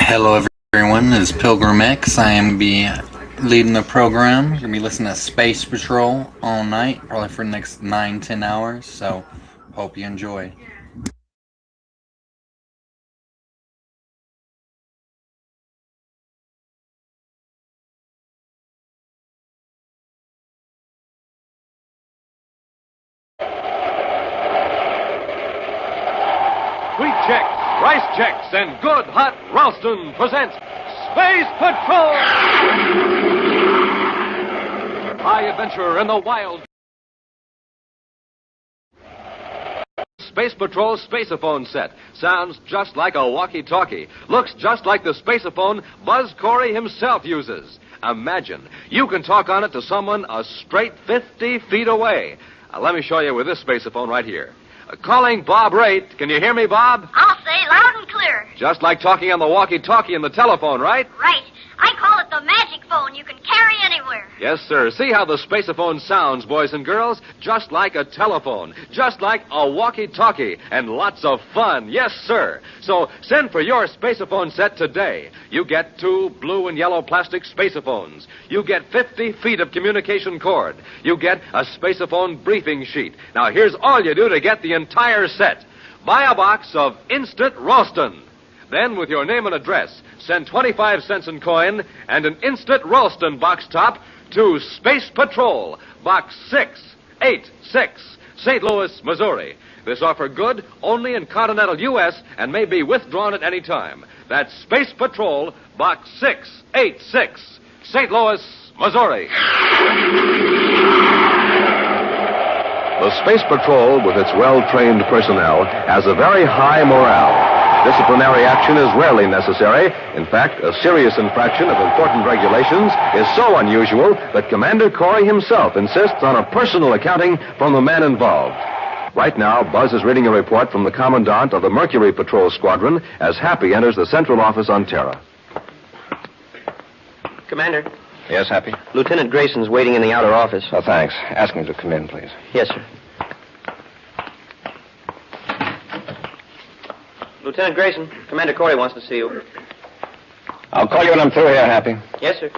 Hello, everyone. This is Pilgrim X. I am be leading the program. You're gonna be listening to Space Patrol all night, probably for the next 9-10 hours. So, hope you enjoy. Sweet checks, rice checks, and good hot Ralston presents Space Patrol! High adventure in the wild. Space Patrol Spaceophone set sounds just like a walkie-talkie, looks just like the spaceophone Buzz Corey himself uses. Imagine, you can talk on it to someone a straight 50 feet away. Let me show you with this spaceophone right here. Calling Bob Raitt. Can you hear me, Bob? I'll say loud and clear. Just like talking on the walkie-talkie and the telephone, right? Right. I call it the magic phone you can carry anywhere. Yes, sir. See how the spaceophone sounds, boys and girls? Just like a telephone. Just like a walkie-talkie. And lots of fun. Yes, sir. So send for your spaceophone set today. You get 2 blue and yellow plastic spaceophones. You get 50 feet of communication cord. You get a spaceophone briefing sheet. Now, here's all you do to get the entire set. Buy a box of Instant Ralston. Then, with your name and address, send 25 cents in coin and an Instant Ralston box top to Space Patrol, Box 686, St. Louis, Missouri. This offer good only in continental U.S. and may be withdrawn at any time. That's Space Patrol, Box 686, St. Louis, Missouri. The Space Patrol, with its well-trained personnel, has a very high morale. Disciplinary action is rarely necessary. In fact, a serious infraction of important regulations is so unusual that Commander Corey himself insists on a personal accounting from the men involved. Right now, Buzz is reading a report from the Commandant of the Mercury Patrol Squadron as Happy enters the central office on Terra. Commander, Yes, Happy? Lieutenant Grayson's waiting in the outer office. Oh, thanks. Ask him to come in, please. Yes, sir. Lieutenant Grayson, Commander Corey wants to see you. I'll call you when I'm through here, Happy. Yes, sir.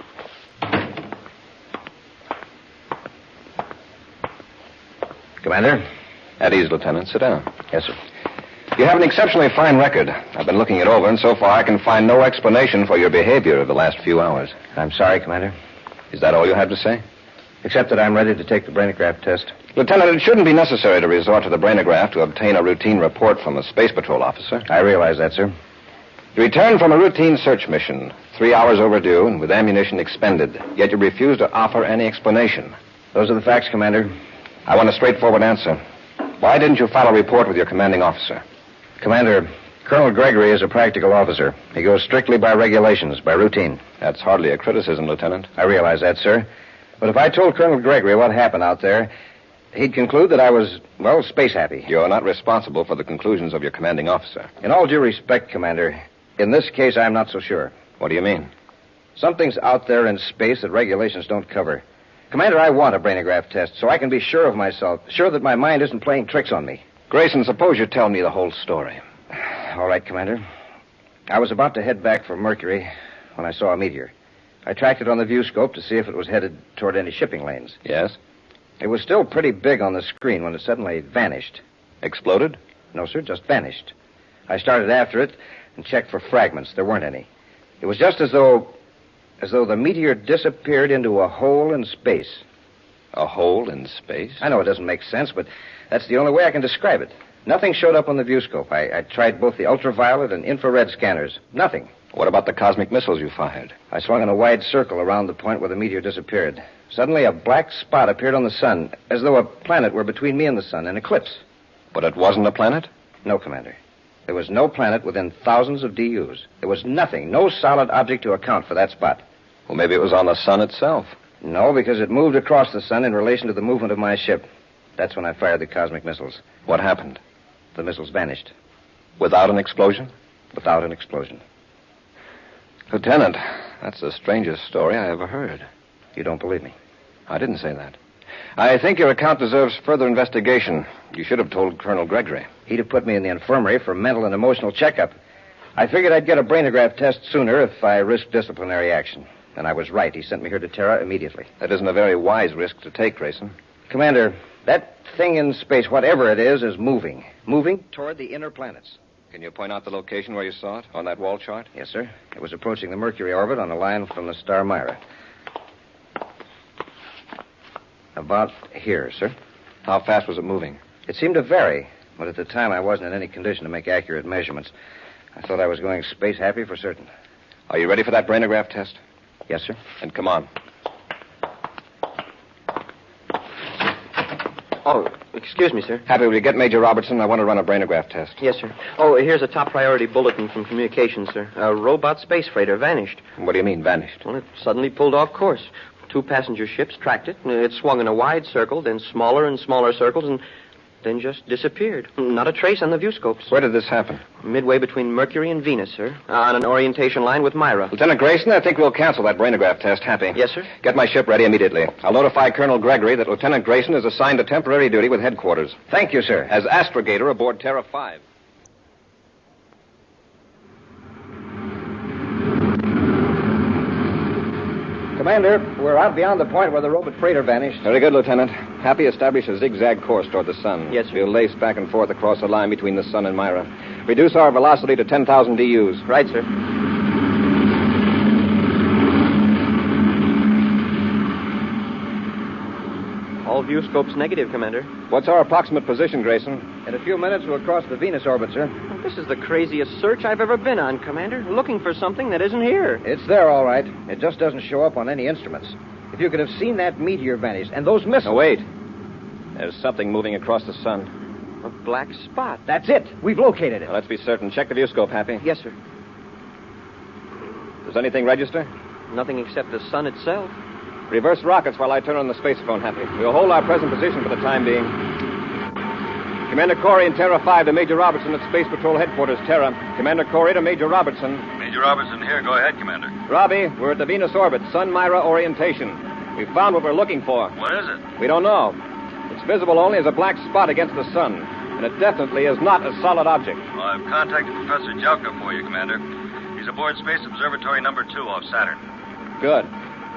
Commander? At ease, Lieutenant. Sit down. Yes, sir. You have an exceptionally fine record. I've been looking it over, and so far I can find no explanation for your behavior of the last few hours. I'm sorry, Commander. Is that all you have to say? Except that I'm ready to take the brainograph test. Lieutenant, it shouldn't be necessary to resort to the brainograph to obtain a routine report from a Space Patrol officer. I realize that, sir. You returned from a routine search mission, 3 hours overdue and with ammunition expended, yet you refused to offer any explanation. Those are the facts, Commander. I want a straightforward answer. Why didn't you file a report with your commanding officer? Commander, Colonel Gregory is a practical officer. He goes strictly by regulations, by routine. That's hardly a criticism, Lieutenant. I realize that, sir. But if I told Colonel Gregory what happened out there, he'd conclude that I was, well, space happy. You're not responsible for the conclusions of your commanding officer. In all due respect, Commander, in this case, I'm not so sure. What do you mean? Something's out there in space that regulations don't cover. Commander, I want a brainograph test so I can be sure of myself, sure that my mind isn't playing tricks on me. Grayson, suppose you tell me the whole story. All right, Commander. I was about to head back for Mercury when I saw a meteor. I tracked it on the viewscope to see if it was headed toward any shipping lanes. Yes? It was still pretty big on the screen when it suddenly vanished. Exploded? No, sir, just vanished. I started after it and checked for fragments. There weren't any. It was just as though the meteor disappeared into a hole in space. A hole in space? I know it doesn't make sense, but that's the only way I can describe it. Nothing showed up on the viewscope. I tried both the ultraviolet and infrared scanners. Nothing. What about the cosmic missiles you fired? I swung in a wide circle around the point where the meteor disappeared. Suddenly, a black spot appeared on the sun, as though a planet were between me and the sun, an eclipse. But it wasn't a planet? No, Commander. There was no planet within thousands of DUs. There was nothing, no solid object to account for that spot. Well, maybe it was on the sun itself. No, because it moved across the sun in relation to the movement of my ship. That's when I fired the cosmic missiles. What happened? The missiles vanished. Without an explosion? Without an explosion. Lieutenant, that's the strangest story I ever heard. You don't believe me? I didn't say that. I think your account deserves further investigation. You should have told Colonel Gregory. He'd have put me in the infirmary for mental and emotional checkup. I figured I'd get a brainograph test sooner if I risked disciplinary action. And I was right. He sent me here to Terra immediately. That isn't a very wise risk to take, Grayson. Commander, that thing in space, whatever it is moving. Moving toward the inner planets. Can you point out the location where you saw it on that wall chart? Yes, sir. It was approaching the Mercury orbit on a line from the star Myra. About here, sir. How fast was it moving? It seemed to vary, but at the time I wasn't in any condition to make accurate measurements. I thought I was going space happy for certain. Are you ready for that brainograph test? Yes, sir. Then come on. Oh, excuse me, sir. Happy, will you get Major Robertson? I want to run a brainograph test. Yes, sir. Oh, here's a top priority bulletin from communications, sir. A robot space freighter vanished. What do you mean, vanished? Well, it suddenly pulled off course. 2 passenger ships tracked it. It swung in a wide circle, then smaller and smaller circles, and then just disappeared. Not a trace on the viewscopes. Where did this happen? Midway between Mercury and Venus, sir. On an orientation line with Myra. Lieutenant Grayson, I think we'll cancel that brainograph test. Happy. Yes, sir. Get my ship ready immediately. I'll notify Colonel Gregory that Lieutenant Grayson is assigned to temporary duty with headquarters Thank you, sir. as astrogator aboard Terra 5. Commander, we're out beyond the point where the robot freighter vanished. Very good, Lieutenant. Happy, establish a zigzag course toward the sun. Yes, sir. We'll lace back and forth across the line between the sun and Myra. Reduce our velocity to 10,000 DUs. Right, sir. All viewscopes negative, Commander. What's our approximate position, Grayson? In a few minutes, we'll cross the Venus orbit, sir. This is the craziest search I've ever been on, Commander. Looking for something that isn't here. It's there, all right. It just doesn't show up on any instruments. If you could have seen that meteor vanish and those missiles... Oh, wait. There's something moving across the sun. A black spot. That's it. We've located it. Now, let's be certain. Check the viewscope, Happy. Yes, sir. Does anything register? Nothing except the sun itself. Reverse rockets while I turn on the spacephone, Happy. We'll hold our present position for the time being. Commander Corey in Terra 5 to Major Robertson at Space Patrol Headquarters, Terra. Commander Corey to Major Robertson. Major Robertson here. Go ahead, Commander. Robbie, we're at the Venus orbit, Sun-Myra orientation. We've found what we're looking for. What is it? We don't know. It's visible only as a black spot against the sun, and it definitely is not a solid object. Well, I've contacted Professor Jelka for you, Commander. He's aboard Space Observatory number 2 off Saturn. Good.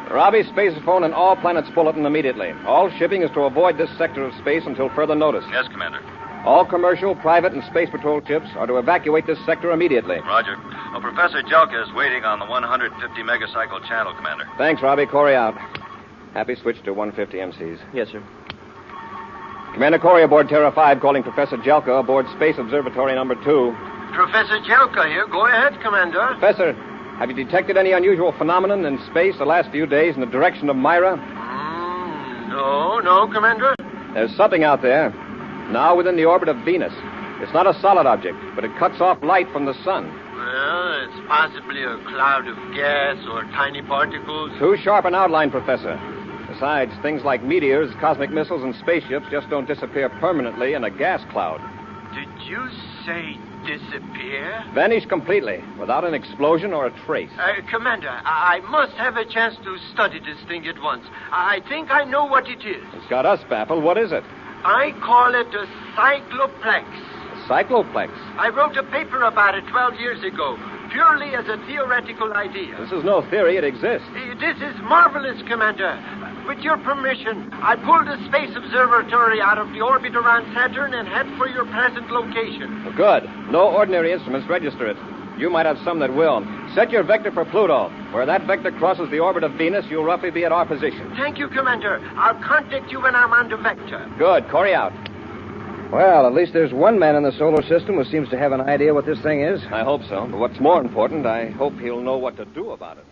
Robbie, spacephone and all planets bulletin immediately. All shipping is to avoid this sector of space until further notice. Yes, Commander. All commercial, private, and Space Patrol ships are to evacuate this sector immediately. Roger. Well, Professor Jelka is waiting on the 150 megacycle channel, Commander. Thanks, Robbie. Corey out. Happy switch to 150 MCs. Yes, sir. Commander Corey aboard Terra 5 calling Professor Jelka aboard Space Observatory number 2. Professor Jelka here. Go ahead, Commander. Professor, have you detected any unusual phenomenon in space the last few days in the direction of Myra? No, Commander. There's something out there, now within the orbit of Venus. It's not a solid object, but it cuts off light from the sun. Well, it's possibly a cloud of gas or tiny particles. Too sharp an outline, Professor. Besides, things like meteors, cosmic missiles, and spaceships just don't disappear permanently in a gas cloud. Did you say disappear? Vanish completely, without an explosion or a trace. Commander, I must have a chance to study this thing at once. I think I know what it is. It's got us baffled. What is it? I call it a cycloplex. A cycloplex. I wrote a paper about it 12 years ago, purely as a theoretical idea. This is no theory. It exists. This is marvelous, Commander. With your permission, I pulled the Space Observatory out of the orbit around Saturn and head for your present location. Well, good. No ordinary instruments register it. You might have some that will. Set your vector for Pluto. Where that vector crosses the orbit of Venus, you'll roughly be at our position. Thank you, Commander. I'll contact you when I'm on the vector. Good. Corey out. Well, at least there's one man in the solar system who seems to have an idea what this thing is. I hope so. But what's more important, I hope he'll know what to do about it.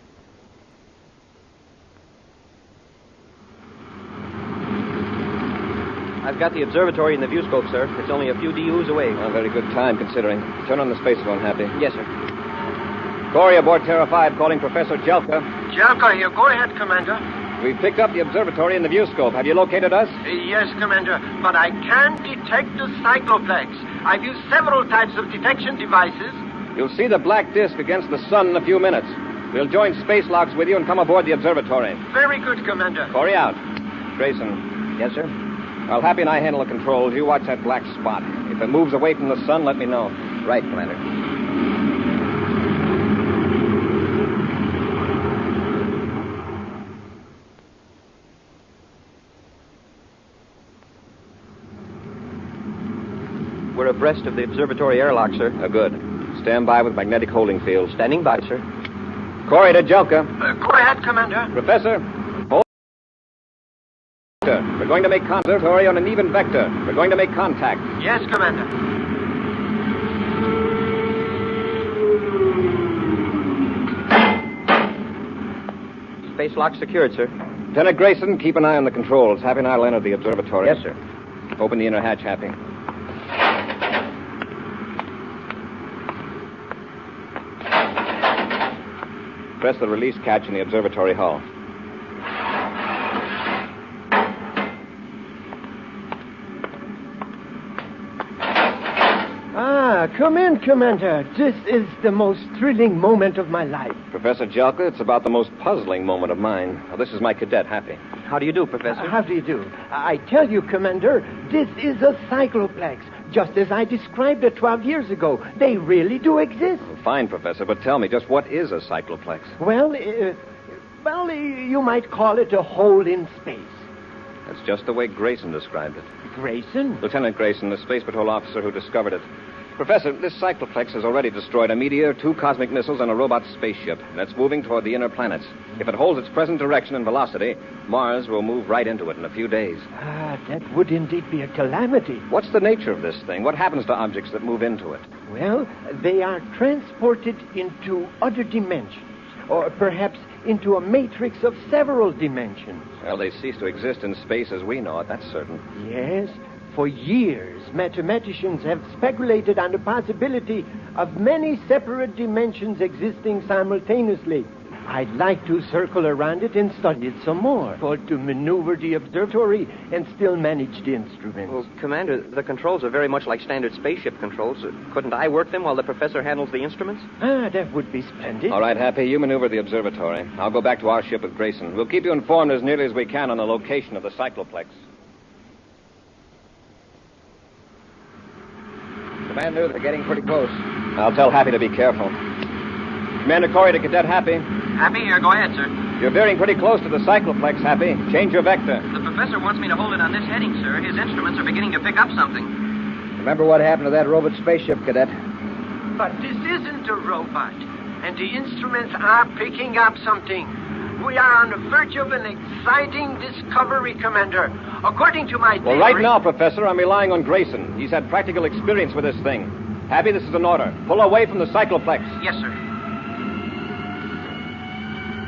I've got the observatory in the viewscope, sir. It's only a few DUs away. A very good time, considering. Turn on the spacephone, Happy. Yes, sir. Corey aboard Terra 5 calling Professor Jelka. Jelka here. Go ahead, Commander. We've picked up the observatory in the viewscope. Have you located us? Yes, Commander, but I can't detect the cycloplex. I've used several types of detection devices. You'll see the black disk against the sun in a few minutes. We'll join space logs with you and come aboard the observatory. Very good, Commander. Corey out. Grayson. Yes, sir? While Happy and I handle the controls, you watch that black spot. If it moves away from the sun, let me know. Right, Commander. abreast of the observatory airlock, sir. Good. Stand by with magnetic holding field. Standing by, sir. Corey to Jelka. Go ahead, Commander. Professor, hold. We're going to make observatory on an even vector. We're going to make contact. Yes, Commander. Space lock secured, sir. Lieutenant Grayson, keep an eye on the controls. Happy and I will enter the observatory. Yes, sir. Open the inner hatch, Happy. Press the release catch in the observatory hull. Come in, Commander. This is the most thrilling moment of my life. Professor Jelka, it's about the most puzzling moment of mine. Now, this is my cadet, Happy. How do you do, Professor? How do you do? I tell you, Commander, this is a cycloplex, just as I described it 12 years ago. They really do exist. Fine, Professor, but tell me, just what is a cycloplex? Well, you might call it a hole in space. That's just the way Grayson described it. Grayson? Lieutenant Grayson, the Space Patrol officer who discovered it. Professor, this cycloplex has already destroyed a meteor, 2 cosmic missiles, and a robot spaceship, and it's moving toward the inner planets. If it holds its present direction and velocity, Mars will move right into it in a few days. That would indeed be a calamity. What's the nature of this thing? What happens to objects that move into it? Well, they are transported into other dimensions, or perhaps into a matrix of several dimensions. Well, they cease to exist in space as we know it, that's certain. Yes. For years, mathematicians have speculated on the possibility of many separate dimensions existing simultaneously. I'd like to circle around it and study it some more, or to maneuver the observatory and still manage the instruments. Well, Commander, the controls are very much like standard spaceship controls. Couldn't I work them while the professor handles the instruments? That would be splendid. All right, Happy, you maneuver the observatory. I'll go back to our ship with Grayson. We'll keep you informed as nearly as we can on the location of the cycloplex. Commander, they're getting pretty close. I'll tell Happy to be careful. Commander Corey to Cadet Happy. Happy, go ahead, sir. You're veering pretty close to the cycloplex, Happy. Change your vector. The professor wants me to hold it on this heading, sir. His instruments are beginning to pick up something. Remember what happened to that robot spaceship, Cadet? But this isn't a robot, and the instruments are picking up something. We are on the verge of an exciting discovery, Commander. According to my theory... Well, right now, Professor, I'm relying on Grayson. He's had practical experience with this thing. Happy, this is an order. Pull away from the cycloplex. Yes, sir.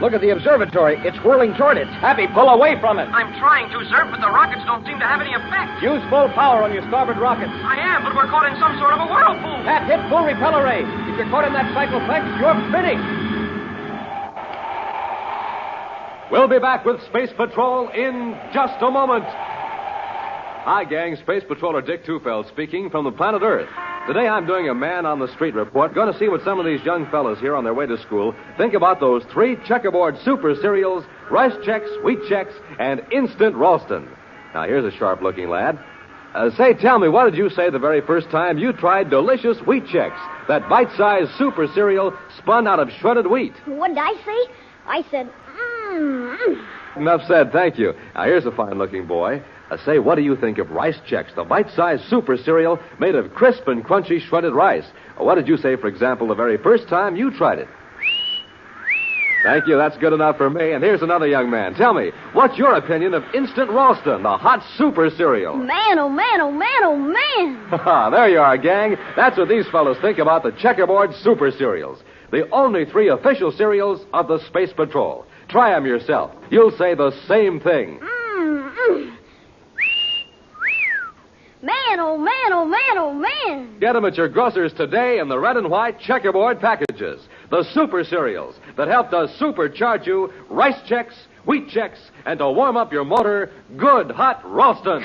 Look at the observatory. It's whirling toward it. Happy, pull away from it. I'm trying to, sir, but the rockets don't seem to have any effect. Use full power on your starboard rockets. I am, but we're caught in some sort of a whirlpool. Pat, hit full repeller ray. If you're caught in that cycloplex, you're finished. We'll be back with Space Patrol in just a moment. Hi, gang. Space Patroller Dick Tufeld speaking from the planet Earth. Today I'm doing a man-on-the-street report. Going to see what some of these young fellas here on their way to school think about those 3 checkerboard super cereals, Rice Chex, Wheat Chex, and Instant Ralston. Now, here's a sharp-looking lad. Tell me, what did you say the very first time you tried delicious Wheat Chex, that bite-sized super cereal spun out of shredded wheat? What did I say? I said, Enough said, thank you. Now, here's a fine-looking boy. What do you think of Rice Chex, the bite-sized super cereal made of crisp and crunchy shredded rice? What did you say, for example, the very first time you tried it? Thank you, that's good enough for me. And here's another young man. Tell me, what's your opinion of Instant Ralston, the hot super cereal? man, oh man, oh man, oh man. There you are, gang. That's what these fellows think about the checkerboard super cereals. The only 3 official cereals of the Space Patrol. Try them yourself. You'll say the same thing. Man, oh man, oh man, oh man. Get them at your grocers today in the red and white checkerboard packages. The super cereals that help to supercharge you Rice Chex, Wheat Chex, and to warm up your motor, good hot Ralston.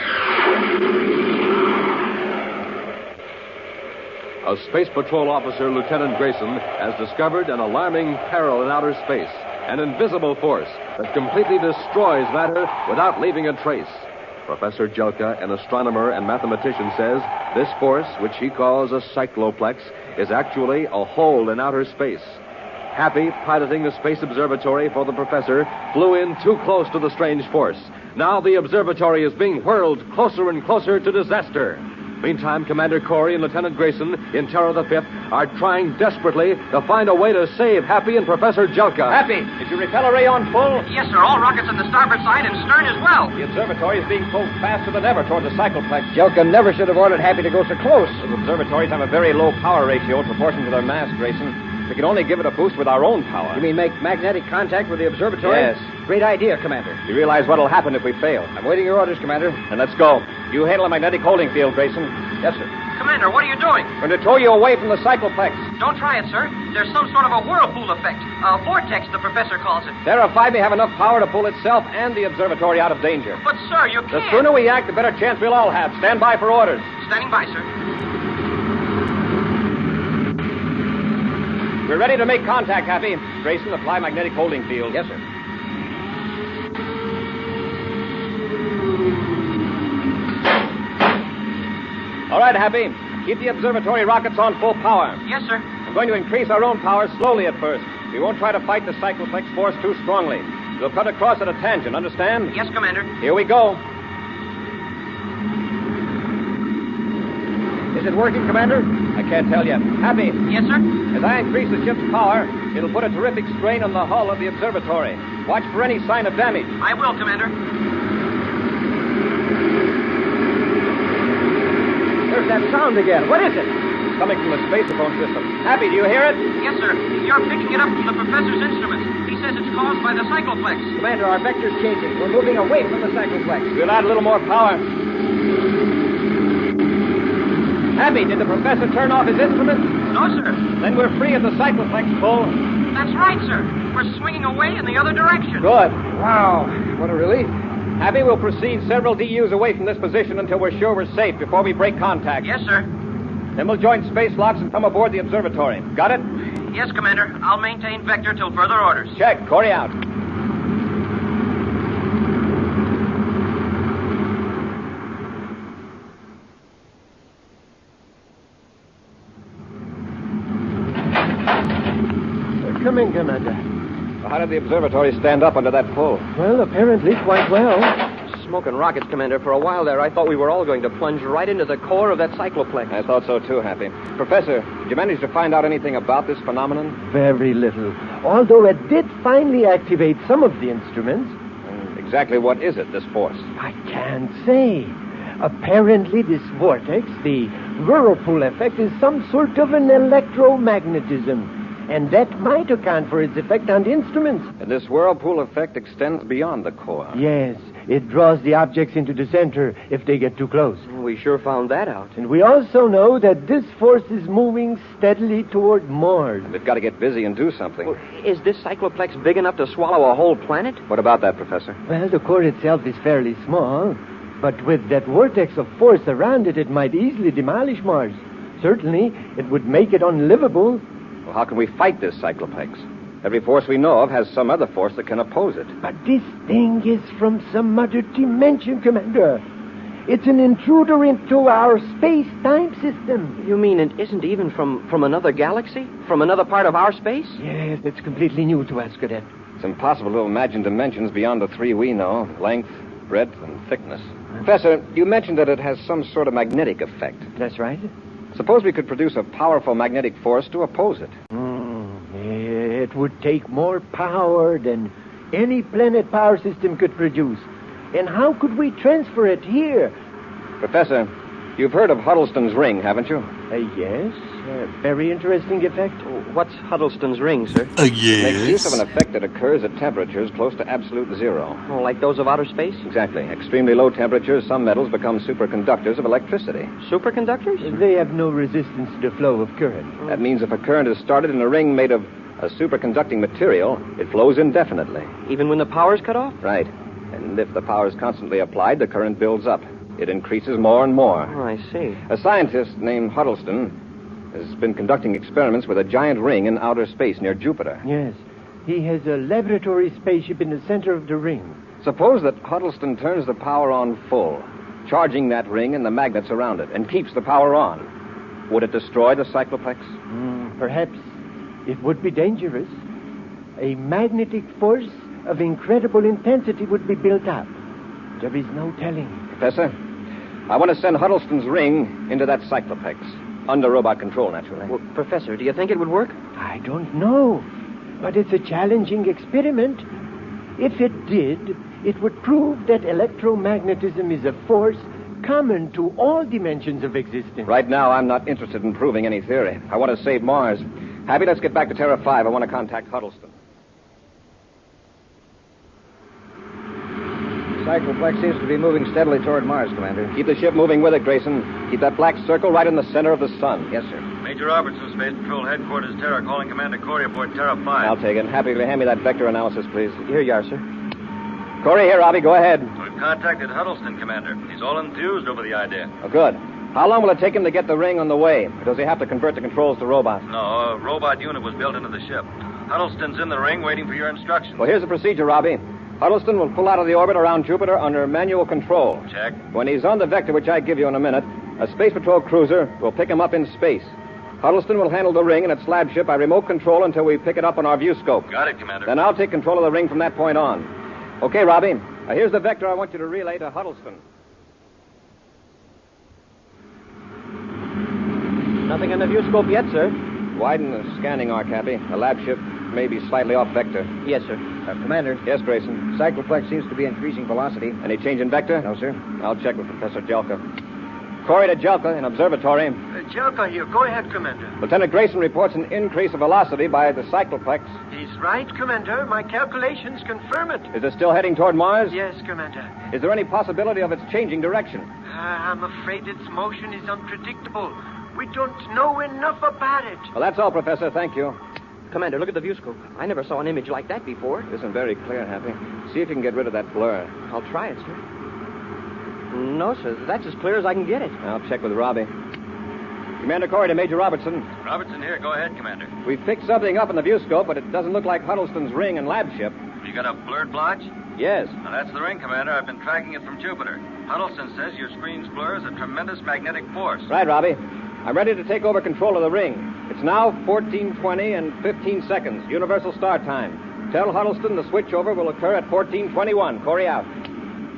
A Space Patrol officer, Lieutenant Grayson, has discovered an alarming peril in outer space. An invisible force that completely destroys matter without leaving a trace. Professor Jelka, an astronomer and mathematician, says this force, which he calls a cycloplex, is actually a hole in outer space. Happy, piloting the Space Observatory for the professor, flew in too close to the strange force. Now the observatory is being whirled closer and closer to disaster. Meantime, Commander Corey and Lieutenant Grayson in Terror the Fifth are trying desperately to find a way to save Happy and Professor Jelka. Happy, is your repeller ray on full? Yes, sir. All rockets on the starboard side and stern as well. The observatory is being pulled faster than ever toward the cycloplex. Jelka never should have ordered Happy to go so close. Those observatories have a very low power ratio in proportion to their mass, Grayson. We can only give it a boost with our own power. You mean make magnetic contact with the observatory? Yes. Great idea, Commander. You realize what'll happen if we fail. I'm waiting your orders, Commander. Then let's go. You handle a magnetic holding field, Grayson. Yes, sir. Commander, what are you doing? Going to tow you away from the cycloplex. Don't try it, sir. There's some sort of a whirlpool effect. A vortex, the professor calls it. Terra 5 may have enough power to pull itself and the observatory out of danger. But, sir, you The can't. sooner we act, the better chance we'll all have. Stand by for orders. Standing by, sir. We're ready to make contact, Happy. Grayson, apply magnetic holding field. Yes, sir. All right, Happy. Keep the observatory rockets on full power. Yes, sir. I'm going to increase our own power slowly at first. We won't try to fight the cycloplex force too strongly. We'll cut across at a tangent, understand? Yes, Commander. Here we go. Is it working, Commander? I can't tell yet. Happy, Yes, sir. as I increase the ship's power, it'll put a terrific strain on the hull of the observatory. Watch for any sign of damage. I will, Commander. There's that sound again. What is it? It's coming from the spaceophone system. Happy, do you hear it? Yes, sir. You're picking it up from the professor's instruments. He says it's caused by the cycloplex. Commander, our vector's changing. We're moving away from the cycloplex. We'll add a little more power. Happy, did the professor turn off his instruments? No, sir. Then we're free of the cycloplex pull. That's right, sir. We're swinging away in the other direction. Good. Wow. What a relief. Happy, we'll proceed several DUs away from this position until we're sure we're safe before we break contact. Yes, sir. Then we'll join space locks and come aboard the observatory. Got it? Yes, Commander. I'll maintain vector till further orders. Check. Corey out. Come in, Commander. Well, how did the observatory stand up under that pull? Well, apparently quite well. Smoking rockets, Commander. For a while there, I thought we were all going to plunge right into the core of that cycloplex. I thought so too, Happy. Professor, did you manage to find out anything about this phenomenon? Very little. Although it did finally activate some of the instruments. Exactly what is it, this force? I can't say. Apparently, this vortex, the whirlpool effect, is some sort of an electromagnetism. And that might account for its effect on the instruments. And this whirlpool effect extends beyond the core. Yes, it draws the objects into the center if they get too close. We sure found that out. And we also know that this force is moving steadily toward Mars. They've got to get busy and do something. Well, is this cycloplex big enough to swallow a whole planet? What about that, Professor? Well, the core itself is fairly small, but with that vortex of force around it, it might easily demolish Mars. Certainly, it would make it unlivable. Well, how can we fight this cycloplex? Every force we know of has some other force that can oppose it. But this thing is from some other dimension, Commander. It's an intruder into our space-time system. You mean it isn't even from another galaxy? From another part of our space? Yes, it's completely new to us, Cadet. It's impossible to imagine dimensions beyond the three we know: length, breadth, and thickness. Professor, you mentioned that it has some sort of magnetic effect. That's right. Suppose we could produce a powerful magnetic force to oppose it. It would take more power than any planet power system could produce. And how could we transfer it here? Professor, you've heard of Huddleston's ring, haven't you? Yes. Very interesting effect. What's Huddleston's ring, sir? Makes use of an effect that occurs at temperatures close to absolute zero. Oh, like those of outer space? Exactly. Extremely low temperatures, some metals become superconductors of electricity. Superconductors? They have no resistance to the flow of current. That means if a current is started in a ring made of a superconducting material, it flows indefinitely. Even when the power's cut off? Right. And if the power is constantly applied, the current builds up. It increases more and more. Oh, I see. A scientist named Huddleston has been conducting experiments with a giant ring in outer space near Jupiter. Yes. He has a laboratory spaceship in the center of the ring. Suppose that Huddleston turns the power on full, charging that ring and the magnets around it, and keeps the power on. Would it destroy the cycloplex? Perhaps it would be dangerous. A magnetic force of incredible intensity would be built up. There is no telling. Professor, I want to send Huddleston's ring into that cycloplex. Under robot control, naturally. Well, Professor, do you think it would work? I don't know. But it's a challenging experiment. If it did, it would prove that electromagnetism is a force common to all dimensions of existence. Right now, I'm not interested in proving any theory. I want to save Mars. Happy, let's get back to Terra 5. I want to contact Huddleston. Cycloplex seems to be moving steadily toward Mars, Commander. Keep the ship moving with it, Grayson. Keep that black circle right in the center of the sun. Yes, sir. Major Robertson, Space Patrol Headquarters, Terra, calling Commander Corey aboard Terra 5. I'll take it. Happy to hand me that vector analysis, please. Here you are, sir. Corey, here, Robbie. Go ahead. We've contacted Huddleston, Commander. He's all enthused over the idea. Oh, good. How long will it take him to get the ring on the way? Or does he have to convert the controls to robots? No, a robot unit was built into the ship. Huddleston's in the ring waiting for your instructions. Well, here's the procedure, Robbie. Huddleston will pull out of the orbit around Jupiter under manual control. Check. When he's on the vector, which I give you in a minute, a Space Patrol cruiser will pick him up in space. Huddleston will handle the ring and its lab ship by remote control until we pick it up on our view scope. Got it, Commander. Then I'll take control of the ring from that point on. Okay, Robbie. Now, here's the vector I want you to relay to Huddleston. Nothing on the view scope yet, sir. Widen the scanning arc, Happy. The lab ship may be slightly off vector. Yes, sir. Commander. Yes, Grayson. Cycloplex seems to be increasing velocity. Any change in vector? No, sir. I'll check with Professor Jelka. Corey to Jelka in observatory. Jelka here. Go ahead, Commander. Lieutenant Grayson reports an increase of velocity by the cycloplex. He's right, Commander. My calculations confirm it. Is it still heading toward Mars? Yes, Commander. Is there any possibility of its changing direction? I'm afraid its motion is unpredictable. We don't know enough about it. Well, that's all, Professor. Thank you. Commander, look at the view scope. I never saw an image like that before. Isn't very clear, Happy. See if you can get rid of that blur. I'll try it, sir. No, sir. That's as clear as I can get it. I'll check with Robbie. Commander Corey to Major Robertson. Robertson here. Go ahead, Commander. We've picked something up in the view scope, but it doesn't look like Huddleston's ring and lab ship. You got a blurred blotch? Yes. Now, that's the ring, Commander. I've been tracking it from Jupiter. Huddleston says your screen's blur is a tremendous magnetic force. Right, Robbie. I'm ready to take over control of the ring. It's now 14:20 and 15 seconds, Universal Star Time. Tell Huddleston the switchover will occur at 14:21. Corey out.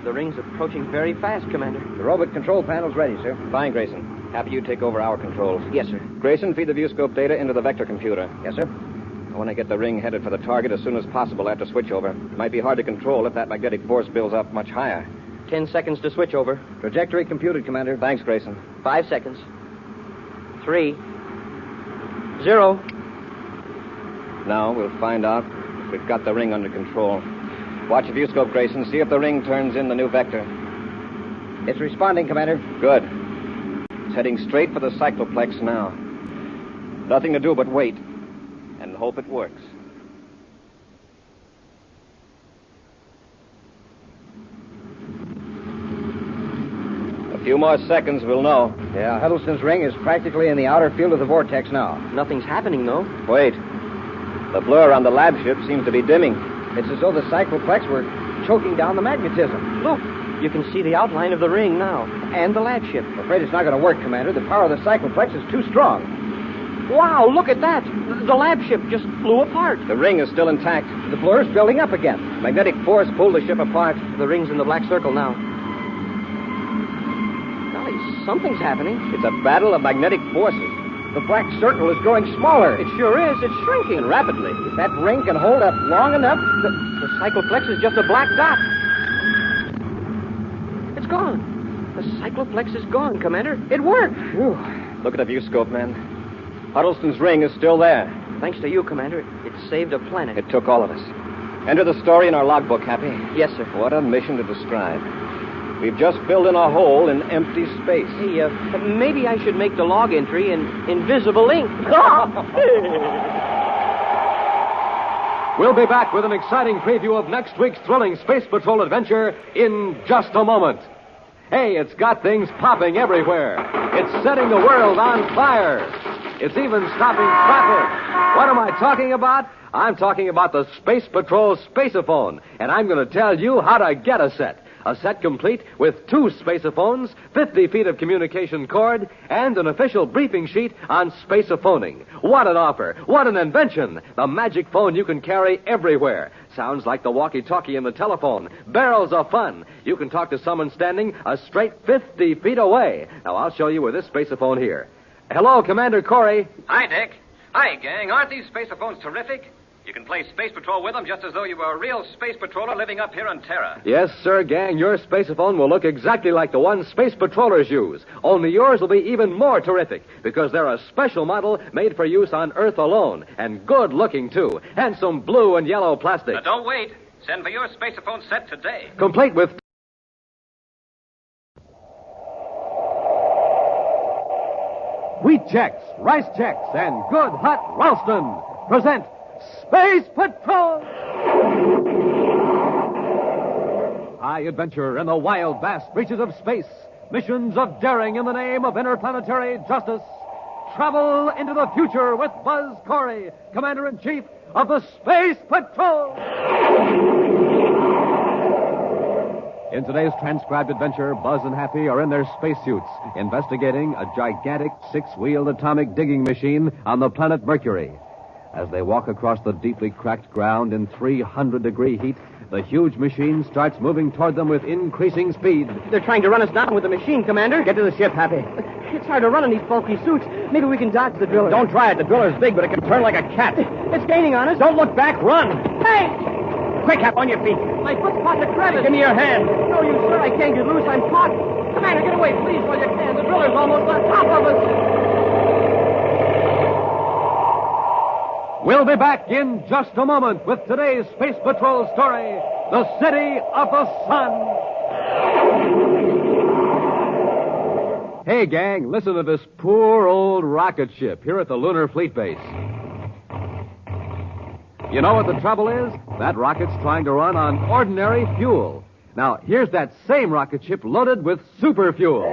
The ring's approaching very fast, Commander. The robot control panel's ready, sir. Fine, Grayson. Happy you take over our controls. Yes, sir. Grayson, feed the viewscope data into the vector computer. Yes, sir. I want to get the ring headed for the target as soon as possible after switchover. It might be hard to control if that magnetic force builds up much higher. 10 seconds to switch over. Trajectory computed, Commander. Thanks, Grayson. 5 seconds. 3, 0. Now we'll find out if we've got the ring under control. Watch the viewscope, Grayson. See if the ring turns in the new vector. It's responding, Commander. Good. It's heading straight for the cycloplex now. Nothing to do but wait and hope it works. A few more seconds, we'll know. Yeah, Huddleston's ring is practically in the outer field of the vortex now. Nothing's happening, though. Wait. The blur on the lab ship seems to be dimming. It's as though the cycloplex were choking down the magnetism. Look, you can see the outline of the ring now, and the lab ship. I'm afraid it's not going to work, Commander. The power of the cycloplex is too strong. Wow, look at that. The lab ship just flew apart. The ring is still intact. The blur's building up again. Magnetic force pulled the ship apart. The ring's in the black circle now. Golly, something's happening. It's a battle of magnetic forces. The black circle is growing smaller. It sure is. It's shrinking. And rapidly. If that ring can hold up long enough... The cycloplex is just a black dot. It's gone. The cycloplex is gone, Commander. It worked. Whew. Look at the viewscope, man. Huddleston's ring is still there. Thanks to you, Commander. It saved a planet. It took all of us. Enter the story in our logbook, Happy. Yes, sir. What a mission to describe. We've just filled in a hole in empty space. Hey, maybe I should make the log entry in invisible ink. We'll be back with an exciting preview of next week's thrilling Space Patrol adventure in just a moment. Hey, it's got things popping everywhere. It's setting the world on fire. It's even stopping traffic. What am I talking about? I'm talking about the Space Patrol Spaceophone, and I'm going to tell you how to get a set. A set complete with 2 spaceophones, 50 feet of communication cord, and an official briefing sheet on spaceophoning. What an offer! What an invention! The magic phone you can carry everywhere. sounds like the walkie-talkie in the telephone. Barrels of fun. You can talk to someone standing a straight 50 feet away. Now, I'll show you with this spaceophone here. Hello, Commander Corey. Hi, Dick. Hi, gang. Aren't these spacephones terrific? You can play Space Patrol with them just as though you were a real space patroller living up here on Terra. Yes, sir, gang. Your spaceophone will look exactly like the one space patrollers use. Only yours will be even more terrific because they're a special model made for use on Earth alone. And good looking, too. Handsome blue and yellow plastic. Now, don't wait. Send for your spaceophone set today. Complete with... Wheat Chex, Rice Chex, and Good Hot Ralston present Space Patrol! High adventure in the wild, vast reaches of space. Missions of daring in the name of interplanetary justice. Travel into the future with Buzz Corey, Commander-in-Chief of the Space Patrol! In today's transcribed adventure, Buzz and Happy are in their spacesuits, investigating a gigantic six-wheeled atomic digging machine on the planet Mercury. As they walk across the deeply cracked ground in 300-degree heat, the huge machine starts moving toward them with increasing speed. They're trying to run us down with the machine, Commander. Get to the ship, Happy. It's hard to run in these bulky suits. Maybe we can dodge the driller. Don't try it. The driller's big, but it can turn like a cat. It's gaining on us. Don't look back. Run. Hey! Quick, Hap, on your feet. My foot's caught in the crevice. Give me your hand. No, you sir. I can't get loose. I'm caught. Commander, get away, please, while you can. The driller's almost on top of us. We'll be back in just a moment with today's Space Patrol story, The City of the Sun. Hey, gang, listen to this poor old rocket ship here at the Lunar Fleet Base. You know what the trouble is? That rocket's trying to run on ordinary fuel. Now, here's that same rocket ship loaded with super fuel.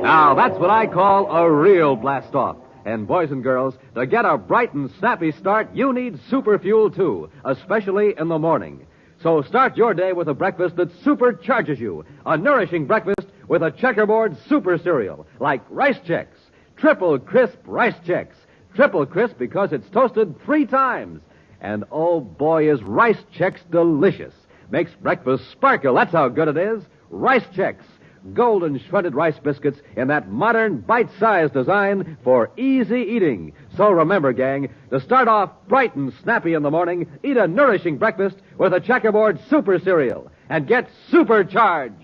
Now, that's what I call a real blast-off. And boys and girls, to get a bright and snappy start, you need super fuel, too, especially in the morning. So start your day with a breakfast that supercharges you. A nourishing breakfast with a checkerboard super cereal, like Rice Chex. Triple crisp Rice Chex. Triple crisp because it's toasted 3 times. And oh boy, is Rice Chex delicious. Makes breakfast sparkle, that's how good it is. Rice Chex. Golden shredded rice biscuits in that modern bite-sized design for easy eating. So remember, gang, to start off bright and snappy in the morning, eat a nourishing breakfast with a checkerboard super cereal and get supercharged.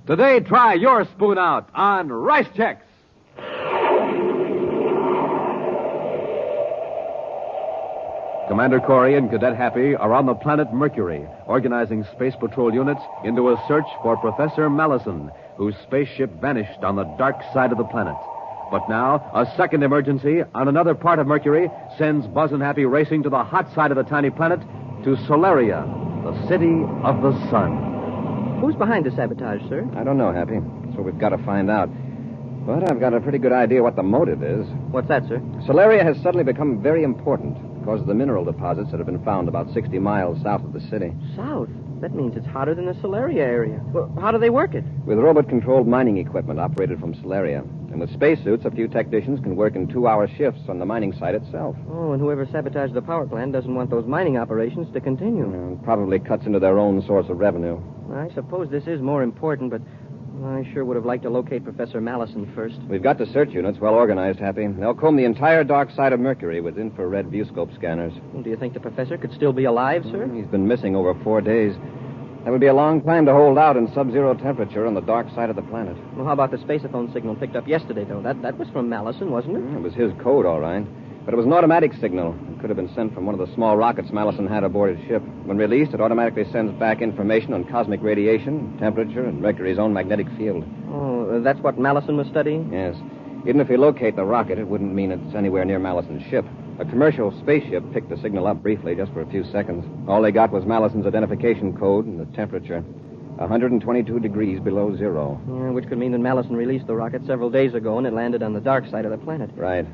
Today, try your spoon out on Rice Chex. Commander Corey and Cadet Happy are on the planet Mercury, organizing Space Patrol units into a search for Professor Mallison, whose spaceship vanished on the dark side of the planet. But now, a second emergency on another part of Mercury sends Buzz and Happy racing to the hot side of the tiny planet, to Solaria, the city of the sun. Who's behind the sabotage, sir? I don't know, Happy. That's what we've got to find out. But I've got a pretty good idea what the motive is. What's that, sir? Solaria has suddenly become very important because of the mineral deposits that have been found about 60 miles south of the city. South? That means it's hotter than the Solaria area. Well, how do they work it? With robot-controlled mining equipment operated from Solaria. And with spacesuits, a few technicians can work in 2-hour shifts on the mining site itself. Oh, and whoever sabotaged the power plant doesn't want those mining operations to continue. Probably cuts into their own source of revenue. I suppose this is more important, but I sure would have liked to locate Professor Mallison first. We've got the search units well organized, Happy. They'll comb the entire dark side of Mercury with infrared viewscope scanners. Well, do you think the professor could still be alive, sir? He's been missing over 4 days. That would be a long time to hold out in sub-zero temperature on the dark side of the planet. Well, how about the spaceophone signal picked up yesterday, though? That was from Mallison, wasn't it? It was his code, all right. But it was an automatic signal. It could have been sent from one of the small rockets Mallison had aboard his ship. When released, it automatically sends back information on cosmic radiation, temperature, and Mercury's own magnetic field. Oh, that's what Mallison was studying? Yes. Even if we locate the rocket, it wouldn't mean it's anywhere near Mallison's ship. A commercial spaceship picked the signal up briefly, just for a few seconds. All they got was Mallison's identification code and the temperature. 122 degrees below zero. Yeah, which could mean that Mallison released the rocket several days ago and it landed on the dark side of the planet. Right.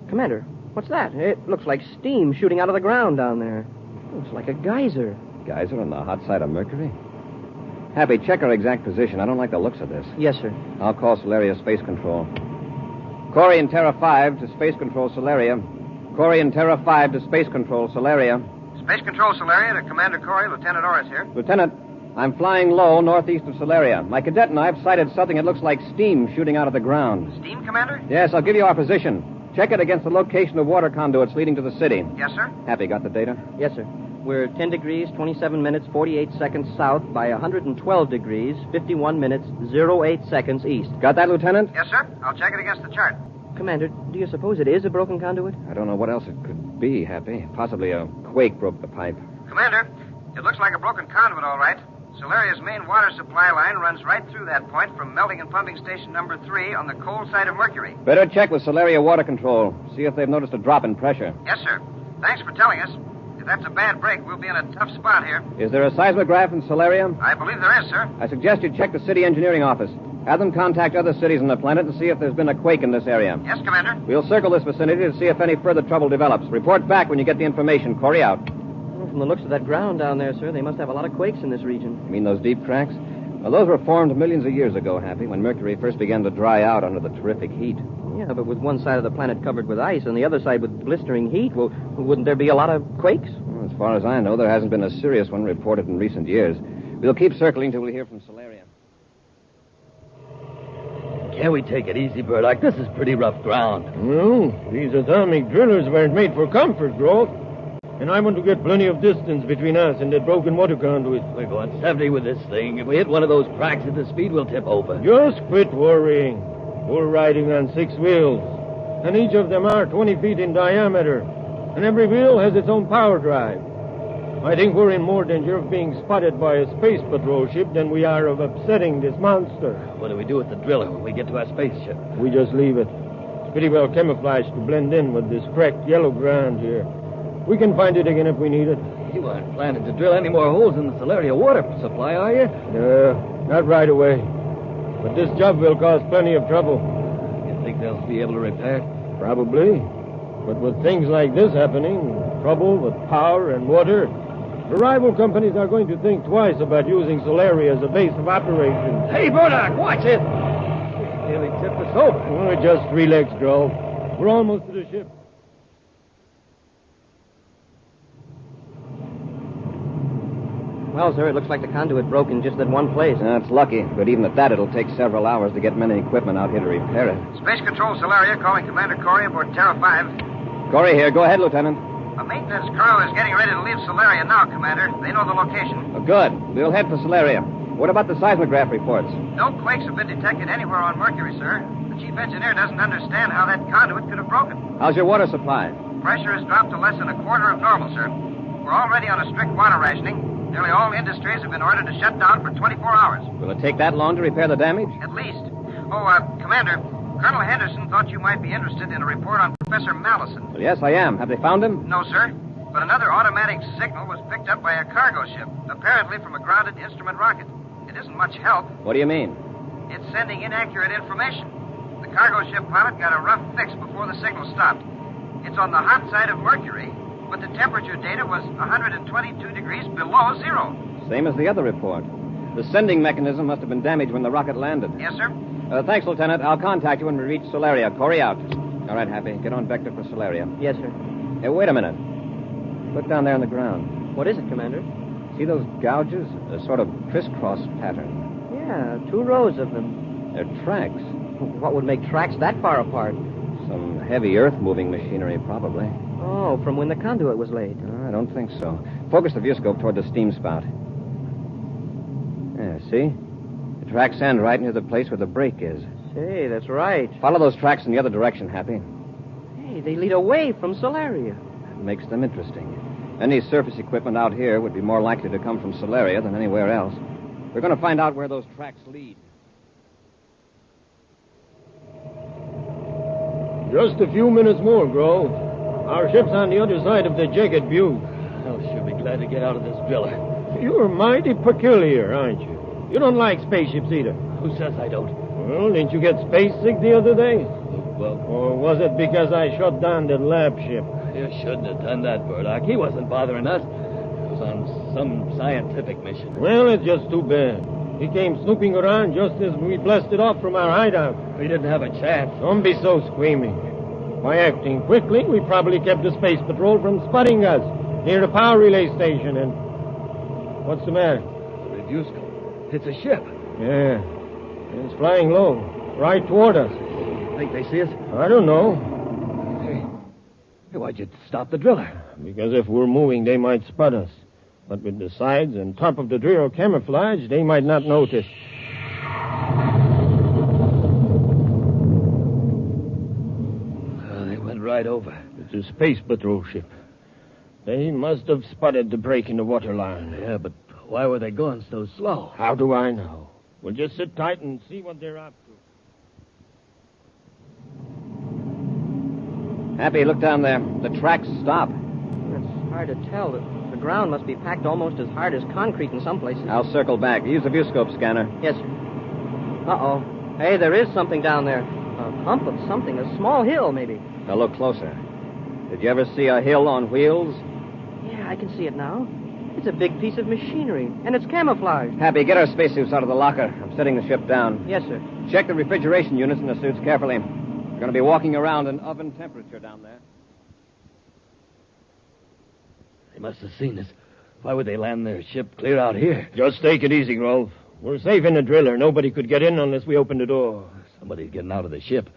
Commander, what's that? It looks like steam shooting out of the ground down there. Looks like a geyser. Geyser on the hot side of Mercury? Happy, check our exact position. I don't like the looks of this. Yes, sir. I'll call Solaria Space Control. Corey and Terra 5 to Space Control Solaria. Corey and Terra 5 to Space Control Solaria. Space Control Solaria to Commander Corey, Lieutenant Orris here. Lieutenant, I'm flying low northeast of Solaria. My cadet and I have sighted something that looks like steam shooting out of the ground. Steam, Commander? Yes, I'll give you our position. Check it against the location of water conduits leading to the city. Yes, sir. Happy, got the data? Yes, sir. We're 10 degrees, 27 minutes, 48 seconds south by 112 degrees, 51 minutes, 08 seconds east. Got that, Lieutenant? Yes, sir. I'll check it against the chart. Commander, do you suppose it is a broken conduit? I don't know what else it could be, Happy. Possibly a quake broke the pipe. Commander, it looks like a broken conduit, all right. Solaria's main water supply line runs right through that point from melting and pumping station number 3 on the cold side of Mercury. Better check with Solaria Water Control. See if they've noticed a drop in pressure. Yes, sir. Thanks for telling us. If that's a bad break, we'll be in a tough spot here. Is there a seismograph in Solaria? I believe there is, sir. I suggest you check the city engineering office. Have them contact other cities on the planet and see if there's been a quake in this area. Yes, Commander. We'll circle this vicinity to see if any further trouble develops. Report back when you get the information. Corey out. Well, from the looks of that ground down there, sir, they must have a lot of quakes in this region. You mean those deep cracks? Well, those were formed millions of years ago, Happy, when Mercury first began to dry out under the terrific heat. Yeah, but with one side of the planet covered with ice and the other side with blistering heat, well, wouldn't there be a lot of quakes? Well, as far as I know, there hasn't been a serious one reported in recent years. We'll keep circling till we hear from Solaria. Can't we take it easy, Burdock? This is pretty rough ground. Well, these atomic drillers weren't made for comfort, Grove. And I want to get plenty of distance between us and that broken water conduit. We're going 70 with this thing. If we hit one of those cracks at the speed, we'll tip over. Just quit worrying. We're riding on 6 wheels. And each of them are 20 feet in diameter. And every wheel has its own power drive. I think we're in more danger of being spotted by a space patrol ship than we are of upsetting this monster. What do we do with the driller when we get to our spaceship? We just leave it. It's pretty well camouflaged to blend in with this cracked yellow ground here. We can find it again if we need it. You aren't planning to drill any more holes in the Solaria water supply, are you? Not right away. But this job will cause plenty of trouble. You think they'll be able to repair it? Probably. But with things like this happening, trouble with power and water, the rival companies are going to think twice about using Solaria as a base of operations. Hey, Burdock, watch it! It nearly tipped us over. Oh, just relax, Grove. We're almost to the ship. Well, sir, it looks like the conduit broke in just that one place. That's lucky, but even at that, it'll take several hours to get men and equipment out here to repair it. Space Control Solaria calling Commander Corey aboard Terra 5. Corey here. Go ahead, Lieutenant. A maintenance crew is getting ready to leave Solaria now, Commander. They know the location. Oh, good. We'll head for Solaria. What about the seismograph reports? No quakes have been detected anywhere on Mercury, sir. The chief engineer doesn't understand how that conduit could have broken. How's your water supply? Pressure has dropped to less than a quarter of normal, sir. We're already on a strict water rationing. Nearly all industries have been ordered to shut down for 24 hours. Will it take that long to repair the damage? At least. Oh, Commander, Colonel Henderson thought you might be interested in a report on Professor Mallison. Well, yes, I am. Have they found him? No, sir. But another automatic signal was picked up by a cargo ship, apparently from a grounded instrument rocket. It isn't much help. What do you mean? It's sending inaccurate information. The cargo ship pilot got a rough fix before the signal stopped. It's on the hot side of Mercury, but the temperature data was 122 degrees below zero. Same as the other report. The sending mechanism must have been damaged when the rocket landed. Yes, sir. Thanks, Lieutenant. I'll contact you when we reach Solaria. Corey out. All right, Happy. Get on vector for Solaria. Yes, sir. Hey, wait a minute. Look down there on the ground. What is it, Commander? See those gouges? A sort of crisscross pattern. Yeah, 2 rows of them. They're tracks. What would make tracks that far apart? Some heavy earth-moving machinery, probably. Oh, from when the conduit was laid. I don't think so. Focus the viewscope toward the steam spout. Yeah, see? The tracks end right near the place where the break is. Say, that's right. Follow those tracks in the other direction, Happy. Hey, they lead away from Solaria. That makes them interesting. Any surface equipment out here would be more likely to come from Solaria than anywhere else. We're going to find out where those tracks lead. Just a few minutes more, Grove. Our ship's on the other side of the Jagged Butte. I'll sure be glad to get out of this driller. You're mighty peculiar, aren't you? You don't like spaceships either. Who says I don't? Well, didn't you get space sick the other day? Well, or was it because I shut down the lab ship? You shouldn't have done that, Burdock. He wasn't bothering us. He was on some scientific mission. Well, it's just too bad. He came snooping around just as we blasted off from our hideout. We didn't have a chance. Don't be so squeaming. By acting quickly, we probably kept the Space Patrol from spotting us near the power relay station, and... What's the matter? The Revusco. It's a ship. Yeah. It's flying low, right toward us. Think they see us? I don't know. Hey, why'd you stop the driller? Because if we're moving, they might spot us. But with the sides and top of the drill camouflage, they might not notice. They went right over. It's a Space Patrol ship. They must have spotted the break in the waterline. Yeah, but why were they going so slow? How do I know? We'll just sit tight and see what they're up to. Happy, look down there. The tracks stop. It's hard to tell. The ground must be packed almost as hard as concrete in some places. I'll circle back. Use the viewscope scanner. Yes, sir. Uh-oh. Hey, there is something down there. A hump of something. A small hill, maybe. Now look closer. Did you ever see a hill on wheels? Yeah, I can see it now. It's a big piece of machinery, and it's camouflaged. Happy, get our spacesuits out of the locker. I'm setting the ship down. Yes, sir. Check the refrigeration units in the suits carefully. We're going to be walking around in oven temperature down there. They must have seen us. Why would they land their ship clear out here? Just take it easy, Rolf. We're safe in the driller. Nobody could get in unless we open the door. Somebody's getting out of the ship.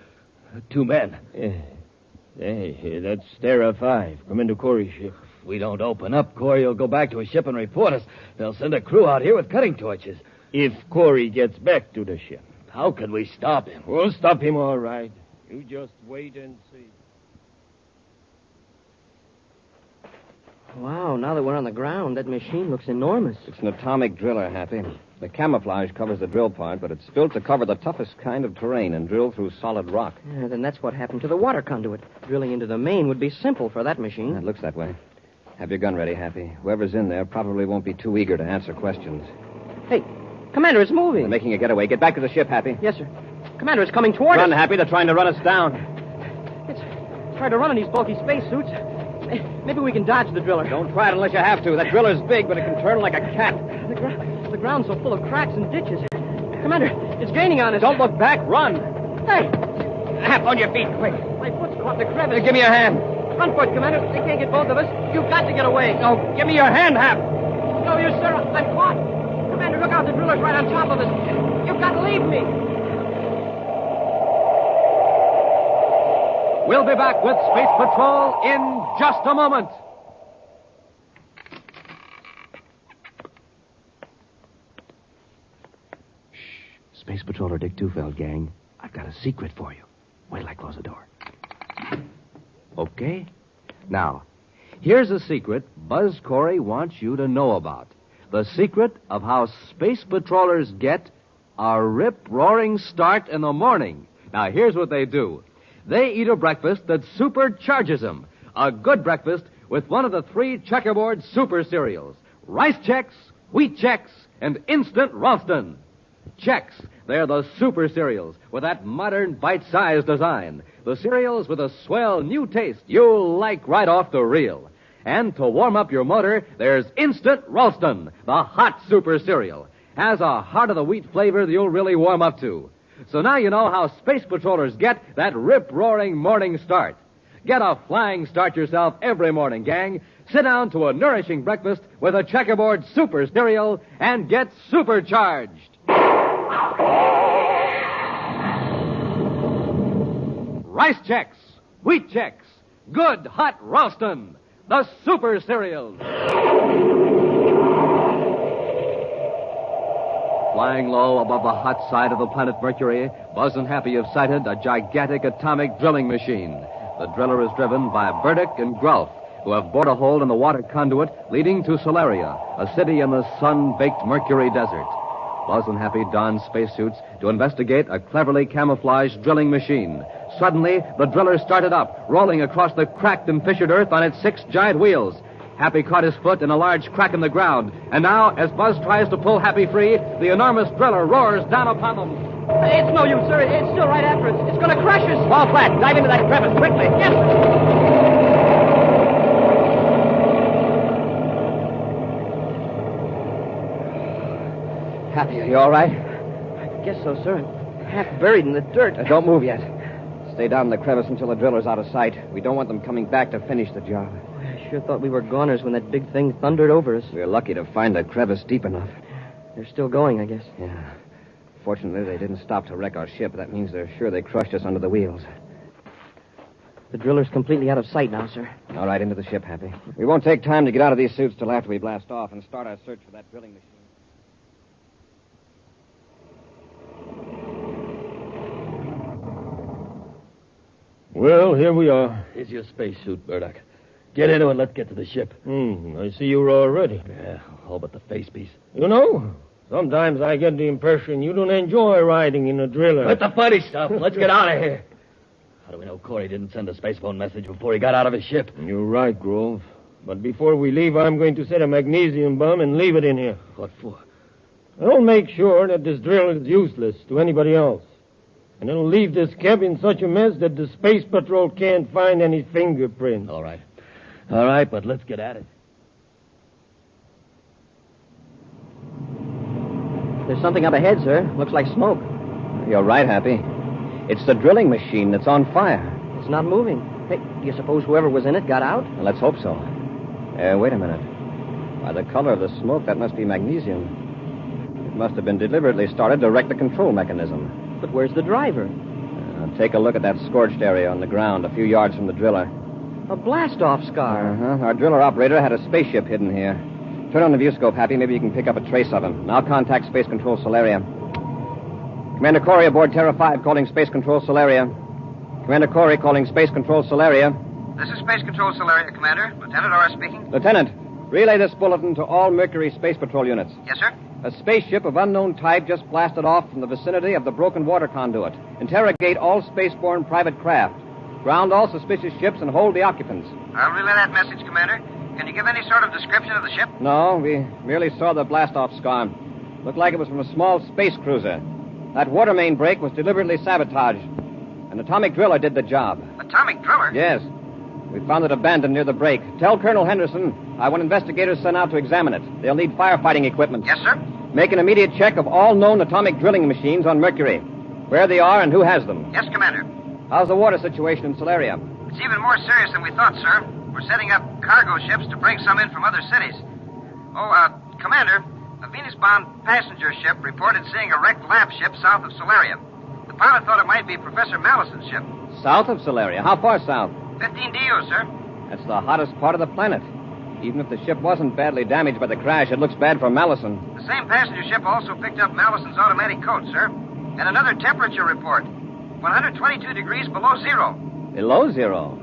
2 men. Hey, that's Terra 5. Come into Corey's ship. If we don't open up, Corey will go back to his ship and report us. They'll send a crew out here with cutting torches. If Corey gets back to the ship. How can we stop him? We'll stop him all right. You just wait and see. Wow, now that we're on the ground, that machine looks enormous. It's an atomic driller, Happy. The camouflage covers the drill part, but it's built to cover the toughest kind of terrain and drill through solid rock. Yeah, then that's what happened to the water conduit. Drilling into the main would be simple for that machine. It looks that way. Have your gun ready, Happy. Whoever's in there probably won't be too eager to answer questions. Hey, Commander, it's moving. They're making a getaway. Get back to the ship, Happy. Yes, sir. Commander, it's coming toward us. Run, Happy. They're trying to run us down. It's hard to run in these bulky spacesuits. Maybe we can dodge the driller. Don't try it unless you have to. That driller's big, but it can turn like a cat. The ground's so full of cracks and ditches. Commander, it's gaining on us. Don't look back. Run. Hey! Hap, on your feet, quick. My foot's caught in the crevice. Give me your hand. Run for it, Commander. They can't get both of us. You've got to get away. No, give me your hand, Hap. No, you, sir. I'm caught. Commander, look out. The driller's right on top of us. You've got to leave me. We'll be back with Space Patrol in just a moment. Space Patroller Dick Tufeld, gang. I've got a secret for you. Wait till I close the door. Okay? Now, here's a secret Buzz Corey wants you to know about. The secret of how Space Patrollers get a rip-roaring start in the morning. Now, here's what they do. They eat a breakfast that supercharges them. A good breakfast with one of the 3 checkerboard super cereals. Rice Chex, Wheat Chex, and Instant Ralston. Chex, they're the super cereals with that modern bite-sized design. The cereals with a swell new taste you'll like right off the reel. And to warm up your motor, there's Instant Ralston, the hot super cereal. Has a heart-of-the-wheat flavor that you'll really warm up to. So now you know how Space Patrollers get that rip-roaring morning start. Get a flying start yourself every morning, gang. Sit down to a nourishing breakfast with a checkerboard super cereal and get supercharged. Rice Chex, Wheat Chex, good hot Ralston, the super cereal. Flying low above the hot side of the planet Mercury, Buzz and Happy have sighted a gigantic atomic drilling machine. The driller is driven by Burdick and Grulf, who have bored a hole in the water conduit leading to Solaria, a city in the sun-baked Mercury desert. Buzz and Happy don spacesuits to investigate a cleverly camouflaged drilling machine. Suddenly, the driller started up, rolling across the cracked and fissured earth on its 6 giant wheels. Happy caught his foot in a large crack in the ground. And now, as Buzz tries to pull Happy free, the enormous driller roars down upon them. It's no use, sir. It's still right after us. It's going to crush us. Fall flat. Dive into that crevice quickly. Yes. Happy, are you all right? I guess so, sir. I'm half buried in the dirt. Don't move yet. Stay down in the crevice until the driller's out of sight. We don't want them coming back to finish the job. I sure thought we were goners when that big thing thundered over us. We're lucky to find the crevice deep enough. They're still going, I guess. Yeah. Fortunately, they didn't stop to wreck our ship. That means they're sure they crushed us under the wheels. The driller's completely out of sight now, sir. All right, into the ship, Happy. We won't take time to get out of these suits till after we blast off and start our search for that drilling machine. Well, here we are. Here's your spacesuit, Burdock. Get into it and let's get to the ship. I see you're all ready. Yeah, all but the face piece. You know, sometimes I get the impression you don't enjoy riding in a driller. Quit the funny stuff. Let's get out of here. How do we know Corey didn't send a space phone message before he got out of his ship? You're right, Grove. But before we leave, I'm going to set a magnesium bomb and leave it in here. What for? I'll make sure that this drill is useless to anybody else. And it'll leave this cab in such a mess that the Space Patrol can't find any fingerprints. All right. All right, but let's get at it. There's something up ahead, sir. Looks like smoke. You're right, Happy. It's the drilling machine that's on fire. It's not moving. Hey, do you suppose whoever was in it got out? Well, let's hope so. Wait a minute. By the color of the smoke, that must be magnesium. It must have been deliberately started to wreck the control mechanism. But where's the driver? Take a look at that scorched area on the ground a few yards from the driller. A blast-off scar. Uh-huh. Our driller operator had a spaceship hidden here. Turn on the viewscope, Happy. Maybe you can pick up a trace of him. And I'll contact Space Control Solaria. Commander Corey aboard Terra 5 calling Space Control Solaria. Commander Corey calling Space Control Solaria. This is Space Control Solaria, Commander. Lieutenant Orr speaking. Lieutenant, relay this bulletin to all Mercury Space Patrol units. Yes, sir. A spaceship of unknown type just blasted off from the vicinity of the broken water conduit. Interrogate all spaceborne private craft. Ground all suspicious ships and hold the occupants. I'll relay that message, Commander. Can you give any sort of description of the ship? No, we merely saw the blast-off scar. Looked like it was from a small space cruiser. That water main break was deliberately sabotaged. An atomic driller did the job. Atomic driller? Yes. We found it abandoned near the break. Tell Colonel Henderson I want investigators sent out to examine it. They'll need firefighting equipment. Yes, sir. Make an immediate check of all known atomic drilling machines on Mercury. Where they are and who has them. Yes, Commander. How's the water situation in Solaria? It's even more serious than we thought, sir. We're setting up cargo ships to bring some in from other cities. Commander, a Venus-bound passenger ship reported seeing a wrecked lab ship south of Solaria. The pilot thought it might be Professor Mallison's ship. South of Solaria? How far south? 15 DU, sir. That's the hottest part of the planet. Even if the ship wasn't badly damaged by the crash, it looks bad for Mallison. The same passenger ship also picked up Mallison's automatic code, sir. And another temperature report. 122 degrees below zero. Below zero?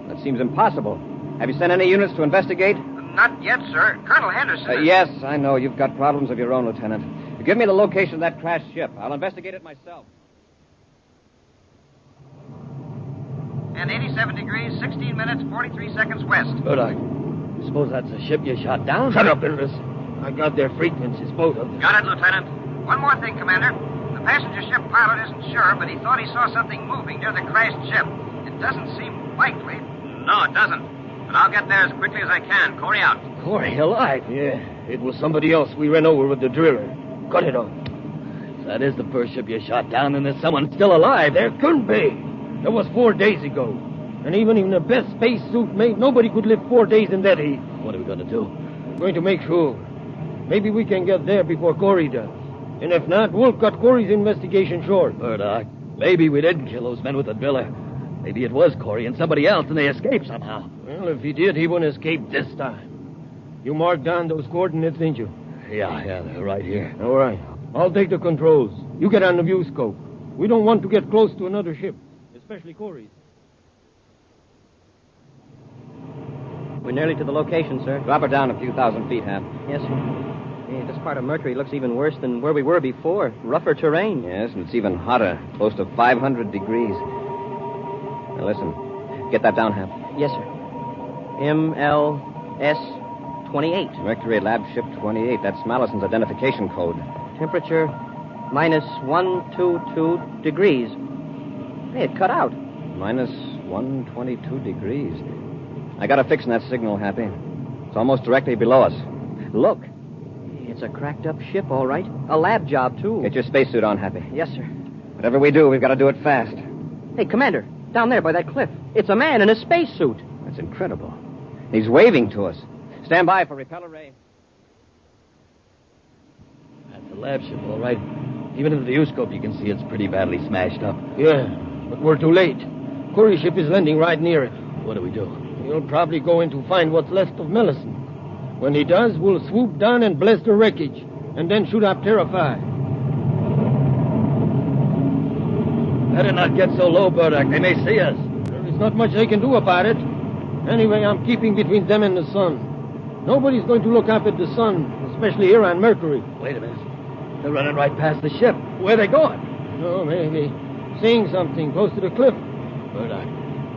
That seems impossible. Have you sent any units to investigate? Not yet, sir. Colonel Henderson... Yes, I know. You've got problems of your own, Lieutenant. Give me the location of that crashed ship. I'll investigate it myself. And 87 degrees, 16 minutes, 43 seconds west. Burdock, suppose that's the ship you shot down? Shut up, Ilris. I got their frequencies, both of them. Got it, Lieutenant. One more thing, Commander. The passenger ship pilot isn't sure, but he thought he saw something moving near the crashed ship. It doesn't seem likely. No, it doesn't. But I'll get there as quickly as I can. Corey out. Corey alive? Yeah, it was somebody else we ran over with the driller. Cut it off. If that is the first ship you shot down, then there's someone still alive. There couldn't be. That was 4 days ago. And even in the best spacesuit made, nobody could live 4 days in that heat. What are we going to do? We're going to make sure. Maybe we can get there before Corey does. And if not, we'll cut Corey's investigation short. Burdock, maybe we didn't kill those men with the driller. Maybe it was Corey and somebody else, and they escaped somehow. Well, if he did, he wouldn't escape this time. You marked down those coordinates, didn't you? Yeah, they're right here. All right. I'll take the controls. You get on the view scope. We don't want to get close to another ship, especially Corey's. We're nearly to the location, sir. Drop her down a few thousand feet, Hap. Yes, sir. Yeah, this part of Mercury looks even worse than where we were before. Rougher terrain. Yes, and it's even hotter. Close to 500 degrees. Now, listen. Get that down, Hap. Yes, sir. MLS 28. Mercury Lab Ship 28. That's Mallison's identification code. Temperature minus 122 degrees. Hey, it cut out. Minus 122 degrees. I got a fix in that signal, Happy. It's almost directly below us. Look. It It's a cracked-up ship, all right. A lab job, too. Get your spacesuit on, Happy. Yes, sir. Whatever we do, we've got to do it fast. Hey, Commander, down there by that cliff. It's a man in a spacesuit. That's incredible. He's waving to us. Stand by for repeller ray. That's the lab ship, all right. Even in the viewscope, you can see it's pretty badly smashed up. Yeah, but we're too late. Corey's ship is landing right near it. What do we do? He'll probably go in to find what's left of Mellison. When he does, we'll swoop down and blast the wreckage, and then shoot up Terra 5. Better not get so low, Burdock. They may see us. There is not much they can do about it. Anyway, I'm keeping between them and the sun. Nobody's going to look up at the sun, especially here on Mercury. Wait a minute. They're running right past the ship. Where are they going? Oh, maybe. Seeing something close to the cliff. Burdock,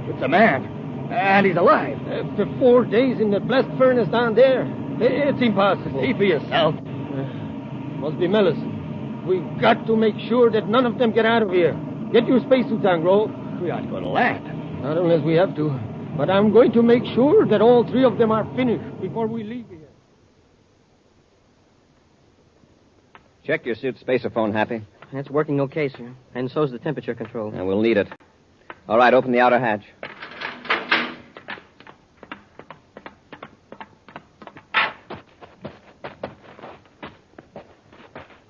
it's a man. And he's alive. After 4 days in the blast furnace down there, it's impossible. See for yourself. Must be Mellison. We've got to make sure that none of them get out of here. Get your spacesuits on, Grove. We aren't going to land. Not unless we have to. But I'm going to make sure that all 3 of them are finished before we leave here. Check your suit spacerphone, Happy. It's working okay, sir. And so's the temperature control. And we'll need it. All right, open the outer hatch.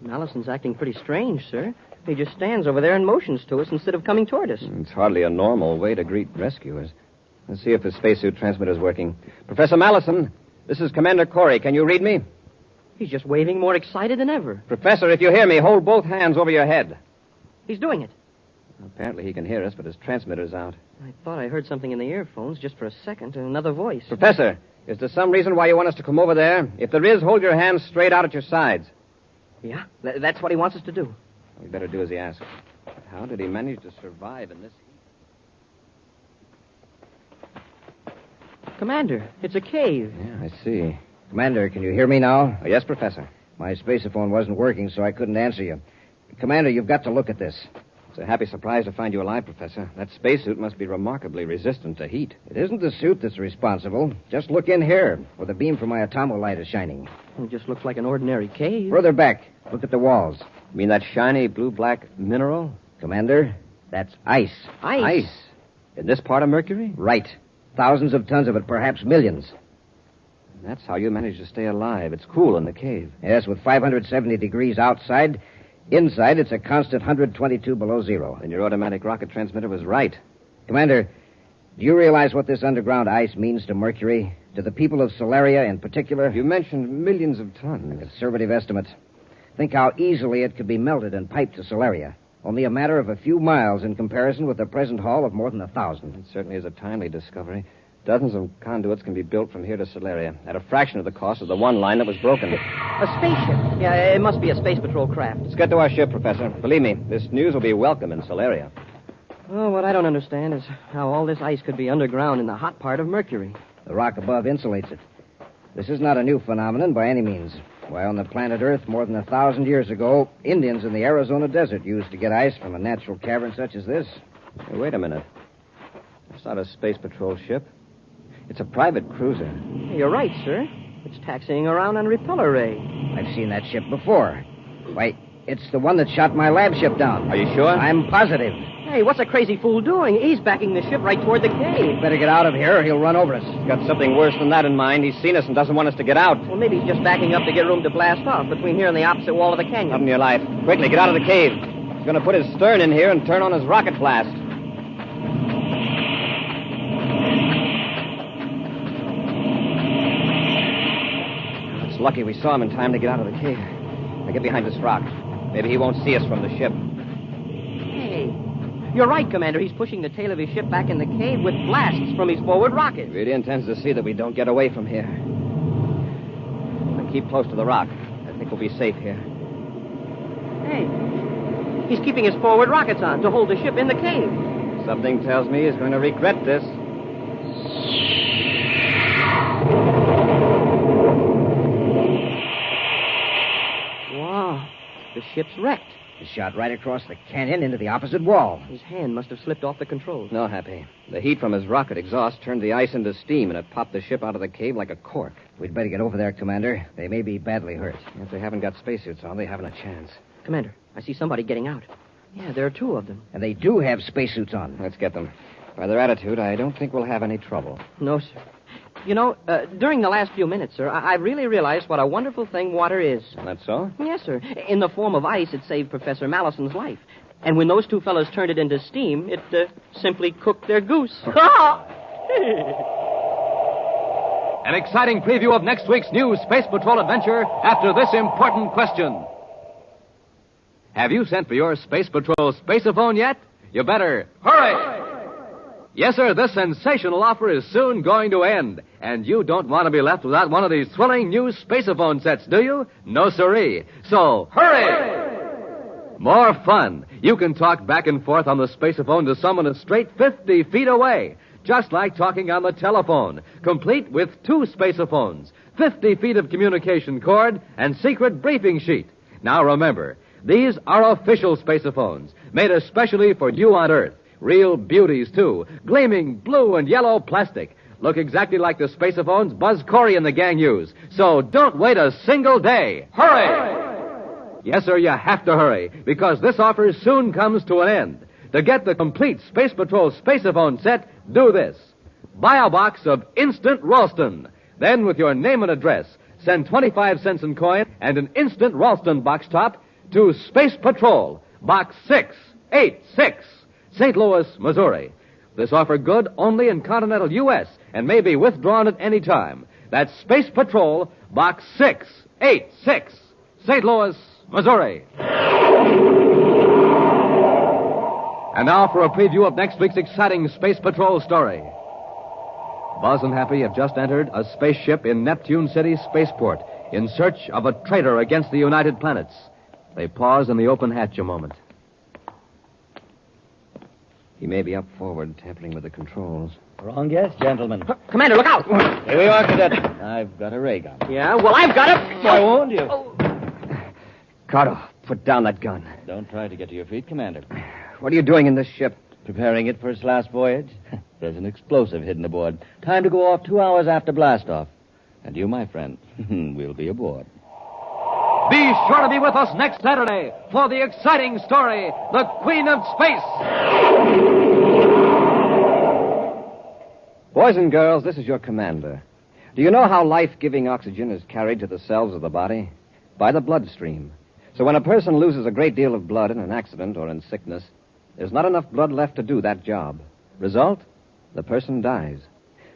Allison's acting pretty strange, sir. He just stands over there and motions to us instead of coming toward us. It's hardly a normal way to greet rescuers. Let's see if his spacesuit transmitter's working. Professor Mallison, this is Commander Corey. Can you read me? He's just waving more excited than ever. Professor, if you hear me, hold both hands over your head. He's doing it. Apparently he can hear us, but his transmitter's out. I thought I heard something in the earphones just for a second, and another voice. Professor, is there some reason why you want us to come over there? If there is, hold your hands straight out at your sides. Yeah, that's what he wants us to do. We better do as he asks. But how did he manage to survive in this heat? Commander, it's a cave. Yeah, I see. Commander, can you hear me now? Oh, yes, Professor. My spaceophone wasn't working, so I couldn't answer you. Commander, you've got to look at this. It's a happy surprise to find you alive, Professor. That spacesuit must be remarkably resistant to heat. It isn't the suit that's responsible. Just look in here, where the beam from my atomolight is shining. It just looks like an ordinary cave. Further back, look at the walls. You mean that shiny blue-black mineral? Commander, that's ice. Ice? In this part of Mercury? Right. Thousands of tons of it, perhaps millions. That's how you manage to stay alive. It's cool in the cave. Yes, with 570 degrees outside. Inside, it's a constant 122 below zero. Then your automatic rocket transmitter was right. Commander, do you realize what this underground ice means to Mercury? To the people of Solaria in particular? You mentioned millions of tons. A conservative estimate. Think how easily it could be melted and piped to Solaria. Only a matter of a few miles in comparison with the present haul of more than 1,000. It certainly is a timely discovery. Dozens of conduits can be built from here to Solaria at a fraction of the cost of the one line that was broken. A spaceship. Yeah, it must be a space patrol craft. Let's get to our ship, Professor. Believe me, this news will be welcome in Solaria. Oh, what I don't understand is how all this ice could be underground in the hot part of Mercury. The rock above insulates it. This is not a new phenomenon by any means. Why, on the planet Earth, more than 1,000 years ago, Indians in the Arizona desert used to get ice from a natural cavern such as this. Hey, wait a minute. It's not a space patrol ship. It's a private cruiser. You're right, sir. It's taxiing around on Repeller Ray. I've seen that ship before. Why, it's the one that shot my lab ship down. Are you sure? I'm positive. Hey, what's a crazy fool doing? He's backing the ship right toward the cave. Better get out of here or he'll run over us. He's got something worse than that in mind. He's seen us and doesn't want us to get out. Well, maybe he's just backing up to get room to blast off between here and the opposite wall of the canyon. Not in your life. Quickly, get out of the cave. He's going to put his stern in here and turn on his rocket blast. It's lucky we saw him in time to get out of the cave. Now get behind this rock. Maybe he won't see us from the ship. Hey, you're right, Commander. He's pushing the tail of his ship back in the cave with blasts from his forward rocket. He really intends to see that we don't get away from here. Now keep close to the rock. I think we'll be safe here. Hey, he's keeping his forward rockets on to hold the ship in the cave. Something tells me he's going to regret this. Wow, the ship's wrecked. It shot right across the canyon into the opposite wall. His hand must have slipped off the controls. No, Happy. The heat from his rocket exhaust turned the ice into steam, and it popped the ship out of the cave like a cork. We'd better get over there, Commander. They may be badly hurt. If they haven't got spacesuits on, they haven't a chance. Commander, I see somebody getting out. Yeah, there are two of them. And they do have spacesuits on. Let's get them. By their attitude, I don't think we'll have any trouble. No, sir. You know, during the last few minutes, sir, I've really realized what a wonderful thing water is. That's so? Yes, sir. In the form of ice, it saved Professor Mallison's life. And when those two fellows turned it into steam, it simply cooked their goose. An exciting preview of next week's new Space Patrol adventure after this important question. Have you sent for your Space Patrol spaceophone yet? You better hurry! Yes, sir, this sensational offer is soon going to end. And you don't want to be left without one of these thrilling new spaceophone sets, do you? No, sirree. So, hurry! More fun. You can talk back and forth on the spaceophone to someone a straight 50 feet away. Just like talking on the telephone, complete with two spaceophones, 50 feet of communication cord, and secret briefing sheet. Now remember, these are official spaceophones, made especially for you on Earth. Real beauties, too, gleaming blue and yellow plastic. Look exactly like the spaceophones Buzz Corey and the gang use. So don't wait a single day. Hurry! Yes, sir, you have to hurry, because this offer soon comes to an end. To get the complete Space Patrol spaceophone set, do this. Buy a box of Instant Ralston. Then, with your name and address, send 25 cents in coin and an Instant Ralston box top to Space Patrol, Box 686, St. Louis, Missouri. This offer good only in continental U.S. and may be withdrawn at any time. That's Space Patrol, Box 686, St. Louis, Missouri. And now for a preview of next week's exciting Space Patrol story. Buzz and Happy have just entered a spaceship in Neptune City Spaceport in search of a traitor against the United Planets. They pause in the open hatch a moment. He may be up forward, tampering with the controls. Wrong guess, gentlemen. Commander, look out! Here we are, Cadet. I've got a ray gun. Yeah, well, I've got it. I warned you. Cardo, put down that gun. Don't try to get to your feet, Commander. What are you doing in this ship? Preparing it for its last voyage. There's an explosive hidden aboard. Time to go off 2 hours after blastoff. And you, my friend, will be aboard. Be sure to be with us next Saturday for the exciting story, The Queen of Space. Boys and girls, this is your commander. Do you know how life-giving oxygen is carried to the cells of the body? By the bloodstream. So when a person loses a great deal of blood in an accident or in sickness, there's not enough blood left to do that job. Result? The person dies.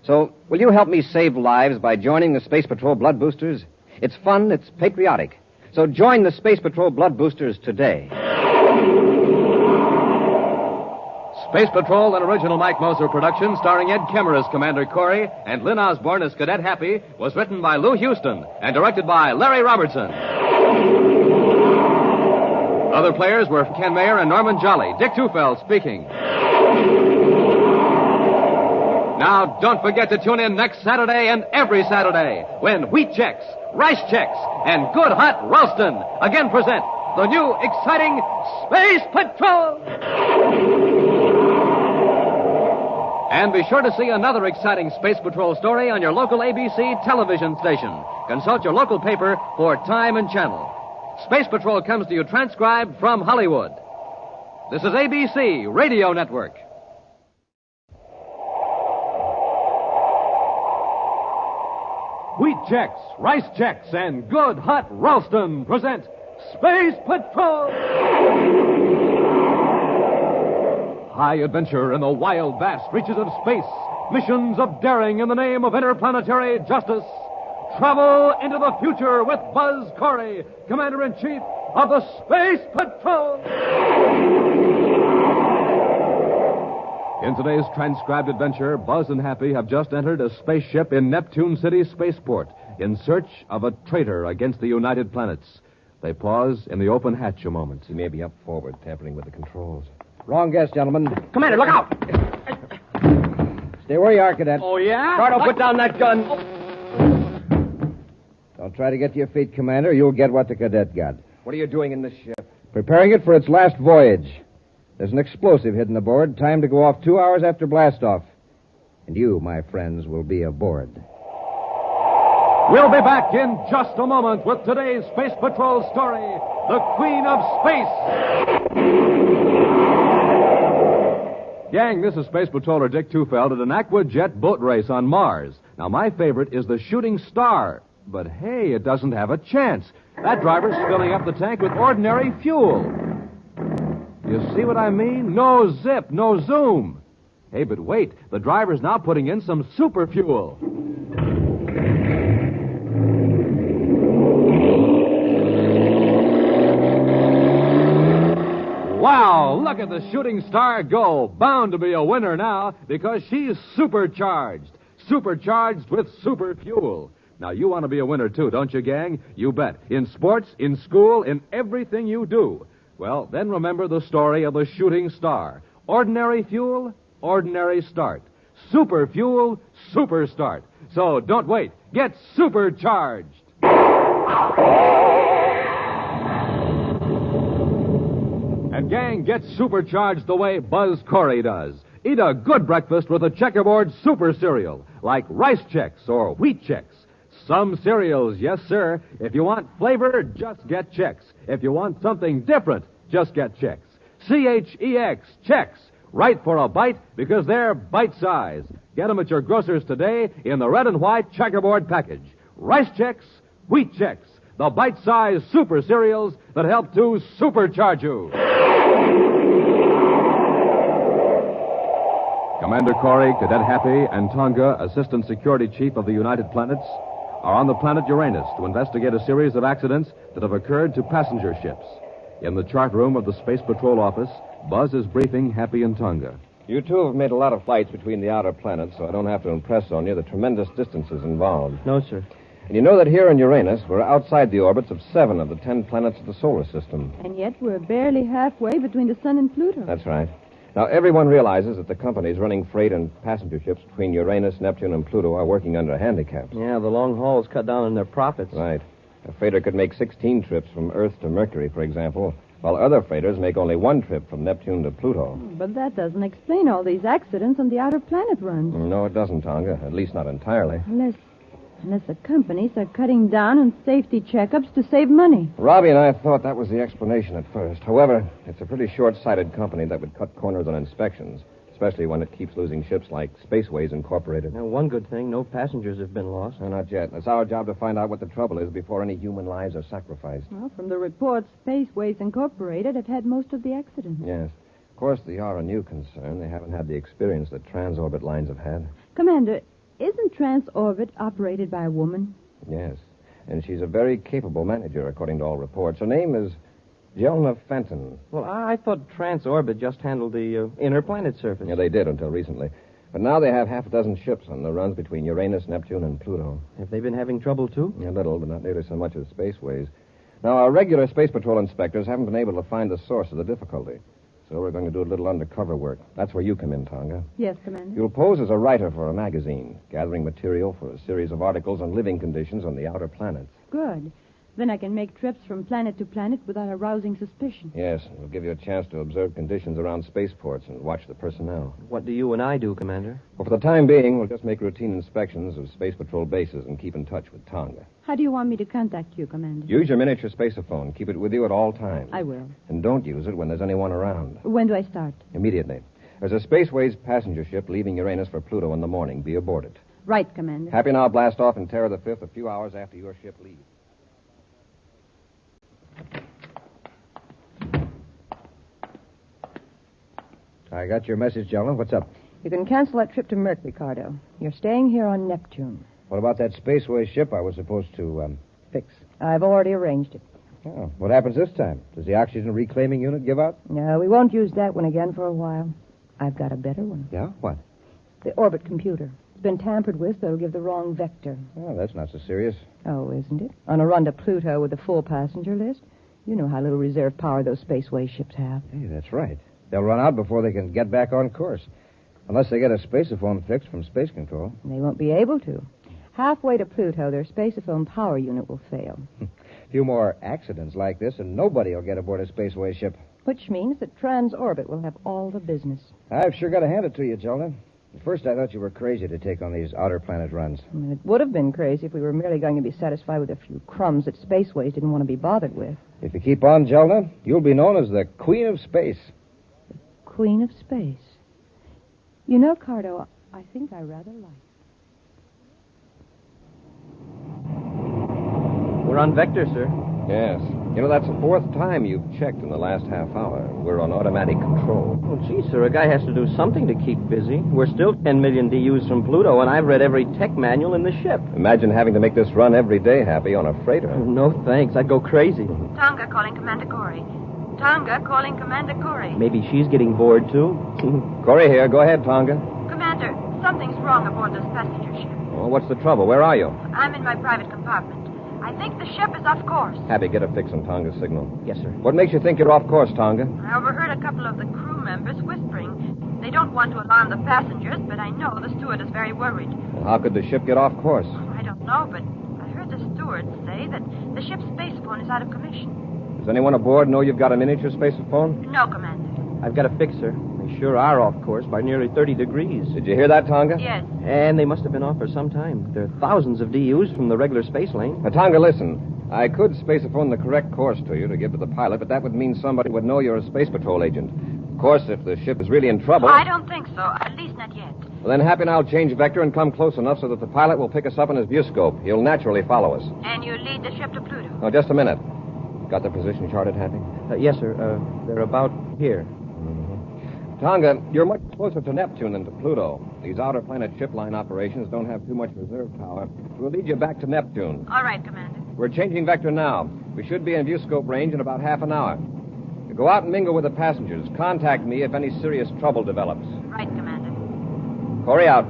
So, will you help me save lives by joining the Space Patrol Blood Boosters? It's fun, it's patriotic. So join the Space Patrol Blood Boosters today. Space Patrol, an original Mike Moser production starring Ed Kemmer as Commander Corey and Lynn Osborne as Cadet Happy, was written by Lou Houston and directed by Larry Robertson. Other players were Ken Mayer and Norman Jolly. Dick Tufeld speaking. Now, don't forget to tune in next Saturday and every Saturday when Wheat Chex, Rice Chex, and Good Hot Ralston again present the new exciting Space Patrol. And be sure to see another exciting Space Patrol story on your local ABC television station. Consult your local paper for time and channel. Space Patrol comes to you transcribed from Hollywood. This is ABC Radio Network. Wheat Chex, Rice Chex, and Good Hot Ralston present Space Patrol! High adventure in the wild, vast reaches of space. Missions of daring in the name of interplanetary justice. Travel into the future with Buzz Corey, Commander-in-Chief of the Space Patrol! In today's transcribed adventure, Buzz and Happy have just entered a spaceship in Neptune City Spaceport in search of a traitor against the United Planets. They pause in the open hatch a moment. He may be up forward, tampering with the controls. Wrong guess, gentlemen. Commander, look out! Stay where you are, Cadet. Oh, yeah? Cardo, put down that gun. Don't try to get to your feet, Commander. You'll get what the Cadet got. What are you doing in this ship? Preparing it for its last voyage. There's an explosive hidden aboard. Time to go off 2 hours after blastoff. And you, my friends, will be aboard. We'll be back in just a moment with today's Space Patrol story, The Queen of Space. Gang, this is Space Patroller Dick Tufeld at an Aquajet boat race on Mars. Now, my favorite is the Shooting Star. But hey, it doesn't have a chance. That driver's filling up the tank with ordinary fuel. You see what I mean? No zip, no zoom. Hey, but wait, the driver's now putting in some super fuel. Wow, look at the Shooting Star go. Bound to be a winner now because she's supercharged. Supercharged with super fuel. Now, you want to be a winner, too, don't you, gang? You bet. In sports, in school, in everything you do. Well, then remember the story of the Shooting Star. Ordinary fuel, ordinary start. Super fuel, super start. So don't wait. Get supercharged. And, gang, get supercharged the way Buzz Corey does. Eat a good breakfast with a Checkerboard Super Cereal, like Rice Chex or Wheat Chex. Some cereals, yes, sir. If you want flavor, just get Chex. If you want something different, just get Chex. C-H-E-X, Chex. Right for a bite because they're bite-sized. Get them at your grocer's today in the red and white Checkerboard package. Rice Chex, Wheat Chex. The bite-sized super cereals that help to supercharge you. Commander Corey, Cadet Happy, and Tonga, Assistant Security Chief of the United Planets, are on the planet Uranus to investigate a series of accidents that have occurred to passenger ships. In the chart room of the Space Patrol office, Buzz is briefing Happy and Tonga. You two have made a lot of flights between the outer planets, so I don't have to impress on you the tremendous distances involved. No, sir. And you know that here in Uranus, we're outside the orbits of 7 of the 10 planets of the solar system. And yet we're barely halfway between the Sun and Pluto. That's right. Now, everyone realizes that the companies running freight and passenger ships between Uranus, Neptune, and Pluto are working under handicaps. Yeah, the long hauls cut down on their profits. Right. A freighter could make 16 trips from Earth to Mercury, for example, while other freighters make only 1 trip from Neptune to Pluto. But that doesn't explain all these accidents on the outer planet runs. No, it doesn't, Tonga. At least not entirely. Unless the companies are cutting down on safety checkups to save money. Robbie and I thought that was the explanation at first. However, it's a pretty short-sighted company that would cut corners on inspections, especially when it keeps losing ships like Spaceways Incorporated. Now, one good thing, no passengers have been lost. No, not yet. It's our job to find out what the trouble is before any human lives are sacrificed. Well, from the reports, Spaceways Incorporated have had most of the accidents. Yes. Of course, they are a new concern. They haven't had the experience that Transorbit lines have had. Commander, isn't Transorbit operated by a woman? Yes. And she's a very capable manager, according to all reports. Her name is Jelna Fenton. Well, I thought Transorbit just handled the inner planet surface. Yeah, they did until recently. But now they have half a dozen ships on the runs between Uranus, Neptune, and Pluto. Have they been having trouble, too? A little, but not nearly so much as Spaceways. Now, our regular Space Patrol inspectors haven't been able to find the source of the difficulty. So we're going to do a little undercover work. That's where you come in, Tonga. Yes, Commander. You'll pose as a writer for a magazine, gathering material for a series of articles on living conditions on the outer planets. Good. Then I can make trips from planet to planet without arousing suspicion. Yes, it'll give you a chance to observe conditions around spaceports and watch the personnel. What do you and I do, Commander? Well, for the time being, we'll just make routine inspections of Space Patrol bases and keep in touch with Tonga. How do you want me to contact you, Commander? Use your miniature spaceophone. Keep it with you at all times. I will. And don't use it when there's anyone around. When do I start? Immediately. There's a Spaceways passenger ship leaving Uranus for Pluto in the morning. Be aboard it. Right, Commander. Happy now blast off in Terra the 5th a few hours after your ship leaves. I got your message, Jelna. What's up? You can cancel that trip to Mercury, Cardo. You're staying here on Neptune. What about that Spaceways ship I was supposed to, fix? I've already arranged it. Oh, what happens this time? Does the oxygen reclaiming unit give out? No, we won't use that one again for a while. I've got a better one. Yeah? What? The orbit computer. It's been tampered with, so it'll give the wrong vector. Oh, that's not so serious. Oh, isn't it? On a run to Pluto with a full passenger list, you know how little reserve power those Spaceways ships have. Hey, that's right. They'll run out before they can get back on course. Unless they get a spaceophone fixed from Space Control. They won't be able to. Halfway to Pluto, their spaceophone power unit will fail. A few more accidents like this, and nobody will get aboard a Spaceways ship. Which means that Transorbit will have all the business. I've sure got to hand it to you, Jelna. At first, I thought you were crazy to take on these outer planet runs. It would have been crazy if we were merely going to be satisfied with a few crumbs that Spaceways didn't want to be bothered with. If you keep on, Jelna, you'll be known as the Queen of Space. Queen of Space. You know, Cardo, I think I rather like it. We're on Vector, sir. Yes. You know, that's the fourth time you've checked in the last half hour. We're on automatic control. Oh, gee, sir, a guy has to do something to keep busy. We're still 10 million DUs from Pluto, and I've read every tech manual in the ship. Imagine having to make this run every day, Happy, on a freighter. Oh, no, thanks. I'd go crazy. Tonga calling Commander Corey. Tonga calling Commander Corey. Maybe she's getting bored, too. Corey here. Go ahead, Tonga. Commander, something's wrong aboard this passenger ship. Well, what's the trouble? Where are you? I'm in my private compartment. I think the ship is off course. Happy, get a fix on Tonga's signal. Yes, sir. What makes you think you're off course, Tonga? I overheard a couple of the crew members whispering. They don't want to alarm the passengers, but I know the steward is very worried. Well, how could the ship get off course? I don't know, but I heard the steward say that the ship's space phone is out of commission. Does anyone aboard know you've got a miniature space phone? No, Commander. I've got a fix, sir. They sure are off course by nearly 30 degrees. Did you hear that, Tonga? Yes. And they must have been off for some time. There are thousands of DUs from the regular space lane. Now, Tonga, listen. I could spaceophone the correct course to you to give to the pilot, but that would mean somebody would know you're a Space Patrol agent. Of course, if the ship is really in trouble... I don't think so. At least not yet. Well, then Happy and I'll change vector and come close enough so that the pilot will pick us up in his viewscope. He'll naturally follow us. And you lead the ship to Pluto. Oh, just a minute. Got the position charted, Happy? Yes, sir. They're about here. Tonga, you're much closer to Neptune than to Pluto. These outer planet ship line operations don't have too much reserve power. We'll lead you back to Neptune. All right, Commander. We're changing vector now. We should be in viewscope range in about half an hour. You go out and mingle with the passengers. Contact me if any serious trouble develops. Right, Commander. Corey out.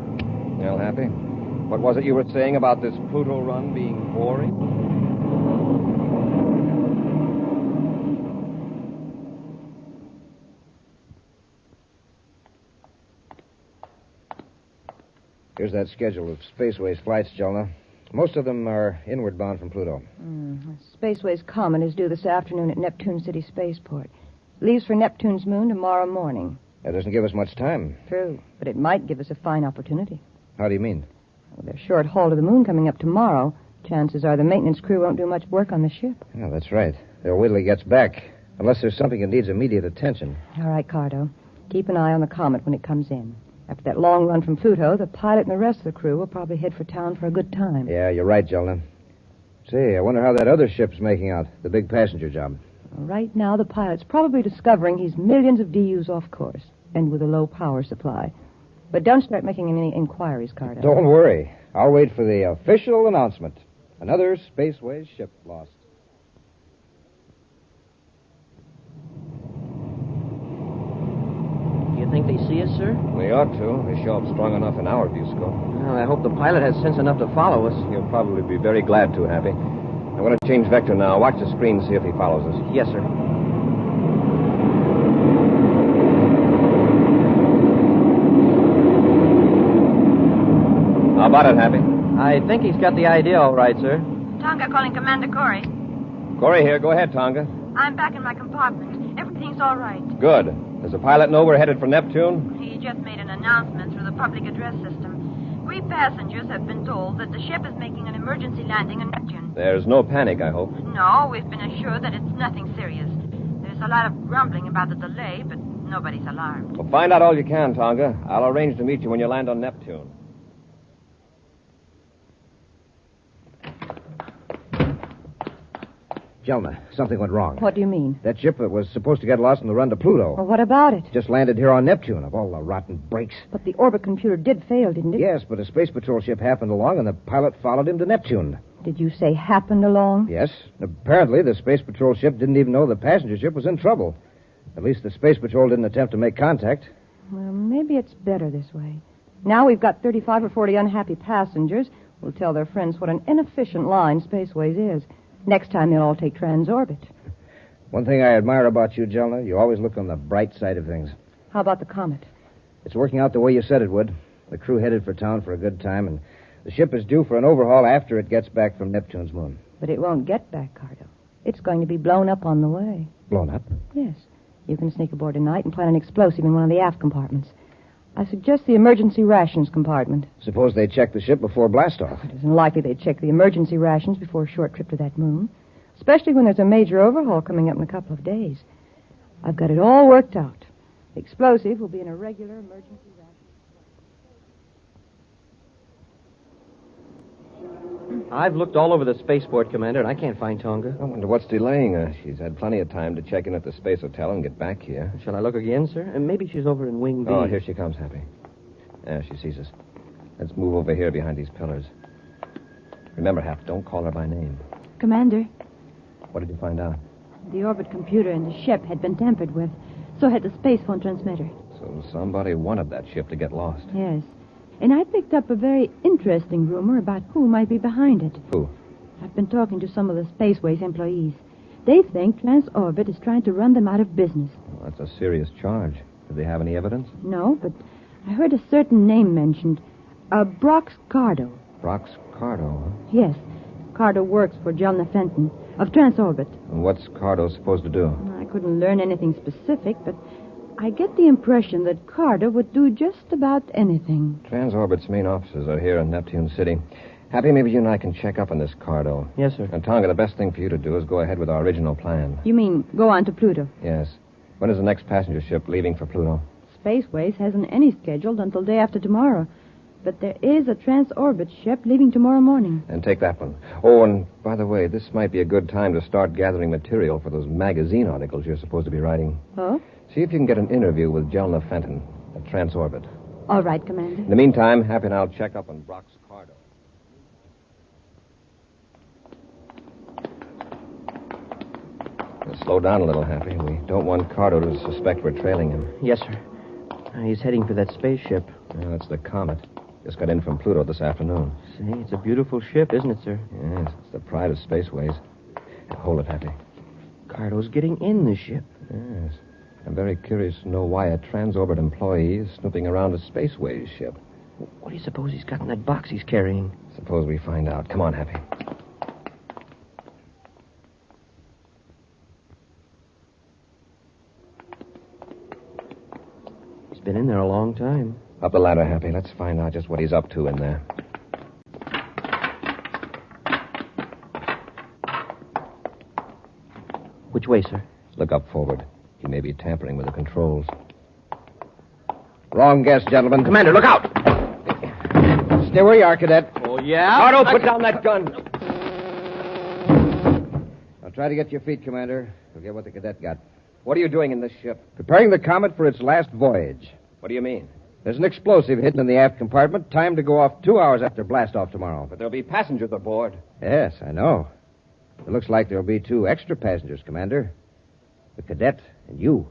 Well, Happy, what was it you were saying about this Pluto run being boring? Here's that schedule of Spaceways flights, Jelna. Most of them are inward bound from Pluto. Spaceways Comet is due this afternoon at Neptune City Spaceport. Leaves for Neptune's moon tomorrow morning. That doesn't give us much time. True, but it might give us a fine opportunity. How do you mean? Well, they're short haul to the moon coming up tomorrow. Chances are the maintenance crew won't do much work on the ship. Yeah, that's right. They'll wait till he gets back. Unless there's something that needs immediate attention. All right, Cardo. Keep an eye on the Comet when it comes in. After that long run from Pluto, the pilot and the rest of the crew will probably head for town for a good time. Yeah, you're right, Jelna. Say, I wonder how that other ship's making out, the big passenger job. Right now, the pilot's probably discovering he's millions of DUs off course, and with a low power supply. But don't start making any inquiries, Cardo. Don't worry. I'll wait for the official announcement. Another Spaceways ship lost. Do you think they see us, sir? They ought to. They show up strong enough in our viewscope. Well, I hope the pilot has sense enough to follow us. He'll probably be very glad to, Happy. I want to change vector now. Watch the screen, see if he follows us. Yes, sir. How about it, Happy? I think he's got the idea all right, sir. Tonga calling Commander Corey. Corey here. Go ahead, Tonga. I'm back in my compartment. Everything's all right. Good. Does the pilot know we're headed for Neptune? He just made an announcement through the public address system. We passengers have been told that the ship is making an emergency landing on Neptune. There's no panic, I hope. No, we've been assured that it's nothing serious. There's a lot of grumbling about the delay, but nobody's alarmed. Well, find out all you can, Tonga. I'll arrange to meet you when you land on Neptune. Jelna, something went wrong. What do you mean? That ship that was supposed to get lost on the run to Pluto. Well, what about it? Just landed here on Neptune, of all the rotten breaks. But the orbit computer did fail, didn't it? Yes, but a Space Patrol ship happened along, and the pilot followed him to Neptune. Did you say happened along? Yes. Apparently, the Space Patrol ship didn't even know the passenger ship was in trouble. At least the Space Patrol didn't attempt to make contact. Well, maybe it's better this way. Now we've got 35 or 40 unhappy passengers who'll tell their friends what an inefficient line Spaceways is. Next time, they'll all take Transorbit. One thing I admire about you, Jelna, you always look on the bright side of things. How about the Comet? It's working out the way you said it would. The crew headed for town for a good time, and the ship is due for an overhaul after it gets back from Neptune's moon. But it won't get back, Cardo. It's going to be blown up on the way. Blown up? Yes. You can sneak aboard tonight and plant an explosive in one of the aft compartments. I suggest the emergency rations compartment. Suppose they check the ship before blastoff. It isn't likely they'd check the emergency rations before a short trip to that moon, especially when there's a major overhaul coming up in a couple of days. I've got it all worked out. The explosive will be in a regular emergency ration. I've looked all over the spaceport, Commander, and I can't find Tonga. I wonder what's delaying her. She's had plenty of time to check in at the space hotel and get back here. Shall I look again, sir? And maybe she's over in Wing B. Oh, here she comes, Happy. Yeah, she sees us. Let's move over here behind these pillars. Remember, Hap, don't call her by name. Commander, What did you find out? the orbit computer in the ship had been tampered with. So had the space phone transmitter. So somebody wanted that ship to get lost. Yes. And I picked up a very interesting rumor about who might be behind it. Who? I've been talking to some of the Spaceways employees. They think Transorbit is trying to run them out of business. Well, that's a serious charge. Did they have any evidence? No, but I heard a certain name mentioned. Brox Cardo. Brox Cardo, huh? Yes. Cardo works for Jelna Fenton of Transorbit. And what's Cardo supposed to do? I couldn't learn anything specific, but I get the impression that Cardo would do just about anything. Transorbit's main offices are here in Neptune City. Happy, maybe you and I can check up on this Cardo. Yes, sir. And Tonga, the best thing for you to do is go ahead with our original plan. You mean go on to Pluto? Yes. When is the next passenger ship leaving for Pluto? Spaceways hasn't any scheduled until day after tomorrow. But there is a Transorbit ship leaving tomorrow morning. And take that one. Oh, and by the way, this might be a good time to start gathering material for those magazine articles you're supposed to be writing. Oh? See if you can get an interview with Jelna Fenton at Transorbit. All right, Commander. In the meantime, Happy and I'll check up on Brox Cardo. Now, slow down a little, Happy. We don't want Cardo to suspect we're trailing him. Yes, sir. He's heading for that spaceship. Yeah, that's the Comet. Just got in from Pluto this afternoon. See, it's a beautiful ship, isn't it, sir? Yes, it's the pride of Spaceways. Hold it, Happy. Cardo's getting in the ship. Yes. I'm very curious to know why a Transorbit employee is snooping around a Spaceways ship. What do you suppose he's got in that box he's carrying? Suppose we find out. Come on, Happy. He's been in there a long time. Up the ladder, Happy. Let's find out just what he's up to in there. Which way, sir? Look up forward. He may be tampering with the controls. Wrong guess, gentlemen. Commander, look out! Stay where you are, Cadet. Oh, yeah? Cardo, put down that gun. Now try to get your feet, Commander. You'll get what the cadet got. What are you doing in this ship? Preparing the Comet for its last voyage. What do you mean? There's an explosive hidden in the aft compartment, timed to go off 2 hours after blastoff tomorrow. But there'll be passengers aboard. Yes, I know. It looks like there'll be 2 extra passengers, Commander. The cadet and you.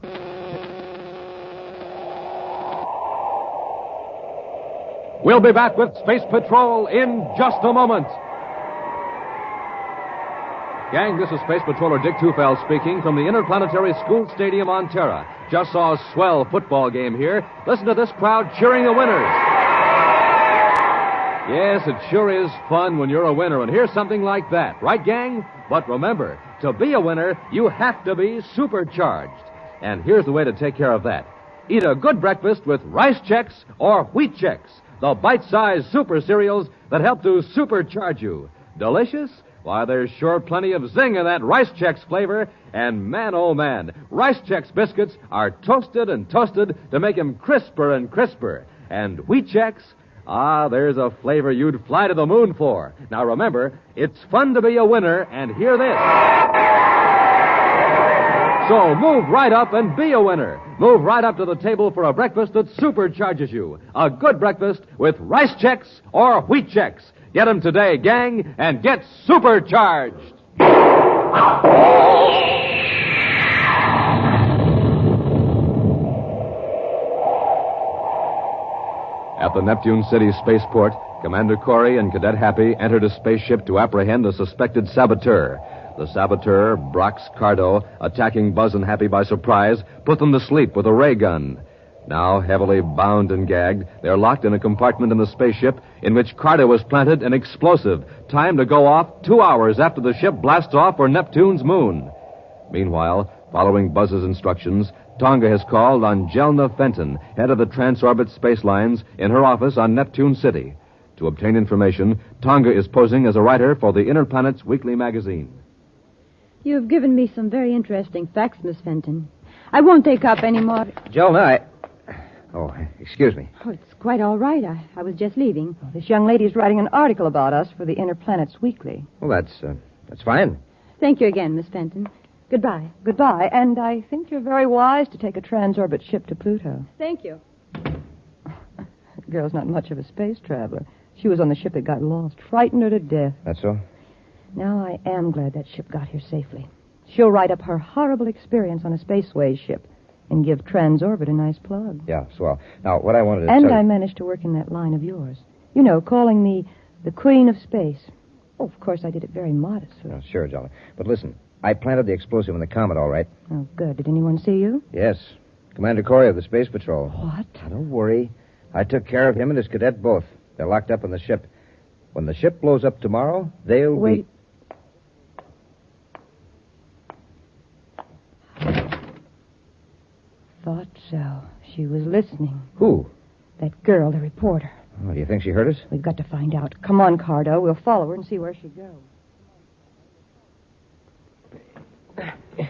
We'll be back with Space Patrol in just a moment. Gang, this is Space Patroller Dick Tufeld speaking from the Interplanetary School Stadium on Terra. Just saw a swell football game here. Listen to this crowd cheering the winners. Yes, it sure is fun when you're a winner, and here's something like that. Right, gang? But remember, to be a winner, you have to be supercharged. And here's the way to take care of that. Eat a good breakfast with Rice Chex or Wheat Chex, the bite-sized super cereals that help to supercharge you. Delicious? Why, there's sure plenty of zing in that Rice Chex flavor. And man, oh man, Rice Chex biscuits are toasted and toasted to make them crisper and crisper. And Wheat Chex, there's a flavor you'd fly to the moon for. Now remember, it's fun to be a winner, and hear this. So move right up and be a winner. Move right up to the table for a breakfast that supercharges you. A good breakfast with Rice Chex or Wheat Chex. Get them today, gang, and get supercharged. At the Neptune City spaceport, Commander Corey and Cadet Happy entered a spaceship to apprehend a suspected saboteur. The saboteur, Brox Cardo, attacking Buzz and Happy by surprise, put them to sleep with a ray gun. Now, heavily bound and gagged, they're locked in a compartment in the spaceship in which Cardo has planted an explosive, timed to go off 2 hours after the ship blasts off for Neptune's moon. Meanwhile, following Buzz's instructions, Tonga has called on Jelna Fenton, head of the Transorbit Space Lines, in her office on Neptune City. To obtain information, Tonga is posing as a writer for the Inner Planets Weekly magazine. You've given me some very interesting facts, Miss Fenton. I won't take up any more. Jelna, Oh, excuse me. Oh, it's quite all right. I was just leaving. This young lady's writing an article about us for the Inner Planets Weekly. Well, that's fine. Thank you again, Miss Fenton. Goodbye. Goodbye. And I think you're very wise to take a transorbit ship to Pluto. Thank you. The girl's not much of a space traveler. She was on the ship that got lost. Frightened her to death. That's so? Now I am glad that ship got here safely. She'll write up her horrible experience on a spaceways ship and give Transorbit a nice plug. Yeah, swell. Now, what I wanted to And tell I you... managed to work in that line of yours. You know, calling me the Queen of Space. Oh, of course, I did it very modestly. Oh, sure, Jolly. But listen, I planted the explosive in the Comet, all right. Oh, good. Did anyone see you? Yes. Commander Corey of the Space Patrol. What? Now, don't worry. I took care of him and his cadet both. They're locked up in the ship. When the ship blows up tomorrow, they'll Wait. Thought so. She was listening. Who? That girl, the reporter. Oh, do you think she heard us? We've got to find out. Come on, Cardo. We'll follow her and see where she goes. If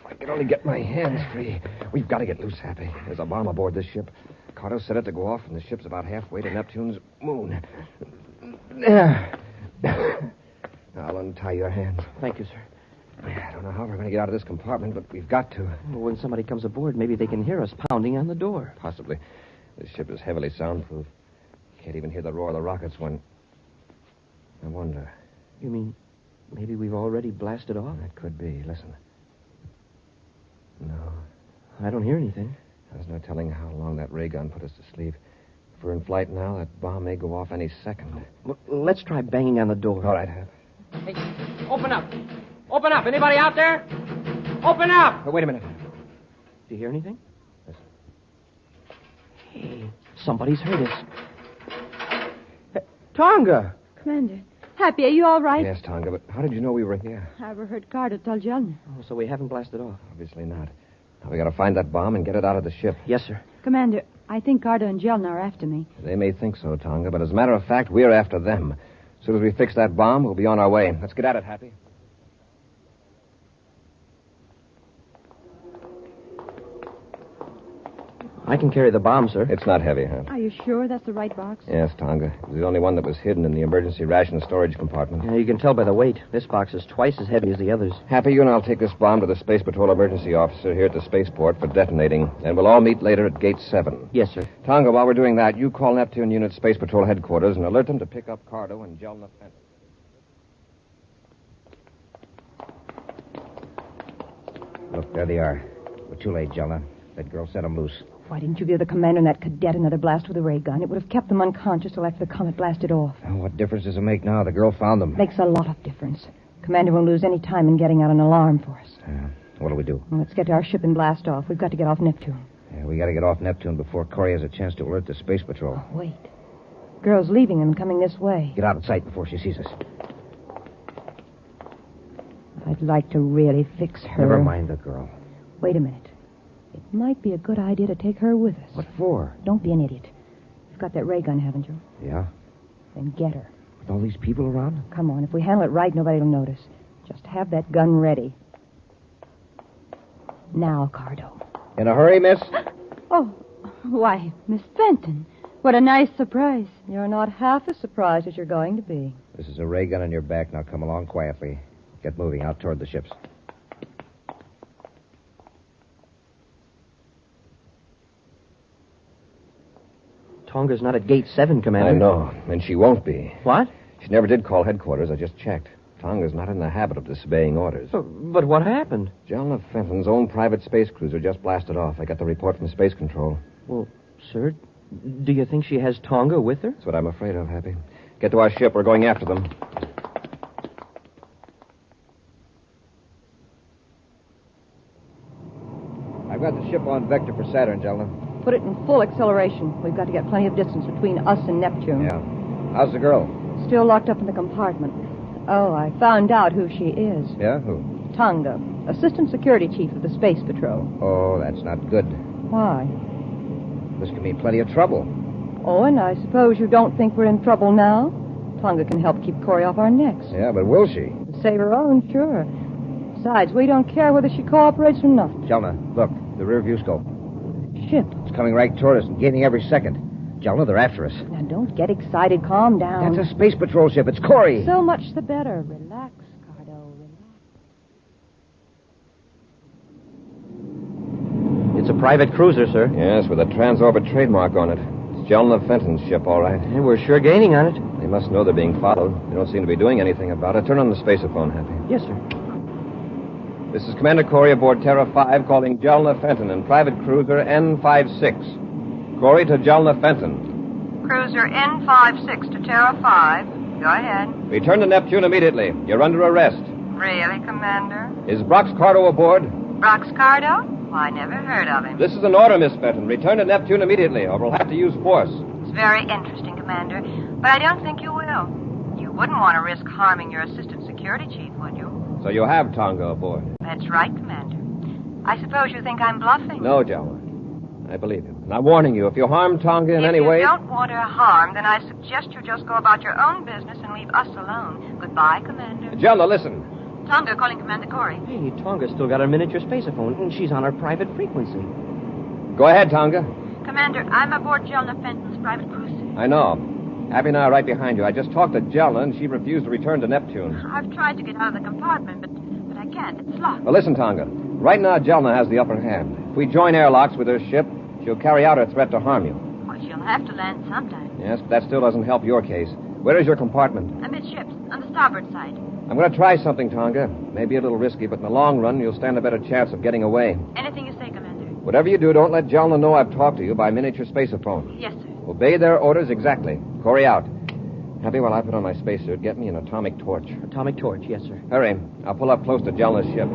I could only get my hands free. We've got to get loose, Happy. There's a bomb aboard this ship. Cardo set it to go off, and the ship's about halfway to Neptune's moon. There. I'll untie your hands. Thank you, sir. I don't know how we're going to get out of this compartment, but we've got to. Well, when somebody comes aboard, maybe they can hear us pounding on the door. Possibly. This ship is heavily soundproof. Can't even hear the roar of the rockets when... I wonder. You mean maybe we've already blasted off? That could be. Listen. No. I don't hear anything. There's no telling how long that ray gun put us to sleep. If we're in flight now, that bomb may go off any second. Well, let's try banging on the door. All right, Hap. Hey, open up. Open up. Anybody out there? Open up. Oh, wait a minute. Do you hear anything? Hey, somebody's heard us. Hey, Tonga! Commander. Happy, are you all right? Yes, Tonga, but how did you know we were here? I overheard Carter tell Jelna. Oh, so we haven't blasted off? Obviously not. Now we got to find that bomb and get it out of the ship. Yes, sir. Commander, I think Carter and Jelna are after me. They may think so, Tonga, but as a matter of fact, we're after them. As soon as we fix that bomb, we'll be on our way. Let's get at it, Happy. I can carry the bomb, sir. It's not heavy, huh? Are you sure that's the right box? Yes, Tonga. It was the only one that was hidden in the emergency ration storage compartment. Yeah, you can tell by the weight. This box is twice as heavy as the others. Happy, you and I'll take this bomb to the Space Patrol emergency officer here at the spaceport for detonating, and we'll all meet later at Gate 7. Yes, sir. Tonga, while we're doing that, you call Neptune Unit Space Patrol headquarters and alert them to pick up Cardo and Jelna Fenton. Look, there they are. We're too late, Jelna. That girl set them loose. Why didn't you give the commander and that cadet another blast with a ray gun? It would have kept them unconscious till after the comet blasted off. Oh, what difference does it make now? The girl found them. Makes a lot of difference. Commander won't lose any time in getting out an alarm for us. What do we do? Well, let's get to our ship and blast off. We've got to get off Neptune. Yeah, we got to get off Neptune before Corey has a chance to alert the Space Patrol. Oh, wait. Girl's leaving them and coming this way. Get out of sight before she sees us. I'd like to really fix her. Never mind the girl. Wait a minute. It might be a good idea to take her with us. What for? Don't be an idiot. You've got that ray gun, haven't you? Yeah. Then get her. With all these people around? Come on. If we handle it right, nobody will notice. Just have that gun ready. Now, Cardo. In a hurry, miss? Oh, why, Miss Fenton. What a nice surprise. You're not half as surprised as you're going to be. This is a ray gun on your back. Now come along quietly. Get moving out toward the ships. Tonga's not at Gate 7, Commander. I know, and she won't be. What? She never did call headquarters. I just checked. Tonga's not in the habit of disobeying orders. But what happened? Jelna Fenton's own private space cruiser just blasted off. I got the report from Space Control. Well, sir, do you think she has Tonga with her? That's what I'm afraid of, Happy. Get to our ship. We're going after them. I've got the ship on vector for Saturn, Jelna. Put it in full acceleration. We've got to get plenty of distance between us and Neptune. Yeah. How's the girl? Still locked up in the compartment. Oh, I found out who she is. Yeah? Who? Tonga, Assistant Security Chief of the Space Patrol. Oh, that's not good. Why? This could mean plenty of trouble. Oh, and I suppose you don't think we're in trouble now? Tonga can help keep Corey off our necks. Yeah, but will she? Save her own, sure. Besides, we don't care whether she cooperates or not. Jelna, look, the rear view scope. Ship. It's coming right toward us and gaining every second. Jelna, they're after us. Now, don't get excited. Calm down. That's a space patrol ship. It's Corey. So much the better. Relax, Cardo. It's a private cruiser, sir. Yes, with a Transorbit trademark on it. It's Jelna Fenton's ship, all right. And we're sure gaining on it. They must know they're being followed. They don't seem to be doing anything about it. Turn on the spaceophone, Happy. Yes, sir. This is Commander Corey aboard Terra 5 calling Jelna Fenton in private cruiser N56. Corey to Jelna Fenton. Cruiser N56 to Terra 5. Go ahead. Return to Neptune immediately. You're under arrest. Really, Commander? Is Brox Cardo aboard? Brox Cardo? Well, I never heard of him. This is an order, Miss Fenton. Return to Neptune immediately, or we'll have to use force. It's very interesting, Commander, but I don't think you will. You wouldn't want to risk harming your Assistant Security Chief, would you? So you have Tonga aboard? That's right, Commander. I suppose you think I'm bluffing. No, Jelna. I believe you. And I'm warning you, if you harm Tonga in any way... If you don't want her harmed, then I suggest you just go about your own business and leave us alone. Goodbye, Commander. Jelna, listen. Tonga calling Commander Corey. Hey, Tonga's still got her miniature spaceophone, and she's on our private frequency. Go ahead, Tonga. Commander, I'm aboard Jelna Fenton's private cruiser. I know. Happy and I are right behind you. I just talked to Jelna, and she refused to return to Neptune. I've tried to get out of the compartment, but I can't. It's locked. Well, listen, Tonga. Right now, Jelna has the upper hand. If we join airlocks with her ship, she'll carry out her threat to harm you. Well, she'll have to land sometime. Yes, but that still doesn't help your case. Where is your compartment? Amidships, on the starboard side. I'm going to try something, Tonga. Maybe a little risky, but in the long run, you'll stand a better chance of getting away. Anything you say, Commander. Whatever you do, don't let Jelna know I've talked to you by miniature spaceophone. Yes, sir. Obey their orders exactly. Corey out. Happy, while I put on my spacesuit, get me an atomic torch. Atomic torch, yes, sir. Hurry. I'll pull up close to Jelna's ship.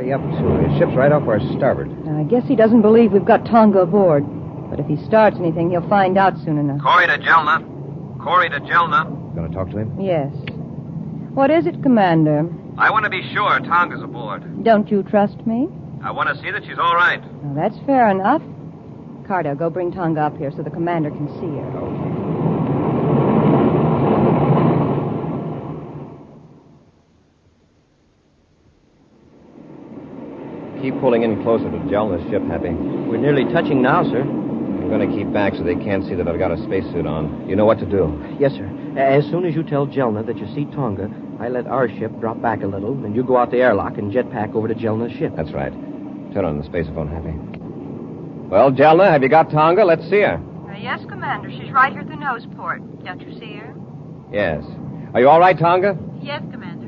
Up to. His ship's right off our starboard. I guess he doesn't believe we've got Tonga aboard. But if he starts anything, he'll find out soon enough. Corey to Jelna. Corey to Jelna. Going to talk to him? Yes. What is it, Commander? I want to be sure Tonga's aboard. Don't you trust me? I want to see that she's all right. Well, that's fair enough. Cardo, go bring Tonga up here so the commander can see her. Keep pulling in closer to Jelna's ship, Happy. We're nearly touching now, sir. I'm going to keep back so they can't see that I've got a spacesuit on. You know what to do. Yes, sir. As soon as you tell Jelna that you see Tonga, I let our ship drop back a little, and you go out the airlock and jetpack over to Jelna's ship. That's right. Turn on the spaceophone, Happy. Well, Jelna, have you got Tonga? Let's see her. Yes, Commander. She's right here at the nose port. Don't you see her? Yes. Are you all right, Tonga? Yes, Commander.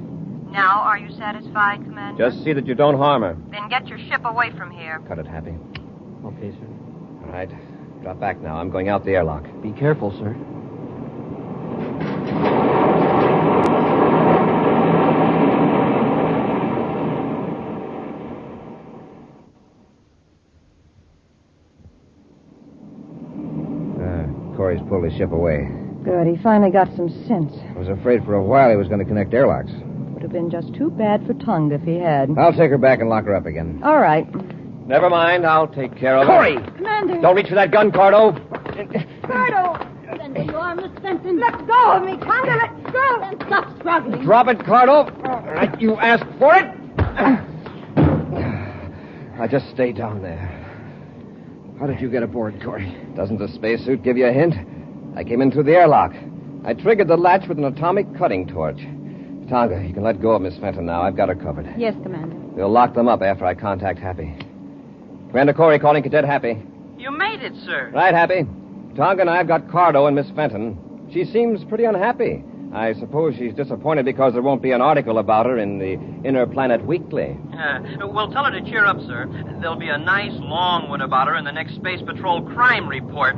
Now, are you satisfied, Commander? Just see that you don't harm her. Then get your ship away from here. Cut it, Happy. Okay, sir. All right. Drop back now. I'm going out the airlock. Be careful, sir. Corey's pulled his ship away. Good. He finally got some sense. I was afraid for a while he was going to connect airlocks. Would have been just too bad for Tonga if he had. I'll take her back and lock her up again. All right. Never mind. I'll take care of Corey! her. Commander! Don't reach for that gun, Cardo. Cardo! Send the arm, Miss Fenton. Let go of me, Tonga. Let go. Then stop struggling. Drop it, Cardo. All right, you asked for it. I just stay down there. How did you get aboard, Corey? Doesn't the spacesuit give you a hint? I came in through the airlock. I triggered the latch with an atomic cutting torch. Tonga, you can let go of Miss Fenton now. I've got her covered. Yes, Commander. We'll lock them up after I contact Happy. Commander Corey calling Cadet Happy. You made it, sir. Right, Happy. Tonga and I have got Cardo and Miss Fenton. She seems pretty unhappy. I suppose she's disappointed because there won't be an article about her in the Inner Planet Weekly. Well, tell her to cheer up, sir. There'll be a nice long one about her in the next Space Patrol crime report.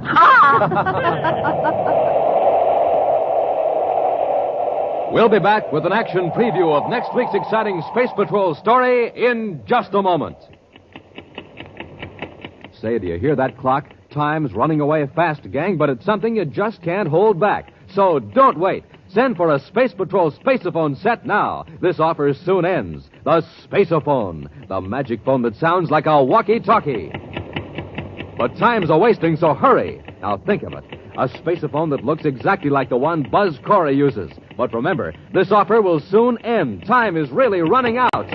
We'll be back with an action preview of next week's exciting Space Patrol story in just a moment. Say, do you hear that clock? Time's running away fast, gang, but it's something you just can't hold back. So don't wait. Send for a Space Patrol Spaceophone set now. This offer soon ends. The Spaceophone, the magic phone that sounds like a walkie-talkie. But time's a-wasting, so hurry. Now think of it. A spaceophone that looks exactly like the one Buzz Corey uses. But remember, this offer will soon end. Time is really running out.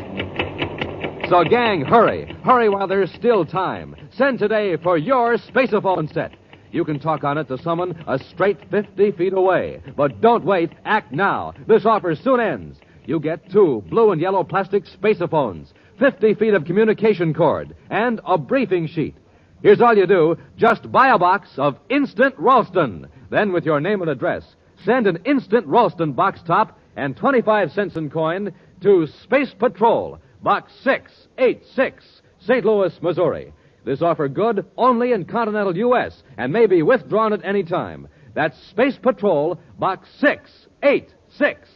So, gang, hurry. Hurry while there's still time. Send today for your spaceophone set. You can talk on it to someone a straight 50 feet away. But don't wait. Act now. This offer soon ends. You get 2 blue and yellow plastic spaceophones, 50 feet of communication cord, and a briefing sheet. Here's all you do. Just buy a box of Instant Ralston. Then, with your name and address, send an Instant Ralston box top and 25 cents in coin to Space Patrol, Box 686, St. Louis, Missouri. This offer good only in continental U.S. and may be withdrawn at any time. That's Space Patrol, Box 686,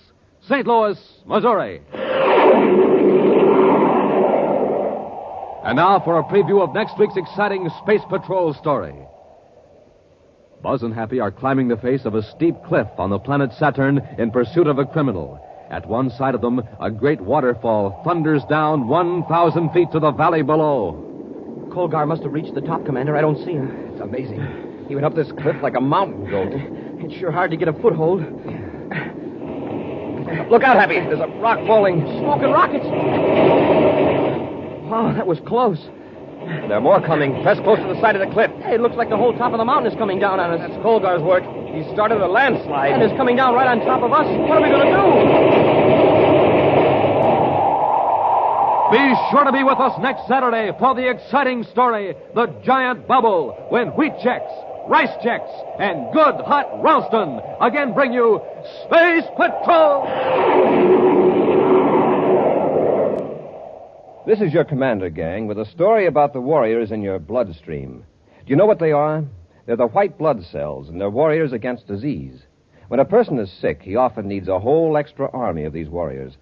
St. Louis, Missouri. And now for a preview of next week's exciting Space Patrol story. Buzz and Happy are climbing the face of a steep cliff on the planet Saturn in pursuit of a criminal. At one side of them, a great waterfall thunders down 1,000 feet to the valley below. Colgar must have reached the top, Commander. I don't see him. It's amazing. He went up this cliff like a mountain goat. It's sure hard to get a foothold. Look out, Happy. There's a rock falling. Smoke and rockets. Wow, that was close. There are more coming. Press close to the side of the cliff. Hey, it looks like the whole top of the mountain is coming down on us. That's Colgar's work. He started a landslide. And it's coming down right on top of us. What are we going to do? Be sure to be with us next Saturday for the exciting story, The Giant Bubble, when Wheat Chex, Rice Chex, and Good Hot Ralston again bring you Space Patrol! This is your commander, gang, with a story about the warriors in your bloodstream. Do you know what they are? They're the white blood cells, and they're warriors against disease. When a person is sick, he often needs a whole extra army of these warriors.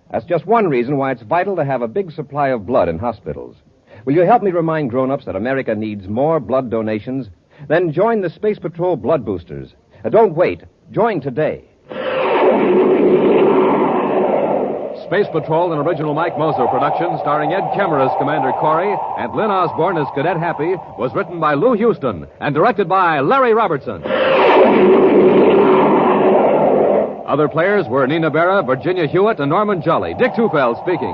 That's just one reason why it's vital to have a big supply of blood in hospitals. Will you help me remind grown-ups that America needs more blood donations? Then join the Space Patrol Blood Boosters. Don't wait. Join today. Space Patrol, an original Mike Moser production starring Ed Kemmer as Commander Corey and Lynn Osborne as Cadet Happy, was written by Lou Houston and directed by Larry Robertson. Other players were Nina Berra, Virginia Hewitt, and Norman Jolly. Dick Tufeld speaking.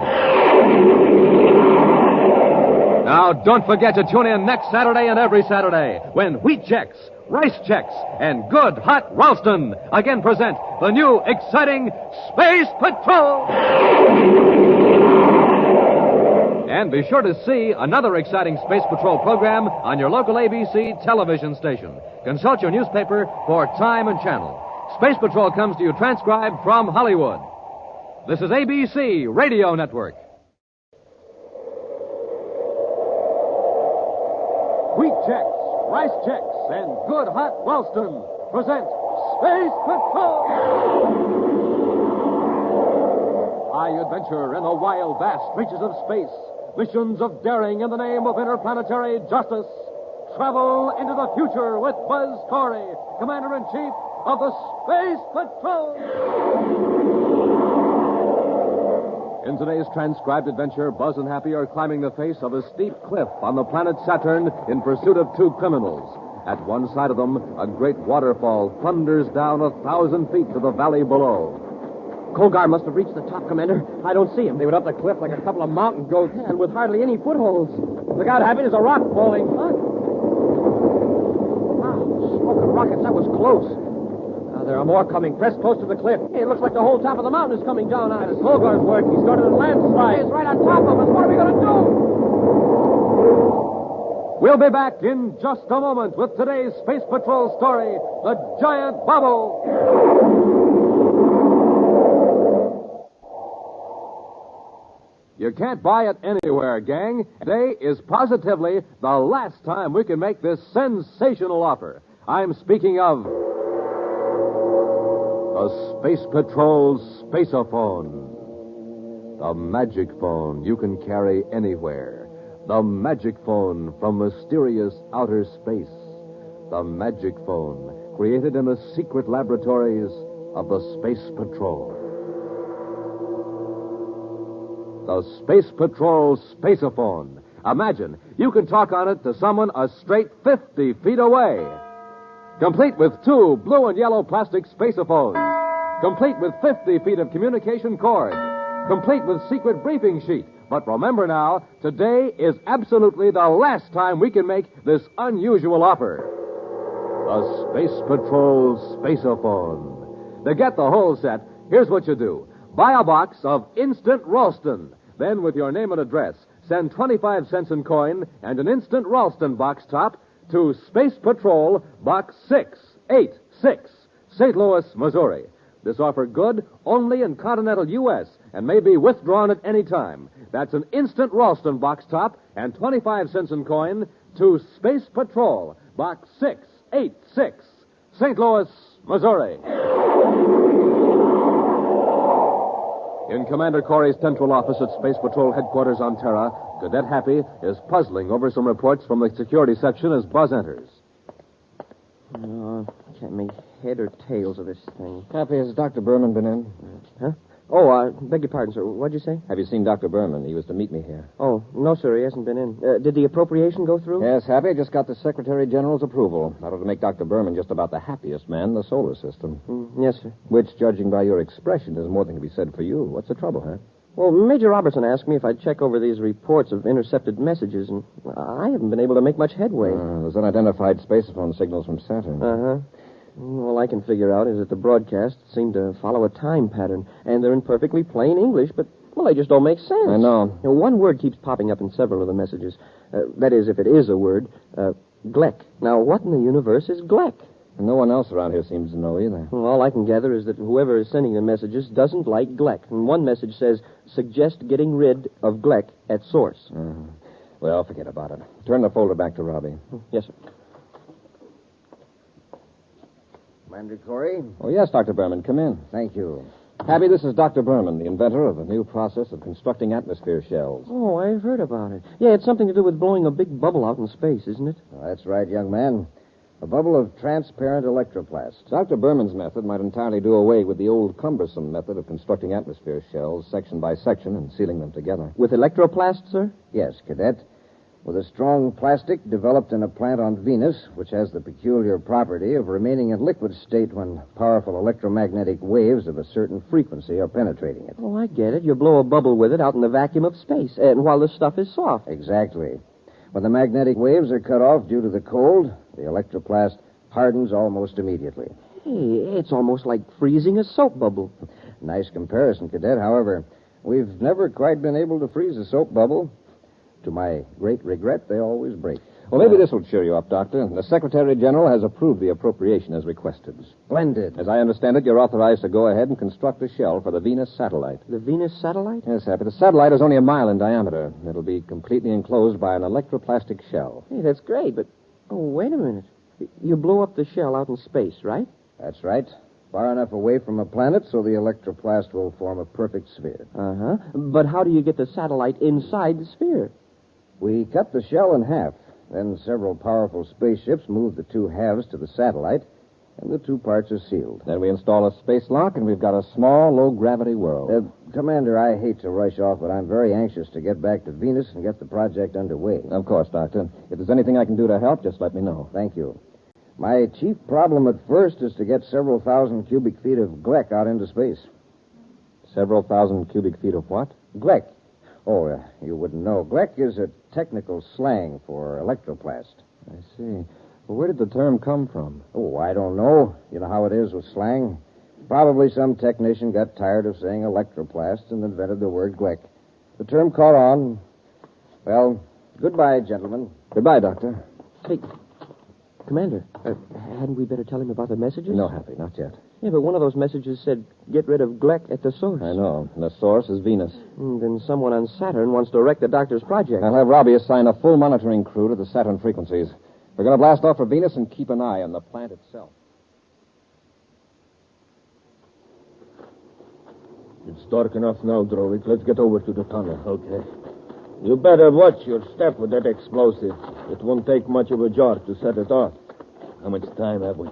Now, don't forget to tune in next Saturday and every Saturday when Wheat Chex, Rice Chex, and Good Hot Ralston again present the new exciting Space Patrol! And be sure to see another exciting Space Patrol program on your local ABC television station. Consult your newspaper for time and channel. Space Patrol comes to you transcribed from Hollywood. This is ABC Radio Network. Wheat Chex, Rice Chex, and Good Hot Ralston present Space Patrol! High adventure in the wild, vast reaches of space. Missions of daring in the name of interplanetary justice. Travel into the future with Buzz Corey, Commander-in-Chief of the Space Patrol! In today's transcribed adventure, Buzz and Happy are climbing the face of a steep cliff on the planet Saturn in pursuit of 2 criminals. At one side of them, a great waterfall thunders down 1,000 feet to the valley below. Colgar must have reached the top, Commander. I don't see him. They went up the cliff like a couple of mountain goats. And with hardly any footholds. Look out, Happy. There's a rock falling. What? Wow, smoke and rockets. That was close. There are more coming. Press close to the cliff. Hey, it looks like the whole top of the mountain is coming down on us. It's Colgar's work. He started a landslide. Hey, it's right on top of us. What are we going to do? We'll be back in just a moment with today's Space Patrol story, The Giant Bubble. You can't buy it anywhere, gang. Today is positively the last time we can make this sensational offer. I'm speaking of the Space Patrol Spaceophone. The magic phone you can carry anywhere. The magic phone from mysterious outer space. The magic phone, created in the secret laboratories of the Space Patrol. The Space Patrol Spaceophone. Imagine, you can talk on it to someone a straight 50 feet away. Complete with 2 blue and yellow plastic spaceophones. Complete with 50 feet of communication cord. Complete with secret briefing sheet. But remember now, today is absolutely the last time we can make this unusual offer. The Space Patrol Spaceophone. To get the whole set, here's what you do. Buy a box of Instant Ralston. Then, with your name and address, send 25 cents in coin and an Instant Ralston box top to Space Patrol, Box 686, St. Louis, Missouri. This offer good only in continental U.S. and may be withdrawn at any time. That's an Instant Ralston box top and 25 cents in coin to Space Patrol, Box 686, St. Louis, Missouri. In Commander Corey's central office at Space Patrol headquarters on Terra, Cadet Happy is puzzling over some reports from the security section as Buzz enters. Oh, can't make head or tails of this thing. Happy, has Dr. Berman been in? Huh? Oh, beg your pardon, sir. What'd you say? Have you seen Dr. Berman? He was to meet me here. Oh, no, sir. He hasn't been in. Did the appropriation go through? Yes, Happy. I just got the Secretary General's approval. That ought to make Dr. Berman just about the happiest man in the solar system. Yes, sir. Which, judging by your expression, is more than can be said for you. What's the trouble, huh? Well, Major Robertson asked me if I'd check over these reports of intercepted messages, and I haven't been able to make much headway. There's unidentified spacephone signals from Saturn. Uh-huh. All I can figure out is that the broadcasts seem to follow a time pattern, and they're in perfectly plain English, but, well, they just don't make sense. I know. One word keeps popping up in several of the messages. That is, if it is a word, Gleck. Now, what in the universe is Gleck? And no one else around here seems to know either. Well, all I can gather is that whoever is sending the messages doesn't like Gleck. And one message says, suggest getting rid of Gleck at source. Well, forget about it. Turn the folder back to Robbie. Yes, sir. Commander Corey? Oh, yes, Dr. Berman. Come in. Thank you. Happy, this is Dr. Berman, the inventor of a new process of constructing atmosphere shells. Oh, I've heard about it. Yeah, it's something to do with blowing a big bubble out in space, isn't it? That's right, young man. A bubble of transparent electroplast. Dr. Berman's method might entirely do away with the old cumbersome method of constructing atmosphere shells section by section and sealing them together. With electroplast, sir? Yes, Cadet. With a strong plastic developed in a plant on Venus, which has the peculiar property of remaining in liquid state when powerful electromagnetic waves of a certain frequency are penetrating it. Oh, I get it. You blow a bubble with it out in the vacuum of space, and while the stuff is soft. Exactly. When the magnetic waves are cut off due to the cold, the electroplast hardens almost immediately. Hey, it's almost like freezing a soap bubble. Nice comparison, Cadet. However, we've never quite been able to freeze a soap bubble. To my great regret, they always break. Well, maybe this will cheer you up, Doctor. The Secretary General has approved the appropriation as requested. Splendid. As I understand it, you're authorized to go ahead and construct a shell for the Venus satellite. The Venus satellite? Yes, Happy. The satellite is only a mile in diameter. It'll be completely enclosed by an electroplastic shell. Hey, that's great, but... Oh, wait a minute. You blow up the shell out in space, right? That's right. Far enough away from a planet so the electroplast will form a perfect sphere. Uh-huh. But how do you get the satellite inside the sphere? We cut the shell in half. Then several powerful spaceships move the two halves to the satellite, and the two parts are sealed. Then we install a space lock, and we've got a small, low-gravity world. Commander, I hate to rush off, but I'm very anxious to get back to Venus and get the project underway. Of course, Doctor. If there's anything I can do to help, just let me know. Thank you. My chief problem at first is to get several thousand cubic feet of Gleck out into space. Several thousand cubic feet of what? Gleck. Oh, you wouldn't know. Gleck is a technical slang for electroplast. I see. Well, where did the term come from? Oh, I don't know. You know how it is with slang. Probably some technician got tired of saying electroplast and invented the word Gleck. The term caught on. Well, goodbye, gentlemen. Goodbye, Doctor. Hey, Commander, hadn't we better tell him about the messages? No, Happy, not yet. Yeah, but one of those messages said, get rid of Gleck at the source. I know. And the source is Venus. Then someone on Saturn wants to wreck the doctor's project. I'll have Robbie assign a full monitoring crew to the Saturn frequencies. We're going to blast off for Venus and keep an eye on the plant itself. It's dark enough now, Drovic. Let's get over to the tunnel. Okay. You better watch your step with that explosive. It won't take much of a jar to set it off. How much time have we?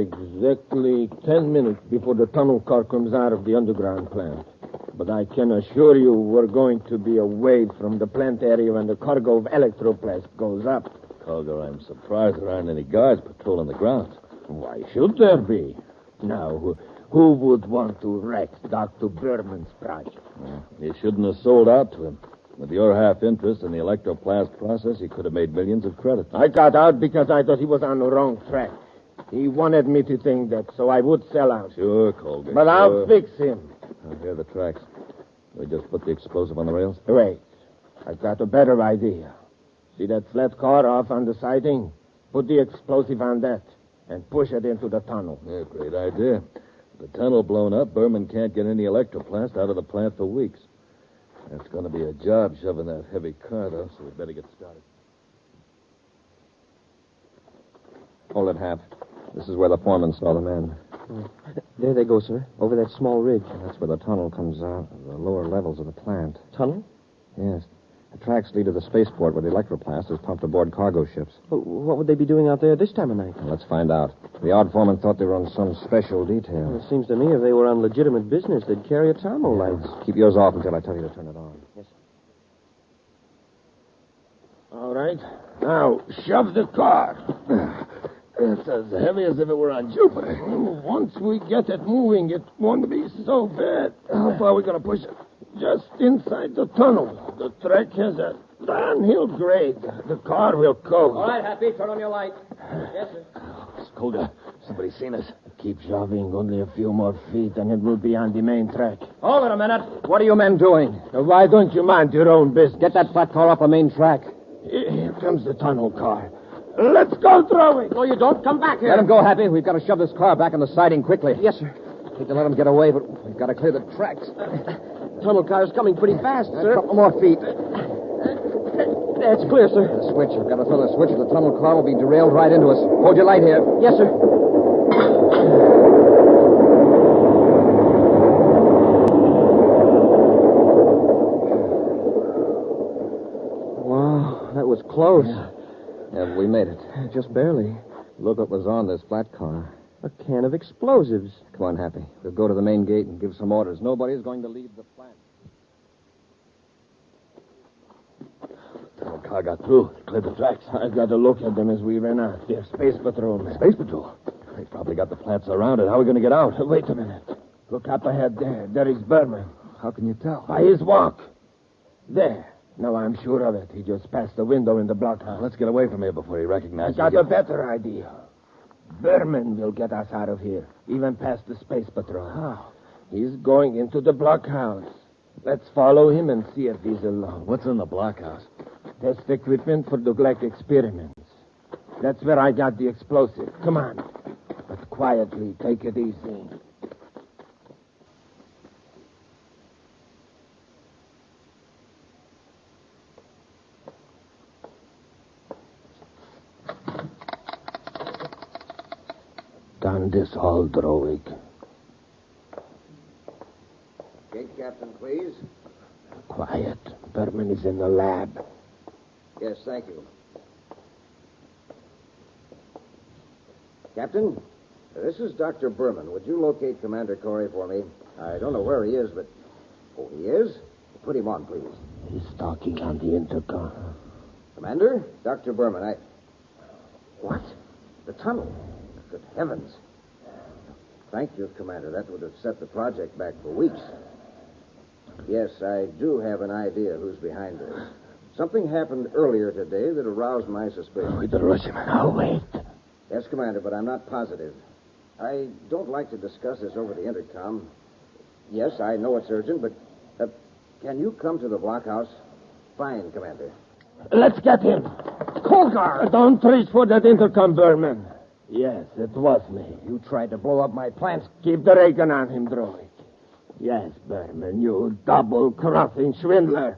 Exactly 10 minutes before the tunnel car comes out of the underground plant. But I can assure you we're going to be away from the plant area when the cargo of electroplast goes up. Colgar, I'm surprised there aren't any guards patrolling the grounds. Why should there be? Now, who would want to wreck Dr. Berman's project? You shouldn't have sold out to him. With your half interest in the electroplast process, he could have made millions of credit. I got out because I thought he was on the wrong track. He wanted me to think that, so I would sell out. Sure, Colgar. But I'll fix him. Here are the tracks. We just put the explosive on the rails? Wait. I've got a better idea. See that flat car off on the siding? Put the explosive on that and push it into the tunnel. Yeah, great idea. With the tunnel blown up, Berman can't get any electroplast out of the plant for weeks. It's going to be a job shoving that heavy car, though, so we'd better get started. Hold it, Hap. This is where the foreman saw the men. There they go, sir. Over that small ridge. That's where the tunnel comes out, the lower levels of the plant. Tunnel? Yes. The tracks lead to the spaceport where the electroplast is pumped aboard cargo ships. Well, what would they be doing out there this time of night? Well, let's find out. The odd foreman thought they were on some special detail. Well, it seems to me if they were on legitimate business, they'd carry a Tomo light. Keep yours off until I tell you to turn it on. Yes, sir. All right. Now, shove the car. It's as heavy as if it were on Jupiter. Once we get it moving, it won't be so bad. How far are we going to push it? Just inside the tunnel. The track has a downhill grade. The car will coast. All right, Happy, turn on your light. Yes, sir. Colgar, somebody's seen us. Keep shoving only a few more feet, and it will be on the main track. Hold it a minute. What are you men doing? Why don't you mind your own business? Get that flat car off the main track. Here comes the tunnel car. Let's go through it. No, you don't. Come back here. Let him go, Happy. We've got to shove this car back on the siding quickly. Yes, sir. Hate to let him get away, but we've got to clear the tracks. Tunnel car's coming pretty fast, sir. A couple more feet. That's clear, sir. The switch. We've got to throw the switch or the tunnel car will be derailed right into us. Hold your light here. Yes, sir. Wow, that was close. Yeah, we made it. Just barely. Look what was on this flat car. A can of explosives. Come on, Happy. We'll go to the main gate and give some orders. Nobody's going to leave the plant. The car got through. Cleared the tracks. I got to look at them as we ran out. They're space patrolmen. Space patrol? They probably got the plant surrounded. How are we going to get out? Wait a minute. Look up ahead there. There is Berman. How can you tell? By his walk. There. No, I'm sure of it. He just passed the window in the blockhouse. Let's get away from here before he recognizes I got a better idea. Berman will get us out of here, even past the space patrol. How? He's going into the blockhouse. Let's follow him and see if he's alone. What's in the blockhouse? Test equipment for the Gleck experiments. That's where I got the explosive. Come on. But quietly, take it easy. Down this hall, Droig. Gate captain, please. Quiet. Berman is in the lab. Yes, thank you. Captain, this is Dr. Berman. Would you locate Commander Corey for me? I don't know where he is, but... Oh, he is? Put him on, please. He's talking on the intercom. Commander? Dr. Berman, What? The tunnel? Good heavens. Thank you, Commander. That would have set the project back for weeks. Yes, I do have an idea who's behind this. Something happened earlier today that aroused my suspicion. We better rush him. I'll wait. Yes, Commander, but I'm not positive. I don't like to discuss this over the intercom. Yes, I know it's urgent, but can you come to the blockhouse? Fine, Commander. Let's get him. Colgar! Don't reach for that intercom, Berman. Yes, it was me. You tried to blow up my plant. Keep the ray gun on him, Droid. Yes, Berman, you double-crossing swindler.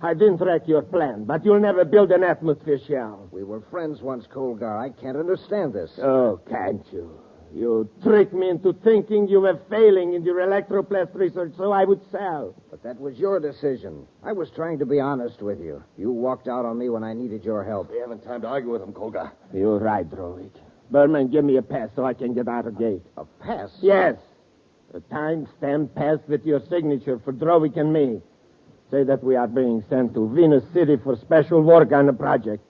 I didn't wreck your plan, but you'll never build an atmosphere shell. We were friends once, Colgar. I can't understand this. Oh, can't you? You tricked me into thinking you were failing in your electroplast research so I would sell. But that was your decision. I was trying to be honest with you. You walked out on me when I needed your help. We haven't time to argue with him, Kolga. You're right, Drovik. Berman, give me a pass so I can get out of gate. A pass? Yes. A time-stamped pass with your signature for Drovik and me. Say that we are being sent to Venus City for special work on the project.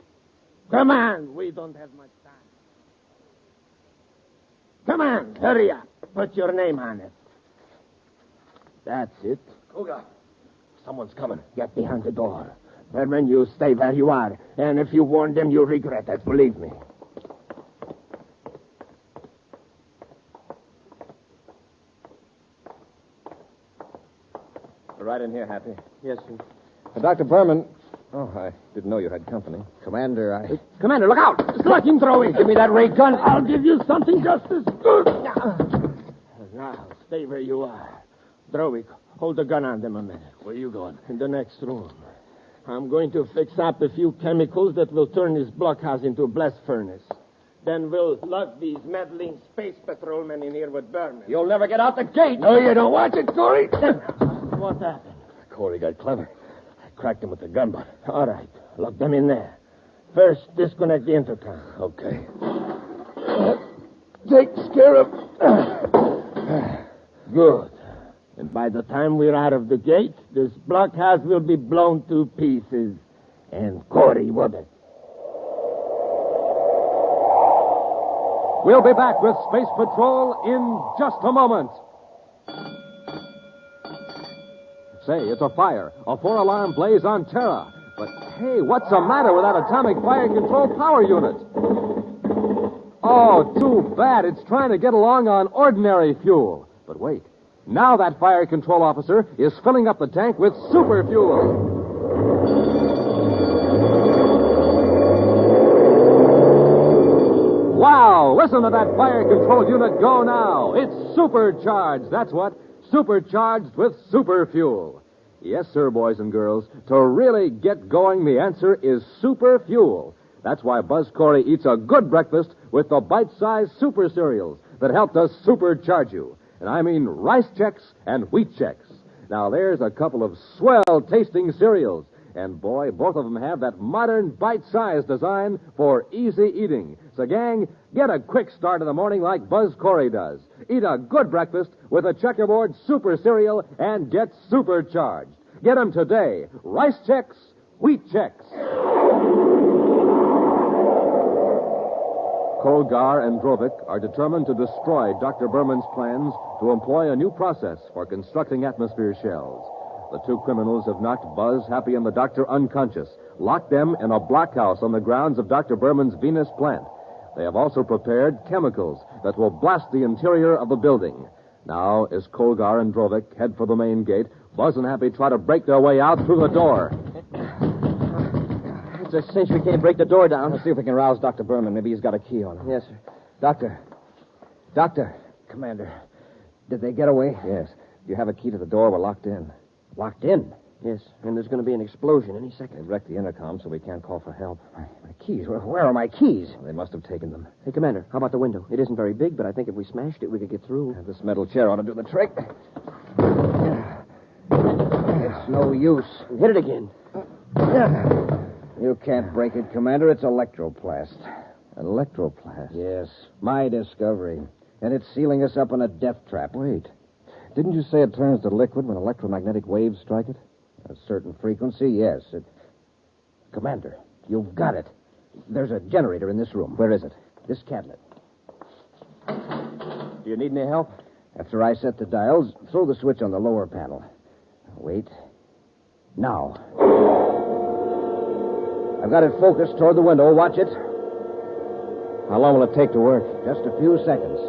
Come on, we don't have much time. Come on, hurry up. Put your name on it. That's it. Kolga, someone's coming. Get behind the door. Berman, you stay where you are. And if you warn them, you'll regret it, believe me. Right in here, Happy. Yes, sir. Dr. Berman. Oh, I didn't know you had company. Commander, Commander, look out! Slugging throwing! Give me that ray gun. I'll give you something just as good. Now, stay where you are. Drovik, hold the gun on them a minute. Where are you going? In the next room. I'm going to fix up a few chemicals that will turn this blockhouse into a blast furnace. Then we'll lug these meddling space patrolmen in here with Berman. You'll never get out the gate. No, you don't. Watch it, Corey. What happened? Corey got clever. I cracked him with the gun butt. All right. Lock them in there. First, disconnect the intercom. Okay. Takes care of... Good. And by the time we're out of the gate, this blockhouse will be blown to pieces. And Corey with it. We'll be back with Space Patrol in just a moment. Say, it's a fire. A 4-alarm blaze on Terra. But, hey, what's the matter with that atomic fire control power unit? Oh, too bad. It's trying to get along on ordinary fuel. But wait. Now that fire control officer is filling up the tank with super fuel. Wow! Listen to that fire control unit go now. It's supercharged. That's what. Supercharged with super fuel. Yes, sir, boys and girls. To really get going, the answer is super fuel. That's why Buzz Corey eats a good breakfast with the bite-sized super cereals that help to supercharge you. And I mean Rice Chex and Wheat Chex. Now, there's a couple of swell-tasting cereals. And, boy, both of them have that modern bite-sized design for easy eating. So, gang, get a quick start in the morning like Buzz Corey does. Eat a good breakfast with a Checkerboard Super Cereal and get supercharged. Get them today. Rice Chex, Wheat Chex. Kolgar and Drovik are determined to destroy Dr. Berman's plans to employ a new process for constructing atmosphere shells. The two criminals have knocked Buzz, Happy, and the doctor unconscious, locked them in a blockhouse on the grounds of Dr. Berman's Venus plant. They have also prepared chemicals that will blast the interior of the building. Now, as Kolgar and Drovik head for the main gate, Buzz and Happy try to break their way out through the door. It's a cinch we can't break the door down. Let's see if we can rouse Dr. Berman. Maybe he's got a key on him. Yes, sir. Doctor. Commander. Did they get away? Yes. Do you have a key to the door? We're locked in. Locked in? Yes, and there's going to be an explosion any second. They wrecked the intercom, so we can't call for help. My keys? Where are my keys? They must have taken them. Hey, Commander, how about the window? It isn't very big, but I think if we smashed it, we could get through. This metal chair ought to do the trick. It's no use. Hit it again. You can't break it, Commander. It's electroplast. Electroplast? Yes, my discovery. And it's sealing us up in a death trap. Wait. Didn't you say it turns to liquid when electromagnetic waves strike it? A certain frequency, yes. Commander, you've got it. There's a generator in this room. Where is it? This cabinet. Do you need any help? After I set the dials, throw the switch on the lower panel. Wait. Now. I've got it focused toward the window. Watch it. How long will it take to work? Just a few seconds.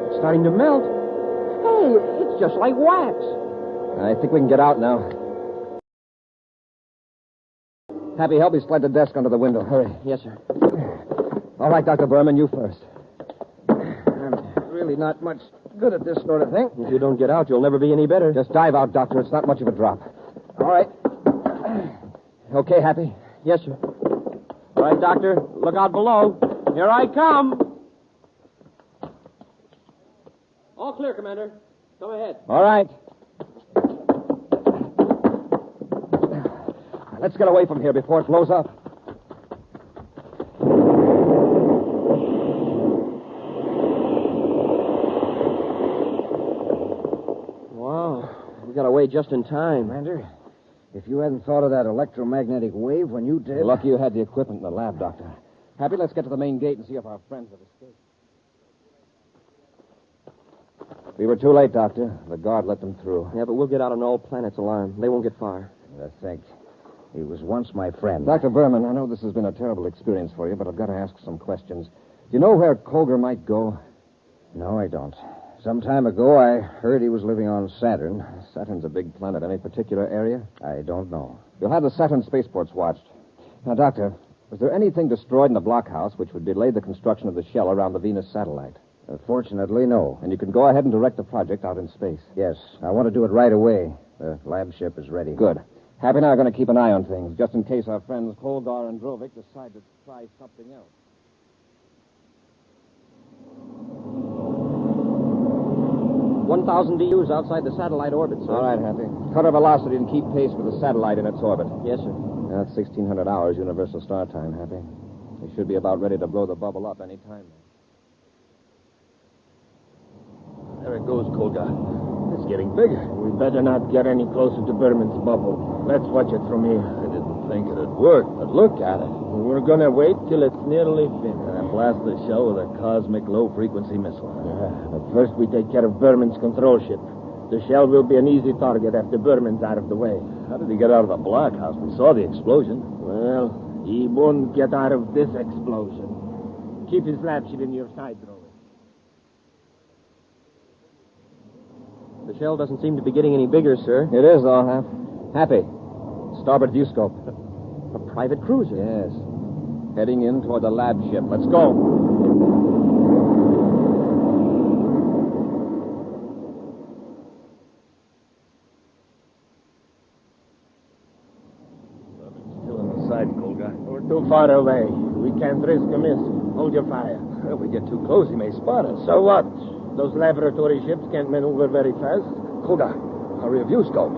It's starting to melt. Hey, it's just like wax. I think we can get out now. Happy, help me slide the desk under the window. Hurry. Yes, sir. All right, Dr. Berman, you first. I'm really not much good at this sort of thing. If you don't get out, you'll never be any better. Just dive out, Doctor. It's not much of a drop. All right. Okay, Happy? Yes, sir. All right, Doctor. Look out below. Here I come. All clear, Commander. Come ahead. All right. Let's get away from here before it blows up. Wow. We got away just in time. Commander, if you hadn't thought of that electromagnetic wave when you did... Lucky you had the equipment in the lab, Doctor. Happy, let's get to the main gate and see if our friends have escaped. We were too late, Doctor. The guard let them through. Yeah, but we'll get out on all planets alarm. They won't get far. I think he was once my friend. Dr. Berman, I know this has been a terrible experience for you, but I've got to ask some questions. Do you know where Colgar might go? No, I don't. Some time ago, I heard he was living on Saturn. Saturn's a big planet. Any particular area? I don't know. You'll have the Saturn spaceports watched. Now, Doctor, was there anything destroyed in the blockhouse which would delay the construction of the shell around the Venus satellite? Fortunately, no. And you can go ahead and direct the project out in space. Yes, I want to do it right away. The lab ship is ready. Good. Happy and I are going to keep an eye on things, just in case our friends Colgar and Drovik decide to try something else. 1,000 DUs outside the satellite orbit, sir. All right, Happy. Cut our velocity and keep pace with the satellite in its orbit. Yes, sir. That's 1,600 hours Universal Star Time, Happy. We should be about ready to blow the bubble up any time. There it goes, Colgar. It's getting bigger. We better not get any closer to Berman's bubble. Let's watch it from here. I didn't think it'd work, but look at it. We're gonna wait till it's nearly finished. And blast the shell with a cosmic low-frequency missile. Yeah, but first we take care of Berman's control ship. The shell will be an easy target after Berman's out of the way. How did he get out of the blockhouse? We saw the explosion. Well, he won't get out of this explosion. Keep his lab ship in your side, Drovik. The shell doesn't seem to be getting any bigger, sir. It is, though, Hap. Happy. Starboard view scope. A private cruiser. Yes. Heading in toward the lab ship. Let's go. Still in the sight, Colgar. We're too far away. We can't risk a miss. Hold your fire. If we get too close, he may spot us. So what? Those laboratory ships can't maneuver very fast. Colgar, hurry a view scope.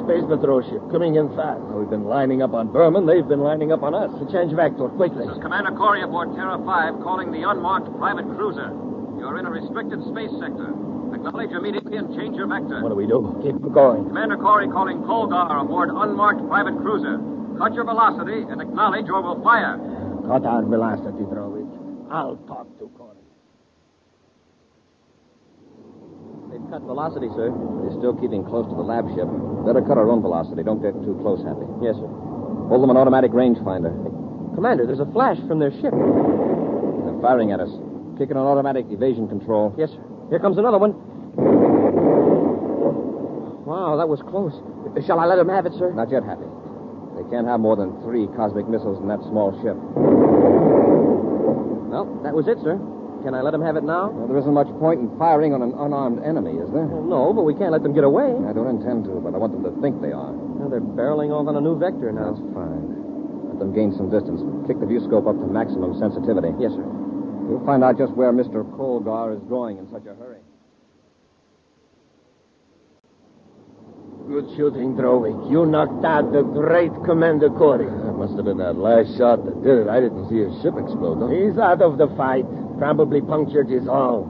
Space patrol ship coming in fast. We've been lining up on Berman. They've been lining up on us. Change vector, quickly. This is Commander Corey aboard Terra 5 calling the unmarked private cruiser. You're in a restricted space sector. Acknowledge immediately and change your vector. What do we do? Keep going. Commander Corey calling Colgar aboard unmarked private cruiser. Cut your velocity and acknowledge or we'll fire. Cut our velocity, Drovik. I'll talk to Corey. They've cut velocity, sir. They're still keeping close to the lab ship. Better cut our own velocity. Don't get too close, Happy. Yes, sir. Hold them an automatic rangefinder. Commander, there's a flash from their ship. They're firing at us. Kicking on automatic evasion control. Yes, sir. Here comes another one. Wow, that was close. Shall I let them have it, sir? Not yet, Happy. They can't have more than 3 cosmic missiles in that small ship. Well, that was it, sir. Can I let them have it now? Well, there isn't much point in firing on an unarmed enemy, is there? Well, no, but we can't let them get away. I don't intend to, but I want them to think they are. Well, they're barreling off on a new vector now. That's fine. Let them gain some distance. Kick the view scope up to maximum sensitivity. Yes, sir. We'll find out just where Mr. Colgar is going in such a hurry. Good shooting, Drovik. You knocked out the great Commander Corey. That must have been that last shot that did it. I didn't see his ship explode, though. He's out of the fight. Probably punctured his hull.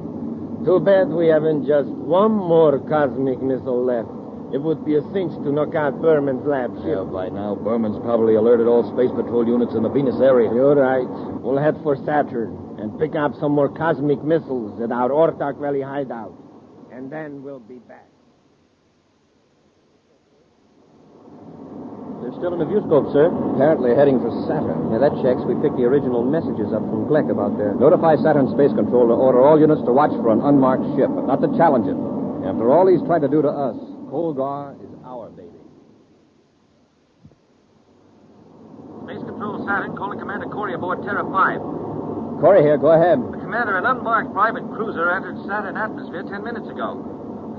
Too bad we haven't just one more cosmic missile left. It would be a cinch to knock out Berman's lab ship. Yeah, by now, Berman's probably alerted all space patrol units in the Venus area. You're right. We'll head for Saturn and pick up some more cosmic missiles at our Ortak Valley hideout. And then we'll be back. They're still in the view scope, sir. Apparently heading for Saturn. Yeah, that checks. We picked the original messages up from Gleck about there. Notify Saturn Space Control to order all units to watch for an unmarked ship, but not to challenge it. After all he's tried to do to us, Colgar is our baby. Space Control Saturn calling Commander Corey aboard Terra 5. Corey here, go ahead. The commander, an unmarked private cruiser entered Saturn atmosphere 10 minutes ago.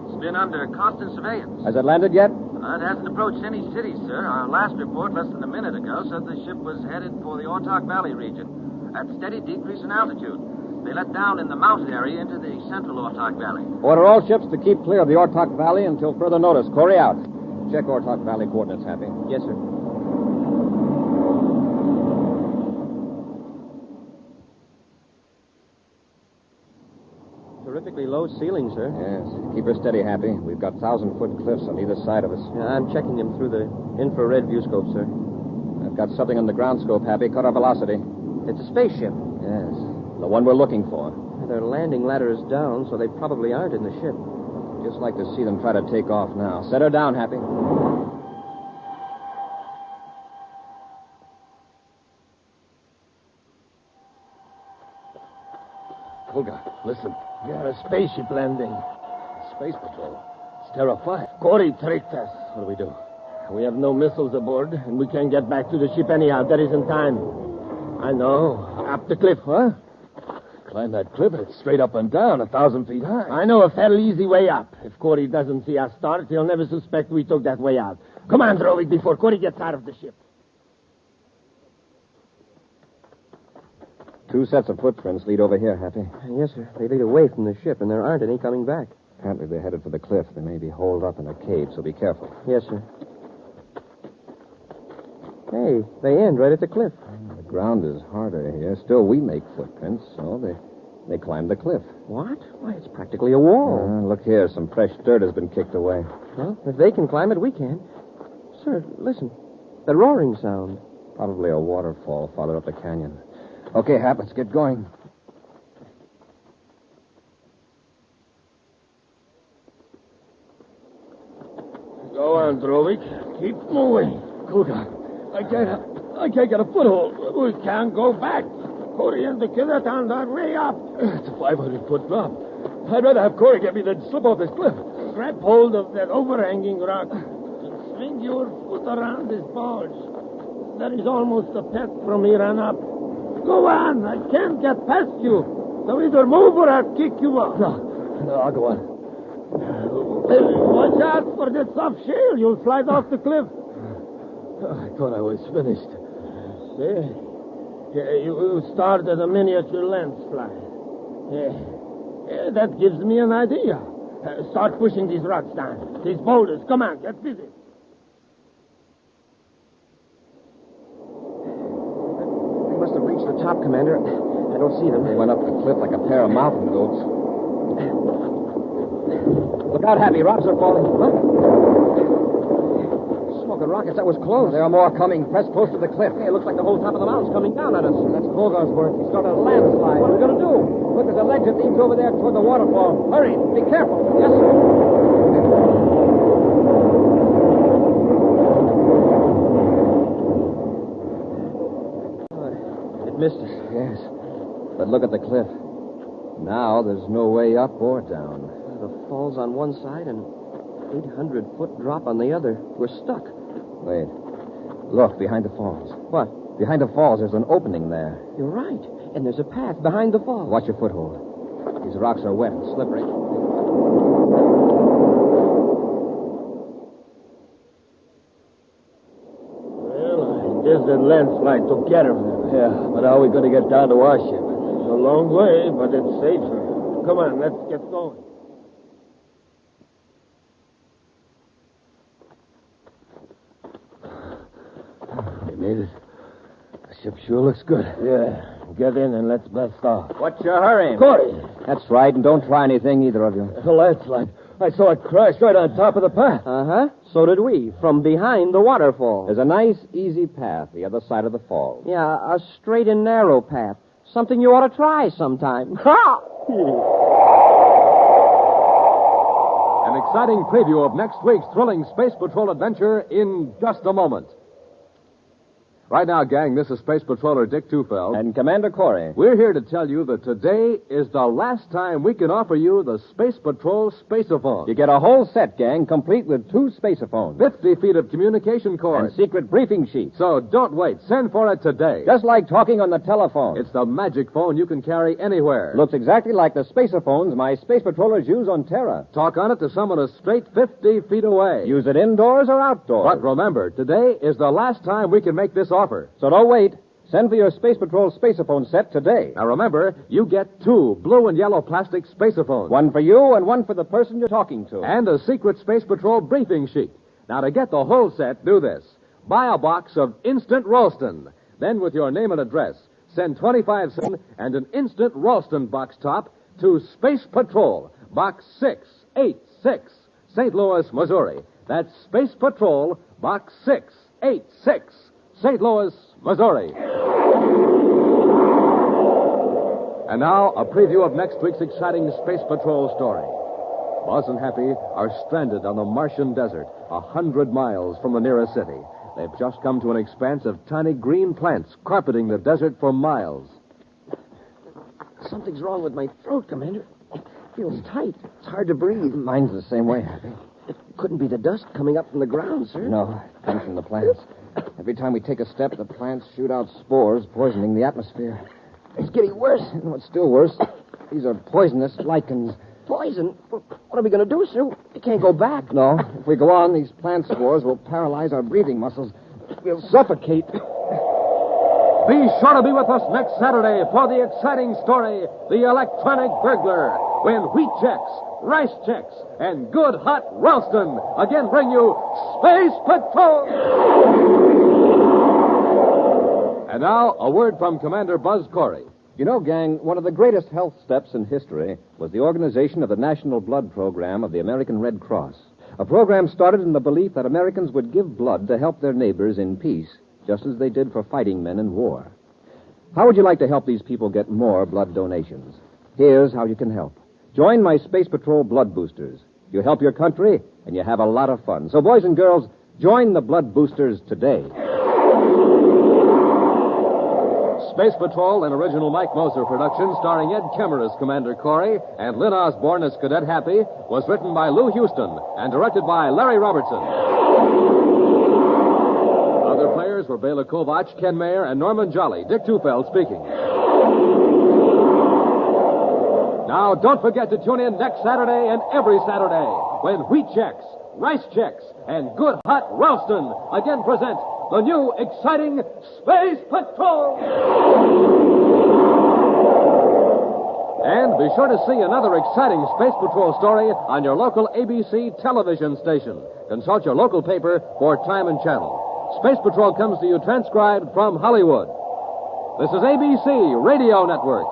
It's been under constant surveillance. Has it landed yet? It hasn't approached any cities, sir. Our last report, less than a minute ago, said the ship was headed for the Ortak Valley region. at steady decrease in altitude. They let down in the mounted area into the central Ortok Valley. Order all ships to keep clear of the Ortok Valley until further notice. Corey out. Check Ortok Valley coordinates, Happy. Yes, sir. Terrifically low ceiling, sir. Yes. Keep her steady, Happy. We've got 1,000-foot cliffs on either side of us. Yeah, I'm checking them through the infrared viewscope, sir. I've got something on the ground scope, Happy. Cut our velocity. It's a spaceship. Yes. The one we're looking for. Their landing ladder is down, so they probably aren't in the ship. Just like to see them try to take off now. Set her down, Happy. Kulga, listen. We got a spaceship landing. Space Patrol. It's Terra 5. Corey tricked us. What do we do? We have no missiles aboard, and we can't get back to the ship anyhow. There isn't time. I know. Up the cliff, huh? Climb that cliff, it's straight up and down, 1,000 feet high. I know a fairly easy way up. If Corey doesn't see us start, he'll never suspect we took that way out. Come on, Drovik, before Corey gets out of the ship. 2 sets of footprints lead over here, Happy. Yes, sir. They lead away from the ship, and there aren't any coming back. Apparently they're headed for the cliff. They may be holed up in a cave, so be careful. Yes, sir. Hey, they end right at the cliff. The ground is harder here. Still, we make footprints, so they climb the cliff. What? Why, it's practically a wall. Look here. Some fresh dirt has been kicked away. Well, if they can climb it, we can. Sir, listen. The roaring sound. Probably a waterfall farther up the canyon. Okay, Hap, let's get going. Go on, Drovik. Keep moving. Kulga, I can't get a foothold. We can't go back. Corey and the killer found our way up. It's a 500-foot drop. I'd rather have Corey get me than slip off this cliff. Grab hold of that overhanging rock and swing your foot around this bulge. There is almost a path from here on up. Go on. I can't get past you. So either move or I'll kick you off. No, I'll go on. Watch out for that soft shale. You'll slide off the cliff. I thought I was finished. See? Yeah, you started a miniature landslide. Yeah, that gives me an idea. Start pushing these rocks down. These boulders. Come on, get busy. They must have reached the top, Commander. I don't see them. They went up the cliff like a pair of mountain goats. Look out, Happy. Rocks are falling. Look. Smoking rockets. That was close. There are more coming. Press close to the cliff. Hey, it looks like the whole top of the mountain's coming down at us. That's Colgar's work. He started a landslide. What are we going to do? Look, there's a ledge that leads over there toward the waterfall. Hurry. Be careful. Yes, sir. It missed us. Yes. But look at the cliff. Now there's no way up or down. The fall's on one side and 800-foot drop on the other. We're stuck. Wait. Look, behind the falls. What? Behind the falls, there's an opening there. You're right. And there's a path behind the falls. Watch your foothold. These rocks are wet and slippery. Well, I guess that landslide took care of them. Yeah, but how are we going to get down to our ship? It's a long way, but it's safer. Come on, let's get going. We made it. The ship sure looks good. Yeah. Get in and let's blast off. What's your hurry? Corey! That's right, and don't try anything, either of you. A landslide. I saw it crash right on top of the path. Uh-huh. So did we, from behind the waterfall. There's a nice, easy path the other side of the falls. Yeah, a straight and narrow path. Something you ought to try sometime. Ha! An exciting preview of next week's thrilling Space Patrol adventure in just a moment. Right now, gang, this is Space Patroller Dick Tufeld. And Commander Corey. We're here to tell you that today is the last time we can offer you the Space Patrol Spaceophone. You get a whole set, gang, complete with 2 spacephones. 50 feet of communication cord. And secret briefing sheets. So don't wait. Send for it today. Just like talking on the telephone. It's the magic phone you can carry anywhere. Looks exactly like the spacephones my space patrollers use on Terra. Talk on it to someone a straight 50 feet away. Use it indoors or outdoors. But remember, today is the last time we can make this offer. So don't wait. Send for your Space Patrol Spaceophone set today. Now remember, you get 2 blue and yellow plastic spacephones. One for you and one for the person you're talking to. And a secret Space Patrol briefing sheet. Now to get the whole set, do this. Buy a box of Instant Ralston. Then with your name and address, send 25 cents and an Instant Ralston box top to Space Patrol, Box 686, St. Louis, Missouri. That's Space Patrol, Box 686, St. Louis, Missouri. And now, a preview of next week's exciting Space Patrol story. Buzz and Happy are stranded on the Martian desert, 100 miles from the nearest city. They've just come to an expanse of tiny green plants carpeting the desert for miles. Something's wrong with my throat, Commander. It feels tight. It's hard to breathe. Mine's the same way, Happy. It couldn't be the dust coming up from the ground, sir. No, it comes from the plants. Every time we take a step, the plants shoot out spores, poisoning the atmosphere. It's getting worse. And what's still worse, these are poisonous lichens. Poison? What are we going to do, sir? We can't go back. No, if we go on, these plant spores will paralyze our breathing muscles. We'll suffocate. Be sure to be with us next Saturday for the exciting story, The Electronic Burglar, when Wheat Checks, Rice Checks, and Good Hot Ralston again bring you Space Patrol! And now, a word from Commander Buzz Corey. You know, gang, one of the greatest health steps in history was the organization of the National Blood Program of the American Red Cross. A program started in the belief that Americans would give blood to help their neighbors in peace, just as they did for fighting men in war. How would you like to help these people get more blood donations? Here's how you can help. Join my Space Patrol Blood Boosters. You help your country, and you have a lot of fun. So, boys and girls, join the Blood Boosters today. Space Patrol, an original Mike Moser production starring Ed Kemmer as Commander Corey and Lynn Osborne as Cadet Happy, was written by Lou Houston and directed by Larry Robertson. Other players were Bela Kovac, Ken Mayer, and Norman Jolly. Dick Tufeld speaking. Now, don't forget to tune in next Saturday and every Saturday when Wheat Checks, Rice Checks, and Good Hot Ralston again present the new exciting Space Patrol! And be sure to see another exciting Space Patrol story on your local ABC television station. Consult your local paper for time and channel. Space Patrol comes to you transcribed from Hollywood. This is ABC Radio Network.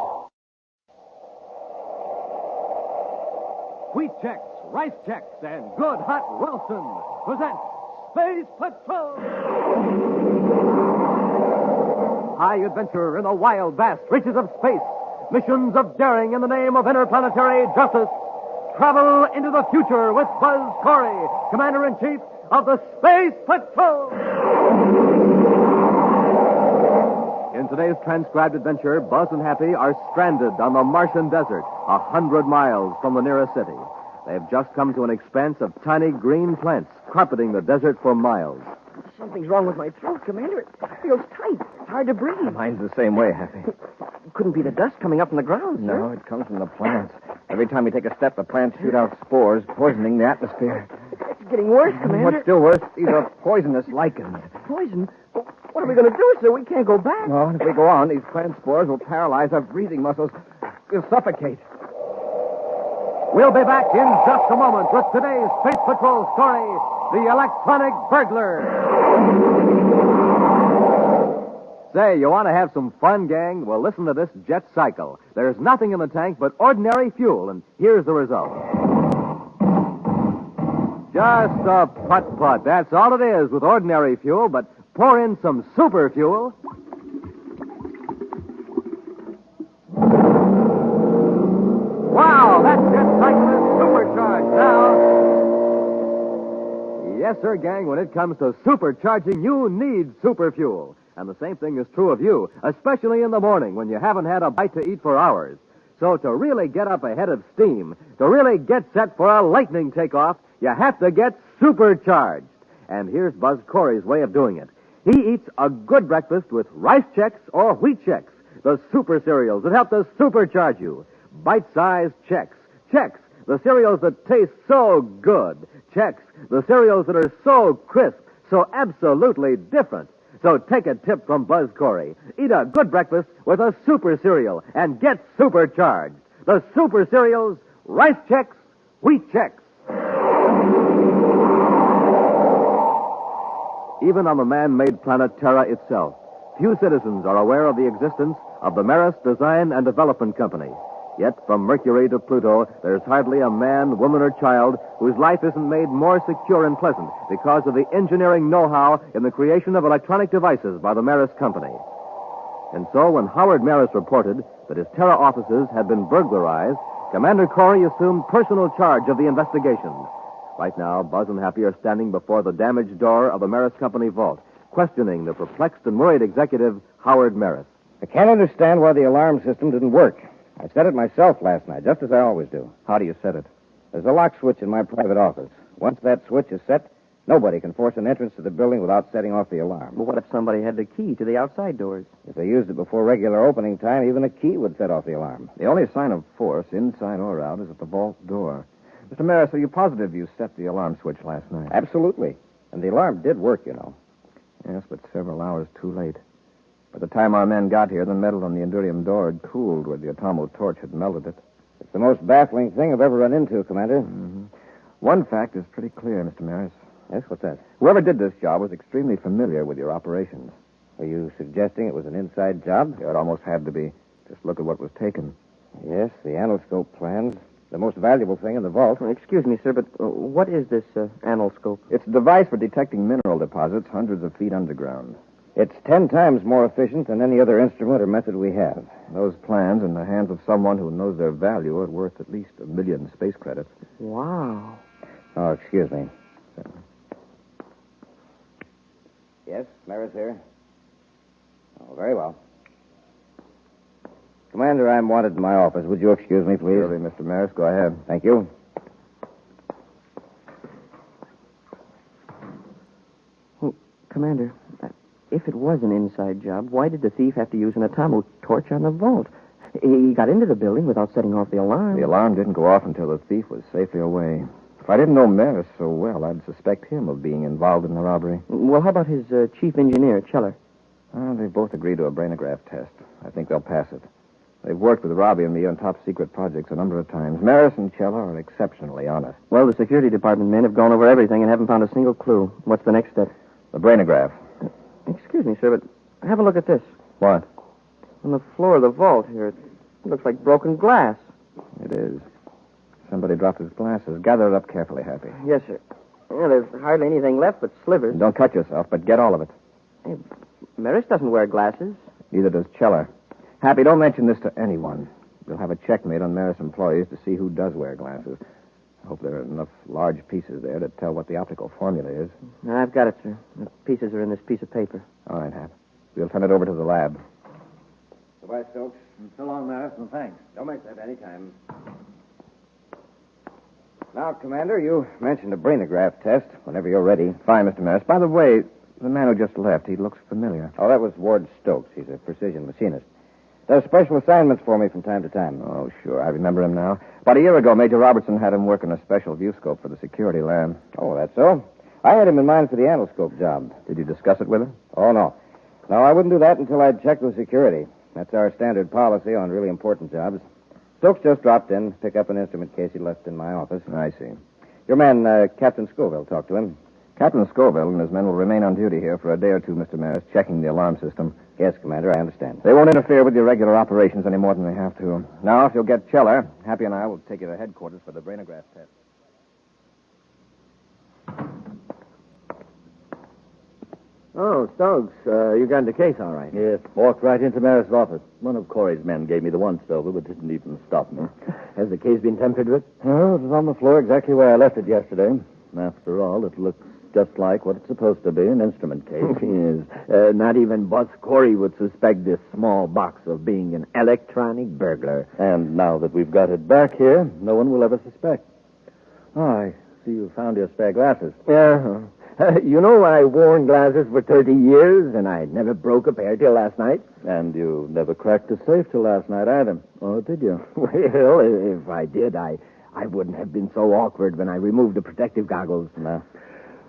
Wheat Checks, Rice Checks, and Good Hot Ralston present Space Patrol! High adventure in the wild, vast reaches of space. Missions of daring in the name of interplanetary justice. Travel into the future with Buzz Corey, Commander-in-Chief of the Space Patrol! In today's transcribed adventure, Buzz and Happy are stranded on the Martian desert, 100 miles from the nearest city. They've just come to an expanse of tiny green plants carpeting the desert for miles. Something's wrong with my throat, Commander. It feels tight. It's hard to breathe. Mine's the same way, Happy. It couldn't be the dust coming up from the ground, sir. No, it comes from the plants. Every time we take a step, the plants shoot out spores, poisoning the atmosphere. It's getting worse, Commander. What's still worse, these are poisonous lichens. Poison? What are we going to do, sir? We can't go back. No, if we go on, these plant spores will paralyze our breathing muscles. We'll suffocate. We'll be back in just a moment with today's Space Patrol story, The Electronic Burglar. Say, you want to have some fun, gang? Well, listen to this jet cycle. There's nothing in the tank but ordinary fuel, and here's the result. Just a putt-putt. That's all it is with ordinary fuel, but pour in some super fuel. Wow, that jet cycle is supercharged now. Yes, sir, gang, when it comes to supercharging, you need super fuel. And the same thing is true of you, especially in the morning when you haven't had a bite to eat for hours. So to really get up ahead of steam, to really get set for a lightning takeoff, you have to get supercharged. And here's Buzz Corey's way of doing it. He eats a good breakfast with Rice Checks or Wheat Checks, the super cereals that help to supercharge you. Bite-sized Checks. Checks, the cereals that taste so good. Checks, the cereals that are so crisp, so absolutely different. So take a tip from Buzz Corey. Eat a good breakfast with a super cereal and get supercharged. The super cereals, Rice Chex, Wheat Chex. Even on the man-made planet Terra itself, few citizens are aware of the existence of the Maris Design and Development Company. Yet, from Mercury to Pluto, there's hardly a man, woman, or child whose life isn't made more secure and pleasant because of the engineering know-how in the creation of electronic devices by the Maris Company. And so, when Howard Maris reported that his Terra offices had been burglarized, Commander Corey assumed personal charge of the investigation. Right now, Buzz and Happy are standing before the damaged door of the Maris Company vault, questioning the perplexed and worried executive, Howard Maris. I can't understand why the alarm system didn't work. I set it myself last night, just as I always do. How do you set it? There's a lock switch in my private office. Once that switch is set, nobody can force an entrance to the building without setting off the alarm. But what if somebody had the key to the outside doors? If they used it before regular opening time, even a key would set off the alarm. The only sign of force, inside or out, is at the vault door. Mr. Maris, are you positive you set the alarm switch last night? Absolutely. And the alarm did work, you know. Yes, but several hours too late. By the time our men got here, the metal on the Endurium door had cooled where the atomo torch had melted it. It's the most baffling thing I've ever run into, Commander. Mm-hmm. One fact is pretty clear, Mr. Maris. Yes, what's that? Whoever did this job was extremely familiar with your operations. Are you suggesting it was an inside job? Yeah, it almost had to be. Just look at what was taken. Yes, the anoscope plans. The most valuable thing in the vault. Excuse me, sir, but what is this anoscope? It's a device for detecting mineral deposits hundreds of feet underground. It's 10 times more efficient than any other instrument or method we have. Those plans in the hands of someone who knows their value are worth at least 1 million space credits. Wow. Oh, excuse me. Yes, Maris here. Oh, very well. Commander, I'm wanted in my office. Would you excuse me, please? Surely, Mr. Maris. Go ahead. Thank you. Well, Commander, if it was an inside job, why did the thief have to use an atomo torch on the vault? He got into the building without setting off the alarm. The alarm didn't go off until the thief was safely away. If I didn't know Maris so well, I'd suspect him of being involved in the robbery. Well, how about his chief engineer, Cheller? They both agreed to a brainograph test. I think they'll pass it. They've worked with Robbie and me on top-secret projects a number of times. Maris and Cheller are exceptionally honest. Well, the security department men have gone over everything and haven't found a single clue. What's the next step? The brainograph. Excuse me, sir, but have a look at this. What? On the floor of the vault here, it looks like broken glass. It is. Somebody dropped his glasses. Gather it up carefully, Happy. Yes, sir. Well, there's hardly anything left but slivers. Don't cut yourself, but get all of it. Hey, Maris doesn't wear glasses. Neither does Cheller. Happy, don't mention this to anyone. We'll have a check made on Maris employees to see who does wear glasses. I hope there are enough large pieces there to tell what the optical formula is. I've got it, sir. The pieces are in this piece of paper. All right, Hap. We'll turn it over to the lab. Goodbye, Stokes. So long, Maris, and thanks. Don't make that any time. Now, Commander, you mentioned a brainograph test whenever you're ready. Fine, Mr. Maris. By the way, the man who just left, he looks familiar. Oh, that was Ward Stokes. He's a precision machinist. Does special assignments for me from time to time. Oh, sure. I remember him now. About a year ago, Major Robertson had him work on a special viewscope for the security lab. Oh, that's so? I had him in mind for the anoscope job. Did you discuss it with him? Oh, no. No, I wouldn't do that until I'd checked with security. That's our standard policy on really important jobs. Stokes just dropped in, pick up an instrument case he left in my office. I see. Your man, Captain Scoville, talked to him. Captain Scoville and his men will remain on duty here for a day or two, Mr. Maris, checking the alarm system. Yes, Commander, I understand. They won't interfere with your regular operations any more than they have to. Now, if you'll get Cheller, Happy and I will take you to headquarters for the brainograph test. Oh, Stokes, you got the case all right. Yes, walked right into Maris' office. One of Corey's men gave me the once-over, but didn't even stop me. Has the case been tampered with? Oh, it was on the floor exactly where I left it yesterday. After all, it looks just like what it's supposed to be, an instrument case. Yes. Not even Buzz Corey would suspect this small box of being an electronic burglar. And now that we've got it back here, no one will ever suspect. Oh, I see you found your spare glasses. Yeah. You know, I worn glasses for 30 years, and I never broke a pair till last night. And you never cracked a safe till last night either. Oh, did you? Well, if I did, I wouldn't have been so awkward when I removed the protective goggles. No.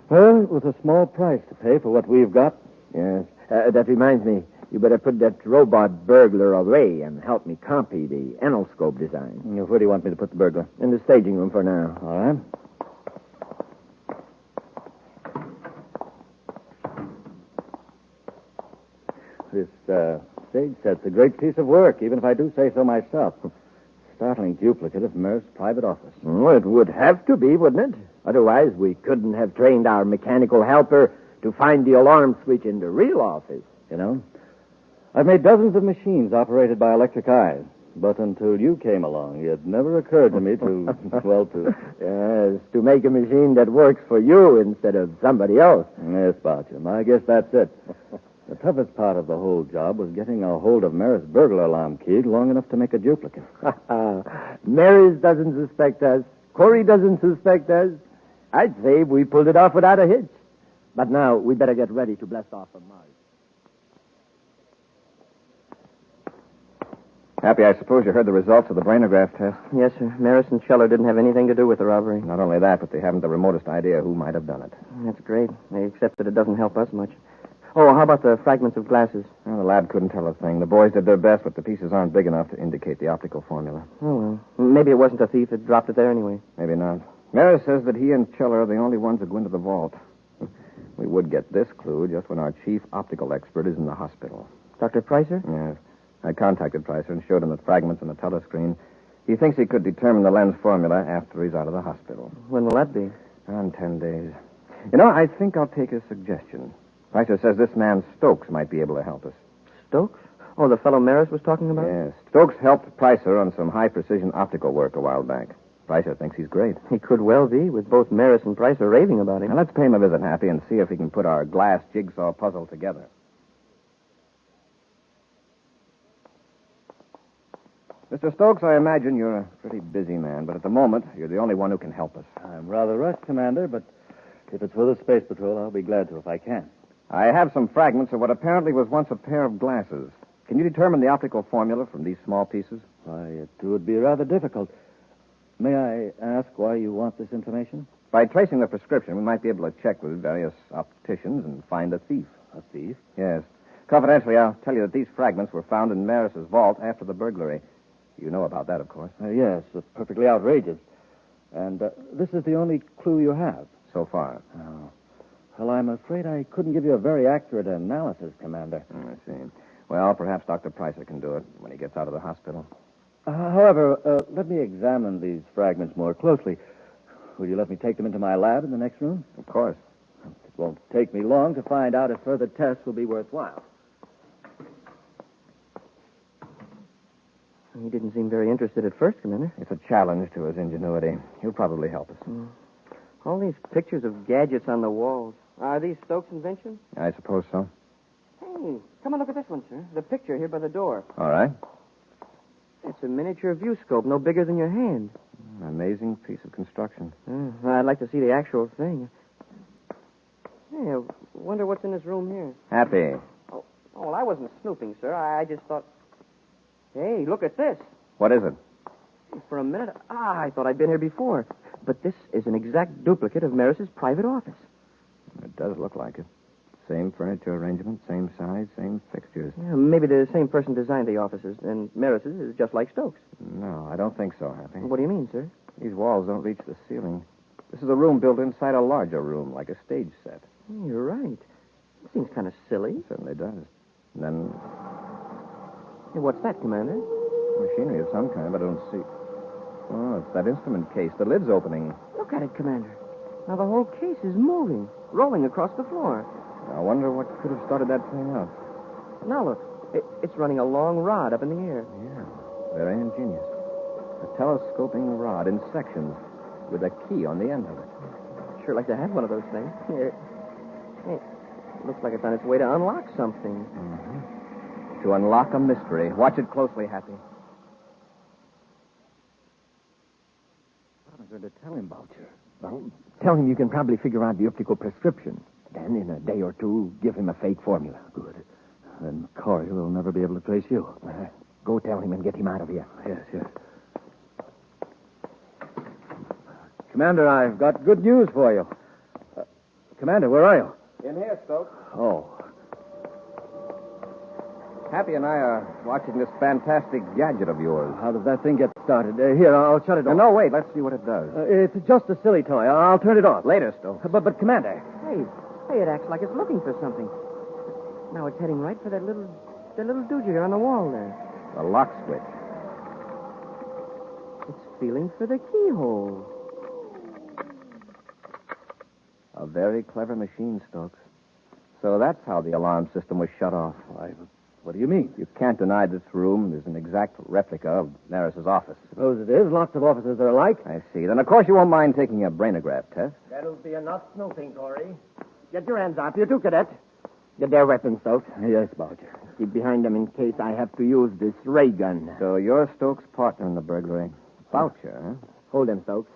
Well, it was a small price to pay for what we've got. Yes. That reminds me. You better put that robot burglar away and help me copy the endoscope design. Where do you want me to put the burglar? In the staging room for now. All right. This stage set's a great piece of work, even if I do say so myself. Startling duplicate of Mer's private office. Well, it would have to be, wouldn't it? Otherwise, we couldn't have trained our mechanical helper to find the alarm switch in the real office. You know, I've made dozens of machines operated by electric eyes. But until you came along, it never occurred to me to, Yes, to make a machine that works for you instead of somebody else. Yes, Bartram, I guess that's it. The toughest part of the whole job was getting a hold of Maris' burglar alarm key long enough to make a duplicate. Maris doesn't suspect us. Corey doesn't suspect us. I'd say we pulled it off without a hitch. But now we better get ready to blast off from Mars. Happy, I suppose you heard the results of the brainograph test. Yes, sir. Maris and Scheller didn't have anything to do with the robbery. Not only that, but they haven't the remotest idea who might have done it. That's great, except that it doesn't help us much. Oh, how about the fragments of glasses? Well, the lab couldn't tell a thing. The boys did their best, but the pieces aren't big enough to indicate the optical formula. Oh, well. Maybe it wasn't a thief that dropped it there anyway. Maybe not. Maris says that he and Scheller are the only ones who go into the vault. We would get this clue just when our chief optical expert is in the hospital. Dr. Pricer? Yes. I contacted Pricer and showed him the fragments on the telescreen. He thinks he could determine the lens formula after he's out of the hospital. When will that be? In 10 days. You know, I think I'll take his suggestion. Pricer says this man Stokes might be able to help us. Stokes? Oh, the fellow Maris was talking about? Yes. Stokes helped Pricer on some high-precision optical work a while back. Pricer thinks he's great. He could well be, with both Maris and Pricer raving about him. Now, let's pay him a visit, Happy, and see if he can put our glass jigsaw puzzle together. Mr. Stokes, I imagine you're a pretty busy man, but at the moment, you're the only one who can help us. I'm rather rushed, Commander, but if it's for the Space Patrol, I'll be glad to if I can. I have some fragments of what apparently was once a pair of glasses. Can you determine the optical formula from these small pieces? Why, it would be rather difficult. May I ask why you want this information? By tracing the prescription, we might be able to check with various opticians and find a thief. A thief? Yes. Confidentially, I'll tell you that these fragments were found in Maris's vault after the burglary. You know about that, of course. Yes, perfectly outrageous. And this is the only clue you have? So far. Oh. Well, I'm afraid I couldn't give you a very accurate analysis, Commander. I see. Well, perhaps Dr. Pricer can do it when he gets out of the hospital. However, let me examine these fragments more closely. Will you let me take them into my lab in the next room? Of course. It won't take me long to find out if further tests will be worthwhile. He didn't seem very interested at first, Commander. It's a challenge to his ingenuity. He'll probably help us. All these pictures of gadgets on the walls. Are these Stokes' inventions? I suppose so. Hey, come and look at this one, sir. The picture here by the door. All right. It's a miniature view scope, no bigger than your hand. An amazing piece of construction. I'd like to see the actual thing. Hey, I wonder what's in this room here. Happy. Oh, well, I wasn't snooping, sir. I just thought... Hey, look at this. What is it? For a minute, I thought I'd been here before. But this is an exact duplicate of Maris's private office. It does look like it. Same furniture arrangement, same size, same fixtures. Yeah, maybe the same person designed the offices, and Maris's is just like Stokes. No, I don't think so, Happy. What do you mean, sir? These walls don't reach the ceiling. This is a room built inside a larger room, like a stage set. You're right. It seems kind of silly. It certainly does. And then... Hey, what's that, Commander? Machinery of some kind, but I don't see... Oh, it's that instrument case. The lid's opening. Look at it, Commander. Now the whole case is moving, rolling across the floor. I wonder what could have started that thing up. Now look, it's running a long rod up in the air. Yeah, very ingenious. A telescoping rod in sections with a key on the end of it. I'd sure like to have one of those things. Here. Hey, looks like it's on its way to unlock something. Mm-hmm. To unlock a mystery. Watch it closely, Happy. What am I going to tell him about you? Well, tell him you can probably figure out the optical prescription. Then, in a day or two, give him a fake formula. Good. Then Corey will never be able to trace you. Go tell him and get him out of here. Yes. Commander, I've got good news for you. Commander, where are you? In here, Stokes. Oh. Happy and I are watching this fantastic gadget of yours. How does that thing get started? Here, I'll shut it off. No, wait. Let's see what it does. It's just a silly toy. I'll turn it off. Later, Stokes. But Commander. Hey, it acts like it's looking for something. Now it's heading right for that little doogie on the wall there. The lock switch. It's feeling for the keyhole. A very clever machine, Stokes. So that's how the alarm system was shut off. What do you mean? You can't deny this room is an exact replica of Naris's office. Suppose it is. Lots of offices are alike. I see. Then, of course, you won't mind taking a brainograph test. That'll be enough snooping, Corey. Get your hands up, you two, cadet. Get their weapons, Stokes. Yes, Boucher. Keep behind them in case I have to use this ray gun. So you're Stokes' partner in the burglary. Boucher, huh? Hold them, Stokes.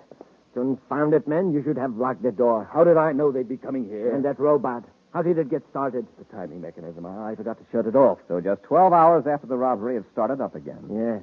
Confounded men, you should have locked the door. How did I know they'd be coming here? And that robot. How did it get started? The timing mechanism. I forgot to shut it off. So just 12 hours after the robbery, it started up again. Yes.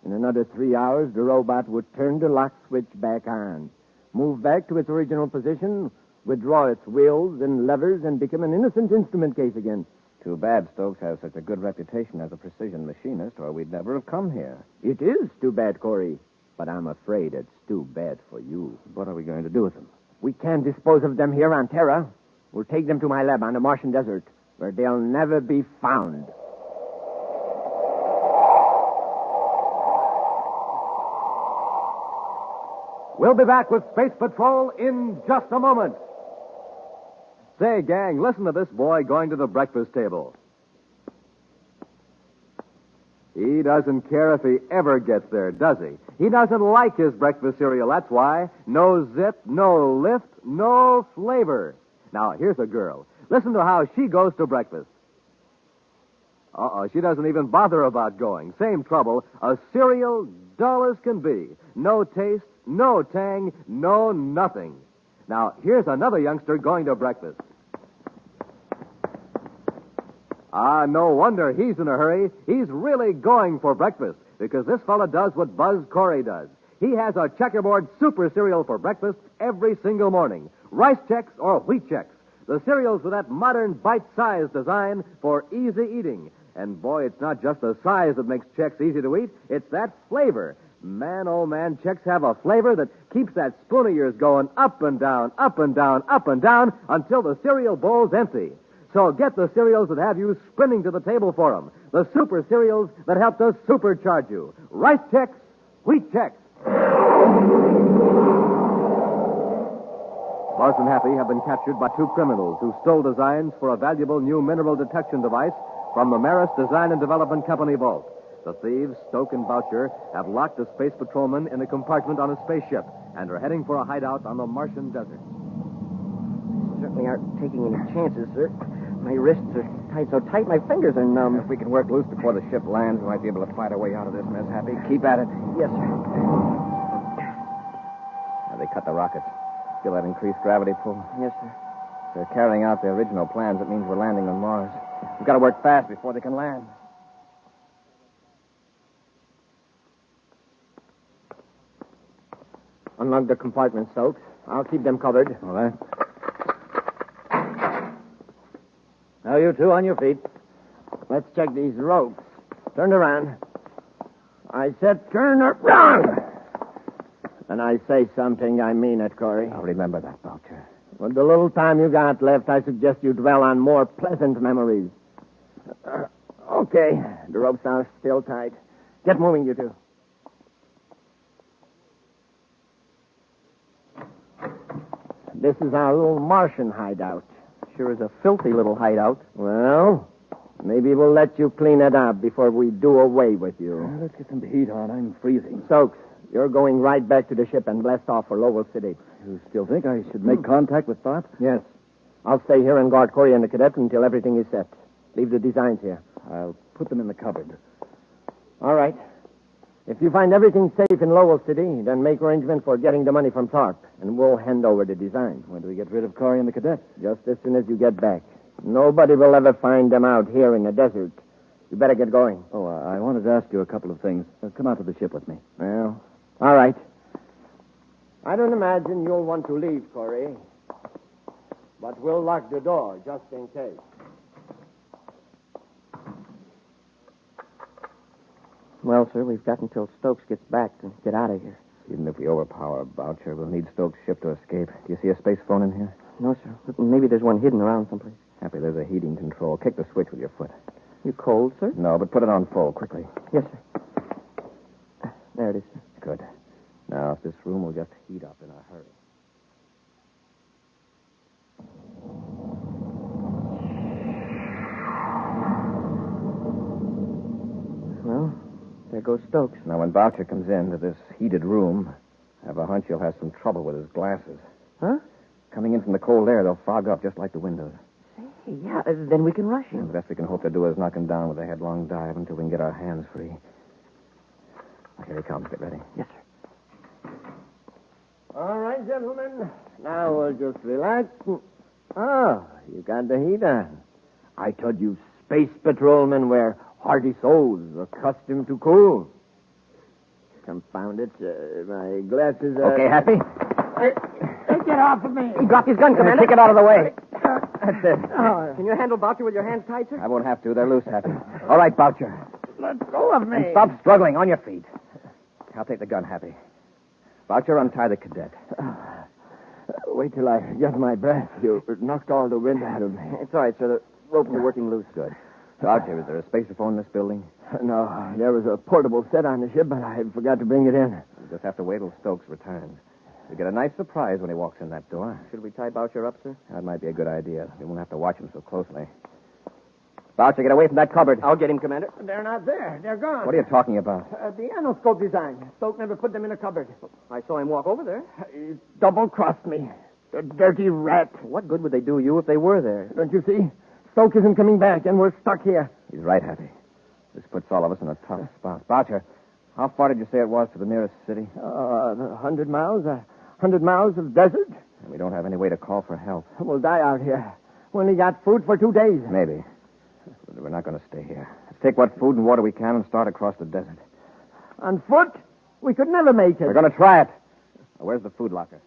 In another 3 hours, the robot would turn the lock switch back on, move back to its original position, withdraw its wheels and levers, and become an innocent instrument case again. Too bad Stokes has such a good reputation as a precision machinist, or we'd never have come here. It is too bad, Corey. But I'm afraid it's too bad for you. What are we going to do with them? We can't dispose of them here on Terra. We'll take them to my lab on the Martian desert, where they'll never be found. We'll be back with Space Patrol in just a moment. Say, gang, listen to this boy going to the breakfast table. He doesn't care if he ever gets there, does he? He doesn't like his breakfast cereal, that's why. No zip, no lift, no flavor. Now, here's a girl. Listen to how she goes to breakfast. She doesn't even bother about going. Same trouble. A cereal dull as can be. No taste, no tang, no nothing. Now, here's another youngster going to breakfast. No wonder he's in a hurry. He's really going for breakfast, because this fella does what Buzz Corey does. He has a checkerboard super cereal for breakfast every single morning. Rice Chex or Wheat Chex. The cereals with that modern bite-sized design for easy eating. And boy, it's not just the size that makes Chex easy to eat. It's that flavor. Man, oh man, Chex have a flavor that keeps that spoon of yours going up and down, up and down, up and down until the cereal bowl's empty. So get the cereals that have you sprinting to the table for them. The super cereals that help to supercharge you. Rice Chex, Wheat Chex. Buzz and Happy have been captured by two criminals who stole designs for a valuable new mineral detection device from the Maris Design and Development Company vault. The thieves, Stoke and Boucher, have locked a space patrolman in a compartment on a spaceship and are heading for a hideout on the Martian desert. Certainly aren't taking any chances, sir. My wrists are tied so tight, my fingers are numb. If we can work loose before the ship lands, we might be able to fight our way out of this mess, Happy. Keep at it. Yes, sir. Now, they cut the rockets. Feel that increased gravity pull? Yes, sir. If they're carrying out their original plans, it means we're landing on Mars. We've got to work fast before they can land. Unlock the compartment, Stokes. I'll keep them covered. All right. Now, you two on your feet. Let's check these ropes. Turn around. I said turn around. And I say something, I mean it, Corey. I'll remember that, Boucher. With the little time you got left, I suggest you dwell on more pleasant memories. Okay. The ropes are still tight. Get moving, you two. This is our little Martian hideout. Sure is a filthy little hideout. Well, maybe we'll let you clean it up before we do away with you. Let's get some heat on. I'm freezing. Stokes, you're going right back to the ship and blast off for Lowell City. You still think I should make contact with Thorpe? Yes. I'll stay here and guard Corey and the cadet until everything is set. Leave the designs here. I'll put them in the cupboard. All right. If you find everything safe in Lowell City, then make arrangements for getting the money from Thorpe, and we'll hand over the design. When do we get rid of Corey and the cadet? Just as soon as you get back. Nobody will ever find them out here in the desert. You better get going. Oh, I wanted to ask you a couple of things. Come out to the ship with me. Well, all right. I don't imagine you'll want to leave, Corey. But we'll lock the door just in case. Well, sir, we've got until Stokes gets back to get out of here. Even if we overpower Boucher, we'll need Stokes' ship to escape. Do you see a space phone in here? No, sir. But maybe there's one hidden around someplace. Happy, there's a heating control. Kick the switch with your foot. You cold, sir? No, but put it on full, quickly. Yes, sir. There it is, sir. Good. Now, if this room will just heat up in a hurry. Well, there goes Stokes. Now, when Boucher comes into this heated room, I have a hunch he'll have some trouble with his glasses. Huh? Coming in from the cold air, they'll fog up just like the windows. Hey, yeah, then we can rush him. The best we can hope to do is knock him down with a headlong dive until we can get our hands free. Here he comes. Get ready. Yes, sir. All right, gentlemen. Now we'll just relax. Oh, you got the heat on. I told you space patrolmen were hardy souls accustomed to cool. Confound it. My glasses are... Okay, Happy? Get off of me. He dropped his gun, Commander. Kick it out of the way. That's it. Can you handle Boucher with your hands tied, sir? I won't have to. They're loose, Happy. All right, Boucher. Let go of me. And stop struggling. On your feet. I'll take the gun, Happy. Boucher, untie the cadet. Wait till I get my breath. You knocked all the wind out of me. It's all right, sir. The ropes are working loose. Good. Boucher, is there a spaceophone in this building? No, there was a portable set on the ship, but I forgot to bring it in. We'll just have to wait till Stokes returns. We get a nice surprise when he walks in that door. Should we tie Boucher up, sir? That might be a good idea. We won't have to watch him so closely. Boucher, get away from that cupboard. I'll get him, Commander. They're not there. They're gone. What are you talking about? The anoscope design. Stoke never put them in a cupboard. I saw him walk over there. He double-crossed me. The dirty rat. What good would they do you if they were there? Don't you see? Stoke isn't coming back, and we're stuck here. He's right, Happy. This puts all of us in a tough spot. Boucher, how far did you say it was to the nearest city? 100 miles. 100 miles of desert. And we don't have any way to call for help. We'll die out here. We only got food for 2 days. Maybe. But we're not going to stay here. Let's take what food and water we can and start across the desert. On foot? We could never make it. We're going to try it. Now, where's the food locker?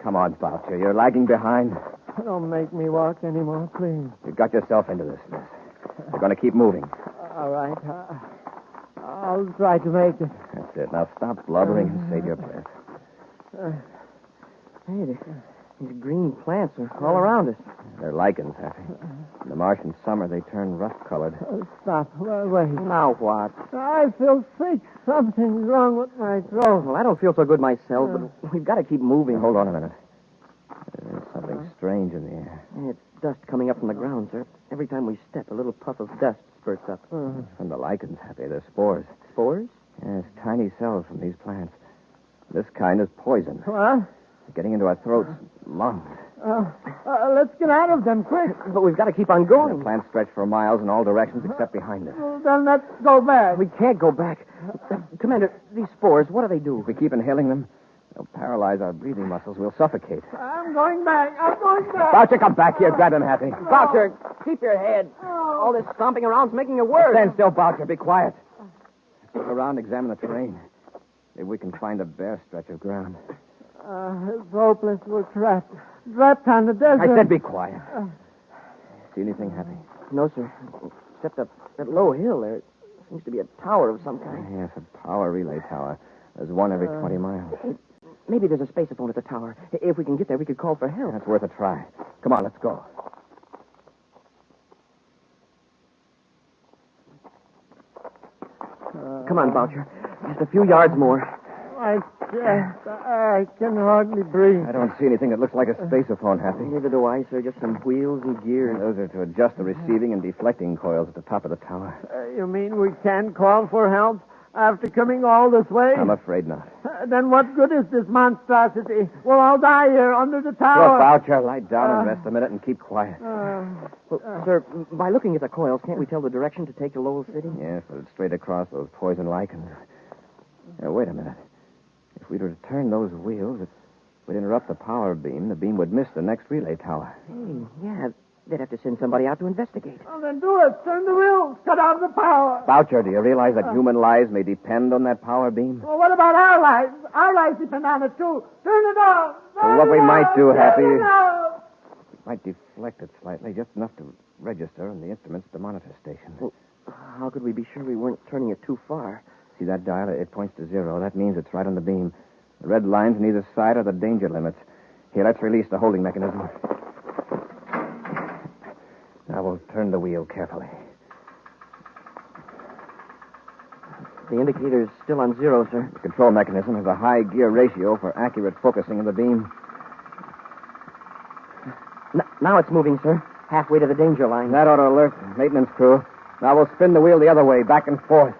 Come on, Boucher. You're lagging behind. Don't make me walk anymore, please. You got yourself into this mess. We're going to keep moving. All right. I'll try to make it. That's it. Now stop blubbering and save your breath. Hey, these green plants are all around us. They're lichens, Happy. In the Martian summer, they turn rust-colored. Stop. Wait. Now what? I feel sick. Something's wrong with my throat. Well, I don't feel so good myself, but we've got to keep moving. Hold on a minute. There's something strange in the air. It's dust coming up from the ground, sir. Every time we step, a little puff of dust spurts up. From the lichens, Happy. They're spores. Spores? Yes, tiny cells from these plants. This kind is poison. What? It's getting into our throats, lungs. Let's get out of them, quick. But we've got to keep on going. The plants stretch for miles in all directions except behind us. Well, then let's go back. We can't go back. Commander, these spores, what do they do? If we keep inhaling them, they'll paralyze our breathing muscles. We'll suffocate. I'm going back. Boucher, come back here. Grab him, Happy. Boucher, keep your head. All this stomping around's making it worse. Stand still, Boucher. Be quiet. Look around, examine the terrain. Maybe we can find a bare stretch of ground. It's hopeless. We're trapped. Trapped on the desert. I said be quiet. See anything, Happy? No, sir. Except that low hill there. Seems to be a tower of some kind. Yes, a power relay tower. There's one every 20 miles. Maybe there's a spaceophone at the tower. If we can get there, we could call for help. That's worth a try. Come on, let's go. Come on, Boucher. Just a few yards more. My chest. I can hardly breathe. I don't see anything that looks like a spaceophone, Happy. Neither do I, sir. Just some wheels and gears. Those are to adjust the receiving and deflecting coils at the top of the tower. You mean we can't call for help after coming all this way? I'm afraid not. Then what good is this monstrosity? We'll all die here under the tower. Sure, Boucher. Lie down and rest a minute and keep quiet. Sir, by looking at the coils, can't we tell the direction to take to Lowell City? Yes, but it's straight across those poison lichens. Wait a minute. If we were to turn those wheels, it would interrupt the power beam. The beam would miss the next relay tower. Hey, yeah. They'd have to send somebody out to investigate. Well, then do it. Turn the wheels. Cut off the power. Boucher, do you realize that human lives may depend on that power beam? Well, what about our lives? Our lives depend on it, too. Turn it off. Well, what we might do, Happy, Turn it off. might deflect it slightly, just enough to register and the instruments at the monitor station. Well, how could we be sure we weren't turning it too far? See that dial? It points to 0. That means it's right on the beam. The red lines on either side are the danger limits. Here, let's release the holding mechanism. Now we'll turn the wheel carefully. The indicator's still on 0, sir. The control mechanism has a high gear ratio for accurate focusing of the beam. Now it's moving, sir. Halfway to the danger line. That ought to alert the maintenance crew. Now we'll spin the wheel the other way, back and forth.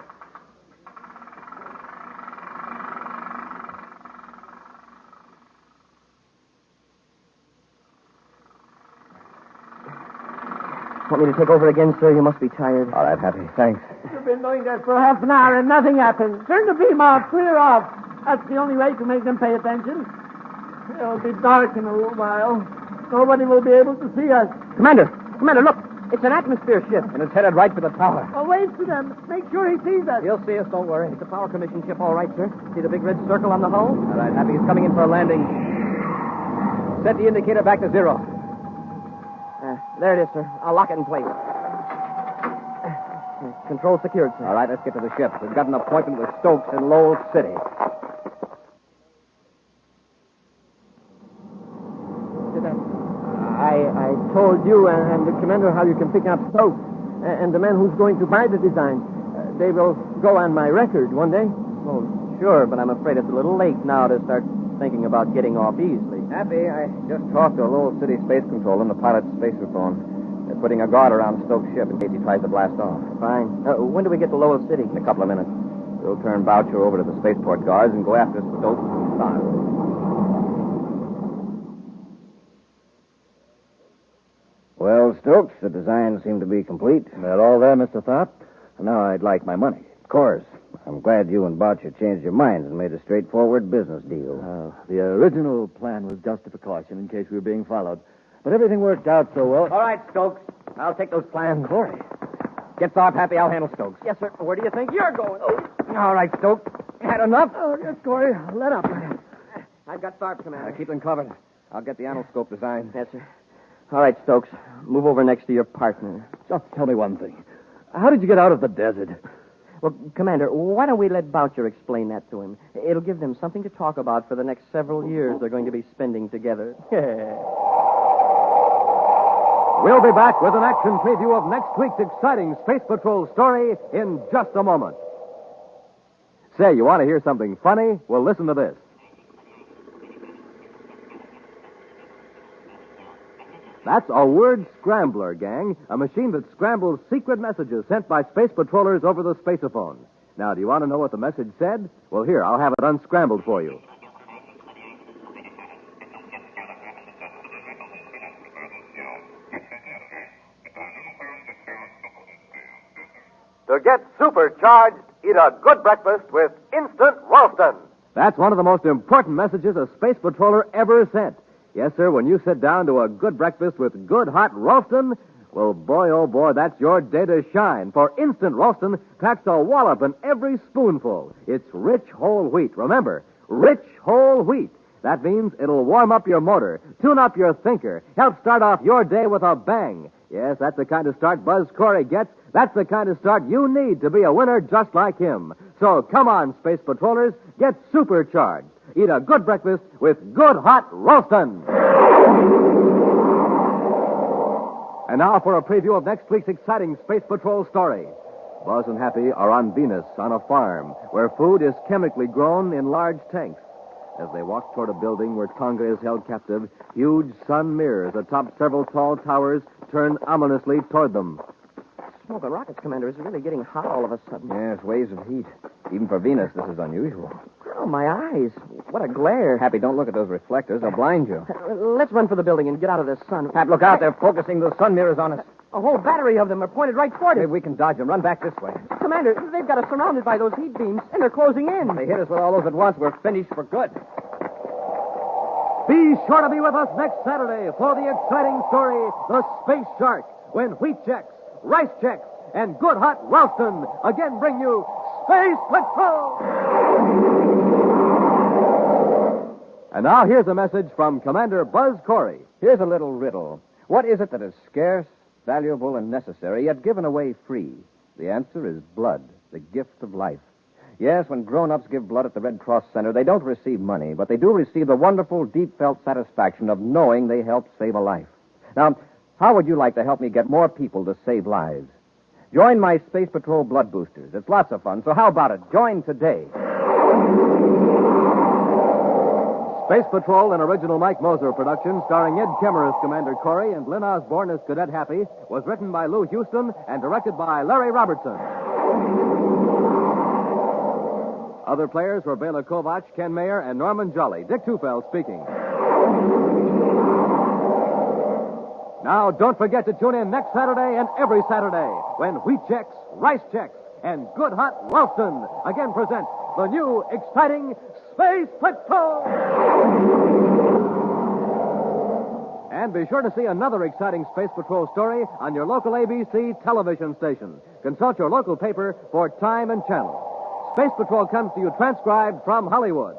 Want me to take over again, sir? You must be tired. All right, Happy. Thanks. You've been doing that for half an hour and nothing happened. Turn the beam off. Clear off. That's the only way to make them pay attention. It'll be dark in a little while. Nobody will be able to see us. Commander, look. It's an atmosphere ship. And it's headed right for the tower. Well, wait for them. Make sure he sees us. He'll see us, don't worry. It's a power commission ship, all right, sir. See the big red circle on the hull? All right, Happy. He's coming in for a landing. Set the indicator back to 0. There it is, sir. I'll lock it in place. Control secured, sir. All right, let's get to the ship. We've got an appointment with Stokes in Lowell City. I told you and the commander how you can pick up Stokes and the man who's going to buy the design. They will go on my record one day. Oh, sure, but I'm afraid it's a little late now to start thinking about getting off easily. Happy, I just talked to a Lowell City space control and the pilot's spacer phone. They're putting a guard around Stokes' ship in case he tries to blast off. Fine. When do we get to Lowell City? In a couple of minutes. We'll turn Boucher over to the spaceport guards and go after Stokes and Starr. Well, Stokes, the design seemed to be complete. That all there, Mr. Tharp? Now I'd like my money. Of course. I'm glad you and Boucher changed your minds and made a straightforward business deal. The original plan was just a precaution in case we were being followed. But everything worked out so well. All right, Stokes. I'll take those plans. Corey. Get Tharp, Happy. I'll handle Stokes. Yes, sir. Where do you think you're going? All right, Stokes. Had enough? Oh, yes, Corey. Let up. I've got Tharp, Commander. Keep them covered. I'll get the anoscope design. Yes, sir. All right, Stokes. Move over next to your partner. Just tell me one thing. How did you get out of the desert? Well, Commander, why don't we let Boucher explain that to him? It'll give them something to talk about for the next several years they're going to be spending together. We'll be back with an action preview of next week's exciting Space Patrol story in just a moment. Say, you want to hear something funny? Well, listen to this. That's a word scrambler, gang. A machine that scrambles secret messages sent by space patrollers over the spaceophone. Now, do you want to know what the message said? Well, here, I'll have it unscrambled for you. To get supercharged, eat a good breakfast with Instant Ralston. That's one of the most important messages a space patroller ever sent. Yes, sir, when you sit down to a good breakfast with good hot Ralston, well, boy, oh, boy, that's your day to shine. For Instant Ralston packs a wallop in every spoonful. It's rich whole wheat. Remember, rich whole wheat. That means it'll warm up your motor, tune up your thinker, help start off your day with a bang. Yes, that's the kind of start Buzz Corey gets. That's the kind of start you need to be a winner just like him. So come on, Space Patrollers, get supercharged. Eat a good breakfast with good hot Ralston. And now for a preview of next week's exciting Space Patrol story. Buzz and Happy are on Venus on a farm where food is chemically grown in large tanks. As they walk toward a building where Tonga is held captive, huge sun mirrors atop several tall towers turn ominously toward them. Smoking rockets, Commander. It's really getting hot all of a sudden. Yes, waves of heat. Even for Venus, this is unusual. Oh, my eyes. What a glare. Happy, don't look at those reflectors. They'll blind you. Let's run for the building and get out of this sun. Hap, look out. They're focusing those sun mirrors on us. A whole battery of them are pointed right toward us. Maybe we can dodge them. Run back this way. Commander, they've got us surrounded by those heat beams, and they're closing in. If they hit us with all those at once, we're finished for good. Be sure to be with us next Saturday for the exciting story, The Space Shark, when wheat checks, rice checks, and good hot Ralston again bring you Space Patrol! And now here's a message from Commander Buzz Corey. Here's a little riddle. What is it that is scarce, valuable and necessary, yet given away free? The answer is blood, the gift of life. Yes, when grown-ups give blood at the Red Cross Center, they don't receive money, but they do receive the wonderful, deep-felt satisfaction of knowing they helped save a life. Now, how would you like to help me get more people to save lives? Join my Space Patrol Blood Boosters. It's lots of fun, so how about it? Join today. Space Patrol, an original Mike Moser production, starring Ed Kemmer as Commander Corey and Lynn Osborne as Cadet Happy, was written by Lou Houston and directed by Larry Robertson. Other players were Bela Kovac, Ken Mayer, and Norman Jolly. Dick Tufeld speaking. Now, don't forget to tune in next Saturday and every Saturday when Wheat Chex, Rice Chex, and Good Hot Ralston again present the new, exciting Space Patrol! And be sure to see another exciting Space Patrol story on your local ABC television station. Consult your local paper for time and channel. Space Patrol comes to you transcribed from Hollywood.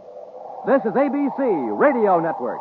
This is ABC Radio Network.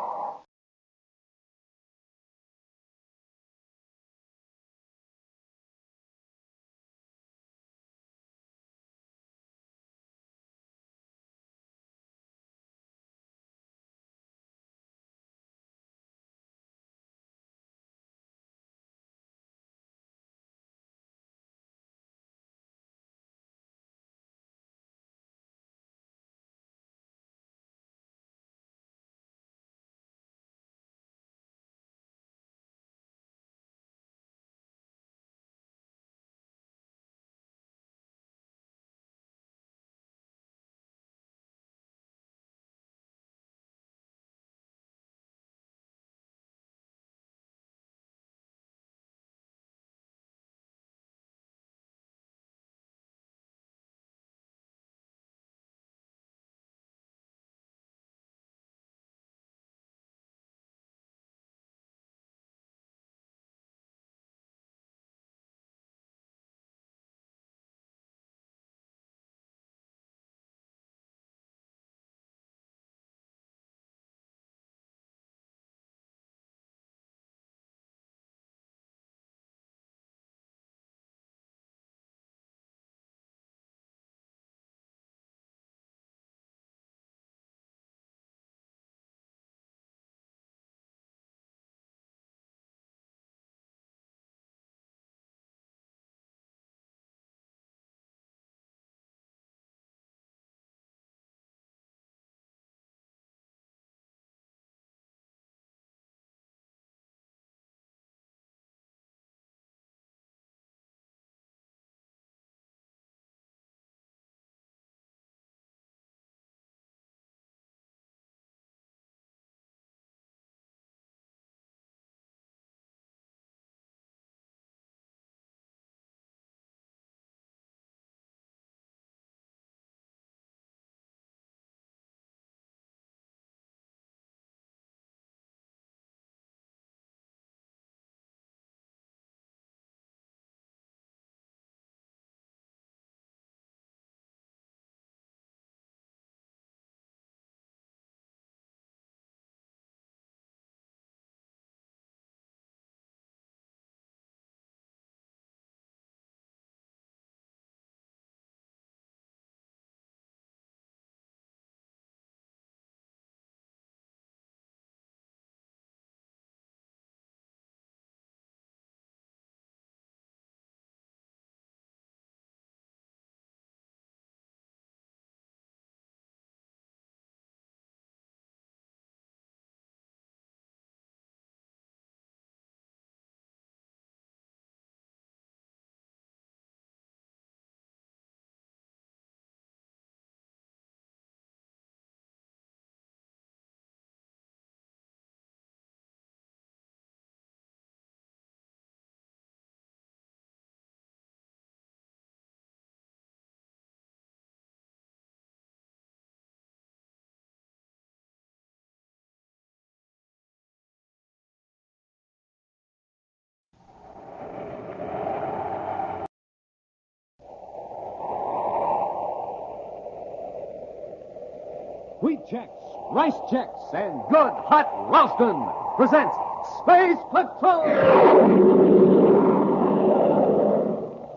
Wheat Chex, Rice Chex, and Good Hot Ralston presents Space Patrol!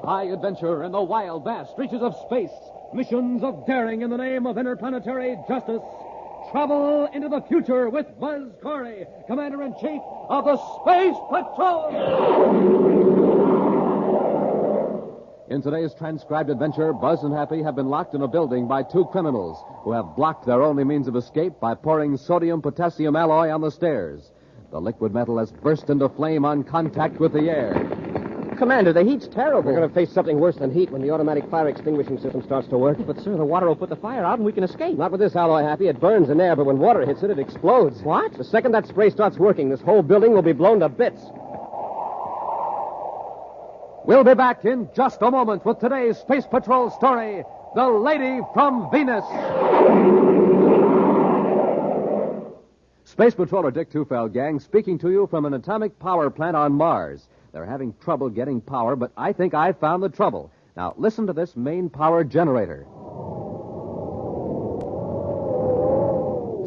High adventure in the wild, vast reaches of space. Missions of daring in the name of interplanetary justice. Travel into the future with Buzz Corey, Commander-in-Chief of the Space Patrol! In today's transcribed adventure, Buzz and Happy have been locked in a building by two criminals who have blocked their only means of escape by pouring sodium-potassium alloy on the stairs. The liquid metal has burst into flame on contact with the air. Commander, the heat's terrible. We're going to face something worse than heat when the automatic fire extinguishing system starts to work. But, sir, the water will put the fire out and we can escape. Not with this alloy, Happy. It burns in air, but when water hits it, it explodes. What? The second that spray starts working, this whole building will be blown to bits. We'll be back in just a moment with today's Space Patrol story, The Lady from Venus. Space Patroller Dick Tufeld, gang, speaking to you from an atomic power plant on Mars. They're having trouble getting power, but I think I've found the trouble. Now, listen to this main power generator.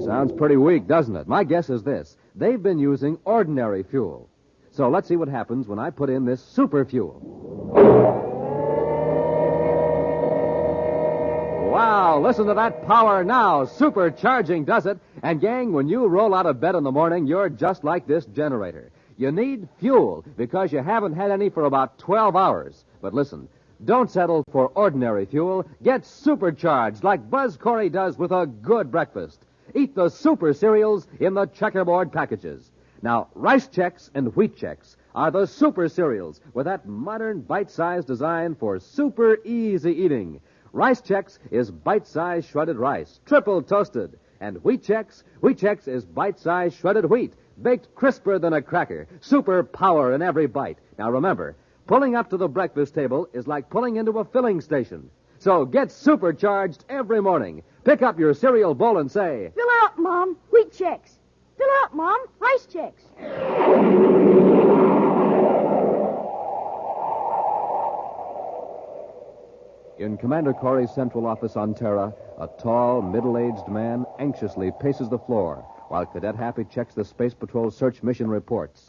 Sounds pretty weak, doesn't it? My guess is this. They've been using ordinary fuel. So let's see what happens when I put in this super fuel. Wow, listen to that power now. Supercharging does it. And, gang, when you roll out of bed in the morning, you're just like this generator. You need fuel because you haven't had any for about 12 hours. But listen, don't settle for ordinary fuel. Get supercharged like Buzz Corey does with a good breakfast. Eat the super cereals in the checkerboard packages. Now, Rice Chex and Wheat Chex are the super cereals with that modern bite-sized design for super easy eating. Rice Chex is bite-sized shredded rice, triple toasted. And Wheat Chex is bite-sized shredded wheat, baked crisper than a cracker. Super power in every bite. Now remember, pulling up to the breakfast table is like pulling into a filling station. So get supercharged every morning. Pick up your cereal bowl and say, Fill her up, Mom. Wheat Chex. Fill her up, Mom. Rice Chex. In Commander Corey's central office on Terra, a tall, middle-aged man anxiously paces the floor while Cadet Happy checks the Space Patrol search mission reports.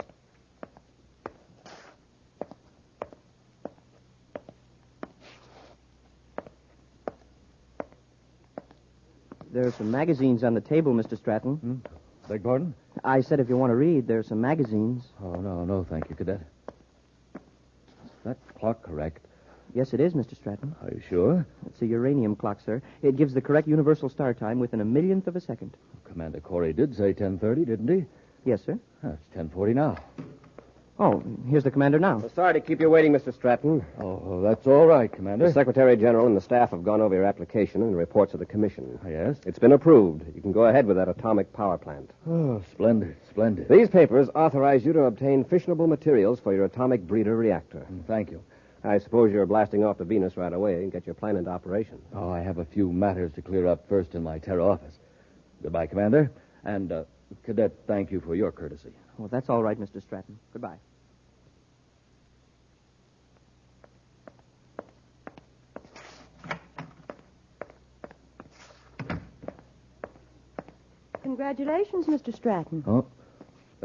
There are some magazines on the table, Mr. Stratton. Beg pardon? I said if you want to read, there are some magazines. Oh, no, thank you, Cadet. Is that clock correct? Yes, it is, Mr. Stratton. Are you sure? It's a uranium clock, sir. It gives the correct universal star time within a millionth of a second. Commander Corey did say 10:30, didn't he? Yes, sir. It's 10:40 now. Oh, here's the commander now. Sorry to keep you waiting, Mr. Stratton. Oh, that's all right, Commander. The Secretary General and the staff have gone over your application and the reports of the commission. Yes? It's been approved. You can go ahead with that atomic power plant. Oh, splendid. These papers authorize you to obtain fissionable materials for your atomic breeder reactor. Thank you. I suppose you're blasting off to Venus right away and get your plan into operation. Oh, I have a few matters to clear up first in my Terra office. Goodbye, Commander. And, Cadet, thank you for your courtesy. Well, that's all right, Mr. Stratton. Goodbye. Congratulations, Mr. Stratton. Oh?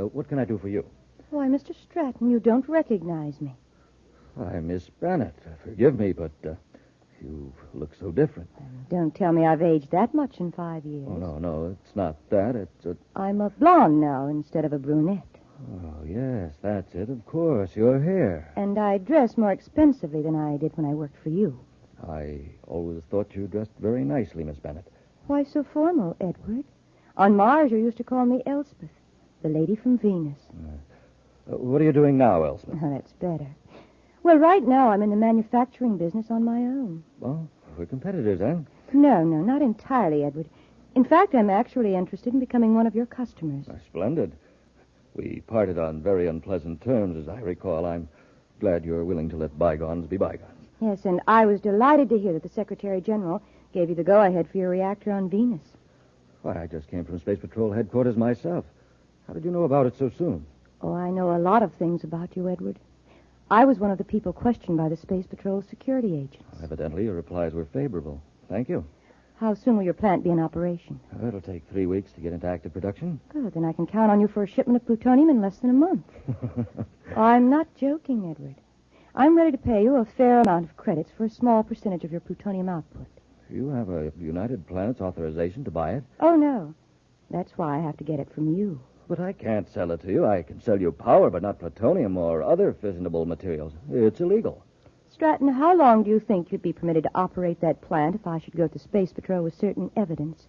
What can I do for you? Why, Mr. Stratton, you don't recognize me. Why, Miss Bennett, forgive me, but you look so different. Don't tell me I've aged that much in 5 years. Oh, no, it's not that. It's I'm a blonde now instead of a brunette. Oh, yes, that's it, of course, your hair. And I dress more expensively than I did when I worked for you. I always thought you dressed very nicely, Miss Bennett. Why so formal, Edward? On Mars, you used to call me Elspeth, the lady from Venus. What are you doing now, Elspeth? Oh, that's better. Well, right now I'm in the manufacturing business on my own. Well, we're competitors, eh? No, not entirely, Edward. In fact, I'm actually interested in becoming one of your customers. Splendid. We parted on very unpleasant terms, as I recall. I'm glad you're willing to let bygones be bygones. Yes, and I was delighted to hear that the Secretary General gave you the go-ahead for your reactor on Venus. Why, I just came from Space Patrol headquarters myself. How did you know about it so soon? Oh, I know a lot of things about you, Edward. I was one of the people questioned by the Space Patrol security agents. Evidently, your replies were favorable. Thank you. How soon will your plant be in operation? It'll take 3 weeks to get into active production. Good, then I can count on you for a shipment of plutonium in less than a month. I'm not joking, Edward. I'm ready to pay you a fair amount of credits for a small percentage of your plutonium output. You have a United Planets authorization to buy it? Oh, no. That's why I have to get it from you. But I can't sell it to you. I can sell you power, but not plutonium or other fissionable materials. It's illegal. Stratton, how long do you think you'd be permitted to operate that plant if I should go to Space Patrol with certain evidence?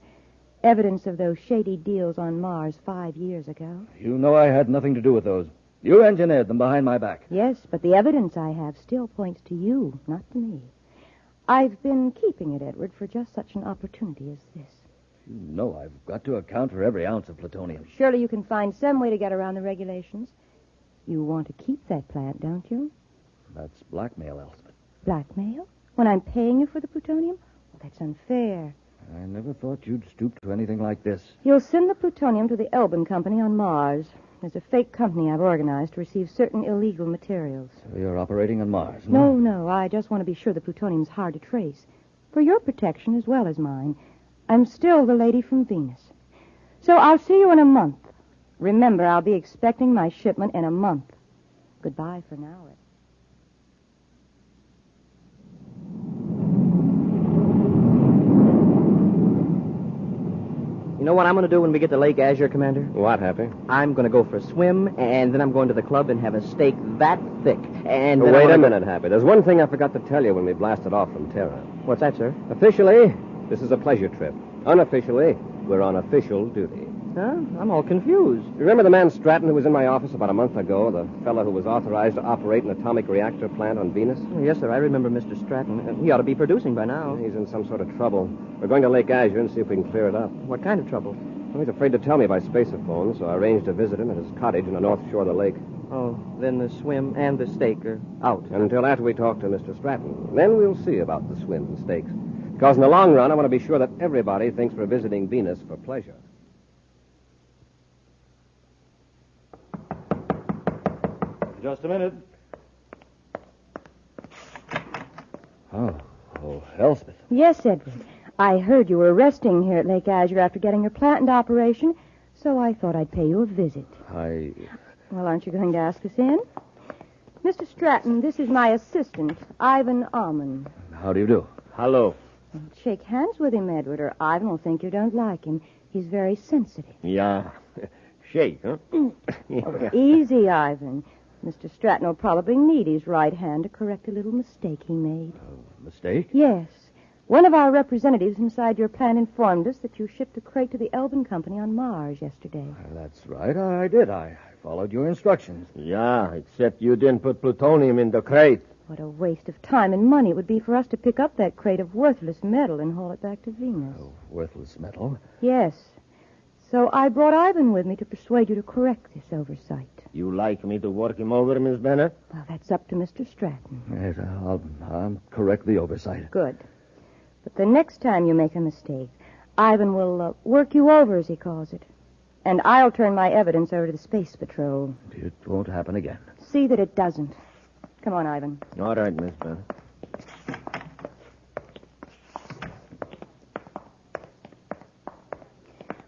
Evidence of those shady deals on Mars 5 years ago? You know I had nothing to do with those. You engineered them behind my back. Yes, but the evidence I have still points to you, not to me. I've been keeping it, Edward, for just such an opportunity as this. You know I've got to account for every ounce of plutonium. Surely you can find some way to get around the regulations. You want to keep that plant, don't you? That's blackmail, Elspeth. Blackmail? When I'm paying you for the plutonium? Well, that's unfair. I never thought you'd stoop to anything like this. You'll send the plutonium to the Elbin Company on Mars. There's a fake company I've organized to receive certain illegal materials. So you're operating on Mars, No, I just want to be sure the plutonium's hard to trace. For your protection as well as mine. I'm still the lady from Venus. So I'll see you in a month. Remember, I'll be expecting my shipment in a month. Goodbye for now, Ed. You know what I'm going to do when we get to Lake Azure, Commander? What, Happy? I'm going to go for a swim, and then I'm going to the club and have a steak that thick. And then Wait a minute, Happy. There's one thing I forgot to tell you when we blasted off from Terra. What's that, sir? Officially, this is a pleasure trip. Unofficially, we're on official duty. Huh? I'm all confused. You remember the man Stratton who was in my office about a month ago? The fellow who was authorized to operate an atomic reactor plant on Venus? Oh, yes, sir. I remember Mr. Stratton. He ought to be producing by now. He's in some sort of trouble. We're going to Lake Azure and see if we can clear it up. What kind of trouble? Well, he's afraid to tell me by spaceophone, so I arranged to visit him at his cottage on the north shore of the lake. Oh, then the swim and the steak are out. And until after we talk to Mr. Stratton. Then we'll see about the swim and steaks. Because in the long run, I want to be sure that everybody thinks we're visiting Venus for pleasure. Just a minute. Oh, Elspeth. Yes, Edward. I heard you were resting here at Lake Azure after getting your plant into operation, so I thought I'd pay you a visit. Well, aren't you going to ask us in? Mr. Stratton, this is my assistant, Ivan Almond. How do you do? Hello. Well, shake hands with him, Edward, or Ivan will think you don't like him. He's very sensitive. Yeah. Shake, huh? Oh, easy, Ivan. Mr. Stratton will probably need his right hand to correct a little mistake he made. Mistake? Yes. One of our representatives inside your plant informed us that you shipped a crate to the Elbin Company on Mars yesterday. That's right. I did. I followed your instructions. Yeah, except you didn't put plutonium in the crate. What a waste of time and money it would be for us to pick up that crate of worthless metal and haul it back to Venus. Oh, worthless metal? Yes. So I brought Ivan with me to persuade you to correct this oversight. You like me to work him over, Miss Bennett? Well, that's up to Mr. Stratton. Yes, I'll correct the oversight. Good. But the next time you make a mistake, Ivan will work you over, as he calls it. And I'll turn my evidence over to the Space Patrol. It won't happen again. See that it doesn't. Come on, Ivan. All right, Miss Bennett.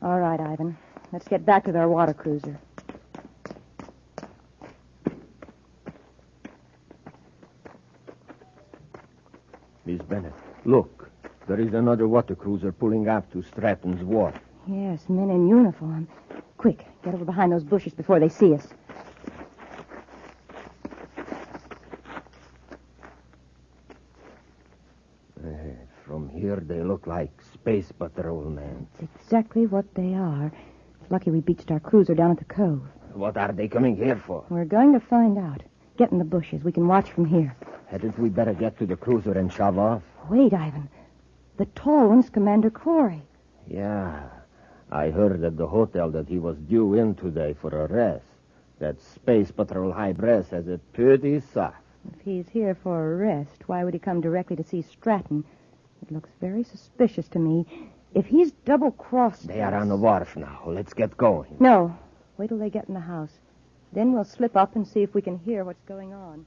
All right, Ivan. Let's get back to our water cruiser. Miss Bennett, look. There is another water cruiser pulling up to Stratton's wharf. Yes, men in uniform. Quick, get over behind those bushes before they see us. From here, they look like space patrolmen. It's exactly what they are. It's lucky we beached our cruiser down at the cove. What are they coming here for? We're going to find out. Get in the bushes. We can watch from here. Hadn't we better get to the cruiser and shove off? Wait, Ivan. The tall one's Commander Corey. Yeah. I heard at the hotel that he was due in today for a rest. That Space Patrol High Brass has it pretty soft. If he's here for a rest, why would he come directly to see Stratton? It looks very suspicious to me. If he's double-crossed They are on the wharf now. Let's get going. No. Wait till they get in the house. Then we'll slip up and see if we can hear what's going on.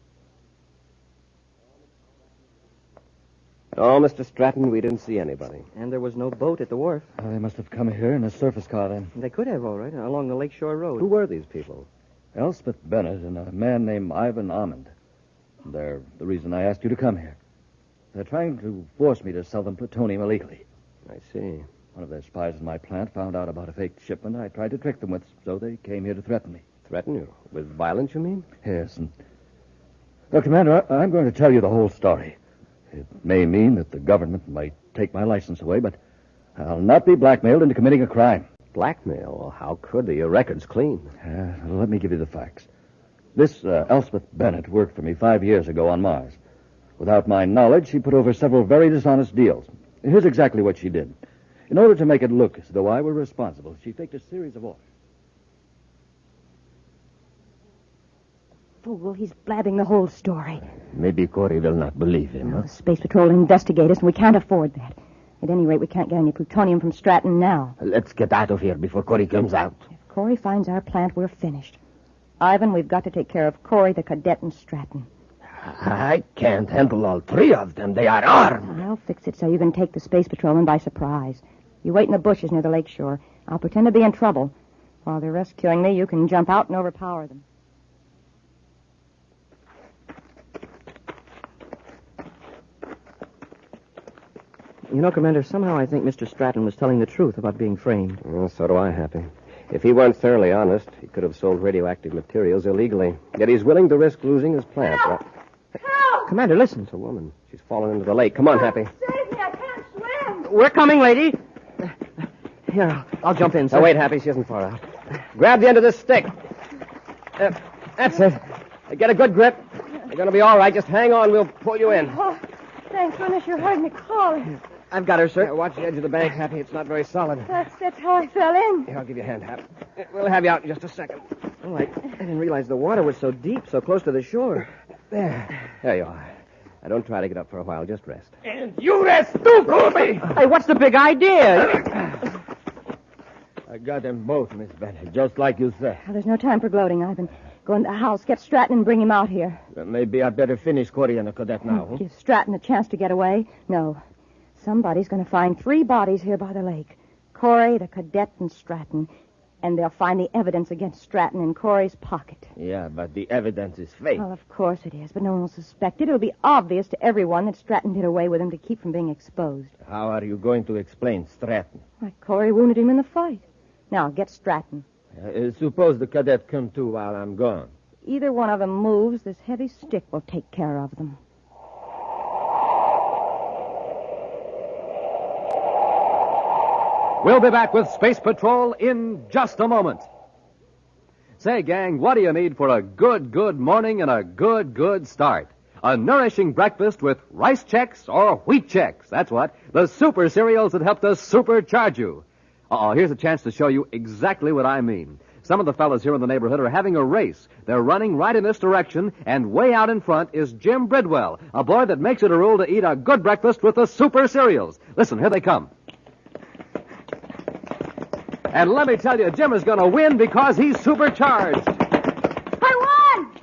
Oh, Mr. Stratton, we didn't see anybody. And there was no boat at the wharf. They must have come here in a surface car then. They could have, all right, along the Lakeshore Road. Who were these people? Elspeth Bennett and a man named Ivan Almond. They're the reason I asked you to come here. They're trying to force me to sell them plutonium illegally. I see. One of their spies in my plant found out about a fake shipment I tried to trick them with, so they came here to threaten me. Threaten you? With violence, you mean? Yes, and... Well, Commander, I'm going to tell you the whole story. It may mean that the government might take my license away, but I'll not be blackmailed into committing a crime. Blackmail? Well, how could they? Your record's clean. Let me give you the facts. This Elspeth Bennett worked for me 5 years ago on Mars. Without my knowledge, she put over several very dishonest deals. Here's exactly what she did. In order to make it look as though I were responsible, she faked a series of orders. Fool, he's blabbing the whole story. Maybe Corey will not believe him, huh? The Space Patrol will investigate us, and we can't afford that. At any rate, we can't get any plutonium from Stratton now. Let's get out of here before Corey comes out. If Corey finds our plant, we're finished. Ivan, we've got to take care of Corey, the cadet, and Stratton. I can't handle all three of them. They are armed. I'll fix it so you can take the Space Patrolman by surprise. You wait in the bushes near the lakeshore. I'll pretend to be in trouble. While they're rescuing me, you can jump out and overpower them. You know, Commander, somehow I think Mr. Stratton was telling the truth about being framed. Well, so do I, Happy. If he weren't thoroughly honest, he could have sold radioactive materials illegally. Yet he's willing to risk losing his plant. Help! Help! Commander, listen. It's a woman. She's fallen into the lake. Come on, Happy. Save me, I can't swim. We're coming, lady. Here, I'll jump in, sir. Now, wait, Happy. She isn't far out. Grab the end of this stick. That's it. Get a good grip. You're going to be all right. Just hang on. We'll pull you in. Oh, thank goodness you heard me calling. I've got her, sir. Watch the edge of the bank, Happy. It's not very solid. That's how I fell in. Here, I'll give you a hand, Hap. We'll have you out in just a second. Oh, I didn't realize the water was so deep, so close to the shore. There you are. Now, don't try to get up for a while. Just rest. And you rest too, Corby! Hey, what's the big idea? I got them both, Miss Bennett, just like you said. Oh, there's no time for gloating, Ivan. Go in the house, get Stratton, and bring him out here. Maybe I'd better finish Corey and the cadet now. Huh? Give Stratton a chance to get away? No. Somebody's going to find 3 bodies here by the lake. Corey, the cadet, and Stratton. And they'll find the evidence against Stratton in Corey's pocket. Yeah, but the evidence is fake. Well, of course it is, but no one will suspect it. It'll be obvious to everyone that Stratton did away with him to keep from being exposed. How are you going to explain Stratton? Why, Corey wounded him in the fight. Now, get Stratton. Suppose the cadet come too while I'm gone. Either one of them moves, this heavy stick will take care of them. We'll be back with Space Patrol in just a moment. Say, gang, what do you need for a good morning and a good start? A nourishing breakfast with rice checks or wheat checks. That's what. The super cereals that help to supercharge you. Here's a chance to show you exactly what I mean. Some of the fellas here in the neighborhood are having a race. They're running right in this direction, and way out in front is Jim Bridwell, a boy that makes it a rule to eat a good breakfast with the super cereals. Listen, here they come. And let me tell you, Jim is going to win because he's supercharged. I won!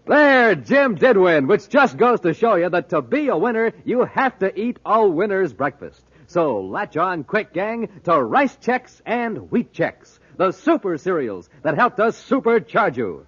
There, Jim did win, which just goes to show you that to be a winner, you have to eat a winner's breakfast. So latch on quick, gang, to Rice Chex and Wheat Chex, the super cereals that helped us supercharge you.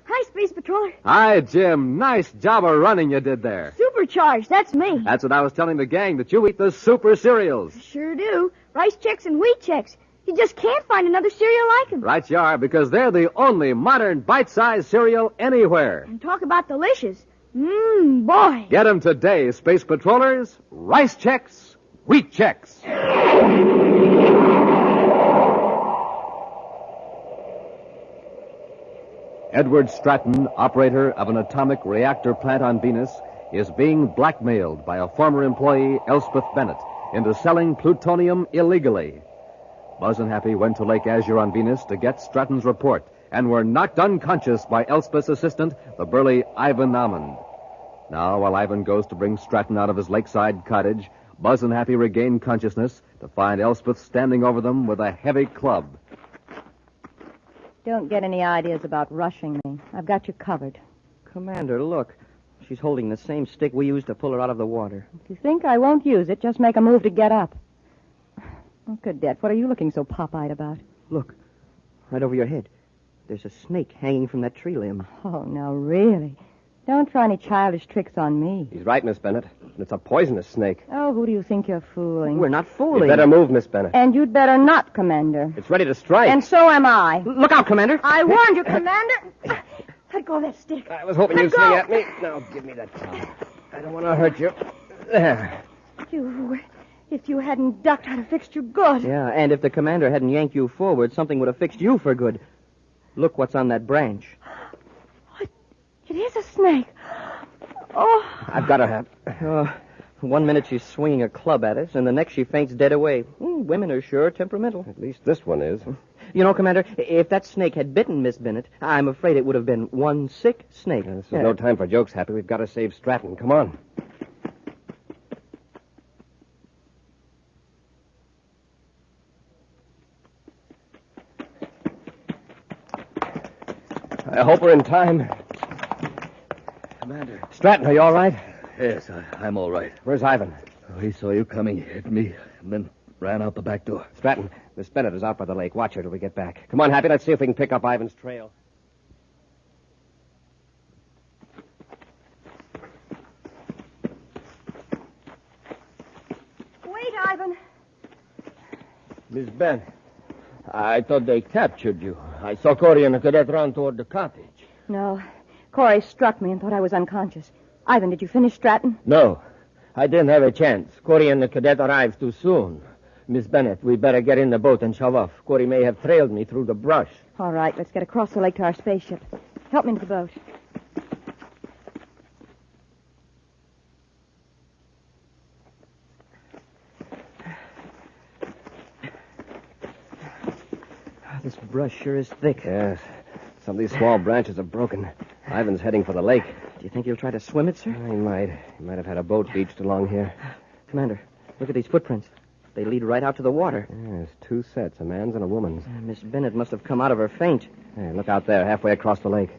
Hi, Space Patroller. Hi, Jim. Nice job of running you did there. Supercharged, that's me. That's what I was telling the gang, that you eat the super cereals. Sure do. Rice Chex and Wheat Chex. You just can't find another cereal like them. Right you are, because they're the only modern bite-sized cereal anywhere. And talk about delicious. Boy. Get them today, Space Patrollers. Rice Chex, Wheat Chex. Edward Stratton, operator of an atomic reactor plant on Venus, is being blackmailed by a former employee, Elspeth Bennett, into selling plutonium illegally. Buzz and Happy went to Lake Azure on Venus to get Stratton's report and were knocked unconscious by Elspeth's assistant, the burly Ivan Almond. Now, while Ivan goes to bring Stratton out of his lakeside cottage, Buzz and Happy regain consciousness to find Elspeth standing over them with a heavy club. Don't get any ideas about rushing me. I've got you covered. Commander, look. She's holding the same stick we used to pull her out of the water. If you think I won't use it, just make a move to get up. Oh, Cadet, what are you looking so pop-eyed about? Look, right over your head. There's a snake hanging from that tree limb. Oh, now, really? Don't try any childish tricks on me. He's right, Miss Bennett. It's a poisonous snake. Oh, who do you think you're fooling? We're not fooling. You better move, Miss Bennett. And you'd better not, Commander. It's ready to strike. And so am I. Look out, Commander. I warned you, Commander. Let go of that stick. I was hoping you'd swing at me. Now, give me that towel. I don't want to hurt you. There. If you hadn't ducked, I'd have fixed you good. Yeah, and if the commander hadn't yanked you forward, something would have fixed you for good. Look what's on that branch. It is a snake. Oh. I've got her, Hap. 1 minute she's swinging a club at us, and the next she faints dead away. Women are sure temperamental. At least this one is. You know, Commander, if that snake had bitten Miss Bennett, I'm afraid it would have been one sick snake. This is no time for jokes, Happy. We've got to save Stratton. Come on. I hope we're in time. Commander. Stratton, are you all right? Yes, I'm all right. Where's Ivan? Oh, he saw you coming, hit me, and then ran out the back door. Stratton, Miss Bennett is out by the lake. Watch her till we get back. Come on, Happy. Let's see if we can pick up Ivan's trail. Wait, Ivan. Miss Bennett, I thought they captured you. I saw Corey and the cadet run toward the cottage. No. Corey struck me and thought I was unconscious. Ivan, did you finish Stratton? No. I didn't have a chance. Corey and the cadet arrived too soon. Miss Bennett, we better get in the boat and shove off. Corey may have trailed me through the brush. All right, let's get across the lake to our spaceship. Help me into the boat. This brush sure is thick. Yes. Some of these small branches are broken. Ivan's heading for the lake. Do you think he'll try to swim it, sir? He might. He might have had a boat beached along here. Commander, look at these footprints. They lead right out to the water. Yes, two sets, a man's and a woman's. Miss Bennett must have come out of her faint. Hey, look out there, halfway across the lake.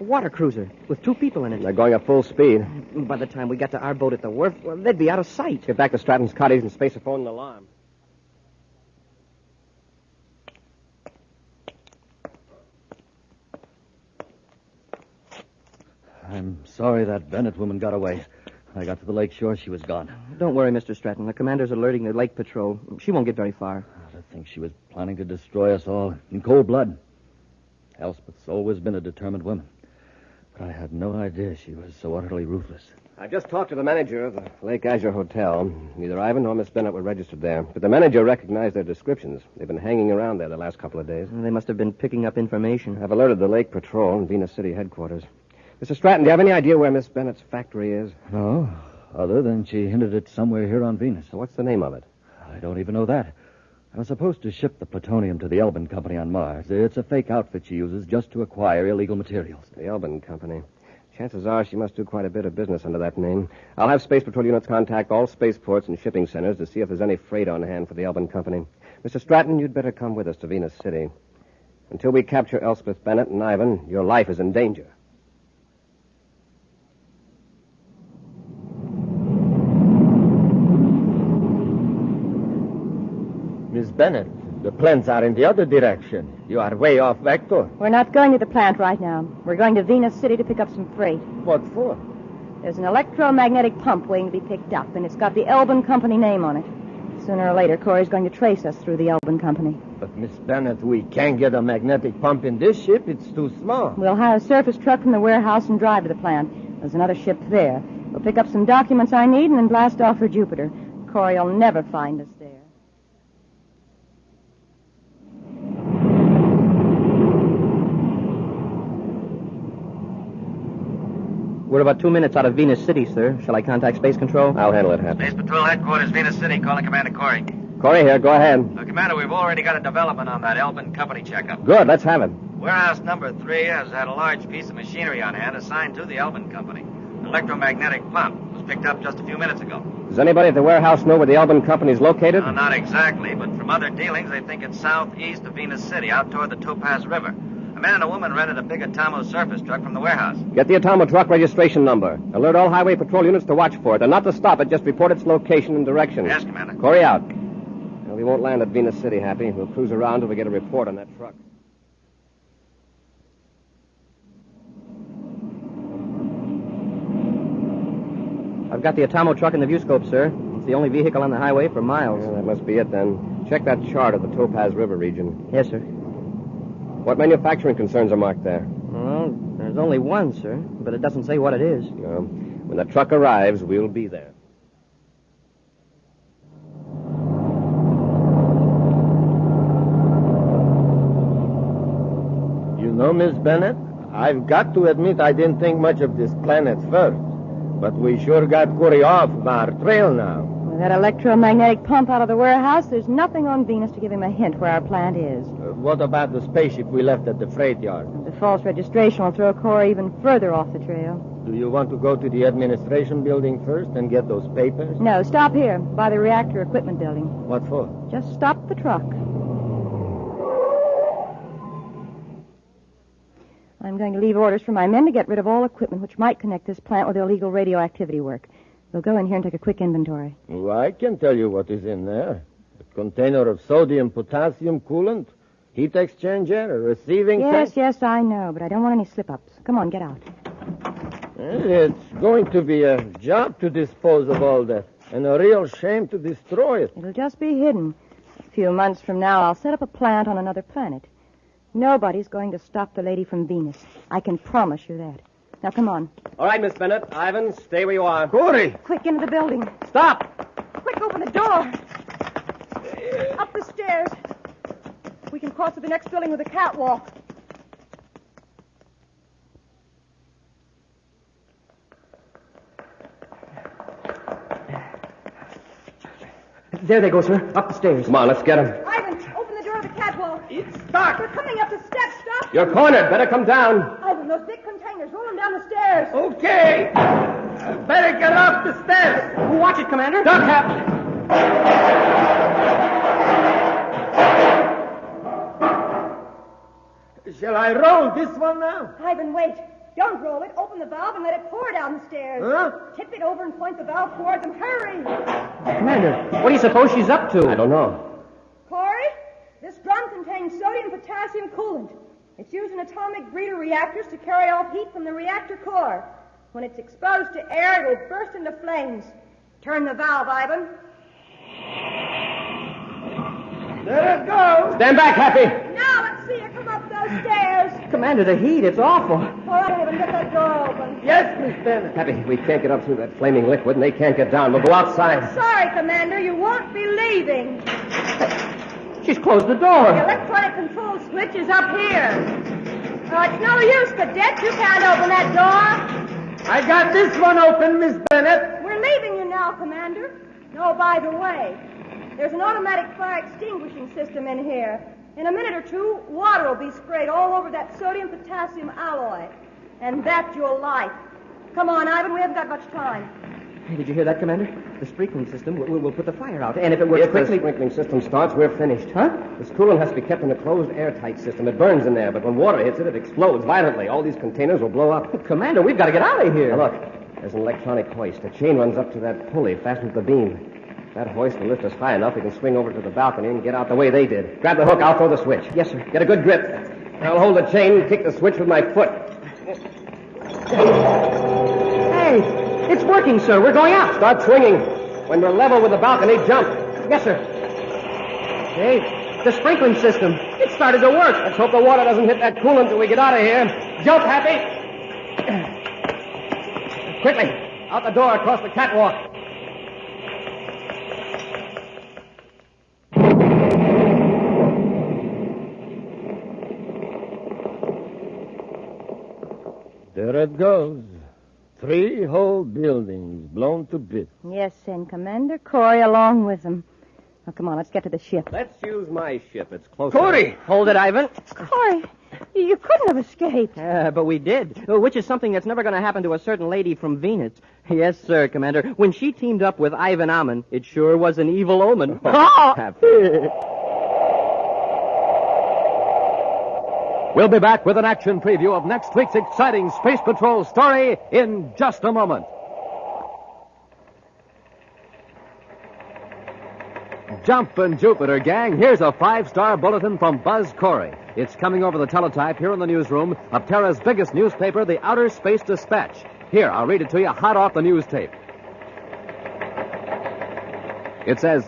A water cruiser with 2 people in it. They're going at full speed. By the time we got to our boat at the wharf, well, they'd be out of sight. Get back to Stratton's cottage and space a phone and alarm. I'm sorry that Bennett woman got away. I got to the lake shore, she was gone. Don't worry, Mr. Stratton. The commander's alerting the lake patrol. She won't get very far. I think she was planning to destroy us all in cold blood. Elspeth's always been a determined woman. But I had no idea she was so utterly ruthless. I've just talked to the manager of the Lake Azure Hotel. Neither Ivan nor Miss Bennett were registered there. But the manager recognized their descriptions. They've been hanging around there the last couple of days. They must have been picking up information. I've alerted the Lake Patrol and Venus City headquarters. Mr. Stratton, do you have any idea where Miss Bennett's factory is? No, other than she hinted it somewhere here on Venus. So what's the name of it? I don't even know that. I was supposed to ship the plutonium to the Elbin Company on Mars. It's a fake outfit she uses just to acquire illegal materials. The Elbin Company. Chances are she must do quite a bit of business under that name. I'll have Space Patrol units contact all spaceports and shipping centers to see if there's any freight on hand for the Elbin Company. Mr. Stratton, you'd better come with us to Venus City. Until we capture Elspeth Bennett and Ivan, your life is in danger. Miss Bennett, the plants are in the other direction. You are way off vector. We're not going to the plant right now. We're going to Venus City to pick up some freight. What for? There's an electromagnetic pump waiting to be picked up, and it's got the Elbin Company name on it. Sooner or later, Corey's going to trace us through the Elbin Company. But, Miss Bennett, we can't get a magnetic pump in this ship. It's too small. We'll hire a surface truck from the warehouse and drive to the plant. There's another ship there. We'll pick up some documents I need and then blast off for Jupiter. Corey'll never find us there. We're about 2 minutes out of Venus City, sir. Shall I contact Space Control? I'll handle it, Hap. Space Patrol Headquarters, Venus City, calling Commander Corey. Corey here, go ahead. Commander, we've already got a development on that Elbin Company checkup. Good, let's have it. Warehouse number 3 has had a large piece of machinery on hand assigned to the Elbin Company. An electromagnetic pump was picked up just a few minutes ago. Does anybody at the warehouse know where the Elbin Company's located? Not exactly, but from other dealings, they think it's southeast of Venus City, out toward the Topaz River. A man and a woman rented a big Atomo surface truck from the warehouse. Get the Atomo truck registration number. Alert all highway patrol units to watch for it, and not to stop it, just report its location and direction. Yes, Commander. Corey out. Well, we won't land at Venus City, Happy. We'll cruise around till we get a report on that truck. I've got the Atomo truck in the viewscope, sir. It's the only vehicle on the highway for miles. Yeah, that must be it, then. Check that chart of the Topaz River region. Yes, sir. What manufacturing concerns are marked there? Well, there's only one, sir, but it doesn't say what it is. When the truck arrives, we'll be there. You know, Miss Bennett, I've got to admit I didn't think much of this planet first. But we sure got Corey off our trail now. With that electromagnetic pump out of the warehouse, there's nothing on Venus to give him a hint where our plant is. What about the spaceship we left at the freight yard? The false registration will throw Corey even further off the trail. Do you want to go to the administration building first and get those papers? No, stop here, by the reactor equipment building. What for? Just stop the truck. I'm going to leave orders for my men to get rid of all equipment which might connect this plant with illegal radioactivity work. We'll go in here and take a quick inventory. Well, I can tell you what is in there. A container of sodium-potassium coolant, heat exchanger, a receiving tank. Yes, I know, but I don't want any slip-ups. Come on, get out. It's going to be a job to dispose of all that, and a real shame to destroy it. It'll just be hidden. A few months from now, I'll set up a plant on another planet. Nobody's going to stop the lady from Venus. I can promise you that. Now, come on. All right, Miss Bennett. Ivan, stay where you are. Corey! Quick, into the building. Stop! Quick, open the door. Up the stairs. We can cross to the next building with a catwalk. There they go, sir. Up the stairs. Come on, let's get them. Ivan, open the door of the catwalk. It's stuck. They're coming up the steps. Stop. You're cornered. Better come down. Ivan, those big containers. Roll them down the stairs. Okay. Better get off the steps. Watch it, Commander. Duck, Hap. Shall I roll this one now? Ivan, wait. Don't roll it. Open the valve and let it pour down the stairs. Huh? Tip it over and point the valve toward them. Hurry. Commander, what do you suppose she's up to? I don't know. Corey, this drum contains sodium-potassium coolant. It's used in atomic breeder reactors to carry off heat from the reactor core. When it's exposed to air, it will burst into flames. Turn the valve, Ivan. There it goes. Stand back, Happy. Now let's see you come up those stairs. Commander, the heat, it's awful. All right, Ivan, get that door open. Yes, Miss Bennett. Happy, we can't get up through that flaming liquid, and they can't get down. We'll go outside. Sorry, Commander, you won't be leaving. She's closed the door. The electronic control switch is up here. Oh, it's no use, Cadet. You can't open that door. I got this one open, Miss Bennett. We're leaving you now, Commander. Oh, by the way, there's an automatic fire extinguishing system in here. In a minute or two, water will be sprayed all over that sodium-potassium alloy. And that you'll like. Come on, Ivan, we haven't got much time. Hey, did you hear that, Commander? The sprinkling system will put the fire out. And if it works If quickly... the sprinkling system starts, we're finished. Huh? This coolant has to be kept in a closed, airtight system. It burns in there, but when water hits it, it explodes violently. All these containers will blow up. Commander, we've got to get out of here. Now, look, there's an electronic hoist. A chain runs up to that pulley fastened to the beam. That hoist will lift us high enough we can swing over to the balcony and get out the way they did. Grab the hook, I'll throw the switch. Yes, sir. Get a good grip. I'll hold the chain and kick the switch with my foot. Hey, it's working, sir. We're going out. Start swinging. When we're level with the balcony, jump. Yes, sir. Hey, the sprinkling system. It started to work. Let's hope the water doesn't hit that coolant till we get out of here. Jump, Happy. Quickly, out the door across the catwalk. There it goes. 3 whole buildings blown to bits. Yes, and Commander Corey along with them. Now, come on, let's get to the ship. Let's use my ship. It's closer. Corey! Hold it, Ivan. Corey, you couldn't have escaped. But we did, which is something that's never going to happen to a certain lady from Venus. Yes, sir, Commander. When she teamed up with Ivan Ammon, it sure was an evil omen. We'll be back with an action preview of next week's exciting Space Patrol story in just a moment. Jumpin' Jupiter, gang. Here's a 5-star bulletin from Buzz Corey. It's coming over the teletype here in the newsroom of Terra's biggest newspaper, the Outer Space Dispatch. Here, I'll read it to you hot off the news tape. It says,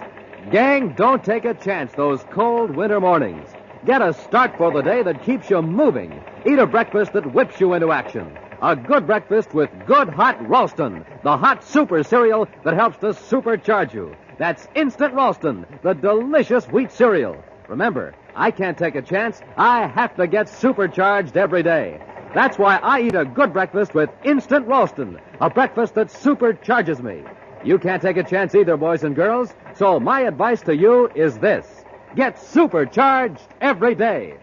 gang, don't take a chance those cold winter mornings. Get a start for the day that keeps you moving. Eat a breakfast that whips you into action. A good breakfast with good hot Ralston, the hot super cereal that helps to supercharge you. That's Instant Ralston, the delicious wheat cereal. Remember, I can't take a chance. I have to get supercharged every day. That's why I eat a good breakfast with Instant Ralston, a breakfast that supercharges me. You can't take a chance either, boys and girls, so my advice to you is this. Get supercharged every day.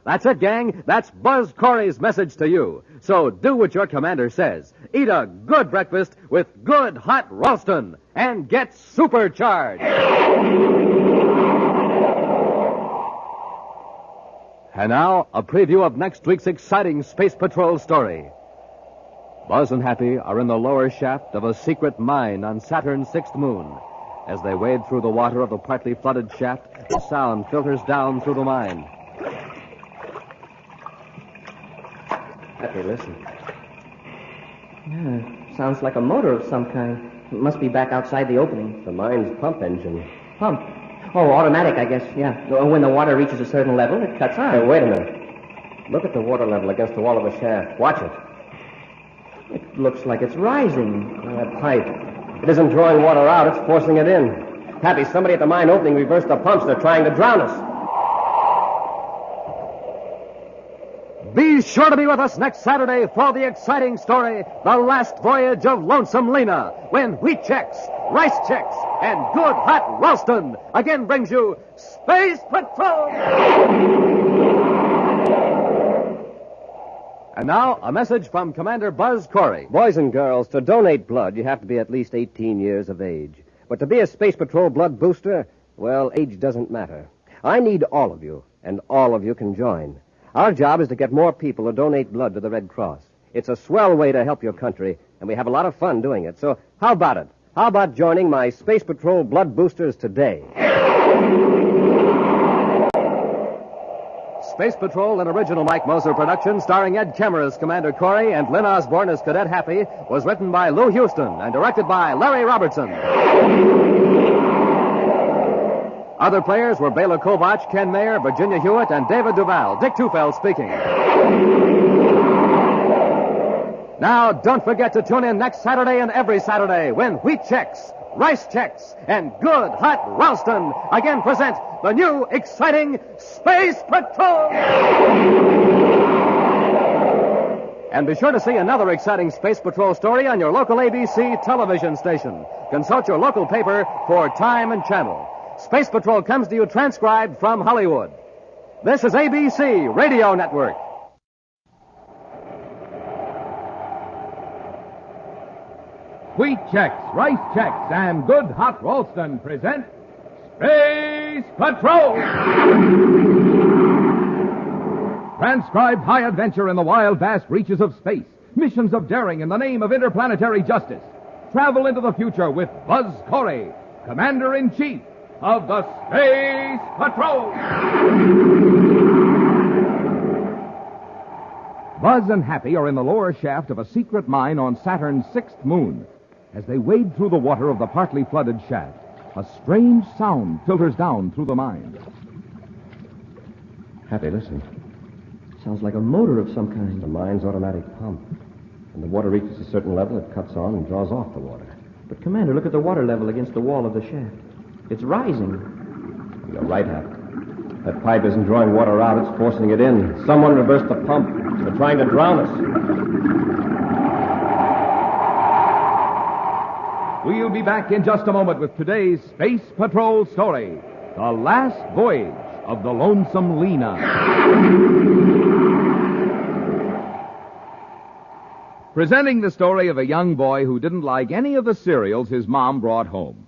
That's it, gang. That's Buzz Corey's message to you. So do what your commander says. Eat a good breakfast with good hot Ralston and get supercharged. And now, a preview of next week's exciting Space Patrol story. Buzz and Happy are in the lower shaft of a secret mine on Saturn's 6th moon. As they wade through the water of the partly flooded shaft, the sound filters down through the mine. Happy, listen. Yeah, sounds like a motor of some kind. It must be back outside the opening. The mine's pump engine. Pump? Oh, automatic, I guess, yeah. When the water reaches a certain level, it cuts on. Hey, wait a minute. Look at the water level against the wall of the shaft. Watch it. It looks like it's rising. That pipe. It isn't drawing water out, it's forcing it in. Happy, somebody at the mine opening reversed the pumps. They're trying to drown us. Be sure to be with us next Saturday for the exciting story, The Last Voyage of Lonesome Lena, when Wheat Checks, Rice Checks, and Good Hot Ralston again brings you Space Patrol! And now, a message from Commander Buzz Corey. Boys and girls, to donate blood, you have to be at least 18 years of age. But to be a Space Patrol blood booster, well, age doesn't matter. I need all of you, and all of you can join. Our job is to get more people to donate blood to the Red Cross. It's a swell way to help your country, and we have a lot of fun doing it. So how about it? How about joining my Space Patrol blood boosters today? Space Patrol, an original Mike Moser production starring Ed Kemmer as Commander Corey and Lynn Osborne as Cadet Happy, was written by Lou Houston and directed by Larry Robertson. Other players were Bela Kovach, Ken Mayer, Virginia Hewitt, and David Duval. Dick Tufeld speaking. Now, don't forget to tune in next Saturday and every Saturday when Wheat Checks, Rice Checks, and Good Hot Ralston again present the new, exciting Space Patrol! And be sure to see another exciting Space Patrol story on your local ABC television station. Consult your local paper for time and channel. Space Patrol comes to you transcribed from Hollywood. This is ABC Radio Network. Wheat Checks, Rice Checks, and Good Hot Ralston present Space Patrol! Transcribed high adventure in the wild, vast reaches of space. Missions of daring in the name of interplanetary justice. Travel into the future with Buzz Corey, Commander-in-Chief of the Space Patrol. Buzz and Happy are in the lower shaft of a secret mine on Saturn's 6th moon. As they wade through the water of the partly flooded shaft, a strange sound filters down through the mine. Happy, listen. Sounds like a motor of some kind. The mine's automatic pump. When the water reaches a certain level, it cuts on and draws off the water. But, Commander, look at the water level against the wall of the shaft. It's rising. You're right, Happy. That pipe isn't drawing water out, it's forcing it in. Someone reversed the pump. They're trying to drown us. We'll be back in just a moment with today's Space Patrol story, The Last Voyage of the Lonesome Lena. Presenting the story of a young boy who didn't like any of the cereals his mom brought home.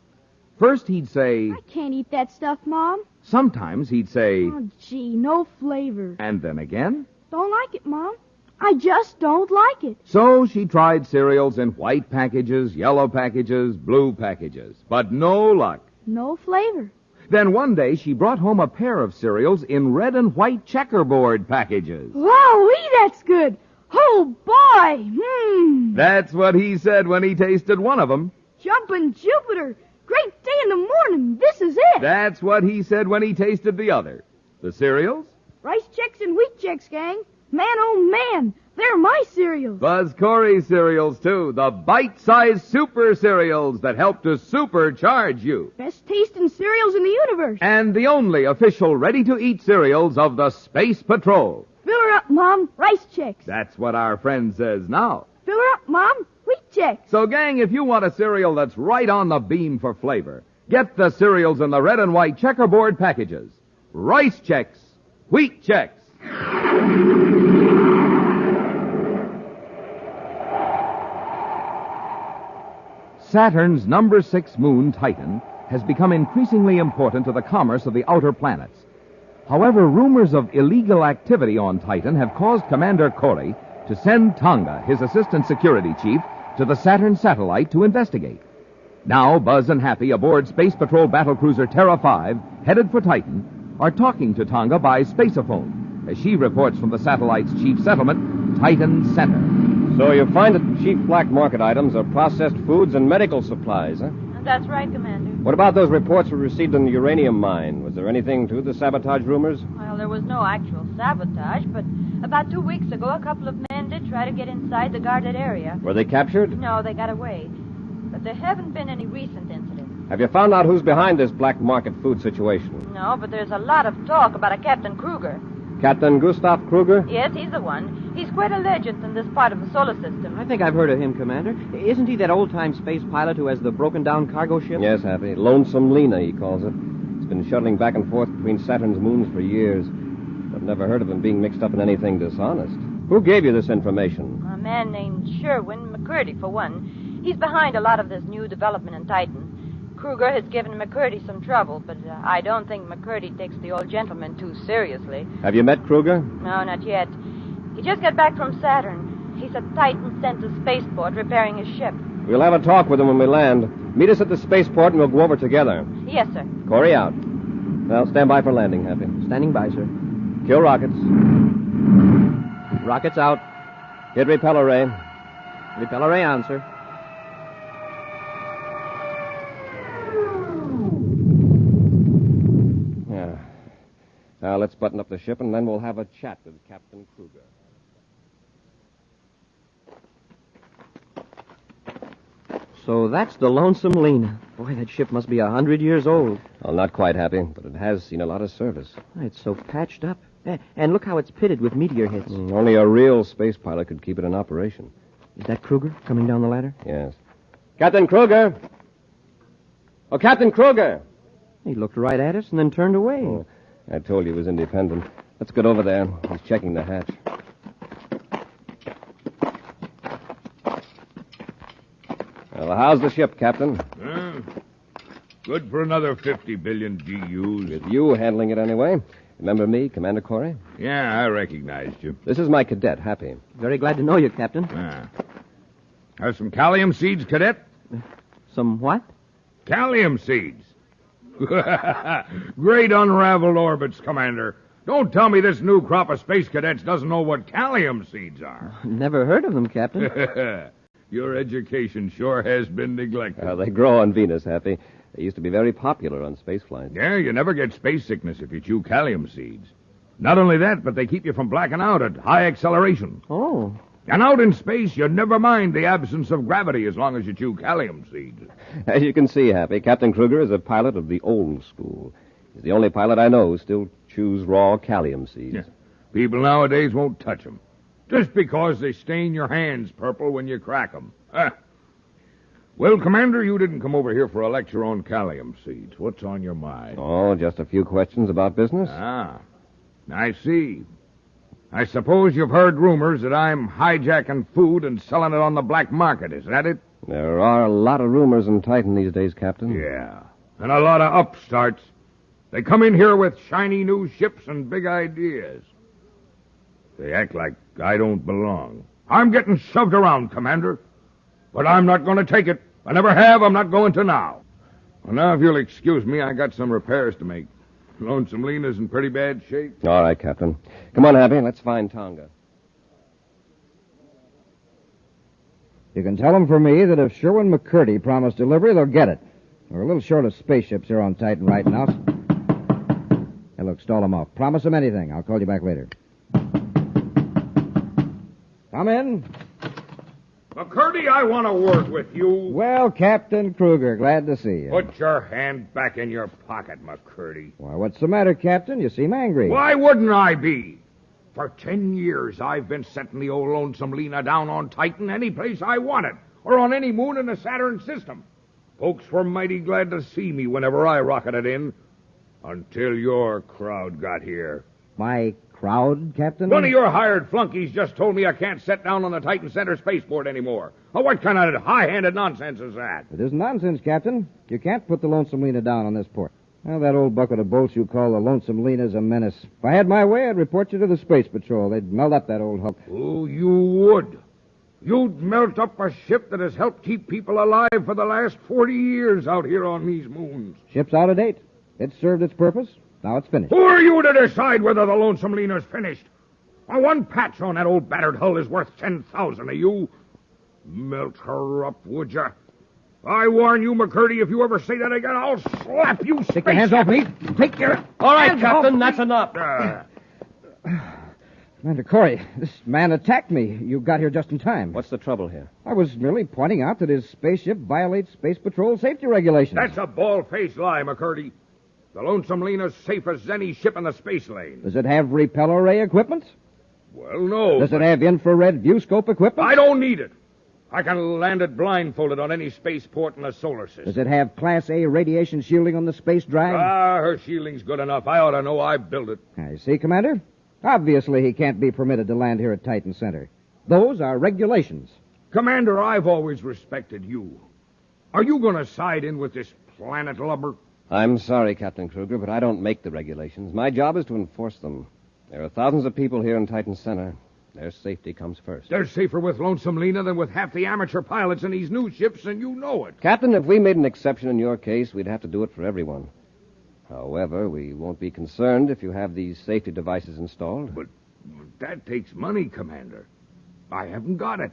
First he'd say, I can't eat that stuff, Mom. sometimes he'd say, Oh, gee, no flavor. and then again. Don't like it, Mom. I just don't like it. So she tried cereals in white packages, yellow packages, blue packages, but no luck. No flavor. Then one day she brought home a pair of cereals in red and white checkerboard packages. Wowee, that's good. Oh, boy. That's what he said when he tasted one of them. Jumpin' Jupiter. Great day in the morning. This is it. That's what he said when he tasted the other. The cereals? Rice Chex and Wheat Chex, gang. Man, oh, man. They're my cereals. Buzz Corey cereals, too. The bite-sized super cereals that help to supercharge you. Best tasting cereals in the universe. And the only official ready-to-eat cereals of the Space Patrol. Fill her up, Mom. Rice Chex. That's what our friend says now. Fill her up, Mom. Wheat Chex. So, gang, if you want a cereal that's right on the beam for flavor, get the cereals in the red and white checkerboard packages. Rice Chex. Wheat Chex. Saturn's number 6 moon, Titan, has become increasingly important to the commerce of the outer planets. However, rumors of illegal activity on Titan have caused Commander Corey to send Tonga, his assistant security chief, to the Saturn satellite to investigate. Now, Buzz and Happy aboard Space Patrol battlecruiser Terra 5, headed for Titan, are talking to Tonga by spaceophone, as she reports from the satellite's chief settlement, Titan Center. So you find that the chief black market items are processed foods and medical supplies, huh? That's right, Commander. What about those reports we received in the uranium mine? Was there anything to the sabotage rumors? Well, there was no actual sabotage, but about 2 weeks ago, a couple of men did try to get inside the guarded area. Were they captured? No, they got away. But there haven't been any recent incidents. Have you found out who's behind this black market food situation? No, but there's a lot of talk about a Captain Kruger. Captain Gustav Kruger? Yes, he's the one. He's quite a legend in this part of the solar system. I think I've heard of him, Commander. Isn't he that old-time space pilot who has the broken-down cargo ship? Yes, Happy. Lonesome Lena, he calls it. He's been shuttling back and forth between Saturn's moons for years. I've never heard of him being mixed up in anything dishonest. Who gave you this information? A man named Sherwin McCurdy, for one. He's behind a lot of this new development in Titan. Kruger has given McCurdy some trouble, but I don't think McCurdy takes the old gentleman too seriously. Have you met Kruger? No, not yet. He just got back from Saturn. He's at Titan Center spaceport repairing his ship. We'll have a talk with him when we land. Meet us at the spaceport and we'll go over together. Yes, sir. Corey out. Well, stand by for landing, Happy. Standing by, sir. Kill rockets. Rockets out. Hit repeller ray. Repeller ray on, sir. Yeah. Now, let's button up the ship, and then we'll have a chat with Captain Kruger. So that's the Lonesome Lena. Boy, that ship must be 100 years old. Well, not quite, Happy, but it has seen a lot of service. It's so patched up. And look how it's pitted with meteor hits. Only a real space pilot could keep it in operation. Is that Kruger coming down the ladder? Yes. Captain Kruger! Oh, Captain Kruger! He looked right at us and then turned away. Oh, I told you he was independent. Let's get over there. He's checking the hatch. Well, how's the ship, Captain? Good for another 50 billion GUs. With you handling it anyway. Remember me, Commander Corey? Yeah, I recognized you. This is my cadet, Happy. Very glad to know you, Captain. Have some calcium seeds, cadet? Some what? Calcium seeds. Great unraveled orbits, Commander. Don't tell me this new crop of space cadets doesn't know what calcium seeds are. Never heard of them, Captain. Your education sure has been neglected. Well, they grow on Venus, Happy. They used to be very popular on space flights. Yeah, you never get space sickness if you chew calcium seeds. Not only that, but they keep you from blacking out at high acceleration. Oh. And out in space, you never mind the absence of gravity as long as you chew calcium seeds. As you can see, Happy, Captain Kruger is a pilot of the old school. He's the only pilot I know who still chews raw calcium seeds. Yeah. People nowadays won't touch them. Just because they stain your hands purple when you crack them. Well, Commander, you didn't come over here for a lecture on calcium seeds. What's on your mind? Oh, just a few questions about business. Ah, I see. I suppose you've heard rumors that I'm hijacking food and selling it on the black market. Is that it? There are a lot of rumors in Titan these days, Captain. Yeah. and a lot of upstarts. They come in here with shiny new ships and big ideas. They act like I don't belong. I'm getting shoved around, Commander. But I'm not going to take it. I never have. I'm not going to now. Well, now, if you'll excuse me, I got some repairs to make. Lonesome Lena's in pretty bad shape. All right, Captain. Come on, Happy. Let's find Tonga. You can tell them for me that if Sherwin McCurdy promised delivery, they'll get it. We're a little short of spaceships here on Titan right now. Hey, look, stall them off. Promise them anything. I'll call you back later. Come in. McCurdy, I want to work with you. Well, Captain Kruger, glad to see you. Put your hand back in your pocket, McCurdy. Why, what's the matter, Captain? You seem angry. Why wouldn't I be? For 10 years, I've been setting the old Lonesome Lena down on Titan any place I wanted, or on any moon in the Saturn system. Folks were mighty glad to see me whenever I rocketed in, until your crowd got here. My crowd, Captain? One of your hired flunkies just told me I can't set down on the Titan Center spaceport anymore. Oh, what kind of high-handed nonsense is that? It isn't nonsense, Captain. You can't put the Lonesome Lena down on this port. Well, that old bucket of bolts you call the Lonesome Lena's a menace. If I had my way, I'd report you to the Space Patrol. They'd melt up that old hulk. Oh, you would. You'd melt up a ship that has helped keep people alive for the last 40 years out here on these moons. Ship's out of date. It served its purpose. Now it's finished. Who are you to decide whether the Lonesome Lena's finished? Well, one patch on that old battered hull is worth 10,000 of you. Melt her up, would you? I warn you, McCurdy, if you ever say that again, I'll slap you. Take your hands off me. Take your... All right, hands Captain, off that's enough. Commander Corey, this man attacked me. You got here just in time. What's the trouble here? I was merely pointing out that his spaceship violates Space Patrol safety regulations. That's a bald-faced lie, McCurdy. The Lonesome Lena's safe as any ship in the space lane. Does it have repel array equipment? Well, no. Does it have infrared view scope equipment? I don't need it. I can land it blindfolded on any spaceport in the solar system. Does it have Class A radiation shielding on the space drive? Her shielding's good enough. I ought to know. I built it. I see, Commander. Obviously, he can't be permitted to land here at Titan Center. Those are regulations. Commander, I've always respected you. Are you going to side in with this planet lubber? I'm sorry, Captain Kruger, but I don't make the regulations. My job is to enforce them. There are thousands of people here in Titan Center. Their safety comes first. They're safer with Lonesome Lena than with half the amateur pilots in these new ships, and you know it. Captain, if we made an exception in your case, we'd have to do it for everyone. However, we won't be concerned if you have these safety devices installed. But that takes money, Commander. I haven't got it.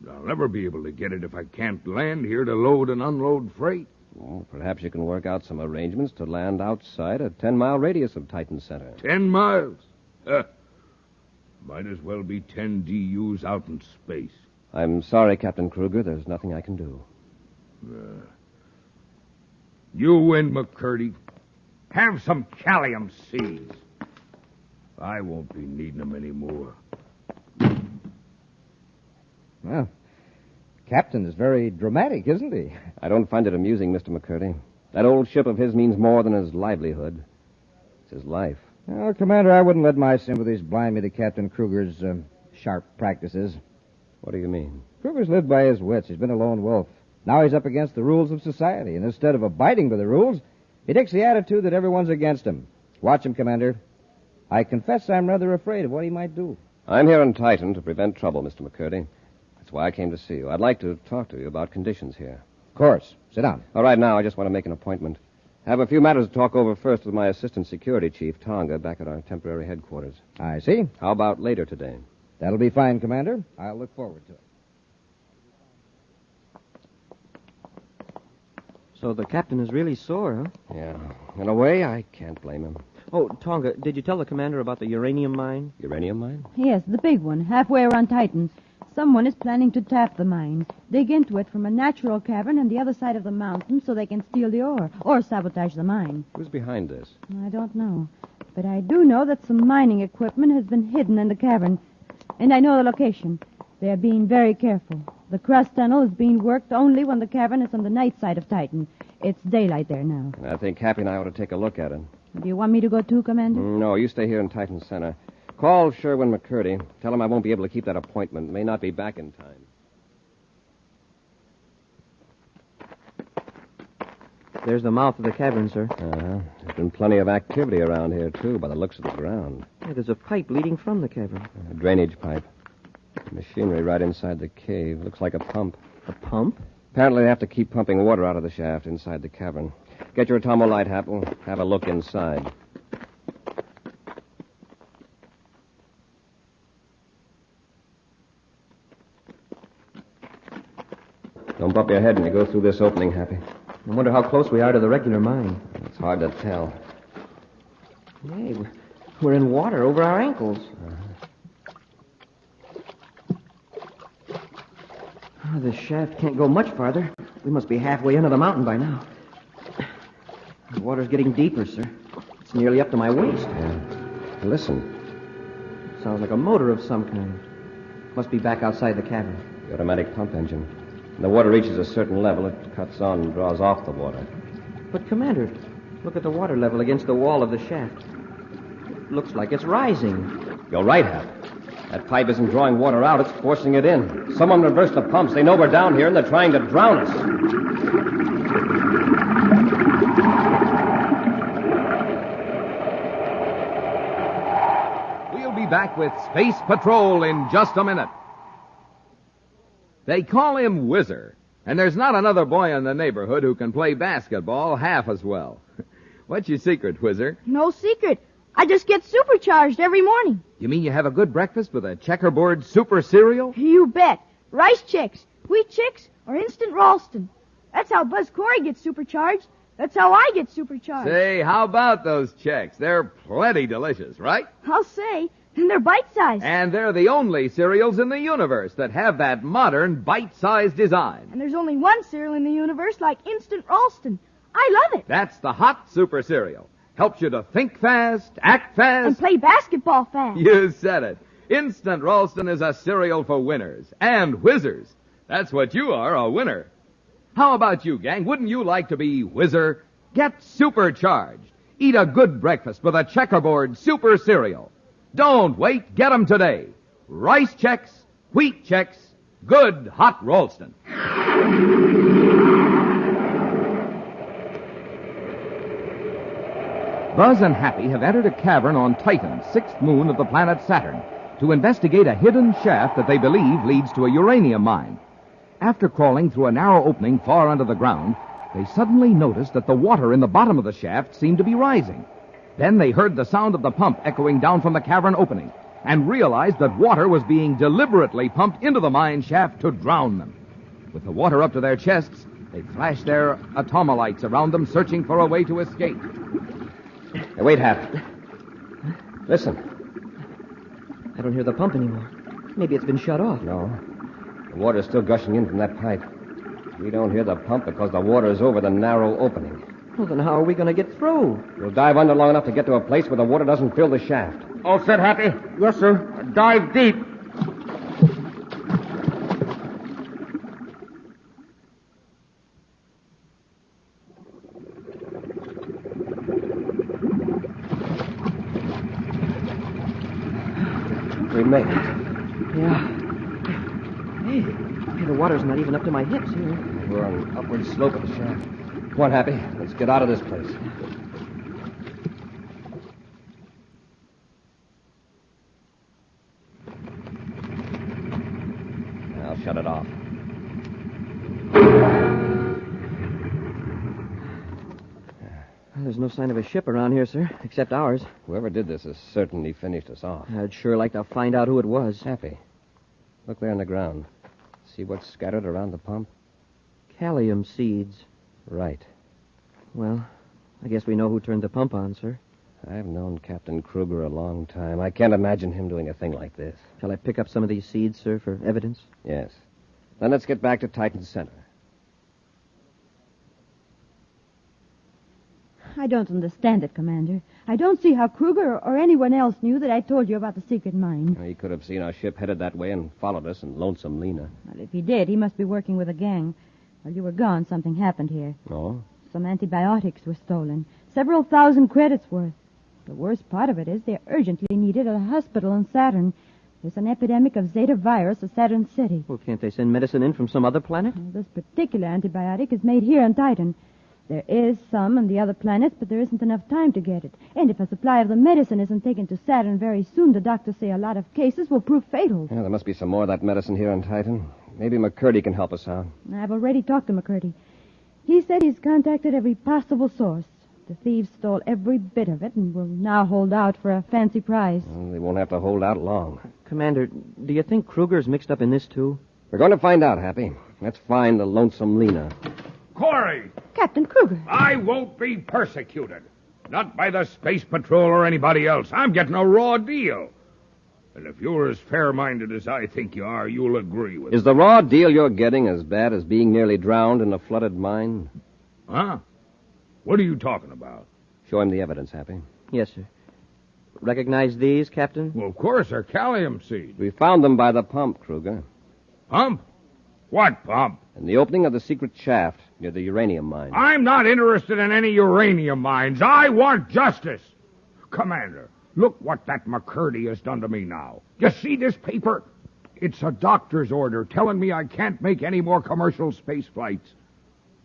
I'll never be able to get it if I can't land here to load and unload freight. Well, perhaps you can work out some arrangements to land outside a 10-mile radius of Titan Center. 10 miles? Might as well be 10 DUs out in space. I'm sorry, Captain Kruger. There's nothing I can do. You win, McCurdy. Have some calcium seeds. I won't be needing them anymore. Well, Captain is very dramatic, isn't he? I don't find it amusing, Mr. McCurdy. That old ship of his means more than his livelihood. It's his life. Well, Commander, I wouldn't let my sympathies blind me to Captain Kruger's sharp practices. What do you mean? Kruger's lived by his wits. He's been a lone wolf. Now he's up against the rules of society, and instead of abiding by the rules, he takes the attitude that everyone's against him. Watch him, Commander. I confess I'm rather afraid of what he might do. I'm here on Titan to prevent trouble, Mr. McCurdy. That's why I came to see you. I'd like to talk to you about conditions here. Of course. Sit down. All right, now, I just want to make an appointment. I have a few matters to talk over first with my assistant security chief, Tonga, back at our temporary headquarters. I see. How about later today? That'll be fine, Commander. I'll look forward to it. So the captain is really sore, huh? Yeah. In a way, I can't blame him. Oh, Tonga, did you tell the commander about the uranium mine? Uranium mine? Yes, the big one, halfway around Titan. Someone is planning to tap the mine, dig into it from a natural cavern on the other side of the mountain so they can steal the ore, or sabotage the mine. Who's behind this? I don't know. But I do know that some mining equipment has been hidden in the cavern. And I know the location. They are being very careful. The crust tunnel is being worked only when the cavern is on the night side of Titan. It's daylight there now. And I think Happy and I ought to take a look at it. Do you want me to go too, Commander? No, you stay here in Titan Center. Call Sherwin McCurdy. Tell him I won't be able to keep that appointment. May not be back in time. There's the mouth of the cavern, sir. Uh-huh. There's been plenty of activity around here, too, by the looks of the ground. Yeah, there's a pipe leading from the cavern. A drainage pipe. Machinery right inside the cave. Looks like a pump. A pump? Apparently they have to keep pumping water out of the shaft inside the cavern. Get your atomo light, Hap. We'll have a look inside. Don't bump your head when you go through this opening, Happy. I wonder how close we are to the regular mine. It's hard to tell. Hey, we're in water over our ankles. Oh, the shaft can't go much farther. We must be halfway into the mountain by now. The water's getting deeper, sir. It's nearly up to my waist. Yeah. Listen. Sounds like a motor of some kind. Must be back outside the cavern. The automatic pump engine. When the water reaches a certain level, it cuts on and draws off the water. But, Commander, look at the water level against the wall of the shaft. Looks like it's rising. You're right, Hap. That pipe isn't drawing water out, it's forcing it in. Someone reversed the pumps. They know we're down here, and they're trying to drown us. We'll be back with Space Patrol in just a minute. They call him Whizzer, and there's not another boy in the neighborhood who can play basketball half as well. What's your secret, Whizzer? No secret. I just get supercharged every morning. You mean you have a good breakfast with a checkerboard super cereal? You bet. Rice Chex, Wheat Chix, or Instant Ralston. That's how Buzz Corey gets supercharged. That's how I get supercharged. Say, how about those Chex? They're plenty delicious, right? I'll say. And they're bite-sized. And they're the only cereals in the universe that have that modern bite-sized design. And there's only one cereal in the universe like Instant Ralston. I love it. That's the hot super cereal. Helps you to think fast, act fast. And play basketball fast. You said it. Instant Ralston is a cereal for winners and whizzers. That's what you are, a winner. How about you, gang? Wouldn't you like to be Whizzer? Get supercharged. Eat a good breakfast with a checkerboard super cereal. Don't wait. Get 'em today. Rice Chex, Wheat Chex, good hot Ralston. Buzz and Happy have entered a cavern on Titan, 6th moon of the planet Saturn, to investigate a hidden shaft that they believe leads to a uranium mine. After crawling through a narrow opening far under the ground, they suddenly noticed that the water in the bottom of the shaft seemed to be rising. Then they heard the sound of the pump echoing down from the cavern opening and realized that water was being deliberately pumped into the mine shaft to drown them. With the water up to their chests, they flashed their atomolites around them, searching for a way to escape. Hey, wait, Hap. Listen. I don't hear the pump anymore. Maybe it's been shut off. No. The water's still gushing in from that pipe. We don't hear the pump because the water is over the narrow opening. Well, then how are we going to get through? We'll dive under long enough to get to a place where the water doesn't fill the shaft. All set, Happy? Yes, sir. Dive deep. We made it. Yeah. Hey, the water's not even up to my hips here. We're on an upward slope of the shaft. Come on, Happy. Let's get out of this place. I'll shut it off. Well, there's no sign of a ship around here, sir, except ours. Whoever did this has certainly finished us off. I'd sure like to find out who it was. Happy. Look there on the ground. See what's scattered around the pump? Callium seeds. Right. Well, I guess we know who turned the pump on, sir. I've known Captain Kruger a long time. I can't imagine him doing a thing like this. Shall I pick up some of these seeds, sir, for evidence? Yes. Then let's get back to Titan Center. I don't understand it, Commander. I don't see how Kruger or anyone else knew that I told you about the secret mine. He could have seen our ship headed that way and followed us in Lonesome Lena. Well, if he did, he must be working with a gang. While you were gone, something happened here. Oh? Some antibiotics were stolen. Several thousand credits worth. The worst part of it is they're urgently needed at a hospital on Saturn. There's an epidemic of Zeta virus at Saturn City. Well, can't they send medicine in from some other planet? Well, this particular antibiotic is made here on Titan. There is some on the other planets, but there isn't enough time to get it. And if a supply of the medicine isn't taken to Saturn very soon, the doctors say a lot of cases will prove fatal. Yeah, there must be some more of that medicine here on Titan. Maybe McCurdy can help us out. I've already talked to McCurdy. He said he's contacted every possible source. The thieves stole every bit of it and will now hold out for a fancy prize. Well, they won't have to hold out long. Commander, do you think Kruger's mixed up in this, too? We're going to find out, Happy. Let's find the lonesome Lena. Corey! Captain Kruger. I won't be persecuted. Not by the Space Patrol or anybody else. I'm getting a raw deal. And if you're as fair-minded as I think you are, you'll agree with me. Is the raw deal you're getting as bad as being nearly drowned in a flooded mine? Huh? What are you talking about? Show him the evidence, Happy. Yes, sir. Recognize these, Captain? Well, of course, they're calcium seeds. We found them by the pump, Kruger. Pump? What pump? In the opening of the secret shaft near the uranium mine. I'm not interested in any uranium mines. I want justice. Commander, look what that McCurdy has done to me now. You see this paper? It's a doctor's order telling me I can't make any more commercial space flights.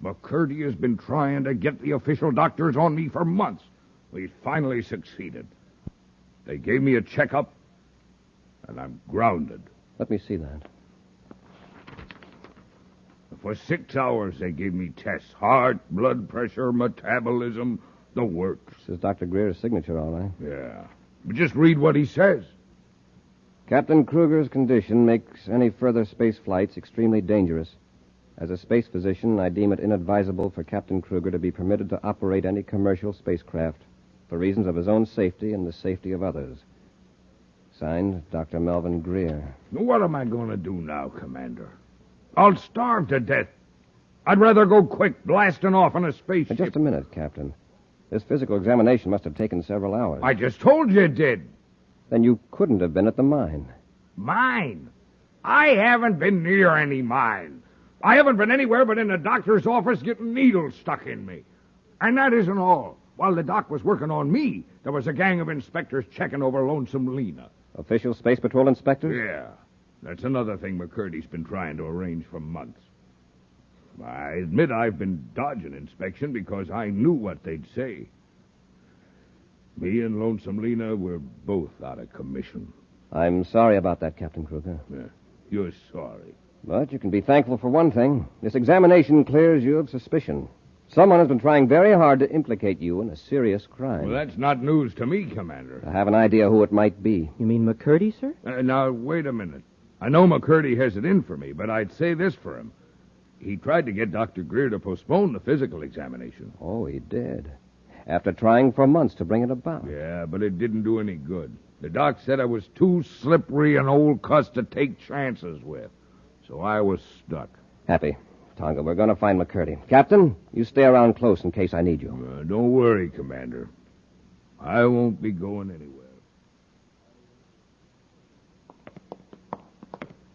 McCurdy has been trying to get the official doctors on me for months. We finally succeeded. They gave me a checkup, and I'm grounded. Let me see that. For 6 hours, they gave me tests. Heart, blood pressure, metabolism, the works. This is Dr. Greer's signature, all right. Yeah. But just read what he says. Captain Kruger's condition makes any further space flights extremely dangerous. As a space physician, I deem it inadvisable for Captain Kruger to be permitted to operate any commercial spacecraft for reasons of his own safety and the safety of others. Signed, Dr. Melvin Greer. What am I going to do now, Commander? I'll starve to death. I'd rather go quick blasting off on a spaceship. Just a minute, Captain. This physical examination must have taken several hours. I just told you it did. Then you couldn't have been at the mine. Mine? I haven't been near any mine. I haven't been anywhere but in a doctor's office getting needles stuck in me. And that isn't all. While the doc was working on me, there was a gang of inspectors checking over Lonesome Lena. Official Space Patrol inspectors? Yeah. That's another thing McCurdy's been trying to arrange for months. I admit I've been dodging inspection because I knew what they'd say. Me and Lonesome Lena were both out of commission. I'm sorry about that, Captain Kruger. Yeah, you're sorry. But you can be thankful for one thing. This examination clears you of suspicion. Someone has been trying very hard to implicate you in a serious crime. Well, that's not news to me, Commander. I have an idea who it might be. You mean McCurdy, sir? Now, wait a minute. I know McCurdy has it in for me, but I'd say this for him. He tried to get Dr. Greer to postpone the physical examination. Oh, he did. After trying for months to bring it about. Yeah, but it didn't do any good. The doc said I was too slippery an old cuss to take chances with. So I was stuck. Happy. Tonga, we're going to find McCurdy. Captain, you stay around close in case I need you. Don't worry, Commander. I won't be going anywhere.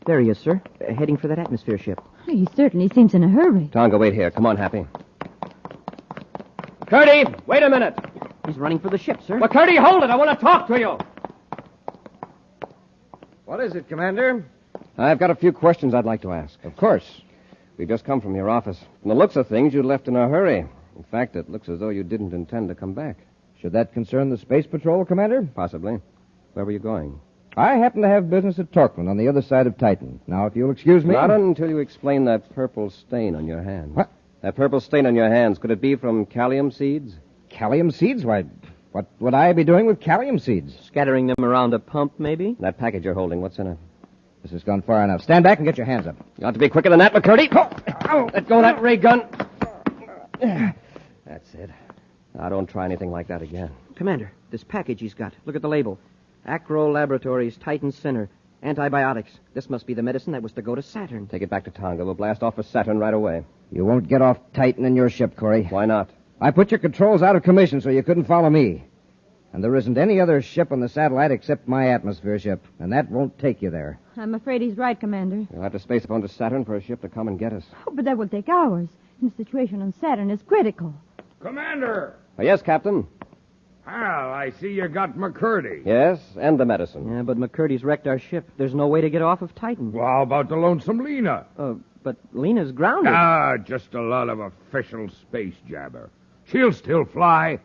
There he is, sir. Heading for that atmosphere ship. He certainly seems in a hurry. Tonga, wait here. Come on, Happy. McCurdy, wait a minute. He's running for the ship, sir. McCurdy, hold it. I want to talk to you. What is it, Commander? I've got a few questions I'd like to ask. Of course. We've just come from your office. From the looks of things, you left in a hurry. In fact, it looks as though you didn't intend to come back. Should that concern the Space Patrol, Commander? Possibly. Where were you going? I happen to have business at Torkland on the other side of Titan. Now, if you'll excuse me... Not until you explain that purple stain on your hands. What? That purple stain on your hands, could it be from calcium seeds? Calcium seeds? Why, what would I be doing with calcium seeds? Scattering them around a pump, maybe? That package you're holding, what's in it? This has gone far enough. Stand back and get your hands up. You ought to be quicker than that, McCurdy. Oh, let go of that ray gun. That's it. Now, don't try anything like that again. Commander, this package he's got. Look at the label. Acro Laboratories, Titan Center. Antibiotics. This must be the medicine that was to go to Saturn. Take it back to Tonga. We'll blast off for Saturn right away. You won't get off Titan in your ship, Corey. Why not? I put your controls out of commission so you couldn't follow me. And there isn't any other ship on the satellite except my atmosphere ship, and that won't take you there. I'm afraid he's right, Commander. We'll have to space up onto Saturn for a ship to come and get us. Oh, but that will take hours. And the situation on Saturn is critical. Commander! Yes, Captain? Well, I see you got McCurdy. Yes, and the medicine. Yeah, but McCurdy's wrecked our ship. There's no way to get off of Titan. Well, how about the Lonesome Lena? But Lena's grounded. Just a lot of official space jabber. She'll still fly.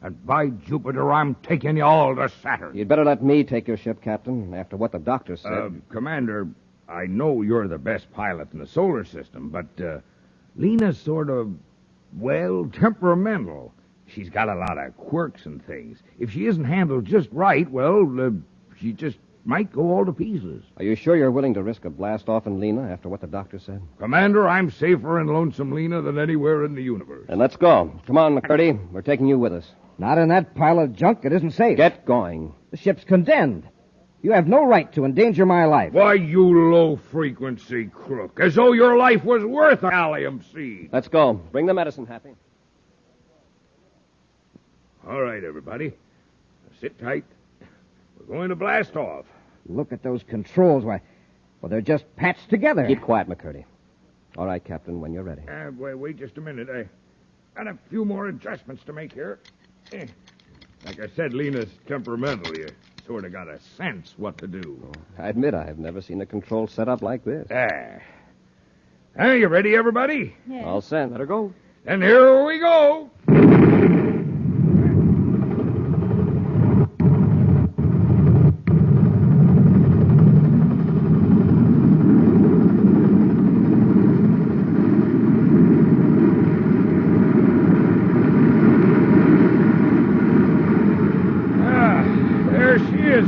And by Jupiter, I'm taking you all to Saturn. You'd better let me take your ship, Captain, after what the doctor said. Commander, I know you're the best pilot in the solar system, but Lena's sort of, temperamental. She's got a lot of quirks and things. If she isn't handled just right, she just might go all to pieces. Are you sure you're willing to risk a blast-off in Lena after what the doctor said? Commander, I'm safer in Lonesome Lena than anywhere in the universe. Then let's go. Come on, McCurdy. We're taking you with us. Not in that pile of junk. It isn't safe. Get going. The ship's condemned. You have no right to endanger my life. Why, you low-frequency crook. As though your life was worth a gallium seed. Let's go. Bring the medicine, Happy. All right, everybody. Sit tight. We're going to blast off. Look at those controls. Why, they're just patched together. Keep quiet, McCurdy. All right, Captain, when you're ready. Wait just a minute. I got a few more adjustments to make here. Like I said, Lena's temperamental. You sort of got a sense what to do. I admit I've never seen a control set up like this. Are you ready, everybody? Yes. All set. Let her go. And here we go.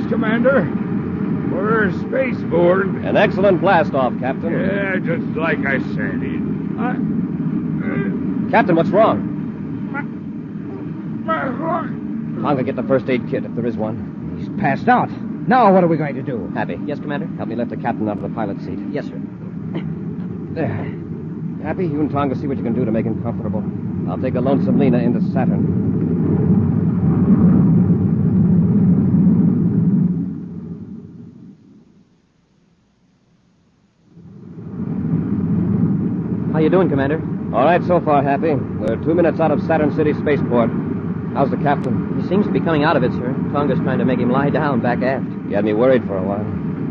Commander. We're spaceborne. An excellent blast-off, Captain. Yeah, just like I said. Captain, what's wrong? Tonga, get the first aid kit, if there is one. He's passed out. Now what are we going to do? Happy. Yes, Commander? Help me lift the captain out of the pilot seat. Yes, sir. There. Happy, you and Tonga see what you can do to make him comfortable. I'll take the Lonesome Lena into Saturn. How you doing, Commander? All right so far, Happy. We're 2 minutes out of Saturn City Spaceport. How's the captain? He seems to be coming out of it, sir. Tonga's trying to make him lie down back aft. You had me worried for a while.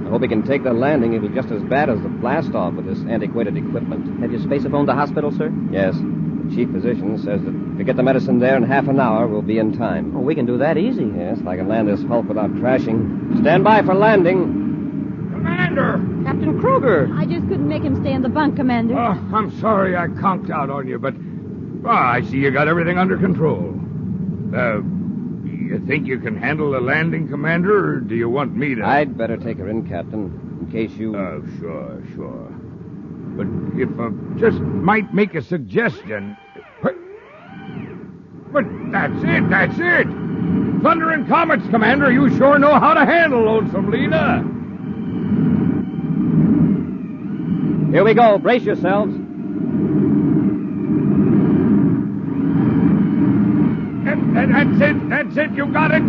I hope he can take the landing. It'll be just as bad as the blast-off with this antiquated equipment. Have you spaceophoned the hospital, sir? Yes. The chief physician says that if we get the medicine there in half an hour, we'll be in time. Oh, we can do that easy. Yes, if I can land this Hulk without crashing. Stand by for landing. Commander! Captain Kruger! I just couldn't make him stay in the bunk, Commander. Oh, I'm sorry I conked out on you, but I see you got everything under control. You think you can handle the landing, Commander, or do you want me to? I'd better take her in, Captain, in case you... Oh, sure. But if I just might make a suggestion... But that's it! Thunder and Comets, Commander, you sure know how to handle Lonesome Lena. Here we go. Brace yourselves. That's it. You've got it.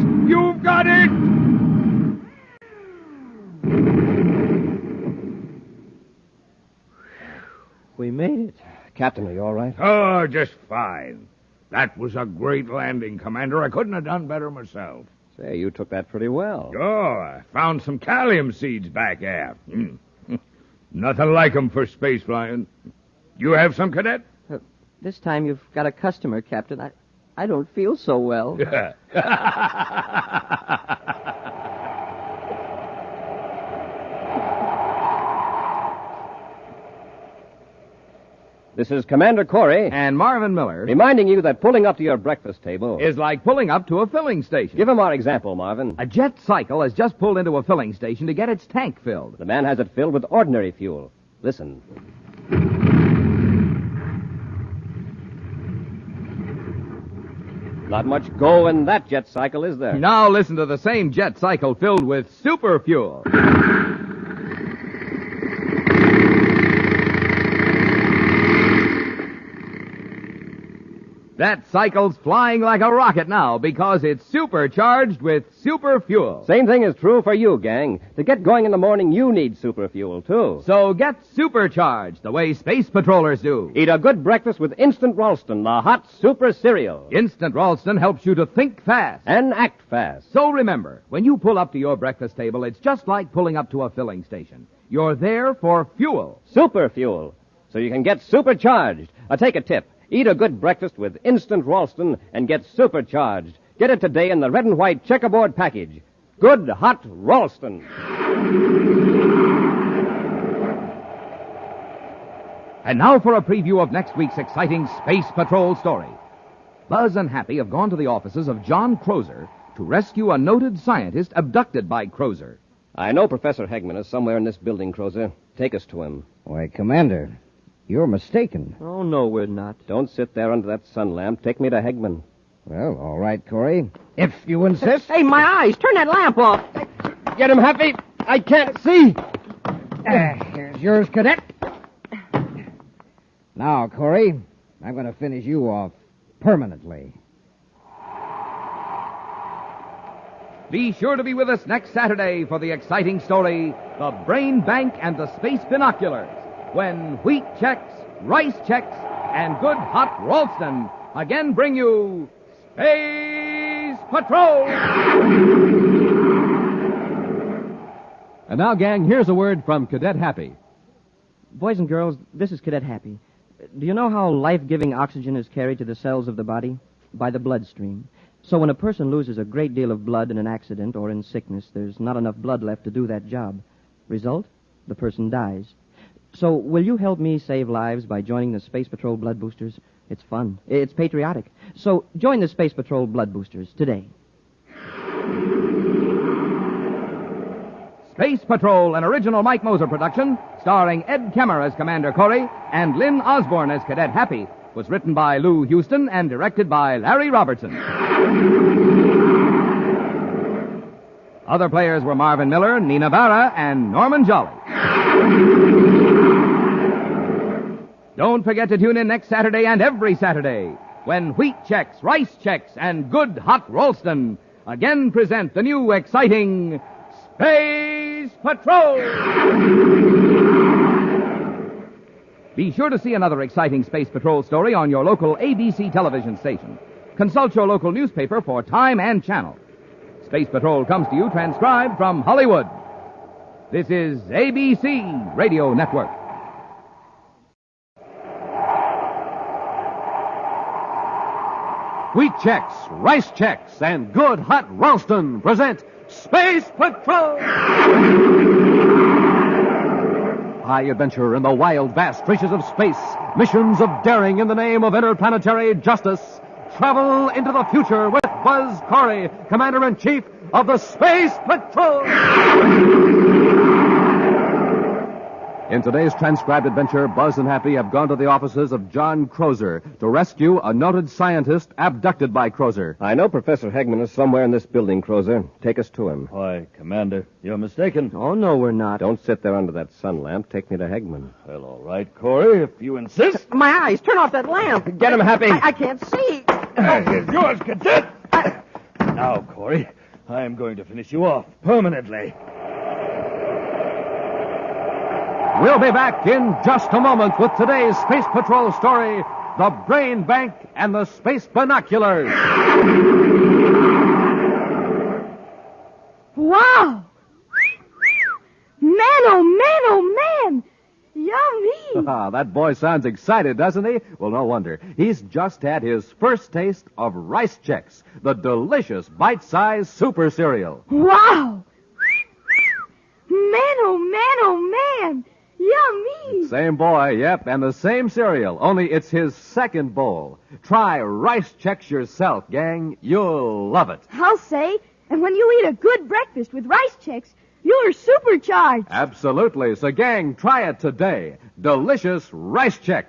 We made it. Captain, are you all right? Oh, just fine. That was a great landing, Commander. I couldn't have done better myself. Say, you took that pretty well. Oh, I found some calcium seeds back aft. Nothing like 'em for space flying. You have some, Cadet? This time you've got a customer, Captain. I don't feel so well. This is Commander Corey. And Marvin Miller. Reminding you that pulling up to your breakfast table is like pulling up to a filling station. Give him our example, Marvin. A jet cycle has just pulled into a filling station to get its tank filled. The man has it filled with ordinary fuel. Listen. Not much go in that jet cycle, is there? Now listen to the same jet cycle filled with super fuel. That cycle's flying like a rocket now because it's supercharged with super fuel. Same thing is true for you, gang. To get going in the morning, you need super fuel, too. So get supercharged the way space patrollers do. Eat a good breakfast with Instant Ralston, the hot super cereal. Instant Ralston helps you to think fast. And act fast. So remember, when you pull up to your breakfast table, it's just like pulling up to a filling station. You're there for fuel. Super fuel. So you can get supercharged. Take a tip. Eat a good breakfast with Instant Ralston and get supercharged. Get it today in the red and white checkerboard package. Good hot Ralston. And now for a preview of next week's exciting Space Patrol story. Buzz and Happy have gone to the offices of John Crozer to rescue a noted scientist abducted by Crozer. I know Professor Hegman is somewhere in this building, Crozer. Take us to him. Why, Commander, you're mistaken. Oh, no, we're not. Don't sit there under that sun lamp. Take me to Hegman. Well, all right, Corey. If you insist. Hey, my eyes! Turn that lamp off! Get him, Happy. I can't see. Here's yours, Cadet. Now, Corey, I'm going to finish you off permanently. Be sure to be with us next Saturday for the exciting story, The Brain Bank and the Space Binoculars, when wheat checks, rice checks, and good hot Ralston again bring you Space Patrol! And now, gang, here's a word from Cadet Happy. Boys and girls, this is Cadet Happy. Do you know how life-giving oxygen is carried to the cells of the body? By the bloodstream. So when a person loses a great deal of blood in an accident or in sickness, there's not enough blood left to do that job. Result? The person dies. So will you help me save lives by joining the Space Patrol Blood Boosters? It's fun. It's patriotic. So join the Space Patrol Blood Boosters today. Space Patrol, an original Mike Moser production, starring Ed Kemmer as Commander Corey and Lynn Osborne as Cadet Happy, was written by Lou Houston and directed by Larry Robertson. Other players were Marvin Miller, Nina Barra, and Norman Jolly. Don't forget to tune in next Saturday and every Saturday when wheat checks, rice checks, and good hot Ralston again present the new exciting Space Patrol! Be sure to see another exciting Space Patrol story on your local ABC television station. Consult your local newspaper for time and channel. Space Patrol comes to you transcribed from Hollywood. This is ABC Radio Network. Wheat checks, rice checks, and good hot Ralston present Space Patrol! High adventure in the wild, vast reaches of space. Missions of daring in the name of interplanetary justice. Travel into the future with Buzz Corey, Commander-in-Chief of the Space Patrol! In today's transcribed adventure, Buzz and Happy have gone to the offices of John Crozer to rescue a noted scientist abducted by Crozer. I know Professor Hegman is somewhere in this building, Crozer. Take us to him. Why, Commander, you're mistaken. Oh, no, we're not. Don't sit there under that sun lamp. Take me to Hegman. Well, all right, Corey, if you insist. My eyes! Turn off that lamp! Get him, Happy! I can't see! Here's yours, Cadet! Now, Corey, I am going to finish you off permanently. We'll be back in just a moment with today's Space Patrol story, The Brain Bank and the Space Binoculars. Wow! Man, oh man, oh man! Yummy! That boy sounds excited, doesn't he? Well, no wonder. He's just had his first taste of Rice Chex, the delicious bite-sized super cereal. Wow! Man, oh man, oh man! Yummy! Same boy, yep, and the same cereal, only it's his second bowl. Try Rice Chex yourself, gang. You'll love it. I'll say, and when you eat a good breakfast with Rice Chex, you're supercharged. Absolutely. So, gang, try it today. Delicious Rice Chex.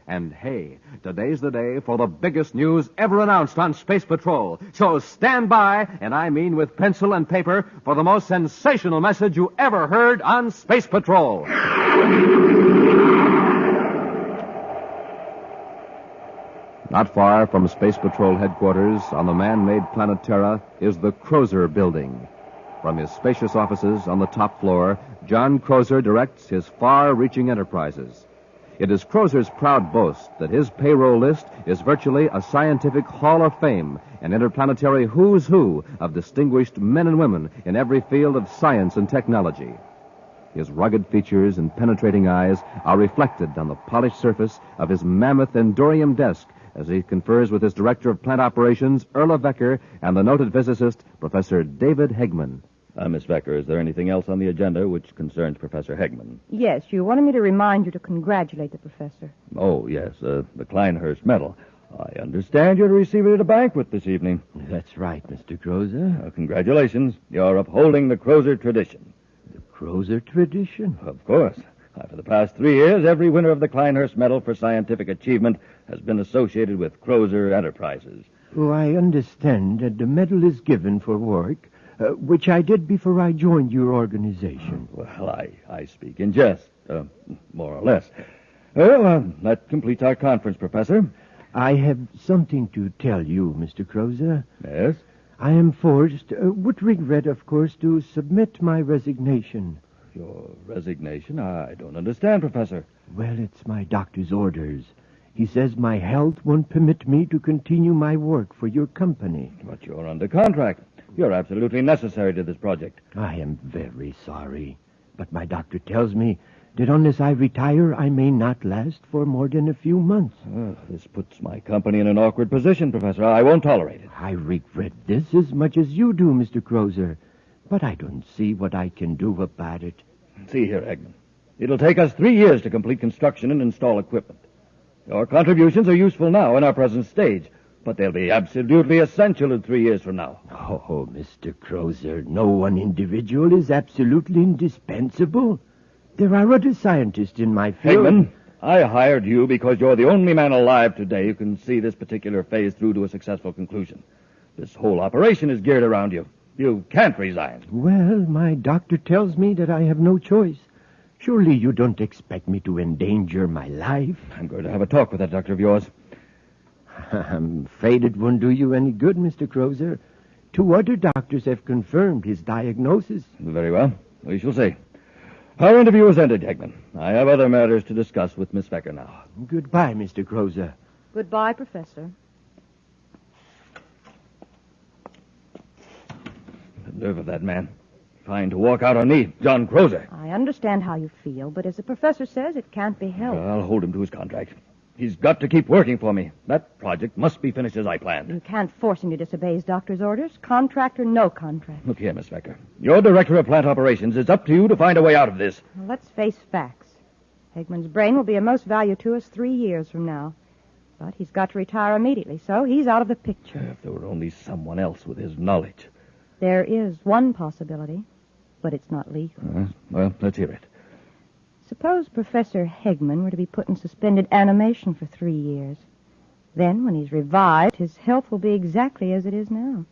And hey, today's the day for the biggest news ever announced on Space Patrol. So stand by, and I mean with pencil and paper, for the most sensational message you ever heard on Space Patrol. Not far from Space Patrol headquarters on the man-made planet Terra is the Crozer Building. From his spacious offices on the top floor, John Crozer directs his far-reaching enterprises. It is Crozer's proud boast that his payroll list is virtually a scientific hall of fame, an interplanetary who's who of distinguished men and women in every field of science and technology. His rugged features and penetrating eyes are reflected on the polished surface of his mammoth Endorium desk as he confers with his director of plant operations, Erla Becker, and the noted physicist, Professor David Hegman. Miss Becker, is there anything else on the agenda which concerns Professor Hegman? Yes, you wanted me to remind you to congratulate the professor. Oh, yes, the Kleinhurst Medal. I understand you're to receive it at a banquet this evening. That's right, Mr. Crozer. Congratulations. You're upholding the Crozer tradition. The Crozer tradition? Of course. For the past 3 years, every winner of the Kleinhurst Medal for Scientific Achievement has been associated with Crozer Enterprises. Oh, I understand that the medal is given for work, which I did before I joined your organization. Well, I speak in jest, more or less. Well, that completes our conference, Professor. I have something to tell you, Mr. Crozer. Yes? I am forced, with regret, of course, to submit my resignation. Your resignation? I don't understand, Professor. Well, it's my doctor's orders. He says my health won't permit me to continue my work for your company. But you're under contract. You're absolutely necessary to this project. I am very sorry. But my doctor tells me that unless I retire, I may not last for more than a few months. This puts my company in an awkward position, Professor. I won't tolerate it. I regret this as much as you do, Mr. Crozer. But I don't see what I can do about it. See here, Hegman. It'll take us 3 years to complete construction and install equipment. Your contributions are useful now in our present stage, but they'll be absolutely essential in 3 years from now. Oh, Mr. Crozer, no one individual is absolutely indispensable. There are other scientists in my field. Hegman, I hired you because you're the only man alive today who can see this particular phase through to a successful conclusion. This whole operation is geared around you. You can't resign. Well, my doctor tells me that I have no choice. Surely you don't expect me to endanger my life? I'm going to have a talk with that doctor of yours. I'm afraid it won't do you any good, Mr. Crozer. 2 other doctors have confirmed his diagnosis. Very well. We shall see. Our interview is ended, Hegman. I have other matters to discuss with Miss Becker now. Goodbye, Mr. Crozer. Goodbye, Professor. The nerve of that man. Trying to walk out on me, John Crozer. I understand how you feel, but as the professor says, it can't be helped. I'll hold him to his contract. He's got to keep working for me. That project must be finished as I planned. You can't force him to disobey his doctor's orders, contract or no contract. Look here, Miss Becker. You're director of plant operations. It's up to you to find a way out of this. Well, let's face facts. Hegman's brain will be of most value to us 3 years from now. But he's got to retire immediately, so he's out of the picture. If there were only someone else with his knowledge. There is one possibility, but it's not legal. Well, let's hear it. Suppose Professor Hegman were to be put in suspended animation for 3 years. Then, when he's revived, his health will be exactly as it is now.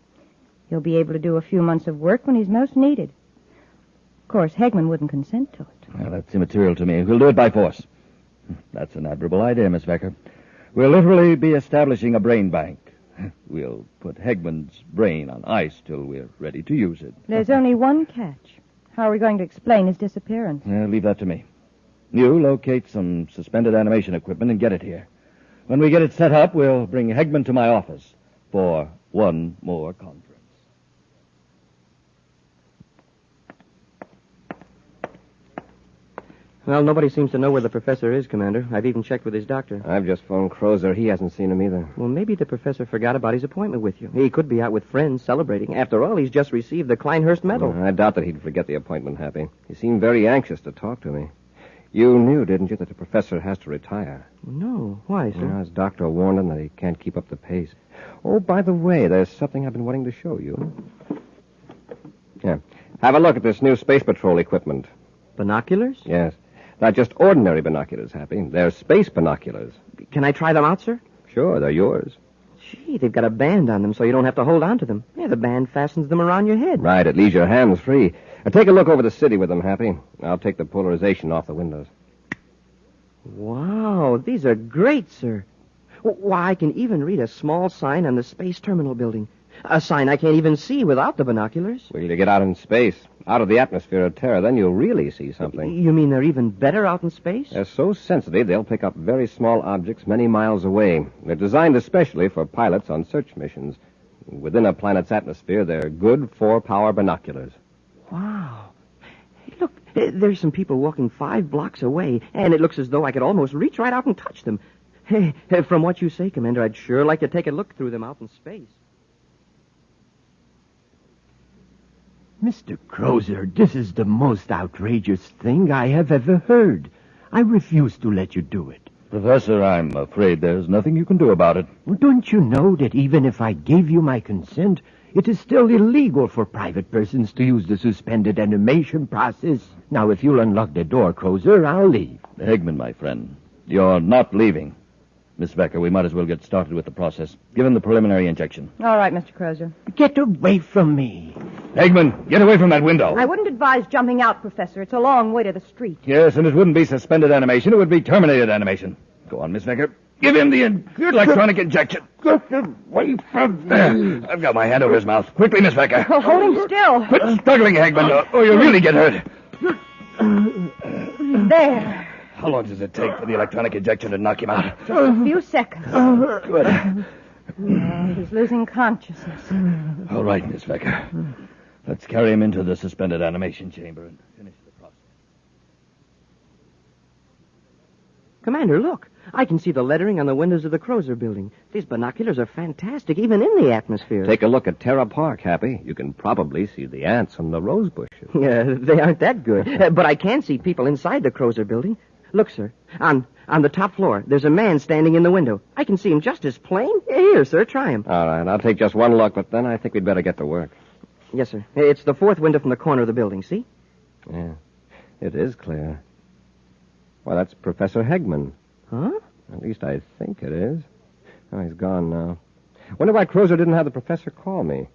He'll be able to do a few months of work when he's most needed. Of course, Hegman wouldn't consent to it. Well, that's immaterial to me. We'll do it by force. That's an admirable idea, Miss Becker. We'll literally be establishing a brain bank. We'll put Hegman's brain on ice till we're ready to use it. There's only one catch. How are we going to explain his disappearance? Leave that to me. You locate some suspended animation equipment and get it here. When we get it set up, we'll bring Hegman to my office for one more conference. Well, nobody seems to know where the professor is, Commander. I've even checked with his doctor. I've just phoned Crozer. He hasn't seen him either. Well, maybe the professor forgot about his appointment with you. He could be out with friends celebrating. After all, he's just received the Kleinhurst Medal. I doubt that he'd forget the appointment, Happy. He seemed very anxious to talk to me. You knew, didn't you, that the professor has to retire? No. Why, sir? His doctor warned him that he can't keep up the pace. Oh, by the way, there's something I've been wanting to show you. Here. Have a look at this new Space Patrol equipment. Binoculars? Yes. Not just ordinary binoculars, Happy. They're space binoculars. Can I try them out, sir? Sure, they're yours. Gee, they've got a band on them so you don't have to hold on to them. Yeah, the band fastens them around your head. Right, it leaves your hands free. Now, take a look over the city with them, Happy. I'll take the polarization off the windows. Wow, these are great, sir. Why, I can even read a small sign on the Space Terminal building. A sign I can't even see without the binoculars. Well, you get out in space, out of the atmosphere of Terra, then you'll really see something. You mean they're even better out in space? They're so sensitive, they'll pick up very small objects many miles away. They're designed especially for pilots on search missions. Within a planet's atmosphere, they're good 4-power binoculars. Wow. Hey, look, there's some people walking 5 blocks away, and it looks as though I could almost reach right out and touch them. Hey, from what you say, Commander, I'd sure like to take a look through them out in space. Mr. Crozer, this is the most outrageous thing I have ever heard. I refuse to let you do it. Professor, I'm afraid there's nothing you can do about it. Don't you know that even if I gave you my consent, it is still illegal for private persons to use the suspended animation process? Now, if you'll unlock the door, Crozer, I'll leave. Hegman, my friend, you're not leaving. Miss Becker, we might as well get started with the process. Give him the preliminary injection. All right, Mr. Crozer. Get away from me. Hegman, get away from that window. I wouldn't advise jumping out, Professor. It's a long way to the street. Yes, and it wouldn't be suspended animation. It would be terminated animation. Go on, Miss Becker. Give him the electronic injection. Get away from There. me. I've got my hand over his mouth. Quickly, Miss Becker. Oh, hold him still. Quit struggling, Hegman, or you'll really get hurt. There. How long does it take for the electronic injection to knock him out? Just a few seconds. Good. He's losing consciousness. All right, Miss Becker. Let's carry him into the suspended animation chamber and finish the process. Commander, look. I can see the lettering on the windows of the Crozer building. These binoculars are fantastic, even in the atmosphere. Take a look at Terra Park, Happy. You can probably see the ants on the rose bushes. Yeah, they aren't that good. But I can see people inside the Crozer building. Look, sir. On the top floor, there's a man standing in the window. I can see him just as plain. Here, sir, try him. All right, I'll take just one look, but then I think we'd better get to work. Yes, sir. It's the 4th window from the corner of the building, see? Yeah, it is clear. Well, that's Professor Hegman. Huh? At least I think it is. Oh, he's gone now. Wonder why Crozer didn't have the professor call me.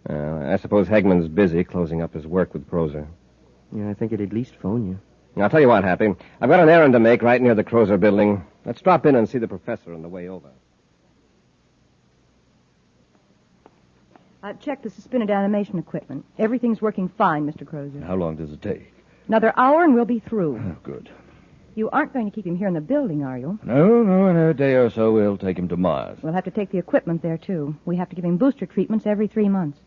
I suppose Hegman's busy closing up his work with Crozer. Yeah, I think he'd at least phone you. I'll tell you what, Happy. I've got an errand to make right near the Crozer building. Let's drop in and see the professor on the way over. I've checked the suspended animation equipment. Everything's working fine, Mr. Crozer. How long does it take? Another hour and we'll be through. Oh, good. You aren't going to keep him here in the building, are you? No, in a day or so we'll take him to Mars. We'll have to take the equipment there, too. We have to give him booster treatments every 3 months.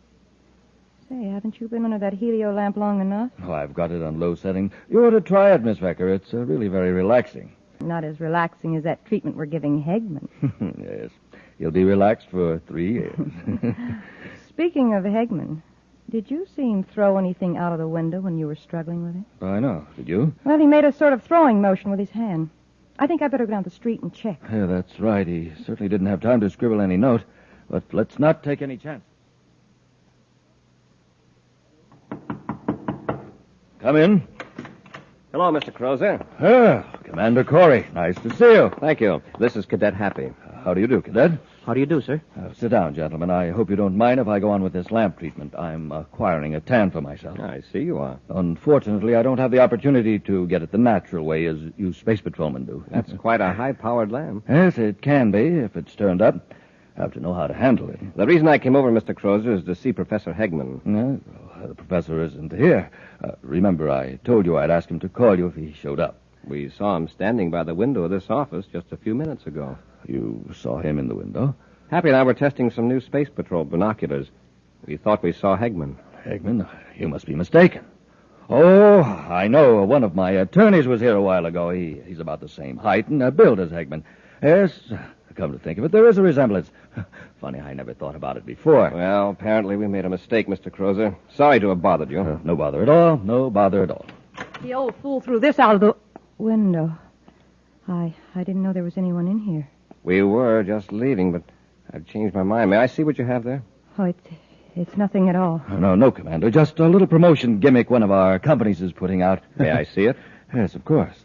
Say, haven't you been under that helio lamp long enough? Oh, I've got it on low setting. You ought to try it, Miss Becker. It's really very relaxing. Not as relaxing as that treatment we're giving Hegman. Yes. He'll be relaxed for 3 years. Speaking of Hegman, did you see him throw anything out of the window when you were struggling with it? I know. Did you? Well, he made a sort of throwing motion with his hand. I think I better go down the street and check. Yeah, that's right. He certainly didn't have time to scribble any note. But let's not take any chances. Come in. Hello, Mr. Crozer. Commander Corey. Nice to see you. Thank you. This is Cadet Happy. How do you do, Cadet? How do you do, sir? Sit down, gentlemen. I hope you don't mind if I go on with this lamp treatment. I'm acquiring a tan for myself. I see you are. Unfortunately, I don't have the opportunity to get it the natural way as you space patrolmen do. That's quite a high-powered lamp. Yes, it can be if it's turned up. Have to know how to handle it. The reason I came over, Mr. Crozer, is to see Professor Hegman. The professor isn't here. Remember, I told you I'd ask him to call you if he showed up. We saw him standing by the window of this office just a few minutes ago. You saw him in the window? Happy and I were testing some new Space Patrol binoculars. We thought we saw Hegman. Hegman? You must be mistaken. Oh, I know. One of my attorneys was here a while ago. He's about the same height and build as Hegman. Yes, come to think of it, there is a resemblance. Funny, I never thought about it before. Well, apparently we made a mistake, Mr. Crozer. Sorry to have bothered you. No bother at all. No bother at all. The old fool threw this out of the window. I didn't know there was anyone in here. We were just leaving, but I've changed my mind. May I see what you have there? Oh, it's nothing at all. No, Commander. Just a little promotion gimmick one of our companies is putting out. May I see it? Yes, of course.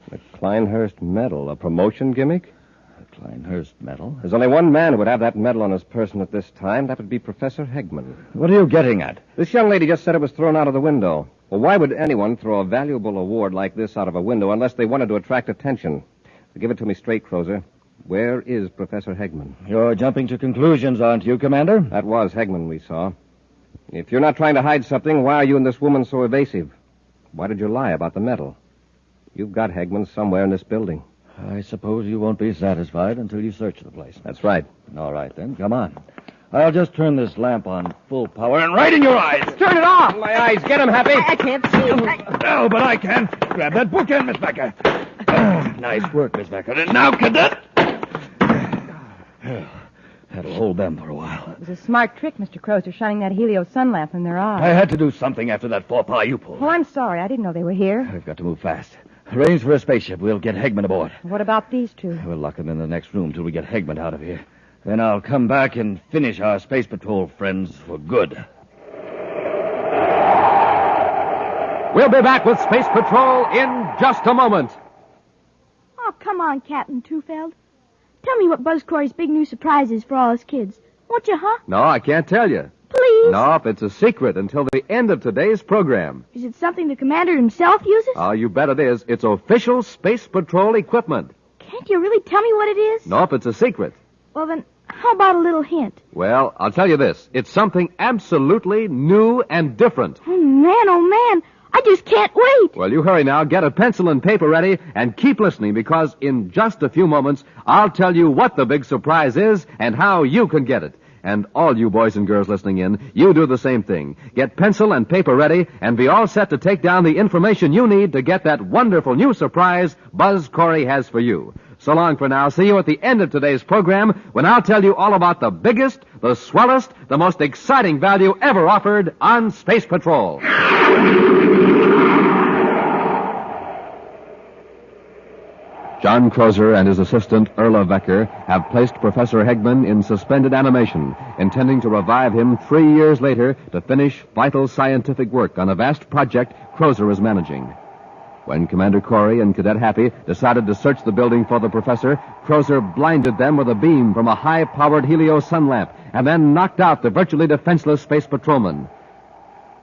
The Kleinhurst medal, a promotion gimmick? The Kleinhurst medal? There's only one man who would have that medal on his person at this time. That would be Professor Hegman. What are you getting at? This young lady just said it was thrown out of the window. Well, why would anyone throw a valuable award like this out of a window unless they wanted to attract attention? Give it to me straight, Crozer. Where is Professor Hegman? You're jumping to conclusions, aren't you, Commander? That was Hegman we saw. If you're not trying to hide something, why are you and this woman so evasive? Why did you lie about the metal? You've got Hegman somewhere in this building. I suppose you won't be satisfied until you search the place. That's right. All right, then. Come on. I'll just turn this lamp on full power and right in your eyes. Turn it off! My eyes. Get him, Happy. I can't see him. No, but I can. Grab that bookend, Miss Becker. Nice work, Miss Becker. And now, Cadet. That'll hold them for a while. It was a smart trick, Mr. Crozer, shining that helio sun lamp in their eyes. I had to do something after that faux pas you pulled. Oh, I'm sorry. I didn't know they were here. We've got to move fast. Arrange for a spaceship. We'll get Hegman aboard. What about these two? We'll lock them in the next room till we get Hegman out of here. Then I'll come back and finish our Space Patrol friends for good. We'll be back with Space Patrol in just a moment. Oh, come on, Captain Tufeld. Tell me what Buzz Corey's big new surprise is for all his kids. Won't you, huh? No, I can't tell you. Please? Nope, it's a secret until the end of today's program. Is it something the commander himself uses? Oh, you bet it is. It's official Space Patrol equipment. Can't you really tell me what it is? Nope, it's a secret. Well, then, how about a little hint? Well, I'll tell you this. It's something absolutely new and different. Oh, man, I just can't wait. Well, you hurry now, get a pencil and paper ready, and keep listening, because in just a few moments, I'll tell you what the big surprise is and how you can get it. And all you boys and girls listening in, you do the same thing. Get pencil and paper ready, and be all set to take down the information you need to get that wonderful new surprise Buzz Corey has for you. So long for now. See you at the end of today's program, when I'll tell you all about the biggest, the swellest, the most exciting value ever offered on Space Patrol. John Crozer and his assistant, Erla Vecker, have placed Professor Hegman in suspended animation, intending to revive him 3 years later to finish vital scientific work on a vast project Crozer is managing. When Commander Corey and Cadet Happy decided to search the building for the professor, Crozer blinded them with a beam from a high-powered helio sun lamp and then knocked out the virtually defenseless space patrolman.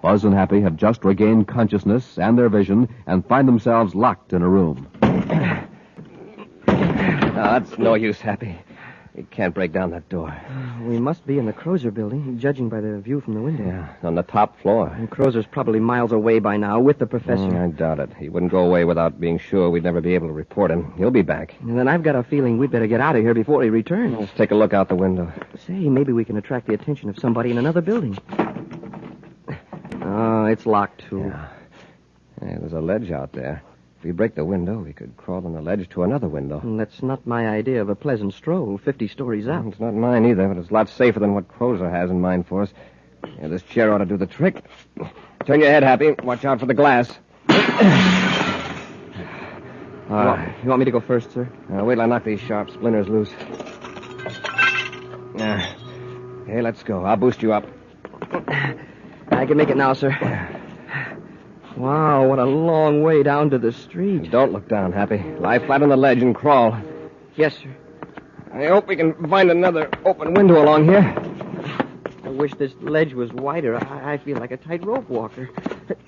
Buzz and Happy have just regained consciousness and their vision and find themselves locked in a room. That's no use, Happy. You can't break down that door. We must be in the Crozer building, judging by the view from the window. Yeah, on the top floor. And Crozer's probably miles away by now with the professor. I doubt it. He wouldn't go away without being sure we'd never be able to report him. He'll be back. And then I've got a feeling we'd better get out of here before he returns. Let's take a look out the window. Say, maybe we can attract the attention of somebody in another building. Oh, it's locked, too. Yeah, there's a ledge out there. If we break the window, we could crawl on the ledge to another window. And that's not my idea of a pleasant stroll, 50 stories up. It's not mine either, but it's a lot safer than what Crozer has in mind for us. Yeah, this chair ought to do the trick. Turn your head, Happy. Watch out for the glass. All right. You want me to go first, sir? Wait till I knock these sharp splinters loose. Okay, let's go. I'll boost you up. I can make it now, sir. Wow, what a long way down to the street. Don't look down, Happy. Lie flat on the ledge and crawl. Yes, sir. I hope we can find another open window along here. I wish this ledge was wider. I feel like a tightrope walker.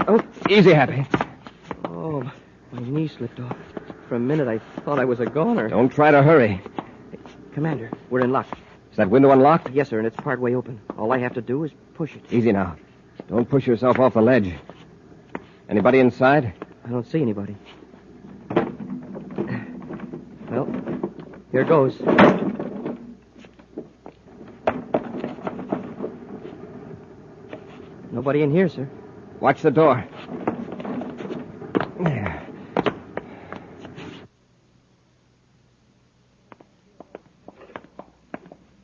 Oh, easy, Happy. Oh, my knee slipped off. For a minute, I thought I was a goner. Don't try to hurry. Hey, Commander, we're in luck. Is that window unlocked? Yes, sir, and it's part way open. All I have to do is push it. Easy now. Don't push yourself off the ledge. Anybody inside? I don't see anybody. Well, here goes. Nobody in here, sir. Watch the door.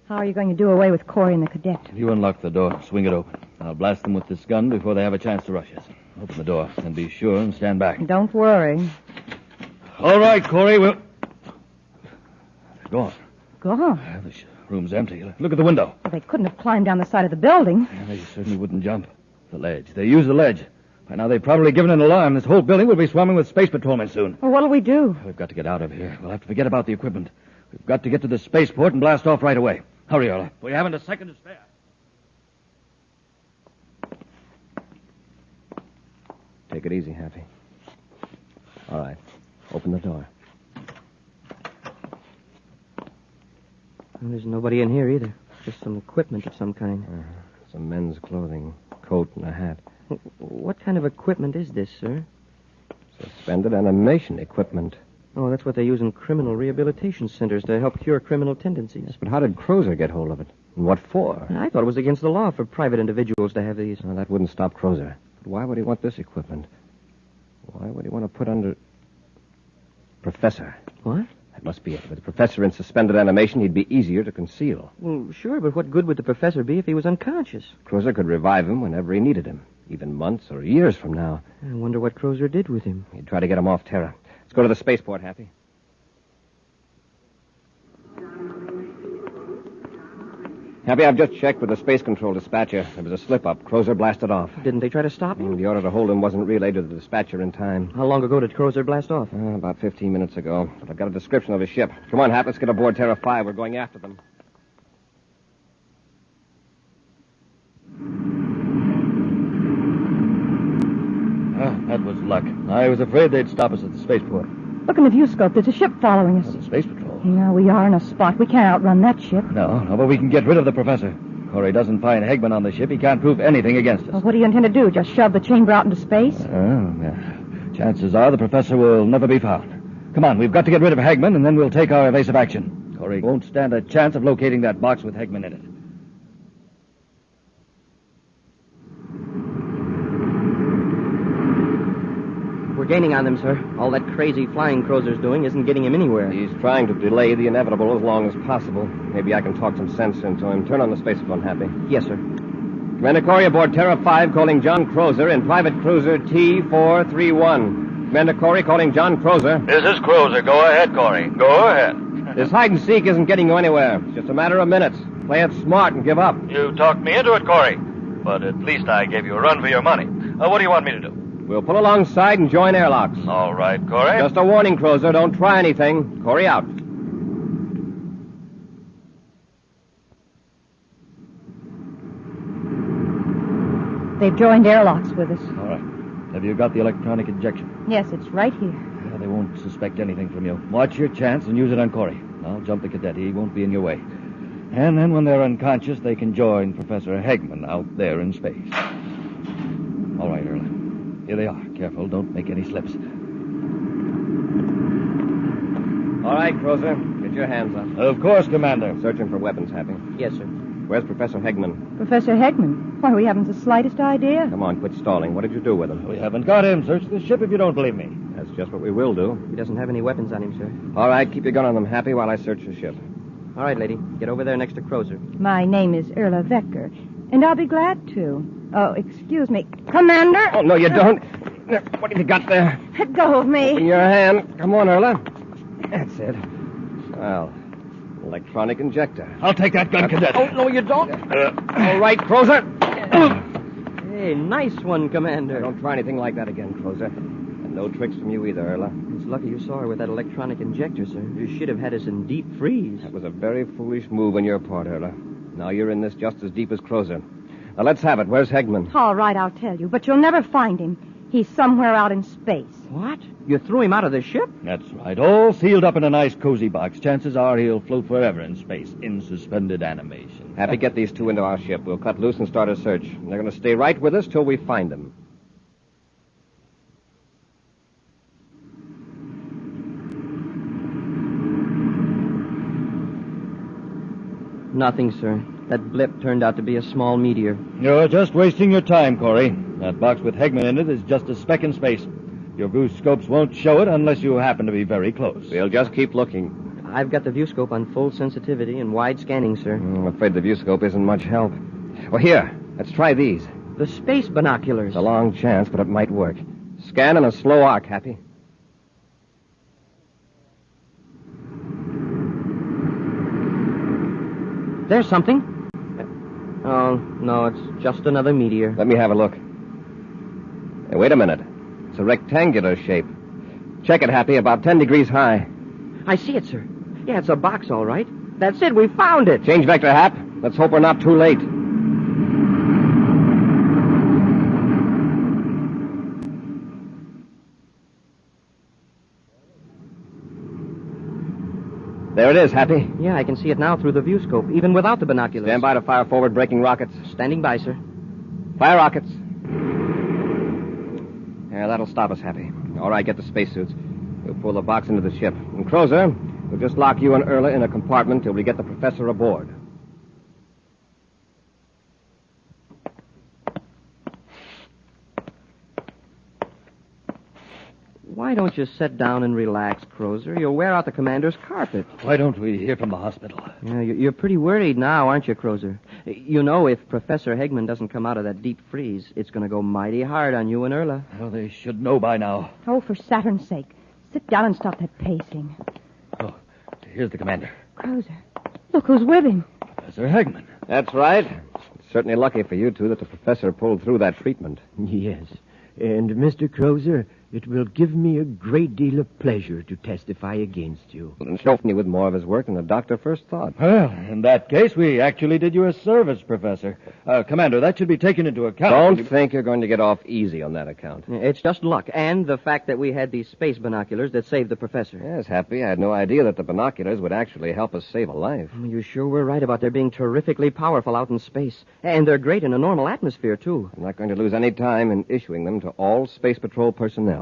How are you going to do away with Corey and the cadet? You unlock the door. Swing it open. I'll blast them with this gun before they have a chance to rush us. Open the door, and be sure and stand back. Don't worry. All right, Corey, we'll... They're gone. Gone? This room's empty. Look at the window. Well, they couldn't have climbed down the side of the building. Yeah, they certainly wouldn't jump. The ledge. They used the ledge. By now, they've probably given an alarm. This whole building will be swarming with space patrolmen soon. Well, what'll we do? We've got to get out of here. We'll have to forget about the equipment. We've got to get to the spaceport and blast off right away. Hurry, Erla. We haven't a second to spare. Take it easy, Happy. All right. Open the door. Well, there's nobody in here either. Just some equipment of some kind. Some men's clothing, coat and a hat. What kind of equipment is this, sir? Suspended animation equipment. Oh, that's what they use in criminal rehabilitation centers to help cure criminal tendencies. Yes, but how did Crozer get hold of it? And what for? I thought it was against the law for private individuals to have these. Well, that wouldn't stop Crozer. But why would he want this equipment? Why would he want to put under... Professor. What? That must be it. With the professor in suspended animation, he'd be easier to conceal. Well, sure, but what good would the professor be if he was unconscious? Crozer could revive him whenever he needed him, even months or years from now. I wonder what Crozer did with him. He'd try to get him off Terra. Let's go to the spaceport, Happy. Happy, I've just checked with the space control dispatcher. There was a slip-up. Crozer blasted off. Didn't they try to stop him? The order to hold him wasn't relayed to the dispatcher in time. How long ago did Crozer blast off? About 15 minutes ago. But I've got a description of his ship. Come on, Hap, let's get aboard Terra 5. We're going after them. That was luck. I was afraid they'd stop us at the spaceport. Look in the viewscope. There's a ship following us. The space patrol. Yeah, we are in a spot. We can't outrun that ship. No, but we can get rid of the professor. Corey doesn't find Hegman on the ship. He can't prove anything against us. Well, what do you intend to do? Just shove the chamber out into space? Yeah. Chances are the professor will never be found. Come on, we've got to get rid of Hegman, and then we'll take our evasive action. Corey won't stand a chance of locating that box with Hegman in it. We're gaining on them, sir. All that crazy flying Crozer's doing isn't getting him anywhere. He's trying to delay the inevitable as long as possible. Maybe I can talk some sense into him. Turn on the spacephone, Happy. Yes, sir. Commander Corey aboard Terra 5 calling John Crozer in private cruiser T431. Commander Corey calling John Crozer. This is Crozer. Go ahead, Corey. Go ahead. This hide and seek isn't getting you anywhere. It's just a matter of minutes. Play it smart and give up. You talked me into it, Corey. But at least I gave you a run for your money. What do you want me to do? We'll pull alongside and join airlocks. All right, Corey. Just a warning, Crozer. Don't try anything. Corey out. They've joined airlocks with us. All right. Have you got the electronic injection? Yes, it's right here. Yeah, they won't suspect anything from you. Watch your chance and use it on Corey. I'll jump the cadet. He won't be in your way. And then when they're unconscious, they can join Professor Hegman out there in space. All right, Earl. Here they are. Careful, don't make any slips. All right, Crozer. Get your hands up. Of course, Commander. Searching for weapons, Happy. Yes, sir. Where's Professor Hegman? Professor Hegman? Why, we haven't the slightest idea. Come on, quit stalling. What did you do with him? We haven't got him. Search the ship if you don't believe me. That's just what we will do. He doesn't have any weapons on him, sir. All right, keep your gun on them, Happy, while I search the ship. All right, lady. Get over there next to Crozer. My name is Erla Vecker, and I'll be glad to. Oh, excuse me. Commander? Oh, no, you don't. What have you got there? Let go of me. Open your hand. Come on, Erla. That's it. Well, electronic injector. I'll take that gun, Cadet. Oh, no, you don't. All right, Crozer. Hey, nice one, Commander. Don't try anything like that again, Crozer. And no tricks from you either, Erla. It's lucky you saw her with that electronic injector, sir. You should have had us in deep freeze. That was a very foolish move on your part, Erla. Now you're in this just as deep as Crozer. Now, let's have it. Where's Hegman? All right, I'll tell you, but you'll never find him. He's somewhere out in space. What? You threw him out of the ship? That's right. All sealed up in a nice cozy box. Chances are he'll float forever in space in suspended animation. Happy, get these two into our ship. We'll cut loose and start a search. And they're going to stay right with us till we find them. Nothing, sir. That blip turned out to be a small meteor. You're just wasting your time, Corey. That box with Hegman in it is just a speck in space. Your viewscopes won't show it unless you happen to be very close. We'll just keep looking. I've got the viewscope on full sensitivity and wide scanning, sir. I'm afraid the viewscope isn't much help. Well, here. Let's try these. The space binoculars. It's a long chance, but it might work. Scan in a slow arc, Happy. There's something. Oh, no, it's just another meteor. Let me have a look. Hey, wait a minute. It's a rectangular shape. Check it, Happy, about 10 degrees high. I see it, sir. Yeah, it's a box, all right. That's it, we found it. Change vector, Hap. Let's hope we're not too late. There it is, Happy. Yeah, I can see it now through the view scope, even without the binoculars. Stand by to fire forward braking rockets. Standing by, sir. Fire rockets. Yeah, that'll stop us, Happy. All right, get the spacesuits. We'll pull the box into the ship. And Crozer, we'll just lock you and Erla in a compartment till we get the professor aboard. Why don't you sit down and relax, Crozer? You'll wear out the commander's carpet. Why don't we hear from the hospital? Yeah, you're pretty worried now, aren't you, Crozer? You know, if Professor Hegman doesn't come out of that deep freeze, it's going to go mighty hard on you and Erla. Well, they should know by now. Oh, for Saturn's sake. Sit down and stop that pacing. Oh, here's the commander. Crozer, look who's with him. Professor Hegman. That's right. It's certainly lucky for you two that the professor pulled through that treatment. Yes. And, Mr. Crozer, it will give me a great deal of pleasure to testify against you. And show me with more of his work than the doctor first thought. Well, in that case, we actually did you a service, Professor. Commander, that should be taken into account. Don't think you're going to get off easy on that account. It's just luck, and the fact that we had these space binoculars that saved the professor. Yes, Happy. I had no idea that the binoculars would actually help us save a life. You sure were right about their being terrifically powerful out in space. And they're great in a normal atmosphere, too. I'm not going to lose any time in issuing them to all Space Patrol personnel.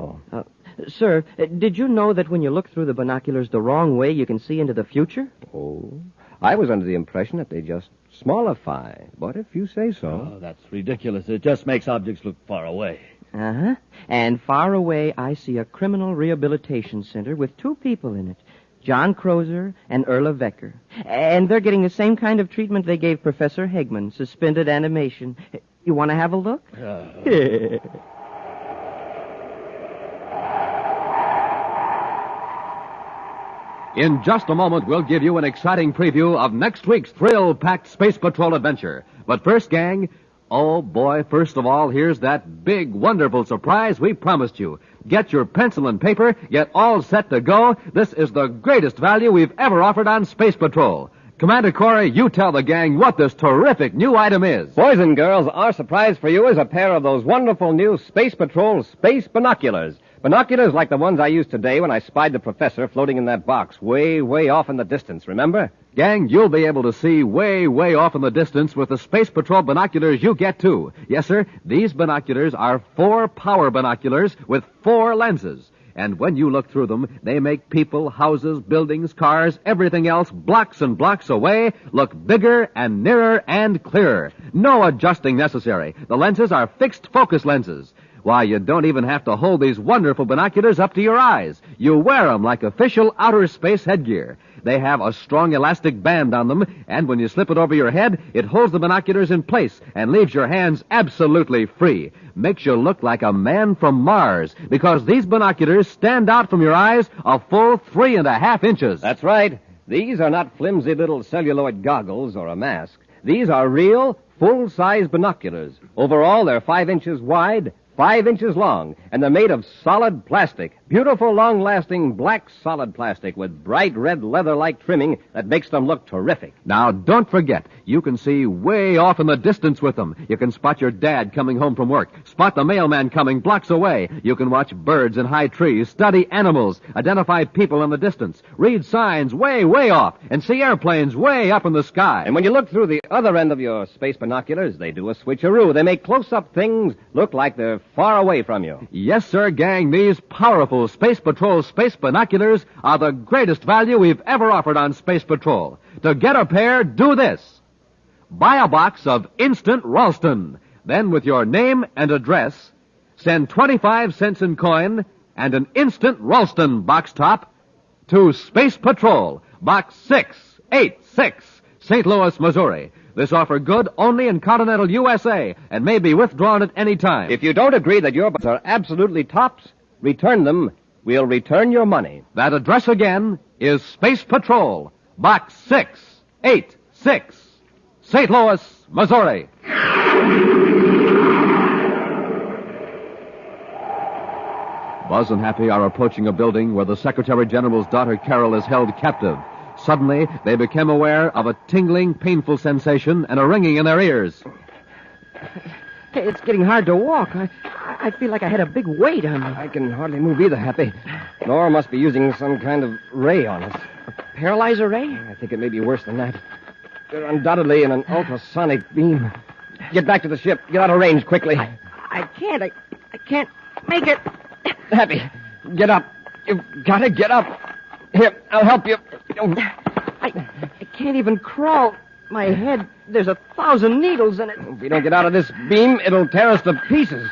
Sir, did you know that when you look through the binoculars the wrong way, you can see into the future? Oh, I was under the impression that they just smallify. But if you say so. Oh, that's ridiculous. It just makes objects look far away. Uh-huh. And far away, I see a criminal rehabilitation center with two people in it. John Crozer and Erla Vecker. And they're getting the same kind of treatment they gave Professor Hegman, suspended animation. You want to have a look? In just a moment, we'll give you an exciting preview of next week's thrill-packed Space Patrol adventure. But first, gang, oh boy, first of all, here's that big, wonderful surprise we promised you. Get your pencil and paper, get all set to go. This is the greatest value we've ever offered on Space Patrol. Commander Corey, you tell the gang what this terrific new item is. Boys and girls, our surprise for you is a pair of those wonderful new Space Patrol space binoculars. Binoculars like the ones I used today when I spied the professor floating in that box way, way off in the distance, remember? Gang, you'll be able to see way, way off in the distance with the Space Patrol binoculars you get, too. Yes, sir, these binoculars are 4 power binoculars with 4 lenses. And when you look through them, they make people, houses, buildings, cars, everything else, blocks and blocks away, look bigger and nearer and clearer. No adjusting necessary. The lenses are fixed focus lenses. Why, you don't even have to hold these wonderful binoculars up to your eyes. You wear them like official outer space headgear. They have a strong elastic band on them, and when you slip it over your head, it holds the binoculars in place and leaves your hands absolutely free. Makes you look like a man from Mars, because these binoculars stand out from your eyes a full 3.5 inches. That's right. These are not flimsy little celluloid goggles or a mask. These are real, full-size binoculars. Overall, they're 5 inches wide, 5 inches long, and they're made of solid plastic. Beautiful, long-lasting black solid plastic with bright red leather-like trimming that makes them look terrific. Now, don't forget, you can see way off in the distance with them. You can spot your dad coming home from work, spot the mailman coming blocks away. You can watch birds in high trees, study animals, identify people in the distance, read signs way, way off, and see airplanes way up in the sky. And when you look through the other end of your space binoculars, they do a switcheroo. They make close-up things look like they're far away from you. Yes, sir, gang, these powerful Space Patrol space binoculars are the greatest value we've ever offered on Space Patrol. To get a pair, do this. Buy a box of Instant Ralston. Then, with your name and address, send 25 cents in coin and an Instant Ralston box top to Space Patrol, Box 686, St. Louis, Missouri. This offer good only in continental USA and may be withdrawn at any time. If you don't agree that your boxes are absolutely tops, return them. We'll return your money. That address again is Space Patrol, Box 686, St. Louis, Missouri. Buzz and Happy are approaching a building where the Secretary General's daughter Carol is held captive. Suddenly, they become aware of a tingling, painful sensation and a ringing in their ears. It's getting hard to walk. I feel like I had a big weight on me. I can hardly move either, Happy. Nora must be using some kind of ray on us. Paralyzer ray? I think it may be worse than that. They're undoubtedly in an ultrasonic beam. Get back to the ship. Get out of range quickly. I can't. I can't make it. Happy, get up. You've got to get up. Here, I'll help you. I can't even crawl. My head, there's 1,000 needles in it. If we don't get out of this beam, it'll tear us to pieces.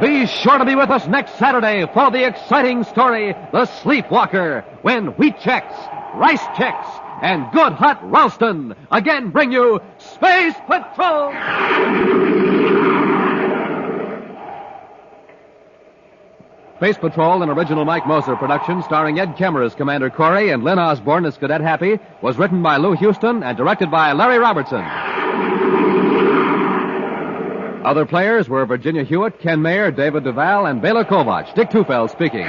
Be sure to be with us next Saturday for the exciting story, The Sleepwalker, when Wheat Chex, Rice Chex, and Good Hot Ralston again bring you Space Patrol! Space Patrol, an original Mike Moser production starring Ed Kemmer as Commander Corey and Lynn Osborne as Cadet Happy, was written by Lou Houston and directed by Larry Robertson. Other players were Virginia Hewitt, Ken Mayer, David Duval, and Bela Kovac. Dick Tufeld speaking.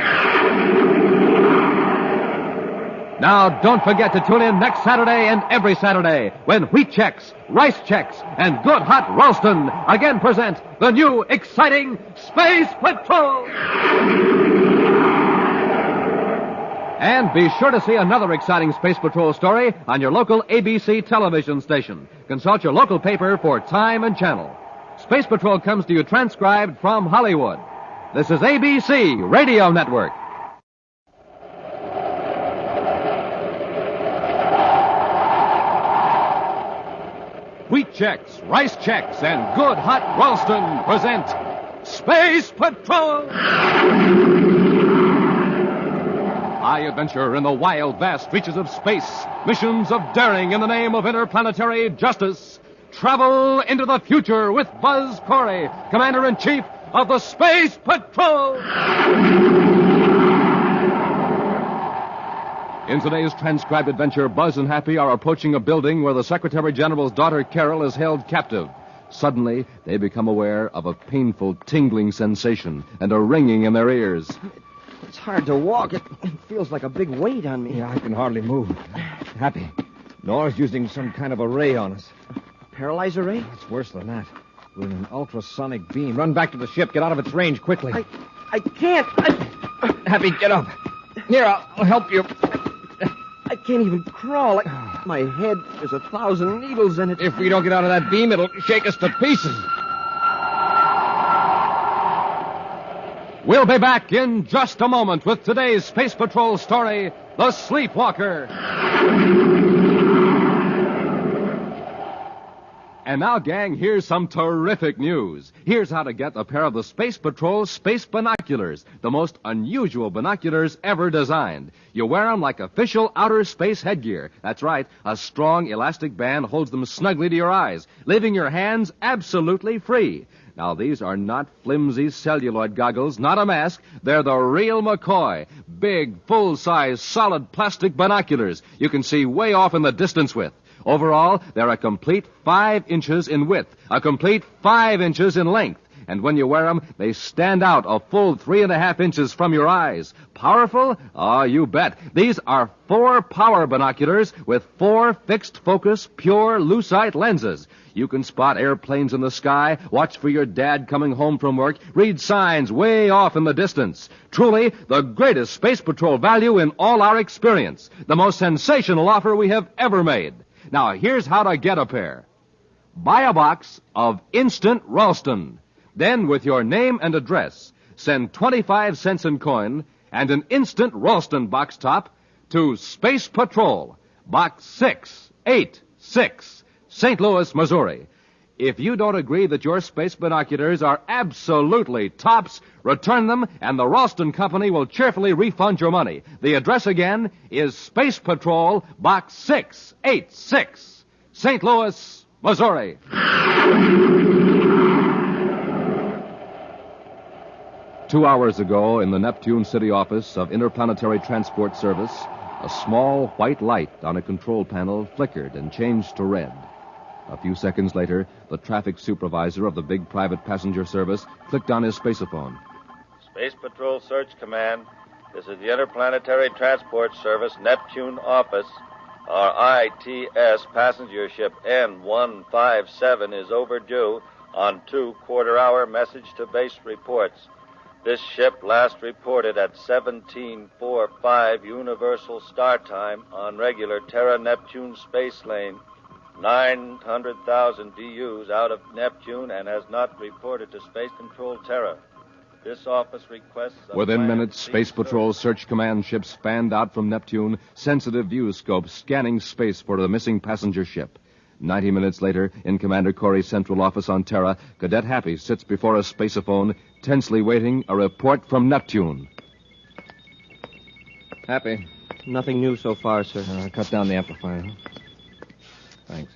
Now, don't forget to tune in next Saturday and every Saturday when Wheat Chex, Rice Chex, and Good Hot Ralston again present the new, exciting Space Patrol! And be sure to see another exciting Space Patrol story on your local ABC television station. Consult your local paper for time and channel. Space Patrol comes to you transcribed from Hollywood. This is ABC Radio Network. Wheat Chex, Rice Chex, and Good Hot Ralston present Space Patrol! High adventure in the wild, vast reaches of space. Missions of daring in the name of interplanetary justice. Travel into the future with Buzz Corey, Commander-in-Chief of the Space Patrol! In today's transcribed adventure, Buzz and Happy are approaching a building where the Secretary General's daughter, Carol, is held captive. Suddenly, they become aware of a painful, tingling sensation and a ringing in their ears. It's hard to walk. It feels like a big weight on me. Yeah, I can hardly move. Happy, Nora's using some kind of a ray on us. Paralyzer ray? It's worse than that. We're in an ultrasonic beam. Run back to the ship. Get out of its range quickly. I can't. Happy, get up. Here, I'll help you. I can't even crawl. My head, there's 1,000 needles in it. If we don't get out of that beam, it'll shake us to pieces. We'll be back in just a moment with today's Space Patrol story, The Sleepwalker. And now, gang, here's some terrific news. Here's how to get a pair of the Space Patrol Space Binoculars, the most unusual binoculars ever designed. You wear them like official outer space headgear. That's right, a strong elastic band holds them snugly to your eyes, leaving your hands absolutely free. Now, these are not flimsy celluloid goggles, not a mask. They're the real McCoy. Big, full-size, solid plastic binoculars you can see way off in the distance with. Overall, they're a complete 5 inches in width, a complete 5 inches in length. And when you wear them, they stand out a full 3.5 inches from your eyes. Powerful? Oh, you bet. These are 4 power binoculars with 4 fixed-focus, pure lucite lenses. You can spot airplanes in the sky, watch for your dad coming home from work, read signs way off in the distance. Truly, the greatest Space Patrol value in all our experience. The most sensational offer we have ever made. Now, here's how to get a pair. Buy a box of Instant Ralston. Then, with your name and address, send 25 cents in coin and an Instant Ralston box top to Space Patrol, Box 686, St. Louis, Missouri. If you don't agree that your space binoculars are absolutely tops, return them and the Ralston Company will cheerfully refund your money. The address again is Space Patrol, Box 686, St. Louis, Missouri. 2 hours ago, in the Neptune City office of Interplanetary Transport Service, a small white light on a control panel flickered and changed to red. A few seconds later, the traffic supervisor of the big private passenger service clicked on his spaceophone. Space Patrol Search Command. This is the Interplanetary Transport Service Neptune office. Our ITS passenger ship N157 is overdue on 2 quarter-hour message to base reports. This ship last reported at 17:45 Universal Star Time on regular Terra-Neptune space lane, 900,000 DUs out of Neptune, and has not reported to Space Control Terra. This office requests... Within minutes, Space Patrol Search Command ships fanned out from Neptune, sensitive view scopes scanning space for the missing passenger ship. 90 minutes later, in Commander Corey's central office on Terra, Cadet Happy sits before a spaceophone, tensely waiting a report from Neptune. Happy. Nothing new so far, sir. Cut down the amplifier. Thanks.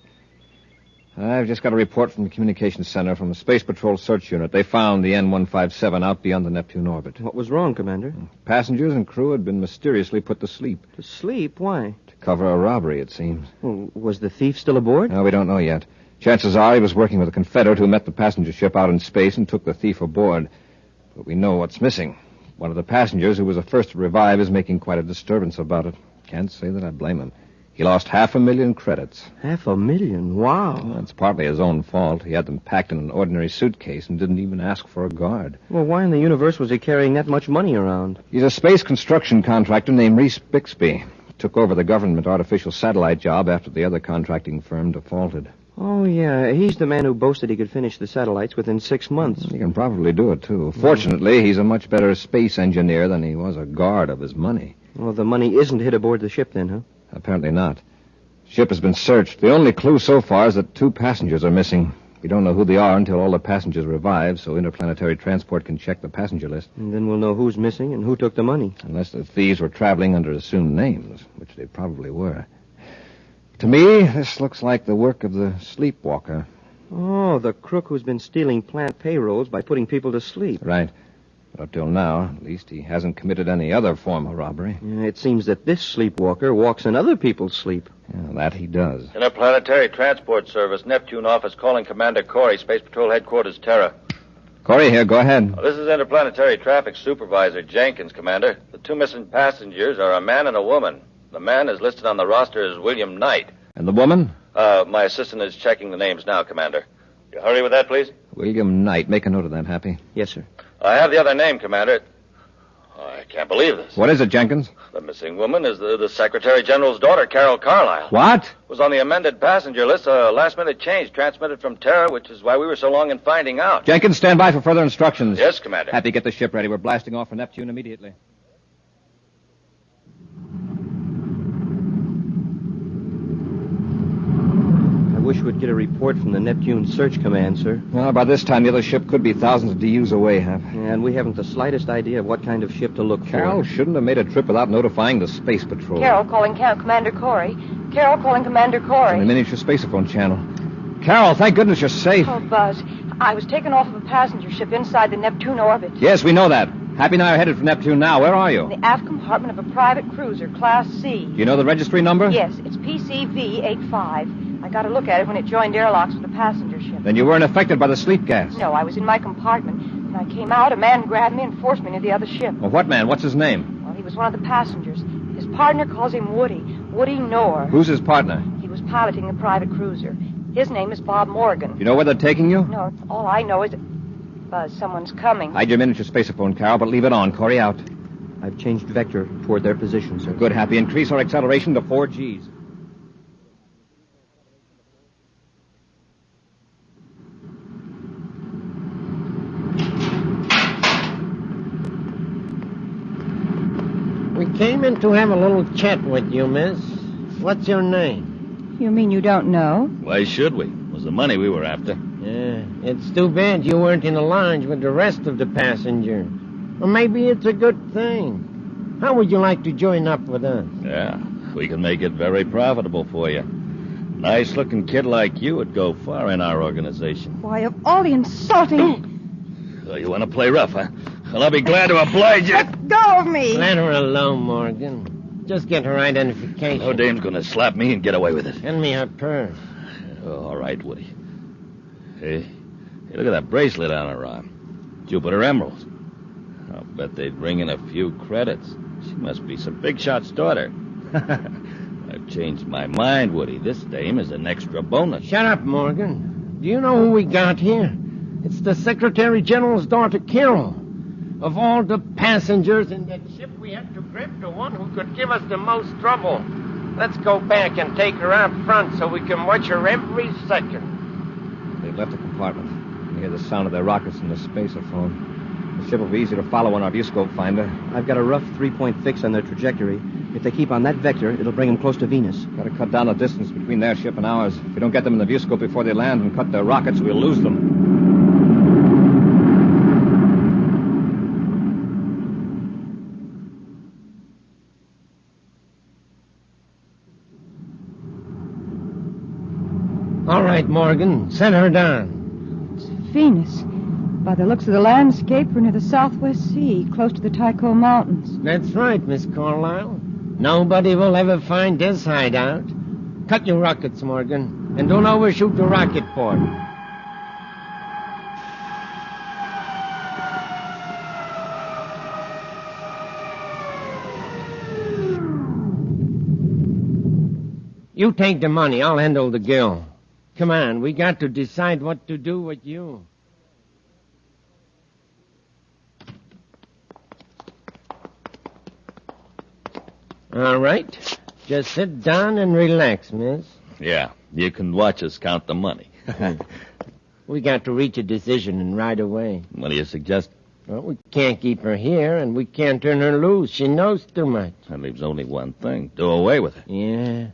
I've just got a report from the communications center from the Space Patrol Search Unit. They found the N-157 out beyond the Neptune orbit. What was wrong, Commander? Passengers and crew had been mysteriously put to sleep. To sleep? Why? To cover a robbery, it seems. Well, was the thief still aboard? No, we don't know yet. Chances are he was working with a Confederate who met the passenger ship out in space and took the thief aboard. But we know what's missing. One of the passengers, who was the first to revive, is making quite a disturbance about it. Can't say that I blame him. He lost 500,000 credits. 500,000? Wow. Well, it's partly his own fault. He had them packed in an ordinary suitcase and didn't even ask for a guard. Well, why in the universe was he carrying that much money around? He's a space construction contractor named Reese Bixby. Took over the government artificial satellite job after the other contracting firm defaulted. Oh, yeah. He's the man who boasted he could finish the satellites within 6 months. He can probably do it, too. Fortunately, he's a much better space engineer than he was a guard of his money. Well, the money isn't hid aboard the ship then, huh? Apparently not. The ship has been searched. The only clue so far is that 2 passengers are missing. We don't know who they are until all the passengers revive, so interplanetary transport can check the passenger list. And then we'll know who's missing and who took the money. Unless the thieves were traveling under assumed names, which they probably were. To me, this looks like the work of the sleepwalker. Oh, the crook who's been stealing plant payrolls by putting people to sleep. Right. But up till now, at least, he hasn't committed any other form of robbery. Yeah, it seems that this sleepwalker walks in other people's sleep. Yeah, that he does. Interplanetary Transport Service, Neptune office, calling Commander Corey, Space Patrol Headquarters, Terra. Corey here, go ahead. This is Interplanetary Traffic Supervisor Jenkins, Commander. The 2 missing passengers are a man and a woman. The man is listed on the roster as William Knight. And the woman? My assistant is checking the names now, Commander. You hurry with that, please? William Knight. Make a note of that, Happy. Yes, sir. I have the other name, Commander. I can't believe this. What is it, Jenkins? The missing woman is the Secretary General's daughter, Carol Carlisle. What? Was on the amended passenger list, a last-minute change transmitted from Terra, which is why we were so long in finding out. Jenkins, stand by for further instructions. Yes, Commander. Happy, get the ship ready. We're blasting off for Neptune immediately. I wish we'd get a report from the Neptune Search Command, sir. Well, by this time, the other ship could be thousands of DUs away, Hap. And we haven't the slightest idea of what kind of ship to look for. Carol shouldn't have made a trip without notifying the Space Patrol. Carol calling Commander Corey. Carol calling Commander Corey. On the miniature spaceophone channel. Carol, thank goodness you're safe. Oh, Buzz, I was taken off of a passenger ship inside the Neptune orbit. Yes, we know that. Happy and I are headed for Neptune now. Where are you? In the aft compartment of a private cruiser, Class C. You know the registry number? Yes, it's PCV-85. I got a look at it when it joined airlocks with the passenger ship. Then you weren't affected by the sleep gas. No, I was in my compartment. When I came out, a man grabbed me and forced me into the other ship. Well, what man? What's his name? Well, he was one of the passengers. His partner calls him Woody. Woody Knorr. Who's his partner? He was piloting the private cruiser. His name is Bob Morgan. You know where they're taking you? No, all I know is that... Buzz, someone's coming. Hide your miniature spaceophone, Carol, but leave it on. Corey out. I've changed vector toward their position, sir. Good, Happy. Increase our acceleration to 4 Gs. We came in to have a little chat with you, miss. What's your name? You mean you don't know? Why should we? It was the money we were after. Yeah, it's too bad you weren't in the lounge with the rest of the passengers. Or maybe it's a good thing. How would you like to join up with us? Yeah, we can make it very profitable for you. Nice-looking kid like you would go far in our organization. Why, of all the insulting... So you want to play rough, huh? Well, I'll be glad to oblige you. Let go of me! Let her alone, Morgan. Just get her identification. No dame's going to slap me and get away with it. Hand me her purse. Oh, all right, Woody. Hey, look at that bracelet on her arm. Jupiter Emeralds. I'll bet they'd bring in a few credits. She must be some big shot's daughter. I've changed my mind, Woody. This dame is an extra bonus. Shut up, Morgan. Do you know who we got here? It's the Secretary General's daughter, Carol. Of all the passengers in that ship, we had to grip the one who could give us the most trouble. Let's go back and take her out front so we can watch her every second. They've left the compartment. You hear the sound of their rockets and the spacer phone. The ship will be easy to follow on our viewscope finder. I've got a rough 3-point fix on their trajectory. If they keep on that vector, it'll bring them close to Venus. Got to cut down the distance between their ship and ours. If we don't get them in the viewscope before they land and cut their rockets, we'll lose them. All right, Morgan, set her down. It's Venus. By the looks of the landscape, we're near the Southwest Sea, close to the Tycho Mountains. That's right, Miss Carlyle. Nobody will ever find this hideout. Cut your rockets, Morgan, and don't overshoot the rocket port. You take the money. I'll handle the girl. Come on, we got to decide what to do with you. All right. Just sit down and relax, miss. Yeah, you can watch us count the money. We got to reach a decision and right away. What do you suggest? Well, we can't keep her here, and we can't turn her loose. She knows too much. That leaves only one thing. Do away with her. Yeah.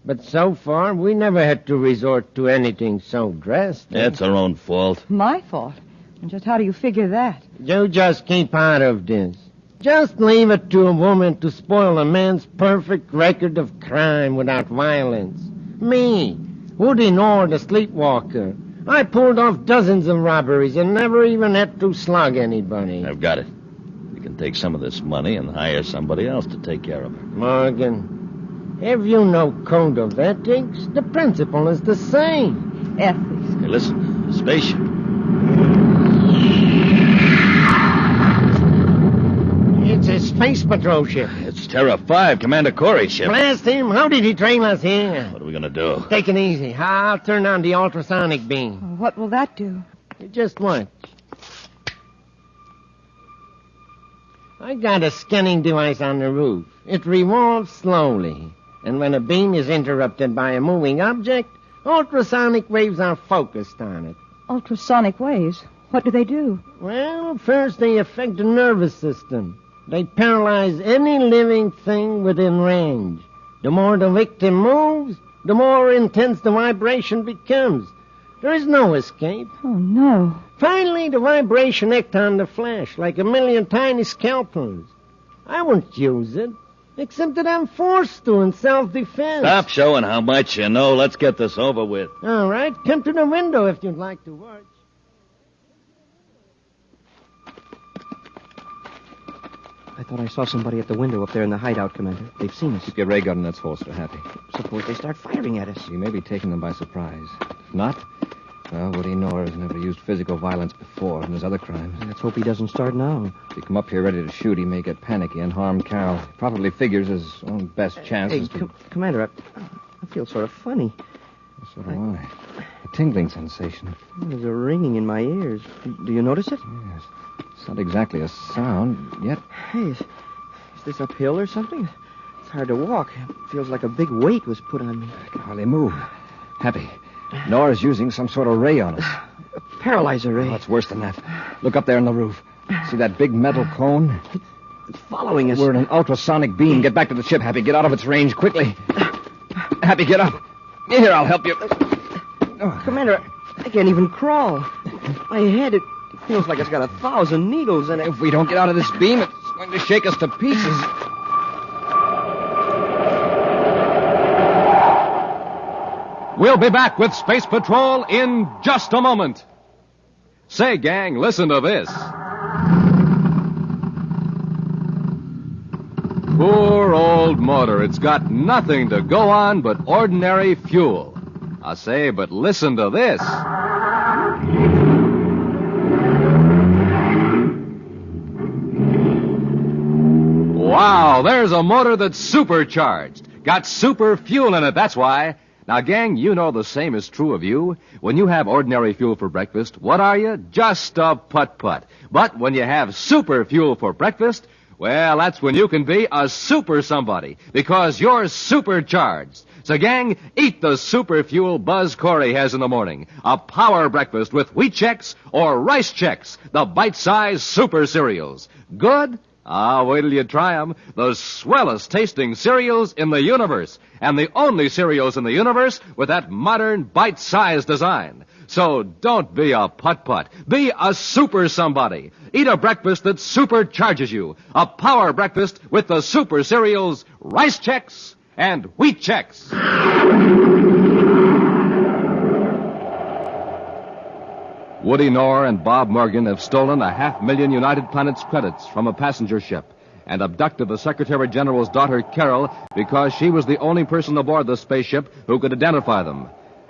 But so far, we never had to resort to anything so drastic. It's her own fault. My fault? And just how do you figure that? You just keep out of this. Just leave it to a woman to spoil a man's perfect record of crime without violence. Me, Woody Nord, the sleepwalker. I pulled off dozens of robberies and never even had to slug anybody. I've got it. You can take some of this money and hire somebody else to take care of her. Morgan, have you no code of ethics? The principle is the same. Ethics. Hey, listen, spaceship. It's a space patrol ship. It's Terra 5, Commander Corey's ship. Blast him. How did he train us here? What are we going to do? Take it easy. I'll turn on the ultrasonic beam. What will that do? Just watch. I got a scanning device on the roof. It revolves slowly. And when a beam is interrupted by a moving object, ultrasonic waves are focused on it. Ultrasonic waves? What do they do? Well, first they affect the nervous system. They paralyze any living thing within range. The more the victim moves, the more intense the vibration becomes. There is no escape. Oh, no. Finally, the vibration acts on the flesh like a million tiny scalpels. I won't use it, except that I'm forced to in self-defense. Stop showing how much you know. Let's get this over with. All right, come to the window if you'd like to watch. I thought I saw somebody at the window up there in the hideout, Commander. They've seen us. Keep your ray gun in its holster, Happy. Suppose they start firing at us. You may be taking them by surprise. If not, well, Woody Nord has never used physical violence before in his other crimes. Let's hope he doesn't start now. If he come up here ready to shoot, he may get panicky and harm Carol. He probably figures his own best chance is to... Commander, I feel sort of funny. So do I. A tingling sensation. There's a ringing in my ears. Do you notice it? Yes. It's not exactly a sound, yet... Hey, is this uphill or something? It's hard to walk. It feels like a big weight was put on me. I can hardly move. Happy. Nora's using some sort of ray on us. A paralyzer ray. Oh, it's worse than that. Look up there on the roof. See that big metal cone? It's following us. We're in an ultrasonic beam. Get back to the ship, Happy. Get out of its range quickly. Happy, get up. Here, I'll help you. Commander, I can't even crawl. My head, it feels like it's got 1,000 needles in it. If we don't get out of this beam, it's going to shake us to pieces. We'll be back with Space Patrol in just a moment. Say, gang, listen to this. Poor old motor. It's got nothing to go on but ordinary fuel. I say, but listen to this. Wow, there's a motor that's supercharged. Got super fuel in it, that's why. Now, gang, you know the same is true of you. When you have ordinary fuel for breakfast, what are you? Just a putt-putt. But when you have super fuel for breakfast, well, that's when you can be a super somebody, because you're supercharged. So, gang, eat the super fuel Buzz Corey has in the morning. A power breakfast with Wheat Chex or Rice Chex, the bite-sized super cereals. Good? Ah, wait till you try 'em. The swellest tasting cereals in the universe. And the only cereals in the universe with that modern bite-sized design. So don't be a putt-putt. Be a super somebody. Eat a breakfast that supercharges you. A power breakfast with the super cereals Rice Chex and Wheat Chex. Woody Knorr and Bob Morgan have stolen 500,000 United Planets credits from a passenger ship and abducted the Secretary General's daughter, Carol, because she was the only person aboard the spaceship who could identify them.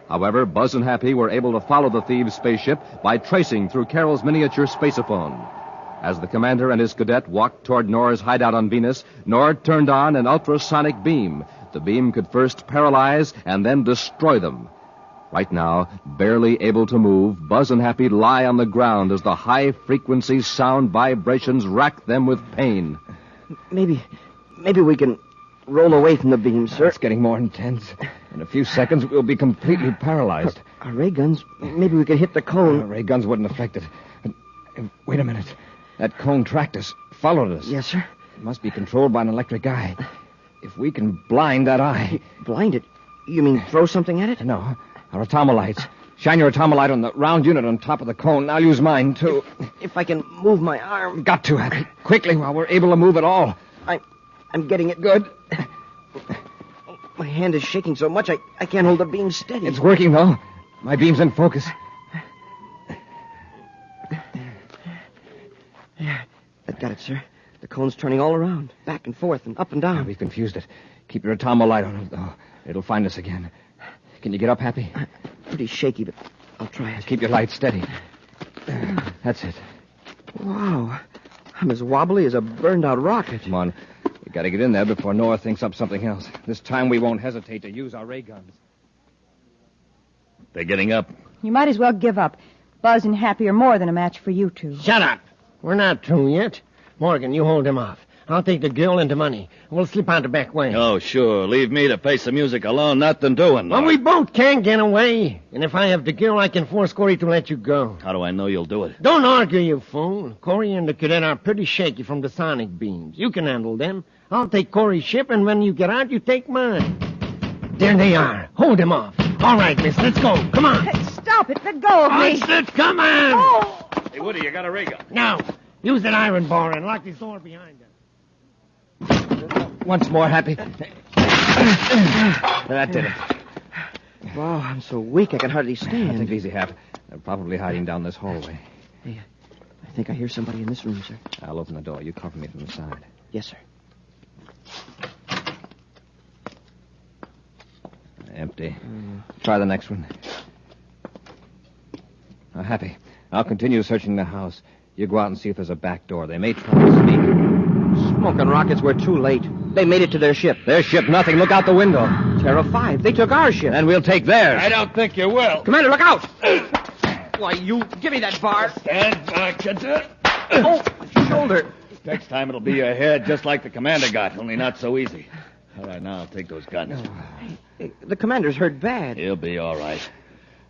However, Buzz and Happy were able to follow the thieves' spaceship by tracing through Carol's miniature spaceophone. As the commander and his cadet walked toward Knorr's hideout on Venus, Knorr turned on an ultrasonic beam. The beam could first paralyze and then destroy them. Right now, barely able to move, Buzz and Happy lie on the ground as the high-frequency sound vibrations rack them with pain. Maybe we can roll away from the beam, sir. It's getting more intense. In a few seconds, we'll be completely paralyzed. Our ray guns, maybe we could hit the cone. Our ray guns wouldn't affect it. Wait a minute. That cone tracked us, followed us. Yes, sir. It must be controlled by an electric eye. If we can blind that eye... Blind it? You mean throw something at it? No. Our atomolites. Shine your atomolite on the round unit on top of the cone. I'll use mine, too. If I can move my arm. Got to, Happy. Quickly, while we're able to move at all. I'm getting it good. My hand is shaking so much I can't hold the beam steady. It's working, though. My beam's in focus. There. That got it, sir. The cone's turning all around, back and forth and up and down. We've confused it. Keep your atomolite on it, though. It'll find us again. Can you get up, Happy? Pretty shaky, but I'll try it. Keep your light steady. That's it. Wow. I'm as wobbly as a burned-out rocket. Come on. We got to get in there before Noah thinks up something else. This time we won't hesitate to use our ray guns. They're getting up. You might as well give up. Buzz and Happy are more than a match for you two. Shut up. We're not through yet. Morgan, you hold him off. I'll take the girl and the money. We'll slip out the back way. Oh, sure. Leave me to face the music alone. Nothing doing. Well, we both can't get away. And if I have the girl, I can force Corey to let you go. How do I know you'll do it? Don't argue, you fool. Corey and the cadet are pretty shaky from the sonic beams. You can handle them. I'll take Corey's ship, and when you get out, you take mine. There they are. Hold him off. All right, miss, let's go. Come on. Stop it. Let go of me. Come on. Oh. Hey, Woody, you got a ray gun. Now, use that iron bar and lock this door behind us. Once more, Happy. That did it. Wow, I'm so weak I can hardly stand. Take it easy, Hap. They're probably hiding down this hallway. Hey, I think I hear somebody in this room, sir. I'll open the door. You cover me from the side. Yes, sir. Empty. Try the next one. Now, Happy, I'll continue searching the house. You go out and see if there's a back door. They may try to sneak. Smoking rockets, we're too late. They made it to their ship. Their ship, nothing. Look out the window. Terra 5. They took our ship. And we'll take theirs. I don't think you will. Commander, look out! Why, you... Give me that bar. Stand back, cadet. Oh, shoulder. Next time it'll be your head, just like the commander got, only not so easy. All right, now I'll take those guns. Hey, the commander's hurt bad. He'll be all right.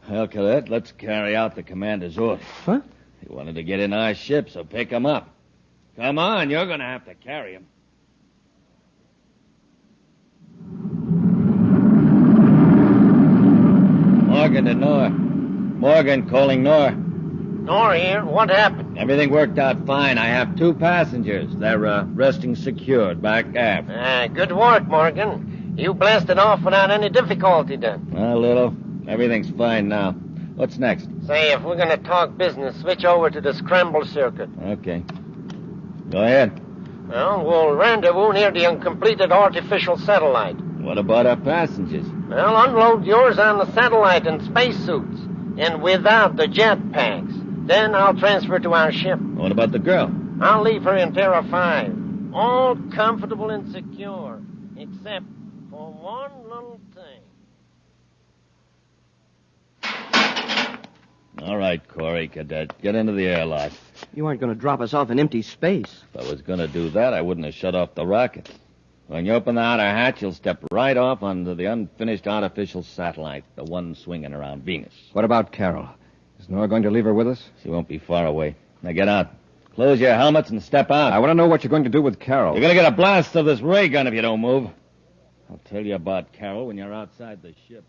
Well, cadet, let's carry out the commander's order. Huh? He wanted to get in our ship, so pick him up. Come on, you're going to have to carry him. Morgan to Nor. Morgan calling Nor. Nor here. What happened? Everything worked out fine. I have 2 passengers. They're resting secured back aft. Good work, Morgan. You blasted off without any difficulty then. A little. Everything's fine now. What's next? Say, if we're going to talk business, switch over to the scramble circuit. Okay. Go ahead. Well, we'll rendezvous near the uncompleted artificial satellite. What about our passengers? Well, unload yours on the satellite in spacesuits. And without the jet packs. Then I'll transfer to our ship. What about the girl? I'll leave her in Terra 5. All comfortable and secure. Except for one little thing. right, Corey, Cadet. Get into the airlock. You aren't going to drop us off in empty space. If I was going to do that, I wouldn't have shut off the rocket. When you open the outer hatch, you'll step right off onto the unfinished artificial satellite, the one swinging around Venus. What about Carol? Is Nora going to leave her with us? She won't be far away. Now get out. Close your helmets and step out. I want to know what you're going to do with Carol. You're going to get a blast of this ray gun if you don't move. I'll tell you about Carol when you're outside the ship.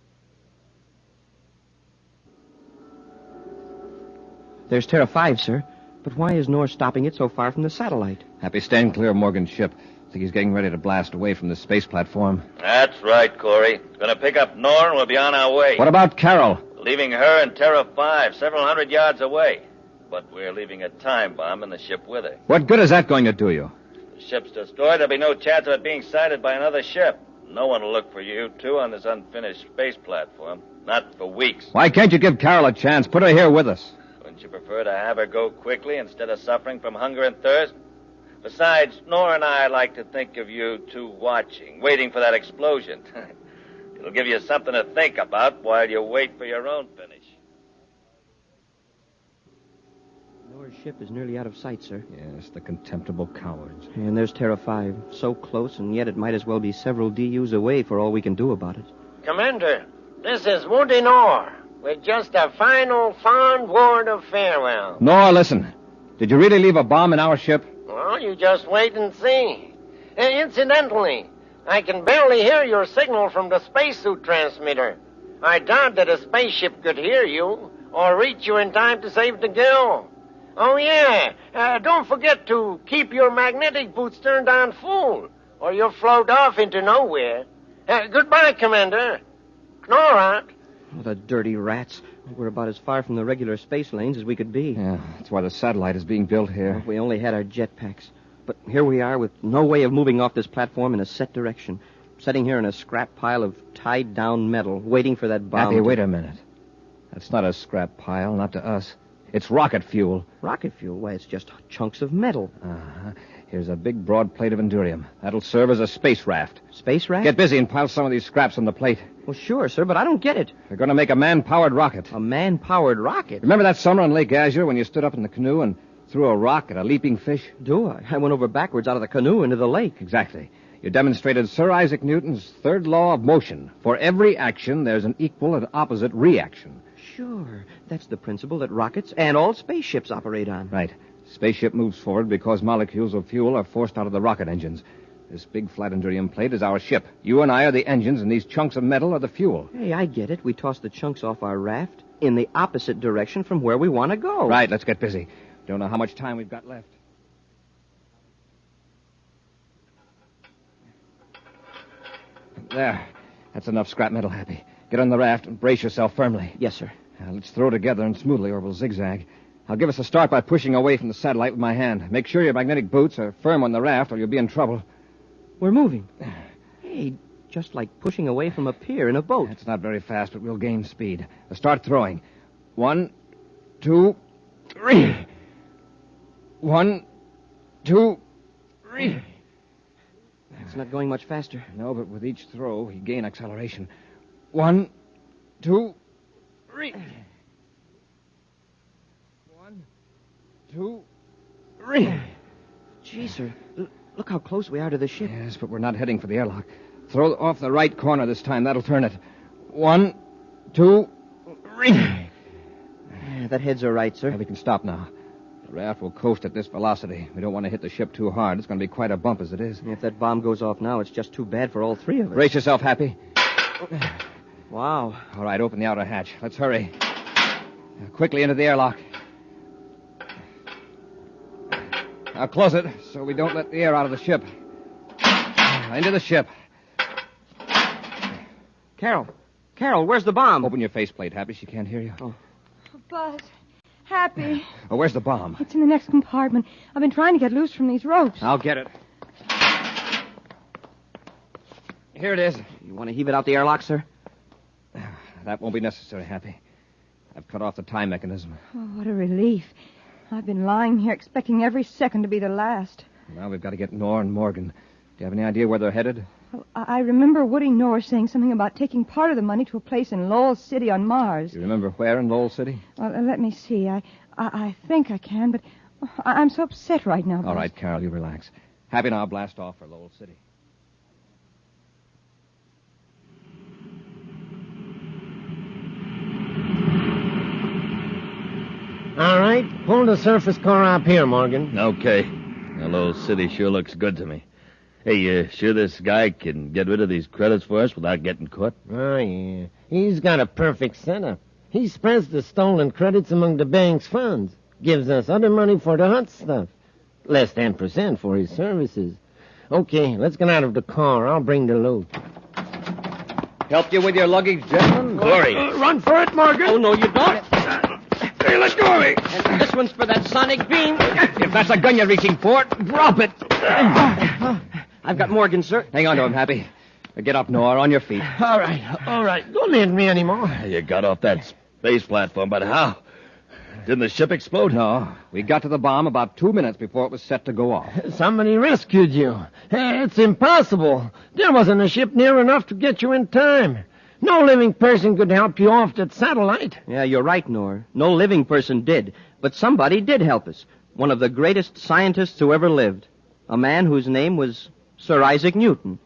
There's Terra 5, sir. But why is Nor stopping it so far from the satellite? Happy, stand clear of Morgan's ship. I think he's getting ready to blast away from the space platform. That's right, Corey. Going to pick up Nor and we'll be on our way. What about Carol? Leaving her and Terra 5 several hundred yards away. But we're leaving a time bomb in the ship with her. What good is that going to do you? If the ship's destroyed, there'll be no chance of it being sighted by another ship. No one will look for you two on this unfinished space platform. Not for weeks. Why can't you give Carol a chance? Put her here with us. Wouldn't you prefer to have her go quickly instead of suffering from hunger and thirst? Besides, Nora and I like to think of you two watching, waiting for that explosion. It'll give you something to think about while you wait for your own finish. Nor's ship is nearly out of sight, sir. Yes, the contemptible cowards. And there's Terra 5. So close, and yet it might as well be several DUs away for all we can do about it. Commander, this is Woody Nor, with just a final fond word of farewell. Nora, listen. Did you really leave a bomb in our ship? Well, you just wait and see. Incidentally, I can barely hear your signal from the spacesuit transmitter. I doubt that a spaceship could hear you or reach you in time to save the girl. Oh, yeah. Don't forget to keep your magnetic boots turned on full, or you'll float off into nowhere. Goodbye, Commander. Nora. Oh, the dirty rats. We're about as far from the regular space lanes as we could be. Yeah, that's why the satellite is being built here. If we only had our jetpacks. But here we are with no way of moving off this platform in a set direction. Sitting here in a scrap pile of tied-down metal, waiting for that bomb. Happy, wait a minute. That's not a scrap pile, not to us. It's rocket fuel. Rocket fuel? Why, it's just chunks of metal. Uh-huh. Here's a big, broad plate of endurium. That'll serve as a space raft. Space raft? Get busy and pile some of these scraps on the plate. Well, sure, sir, but I don't get it. They're going to make a man-powered rocket. A man-powered rocket? Remember that summer on Lake Azure when you stood up in the canoe and threw a rock at a leaping fish? Do I? I went over backwards out of the canoe into the lake. Exactly. You demonstrated Sir Isaac Newton's third law of motion. For every action, there's an equal and opposite reaction. Sure. That's the principle that rockets and all spaceships operate on. Right. Spaceship moves forward because molecules of fuel are forced out of the rocket engines. This big flat endurium plate is our ship. You and I are the engines, and these chunks of metal are the fuel. Hey, I get it. We toss the chunks off our raft in the opposite direction from where we want to go. Right, let's get busy. Don't know how much time we've got left. There. That's enough scrap metal, Happy. Get on the raft and brace yourself firmly. Yes, sir. Now, let's throw together and smoothly, or we'll zigzag. I'll give us a start by pushing away from the satellite with my hand. Make sure your magnetic boots are firm on the raft, or you'll be in trouble. We're moving. Hey, just like pushing away from a pier in a boat. It's not very fast, but we'll gain speed. Now start throwing. 1, 2, 3. 1, 2, 3. It's not going much faster. No, but with each throw, you gain acceleration. 1, 2, 3. 1, 2, 3. Gee, sir, look how close we are to the ship. Yes, but we're not heading for the airlock. Throw off the right corner this time. That'll turn it. 1, 2, 3. That head's all right, sir. We can stop now. The raft will coast at this velocity. We don't want to hit the ship too hard. It's going to be quite a bump as it is. If that bomb goes off now, it's just too bad for all three of us. Brace yourself, Happy. Wow. All right, open the outer hatch. Let's hurry. Quickly into the airlock. Now close it so we don't let the air out of the ship. Into the ship. Carol, where's the bomb? Open your faceplate, Happy. She can't hear you. Oh, Buzz. Happy. Oh, where's the bomb? It's in the next compartment. I've been trying to get loose from these ropes. I'll get it. Here it is. You want to heave it out the airlock, sir? That won't be necessary, Happy. I've cut off the time mechanism. Oh, what a relief. I've been lying here expecting every second to be the last. Now we've got to get Nor and Morgan. Do you have any idea where they're headed? Well, I remember Woody Norris saying something about taking part of the money to a place in Lowell City on Mars. You remember where in Lowell City? Well, let me see. I think I can, but I'm so upset right now. All right, Carol, you relax. Happy now, blast off for Lowell City. All right, pull the surface car up here, Morgan. Okay. Hello, City sure looks good to me. Hey, you sure this guy can get rid of these credits for us without getting caught? Oh, yeah. He's got a perfect setup. He spreads the stolen credits among the bank's funds. Gives us other money for the hot stuff. Less 10% for his services. Okay, let's get out of the car. I'll bring the loot. Help you with your luggage, gentlemen? Corey. Run for it, Morgan. Oh, no, you don't. Hey, let go of me. And this one's for that sonic beam. If that's a gun you're reaching for, drop it. I've got Morgan, sir. Hang on to him, Happy. Get up, Noah, on your feet. All right. Don't need me anymore. You got off that space platform, but how? Didn't the ship explode? No. We got to the bomb about 2 minutes before it was set to go off. Somebody rescued you. It's impossible. There wasn't a ship near enough to get you in time. No living person could help you off that satellite. Yeah, you're right, Nor. No living person did. But somebody did help us. One of the greatest scientists who ever lived. A man whose name was Sir Isaac Newton.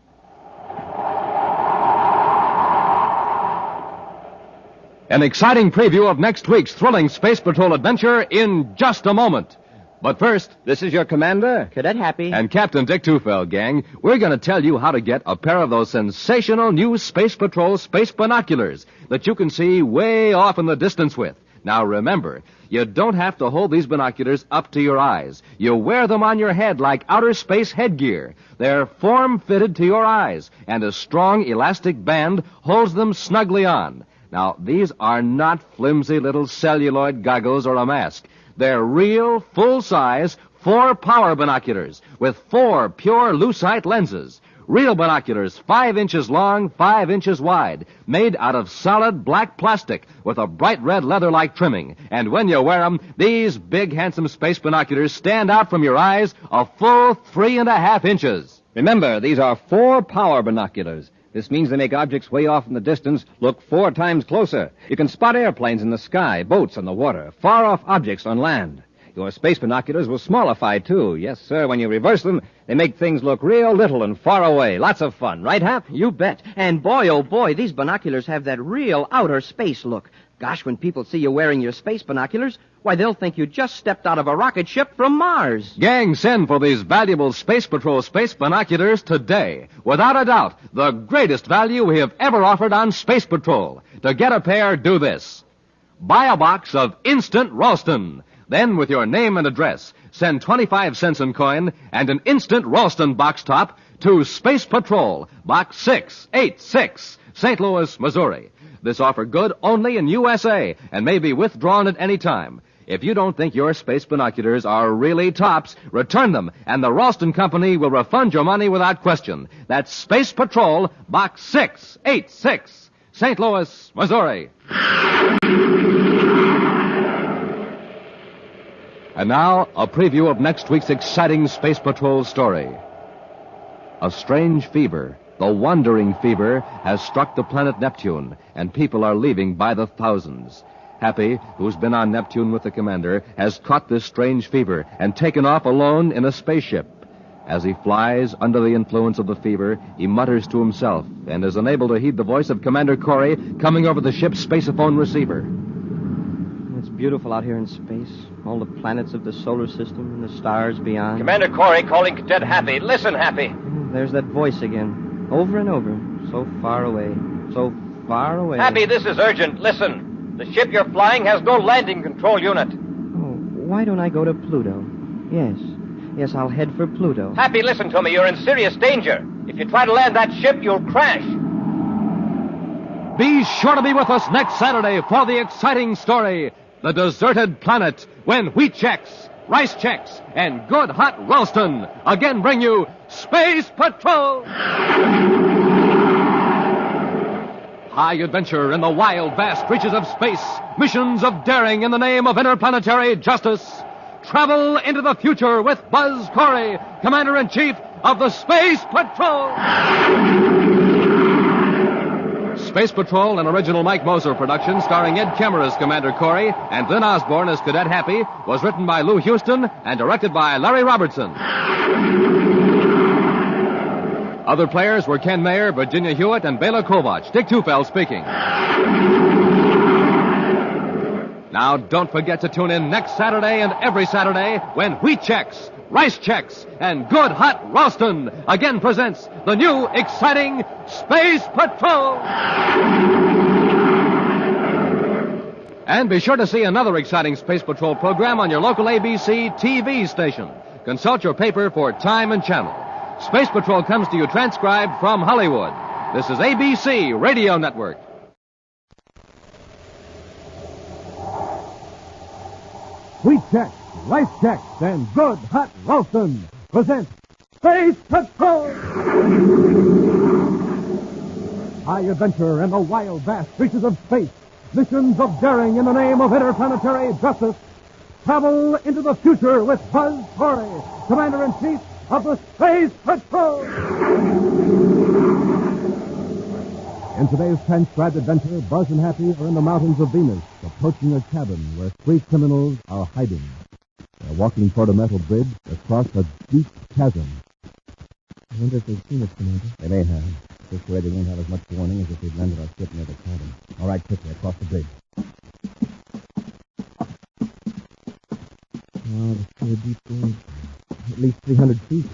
An exciting preview of next week's thrilling Space Patrol adventure in just a moment. But first, this is your commander, Cadet Happy, and Captain Dick Tufeld, gang. We're going to tell you how to get a pair of those sensational new Space Patrol space binoculars that you can see way off in the distance with. Now remember, you don't have to hold these binoculars up to your eyes. You wear them on your head like outer space headgear. They're form-fitted to your eyes, and a strong elastic band holds them snugly on. Now, these are not flimsy little celluloid goggles or a mask. They're real, full-size, 4-power binoculars with 4 pure lucite lenses. Real binoculars 5 inches long, 5 inches wide, made out of solid black plastic with a bright red leather-like trimming. And when you wear them, these big, handsome space binoculars stand out from your eyes a full 3.5 inches. Remember, these are 4-power binoculars. This means they make objects way off in the distance look 4 times closer. You can spot airplanes in the sky, boats on the water, far-off objects on land. Your space binoculars will smallify, too. Yes, sir, when you reverse them, they make things look real little and far away. Lots of fun, right, Hap? You bet. And boy, oh boy, these binoculars have that real outer space look. Gosh, when people see you wearing your space binoculars, why, they'll think you just stepped out of a rocket ship from Mars. Gang, send for these valuable Space Patrol space binoculars today. Without a doubt, the greatest value we have ever offered on Space Patrol. To get a pair, do this. Buy a box of Instant Ralston. Then, with your name and address, send 25 cents in coin and an Instant Ralston box top to Space Patrol, Box 686, St. Louis, Missouri. This offer good only in USA and may be withdrawn at any time. If you don't think your space binoculars are really tops, return them, and the Ralston Company will refund your money without question. That's Space Patrol, Box 686, St. Louis, Missouri. And now, a preview of next week's exciting Space Patrol story. A strange fever, the wandering fever, has struck the planet Neptune, and people are leaving by the thousands. Happy, who's been on Neptune with the commander, has caught this strange fever and taken off alone in a spaceship. As he flies under the influence of the fever, he mutters to himself and is unable to heed the voice of Commander Corey coming over the ship's spaceophone receiver. It's beautiful out here in space. All the planets of the solar system and the stars beyond. Commander Corey calling Cadet Happy. Listen, Happy. There's that voice again. Over and over. So far away. So far away. Happy, this is urgent. Listen. The ship you're flying has no landing control unit. Oh, why don't I go to Pluto? Yes, I'll head for Pluto. Happy, listen to me. You're in serious danger. If you try to land that ship, you'll crash. Be sure to be with us next Saturday for the exciting story, The Deserted Planet, when wheat checks, rice checks, and good hot Ralston again bring you Space Patrol! High adventure in the wild, vast reaches of space. Missions of daring in the name of interplanetary justice. Travel into the future with Buzz Corey, Commander-in-Chief of the Space Patrol. Space Patrol, an original Mike Moser production starring Ed Kemmer as Commander Corey and Glenn Osborne as Cadet Happy, was written by Lou Houston and directed by Larry Robertson. Other players were Ken Mayer, Virginia Hewitt, and Bela Kovacs. Dick Tufeld speaking. Now, don't forget to tune in next Saturday and every Saturday when Wheat Chex, Rice Chex, and Good Hot Ralston again presents the new, exciting Space Patrol. And be sure to see another exciting Space Patrol program on your local ABC TV station. Consult your paper for time and channel. Space Patrol comes to you transcribed from Hollywood. This is ABC Radio Network. Wheat Chex, Rice Chex, and Good Hot Ralston present Space Patrol! High adventure in the wild, vast reaches of space. Missions of daring in the name of interplanetary justice. Travel into the future with Buzz Corey, Commander-in-Chief of the Space Patrol! In today's transcribed adventure, Buzz and Happy are in the mountains of Venus, approaching a cabin where 3 criminals are hiding. They're walking toward a metal bridge across a deep chasm. I wonder if they've seen us, Commander. They may have. This way they won't have as much warning as if they'd landed our ship near the cabin. All right, quickly, across the bridge. Oh, this is a deep bridge. At least 300 feet.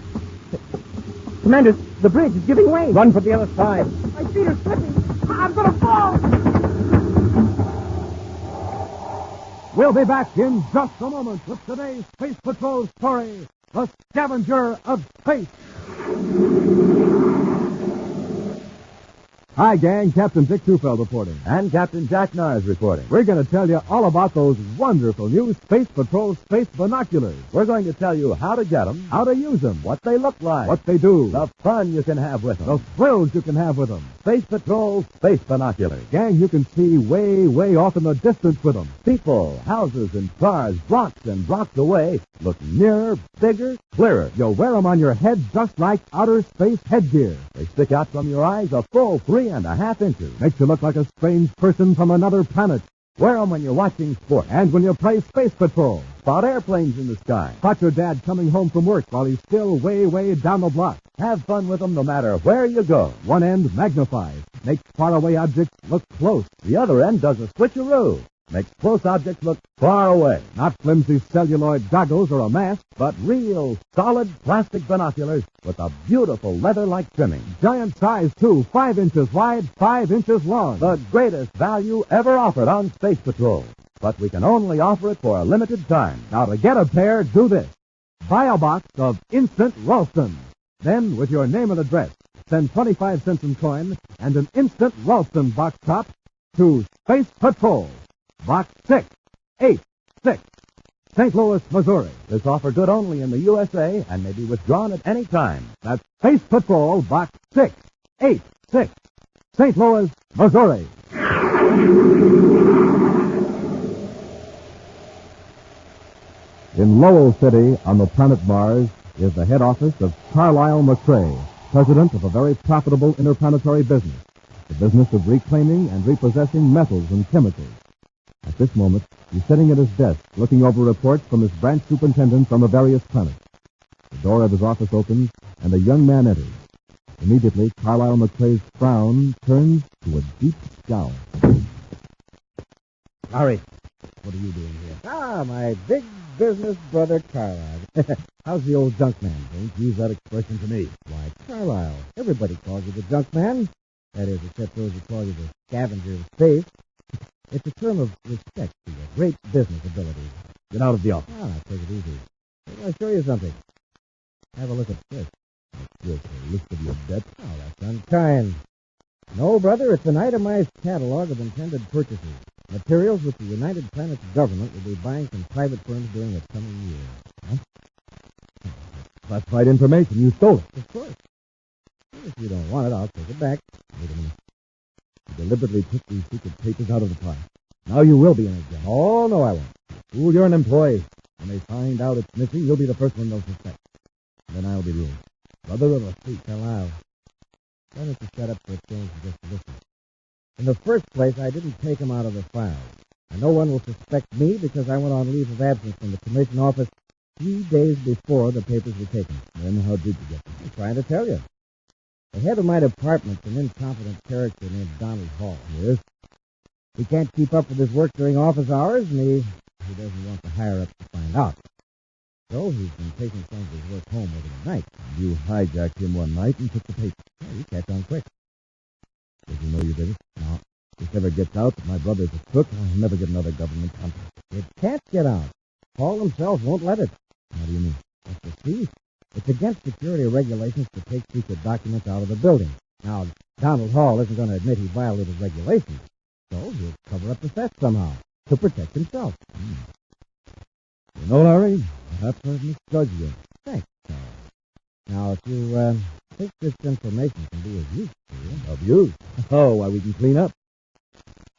Commander, the bridge is giving way. Run for the other side. My feet are slipping. I'm going to fall. We'll be back in just a moment with today's Space Patrol story, The Scavenger of Space. Hi, gang. Captain Dick Tufeld reporting. And Captain Jack Nars reporting. We're going to tell you all about those wonderful new Space Patrol space binoculars. We're going to tell you how to get them, how to use them, what they look like, what they do, the fun you can have with them, the thrills you can have with them. Space Patrol space binoculars. Gang, you can see way, way off in the distance with them. People, houses, and cars, blocks and blocks away, look nearer, bigger, clearer. You'll wear them on your head just like outer space headgear. They stick out from your eyes a full 3.5 inches. Makes you look like a strange person from another planet. Wear them when you're watching sport. And when you play Space Patrol. Spot airplanes in the sky. Spot your dad coming home from work while he's still way, way down the block. Have fun with them no matter where you go. One end magnifies. Makes faraway objects look close. The other end does a switcheroo. Makes close objects look far away. Not flimsy celluloid goggles or a mask, but real, solid plastic binoculars with a beautiful leather-like trimming. Giant size, too. 5 inches wide, 5 inches long. The greatest value ever offered on Space Patrol. But we can only offer it for a limited time. Now, to get a pair, do this. Buy a box of Instant Ralston. Then, with your name and address, send 25 cents in coin and an Instant Ralston box top to Space Patrol. Box 686, St. Louis, Missouri. This offer good only in the USA and may be withdrawn at any time. That's Space Patrol, Box 686, St. Louis, Missouri. In Lowell City, on the planet Mars, is the head office of Carlyle McCrae, president of a very profitable interplanetary business, the business of reclaiming and repossessing metals and chemicals. At this moment, he's sitting at his desk, looking over reports from his branch superintendents on the various planets. The door of his office opens, and a young man enters. Immediately, Carlyle McCrae's frown turns to a deep scowl. Larry, what are you doing here? Ah, my big business brother Carlyle. How's the old junk man? Don't use that expression to me. Why, Carlyle, everybody calls you the junk man. That is, except those who call you the scavenger of space. It's a term of respect to your great business abilities. Get out of the office. Ah, take it easy. I'll show you something. Have a look at this. Here's a list of your debts. Oh, that's unkind. No, brother, it's an itemized catalog of intended purchases. Materials which the United Planets government will be buying from private firms during the coming year. Huh? Classified information. You stole it. Of course. If you don't want it, I'll take it back. Wait a minute. You deliberately took these secret papers out of the pile. Now you will be in it, John. Oh, no, I won't. Fool, you're an employee. When they find out it's missing, you'll be the first one they'll suspect. Then I'll be ruined. Brother of a thief. Carlisle. Why don't you set up for a change and just listen? In the first place, I didn't take him out of the file. And no one will suspect me because I went on leave of absence from the commission office 3 days before the papers were taken. Then how did you get them? I'm trying to tell you. The head of my department's an incompetent character named Donald Hall. Yes? He can't keep up with his work during office hours, and he doesn't want the higher-ups to find out. So he's been taking some of his work home over the night. You hijacked him one night and took the paper. Yeah, you catch on quick. Does he know you did it? No. If it ever gets out that my brother's a crook, I'll never get another government contract. It can't get out. Hall himself won't let it. How do you mean? That's the thief. It's against security regulations to take secret documents out of the building. Now, Donald Hall isn't going to admit he violated regulations, so he'll cover up the theft somehow to protect himself. You know, Larry, perhaps I've misjudged you. Thanks, Charles. Now, if you think this information can be of use to you... Of use? Oh, why, we can clean up.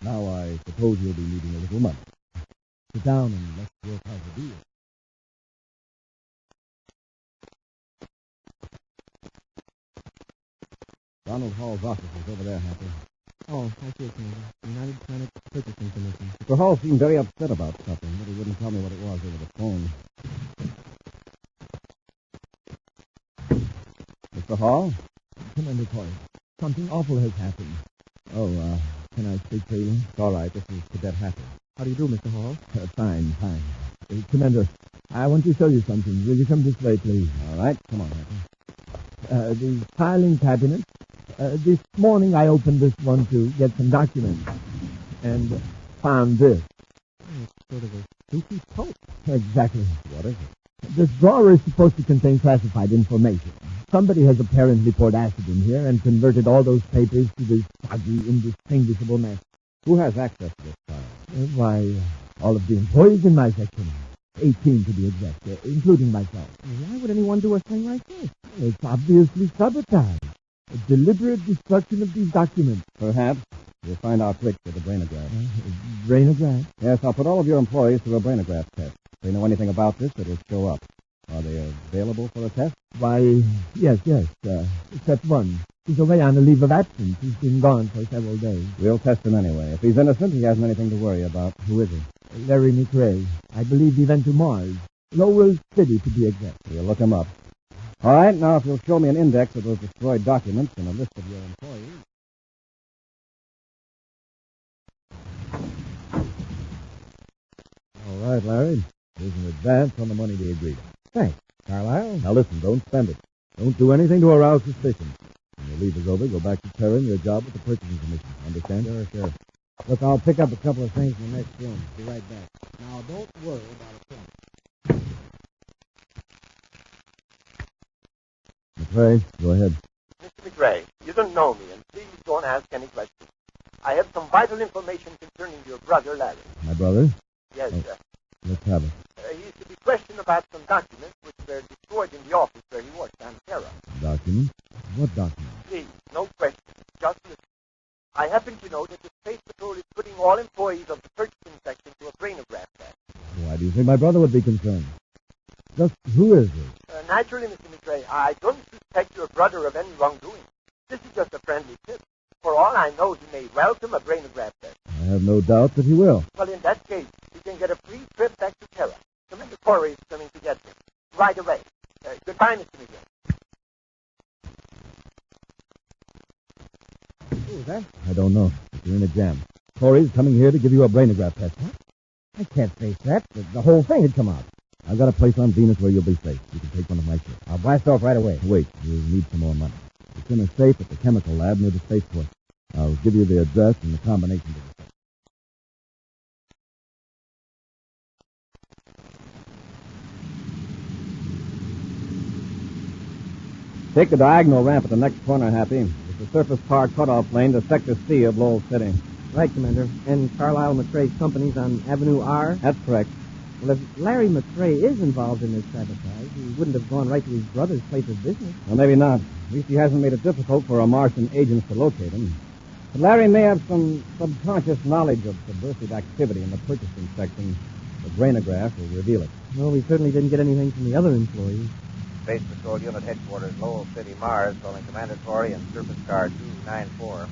Now, I suppose you'll be needing a little money. Sit down and let's work out the deal. Donald Hall's office is over there, Happy. Oh, I see it, Commander. United Planet Purchasing Commission. Mr. Hall seemed very upset about something, but he wouldn't tell me what it was over the phone. Mr. Hall? Commander Corey, something awful has happened. Oh, can I speak to you? It's all right. This is Cadet Happy. How do you do, Mr. Hall? Fine. Commander, I want to show you something. Will you come this way, please? All right. Come on, Happy. The filing cabinet. This morning I opened this one to get some documents and found this. It's sort of a spooky tote. Exactly. What is it? This drawer is supposed to contain classified information. Somebody has apparently poured acid in here and converted all those papers to this foggy, indistinguishable mess. Who has access to this file? Why, all of the employees in my section. 18 to be exact, including myself. Why would anyone do a thing like this? It's obviously sabotage. A deliberate destruction of these documents. Perhaps. You'll find out quick with the brainograph. Brainograph? Yes, I'll put all of your employees through a brainograph test. If they know anything about this, it'll show up. Are they available for a test? Why, yes. Except one. He's away on a leave of absence. He's been gone for several days. We'll test him anyway. If he's innocent, he hasn't anything to worry about. Who is he? Larry McRae. I believe he went to Mars. Lowell City, to be exact. We'll look him up. All right, now if you'll show me an index of those destroyed documents and a list of your employees. All right, Larry. Here's an advance on the money we agreed on. Thanks, Carlisle. Now listen, don't spend it. Don't do anything to arouse suspicion. When your leave is over, go back to Terra and your job with the purchasing commission. Understand? Sure. Look, I'll pick up a couple of things in the next room. Be right back. Now, don't worry about a thing. McRae, go ahead. Mr. McRae, you don't know me, and please don't ask any questions. I have some vital information concerning your brother, Larry. My brother? Yes, Oh. sir. Let's have it. He is to be questioned about some documents which were destroyed in the office where he worked on Terra. Documents? What documents? Please, no questions. Just listen. I happen to know that the Space Patrol is putting all employees of the purchasing section to a brainograph test. Why do you think my brother would be concerned? Just who is it? Naturally, Mr. McRae, I don't suspect your brother of any wrongdoing. This is just a friendly tip. For all I know, he may welcome a brainograph test. I have no doubt that he will. Well, in that case, he can get a free trip back to Terra. Commander Corey is coming to get him. Right away. Goodbye, Mr. McRae. Who is that? I don't know, but you're in a jam. Corey's coming here to give you a brainograph test. What? I can't face that. The whole thing had come out. I've got a place on Venus where you'll be safe. You can take one of my ships. I'll blast off right away. Wait, you'll need some more money. It's in a safe at the chemical lab near the spaceport. I'll give you the address and the combination to the safe. Take the diagonal ramp at the next corner, Happy. It's the surface car cutoff lane to Sector C of Lowell City. Right, Commander. And Carlisle McRae's company's on Avenue R? That's correct. Well, if Larry McRae is involved in this sabotage, he wouldn't have gone right to his brother's place of business. Well, maybe not. At least he hasn't made it difficult for our Martian agents to locate him. But Larry may have some subconscious knowledge of subversive activity in the purchasing section. The brainograph will reveal it. Well, we certainly didn't get anything from the other employees. Space Patrol Unit Headquarters, Lowell City, Mars, calling Commander Corey and Surface Car 294.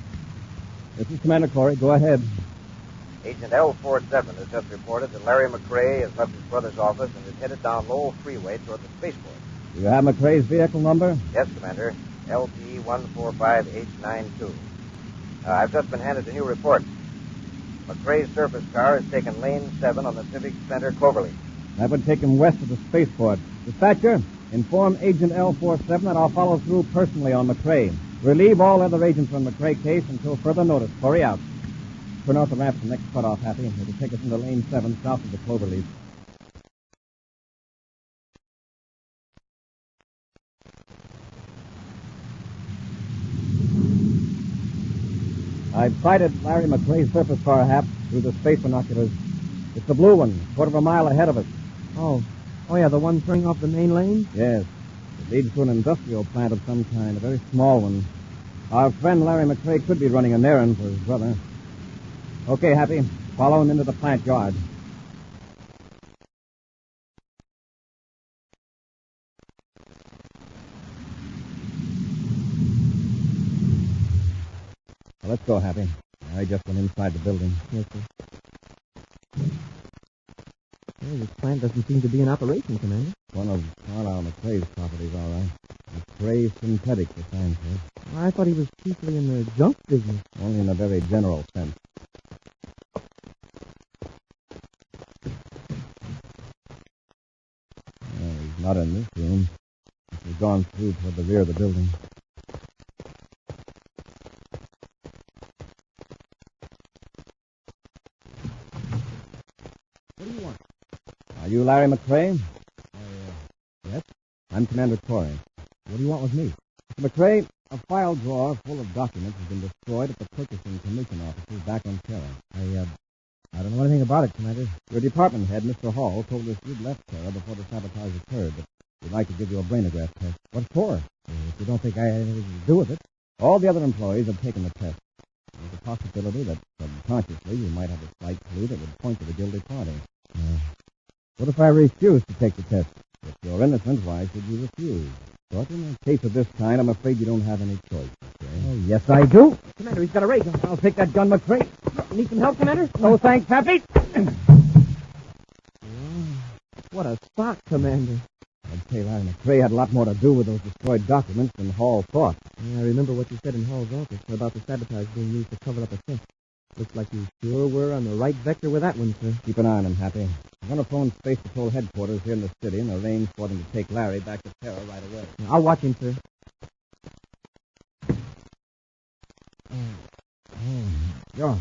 This is Commander Corey. Go ahead. Agent L47 has just reported that Larry McRae has left his brother's office and is headed down Lowell Freeway toward the spaceport. Do you have McRae's vehicle number? Yes, Commander. LP145H92. I've just been handed a new report. McRae's surface car has taken lane 7 on the Civic Center Cloverleaf. That would take him west of the spaceport. Dispatcher, inform Agent L47 that I'll follow through personally on McRae. Relieve all other agents on McRae case until further notice. Corey out. Turn off the ramp to the next cutoff, Happy. It'll take us into lane 7 south of the Cloverleaf. I've sighted Larry McRae's surface car, Hap, through the space binoculars. It's the blue one, a quarter of a mile ahead of us. Oh, yeah, the one turning off the main lane? Yes. It leads to an industrial plant of some kind, a very small one. Our friend Larry McRae could be running an errand for his brother. Okay, Happy. Follow him into the plant yard. Well, let's go, Happy. I just went inside the building. Yes, sir. Well, this plant doesn't seem to be in operation, Commander. One of Carlisle McRae's properties, all right. McRae Synthetics, the sign says. I thought he was chiefly in the junk business. Only in a very general sense. He's not in this room. He's gone through toward the rear of the building. What do you want? Are you Larry McRae? Yes? I'm Commander Corey. What do you want with me? Mr. McRae, a file drawer full of documents has been destroyed at the Purchasing Commission offices back on Terra. I don't know anything about it, Commander. Your department head, Mr. Hall, told us you'd left Terra before the sabotage occurred, but we'd like to give you a brainograph test. What for? If you don't think I had anything to do with it. All the other employees have taken the test. There's a possibility that subconsciously you might have a slight clue that would point to the guilty party. What if I refuse to take the test? If you're innocent, why should you refuse? But in a case of this kind, I'm afraid you don't have any choice. Okay? Oh, yes, I do. Commander, he's got a ray gun. I'll take that gun, McRae. Need some help, Commander? No, thanks, Happy. What a spot, Commander. I'd say Larry McRae had a lot more to do with those destroyed documents than Hall thought. I remember what you said in Hall's office about the sabotage being used to cover up a theft. Looks like you sure were on the right vector with that one, sir. Keep an eye on him, Happy. I'm going to phone Space Patrol headquarters here in the city and arrange for them to take Larry back to Terra right away. I'll watch him, sir. Sure.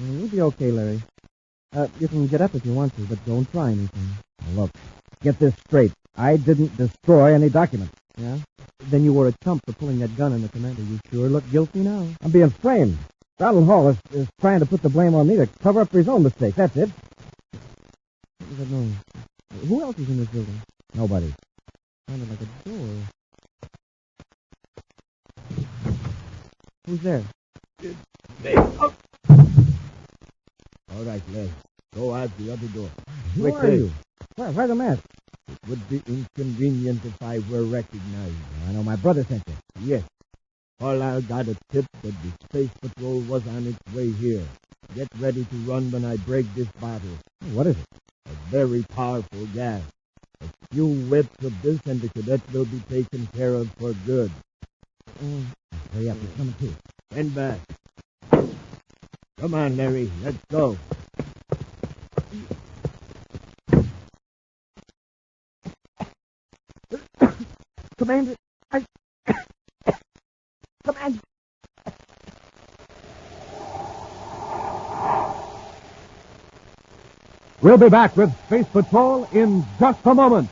You'll be okay, Larry. You can get up if you want to, but don't try anything. Now, look, get this straight. I didn't destroy any documents. Yeah? Then you were a chump for pulling that gun on the commander. You sure look guilty now. I'm being framed. Donald Hall is trying to put the blame on me to cover up for his own mistake. That's it. What was that noise? Who else is in this building? Nobody. Sounded like a door. Who's there? All right, Les. Go out the other door. Who are you? Where's the mask? It would be inconvenient if I were recognized. I know my brother sent you. Yes. Carlisle got a tip that the Space Patrol was on its way here. Get ready to run when I break this bottle. What is it? A very powerful gas. A few whips of this and the cadet will be taken care of for good. Hurry up, he's coming too. Stand back. Come on, Larry. Let's go. Commander, Commander. We'll be back with Space Patrol in just a moment.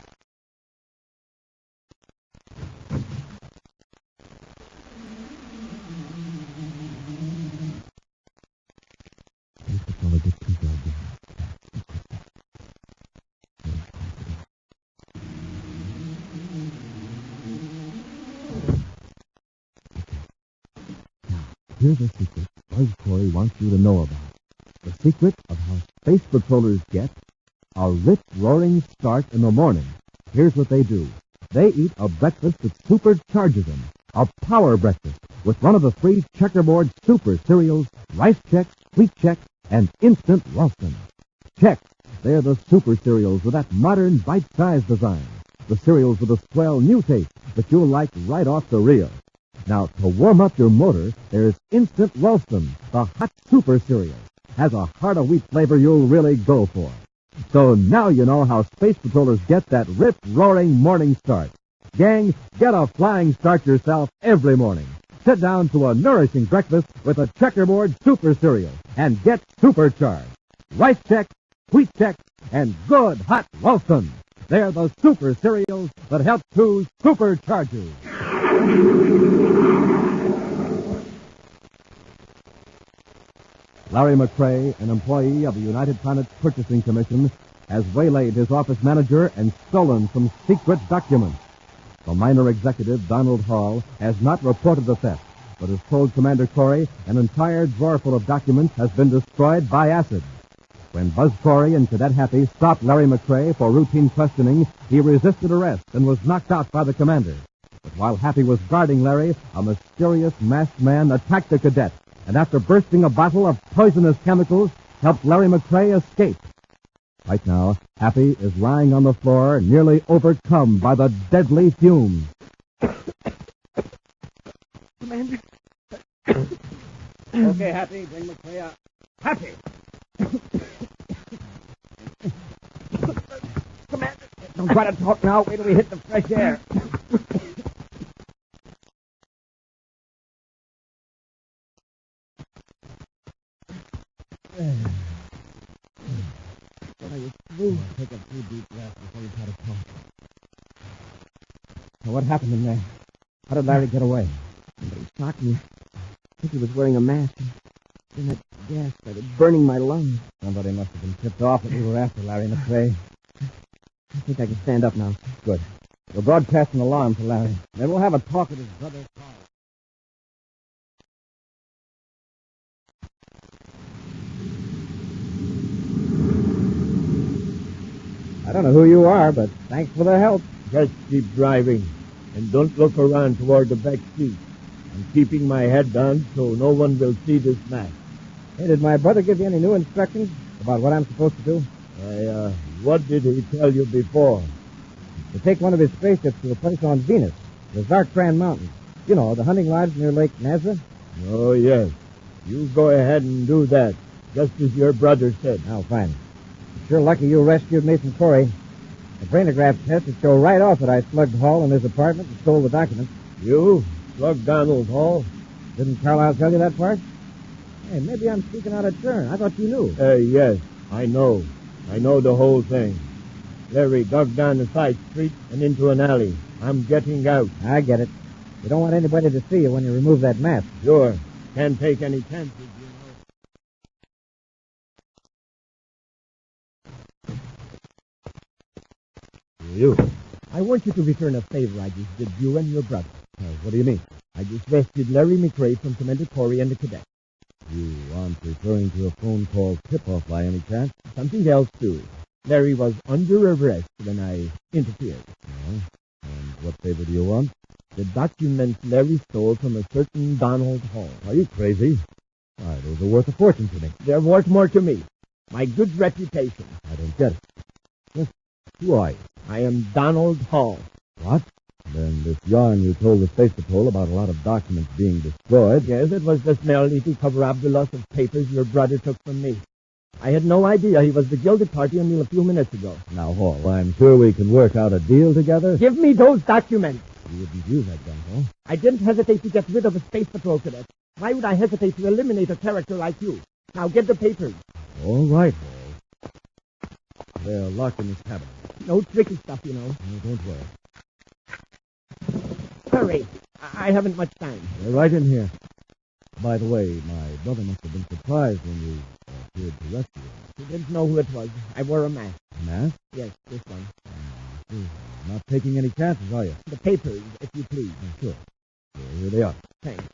Here's a secret Buzz Corey wants you to know about. The secret of how space patrollers get a rich, roaring start in the morning. Here's what they do. They eat a breakfast that supercharges them. A power breakfast with one of the 3 Checkerboard Super cereals, Rice Chex, Wheat Chex, and Instant Ralston. Chex. They're the super cereals with that modern bite-sized design. The cereals with a swell new taste that you'll like right off the reel. Now, to warm up your motor, there's Instant Ralston, the hot super cereal. Has a heart of wheat flavor you'll really go for. So now you know how Space Patrollers get that rip-roaring morning start. Gang, get a flying start yourself every morning. Sit down to a nourishing breakfast with a Checkerboard Super Cereal and get supercharged. Rice Chex, Wheat Chex, and good hot Ralston. They're the super cereals that help to supercharge you. Larry McCrae, an employee of the United Planets Purchasing Commission, has waylaid his office manager and stolen some secret documents. The minor executive, Donald Hall, has not reported the theft, but has told Commander Corey an entire drawer full of documents has been destroyed by acid. When Buzz Corey and Cadet Happy stopped Larry McCrae for routine questioning, he resisted arrest and was knocked out by the commander. But while Happy was guarding Larry, a mysterious masked man attacked the cadet, and after bursting a bottle of poisonous chemicals, helped Larry McCrae escape. Right now, Happy is lying on the floor, nearly overcome by the deadly fumes. Commander. Okay, Happy, bring McCrae out. Happy! Commander. Don't try to talk now. Wait till we hit the fresh air. Take a few deep breaths before you try to talk. Now, what happened in there? How did Larry get away? Somebody shocked me. I think he was wearing a mask. Then that gas started burning my lungs. Somebody must have been tipped off that we were after Larry McCrae. I think I can stand up now. Good. We'll broadcast an alarm to Larry. Then we'll have a talk with his brother, Carl. I don't know who you are, but thanks for the help. Just keep driving, and don't look around toward the back seat. I'm keeping my head down so no one will see this map. Hey, did my brother give you any new instructions about what I'm supposed to do? What did he tell you before? To take one of his spaceships to a place on Venus, the Zarkran Mountains. You know, the hunting lodge near Lake Nazareth. Oh, yes. You go ahead and do that, just as your brother said. Oh, fine. Sure lucky you rescued me from Corey. The brainograph test would show right off that I slugged Hall in his apartment and stole the documents. You? Slugged Donald Hall? Didn't Carlisle tell you that part? Hey, maybe I'm speaking out of turn. I thought you knew. Yes, I know. I know the whole thing. Larry dug down a side street and into an alley. I'm getting out. I get it. You don't want anybody to see you when you remove that mask. Sure. Can't take any chances, You? I want you to return a favor I just did you and your brother. What do you mean? I just rescued Larry McCrae from Commander Corey and the cadet. You aren't referring to a phone call tip-off by any chance? Something else, too. Larry was under arrest when I interfered. Oh, and what favor do you want? The documents Larry stole from a certain Donald Hall. Are you crazy? Why, those are worth a fortune to me. They're worth more to me. My good reputation. I don't get it. Who are you? I am Donald Hall. What? Then this yarn you told the Space Patrol about a lot of documents being destroyed. Yes, it was just merely to cover up the loss of papers your brother took from me. I had no idea he was the Gilded Party until a few minutes ago. Now, Hall, I'm sure we can work out a deal together. Give me those documents. You wouldn't use that gun, Hall. I didn't hesitate to get rid of a Space Patrol cadet. Why would I hesitate to eliminate a character like you? Now get the papers. All right, Hall. They're locked in this cabinet. No tricky stuff, you know. No, don't worry. Hurry. I haven't much time. They're right in here. By the way, my brother must have been surprised when you appeared to rescue him. He didn't know who it was. I wore a mask. A mask? Yes, this one. Not taking any chances, are you? The papers, if you please. Sure. Here they are. Thanks.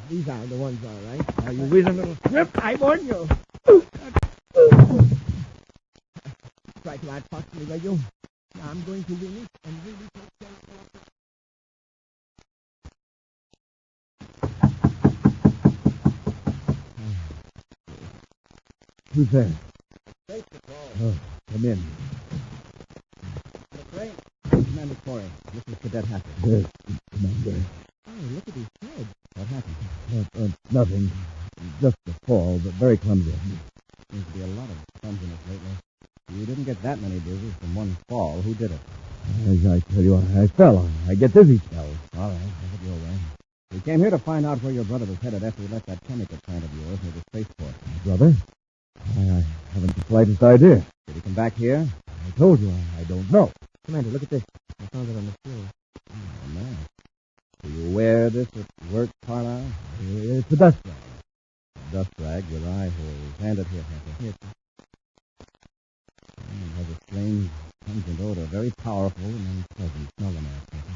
These are the ones, all right. Now, you weasel little strip, I warn you. Try to outfox me, will you? I'm going to win it and really take care of it. Who's there? Space Patrol. Oh, come in. Great. Commander Corey, this is Cadet Hacker. Yes, Commander. Oh, look at his head. What happened? Nothing. Just a fall, but very clumsy. Seems to be a lot of clumsiness lately. You didn't get that many bruises from one fall. Who did it? As I tell you, I fell. I get dizzy spells. All right, have it your way. We came here to find out where your brother was headed after he left that chemical plant of yours near the spaceport. Brother? I haven't the slightest idea. Did he come back here? I told you, I don't know. Commander, look at this. I found it on the floor. Oh, man. Do you wear this at work, Carlisle? It's a dust rag. A dust rag with eye holes. Hand it here, Happy. Yes, sir. It has a strange, pungent odor. Very powerful and unpleasant. Smell the mask, Happy.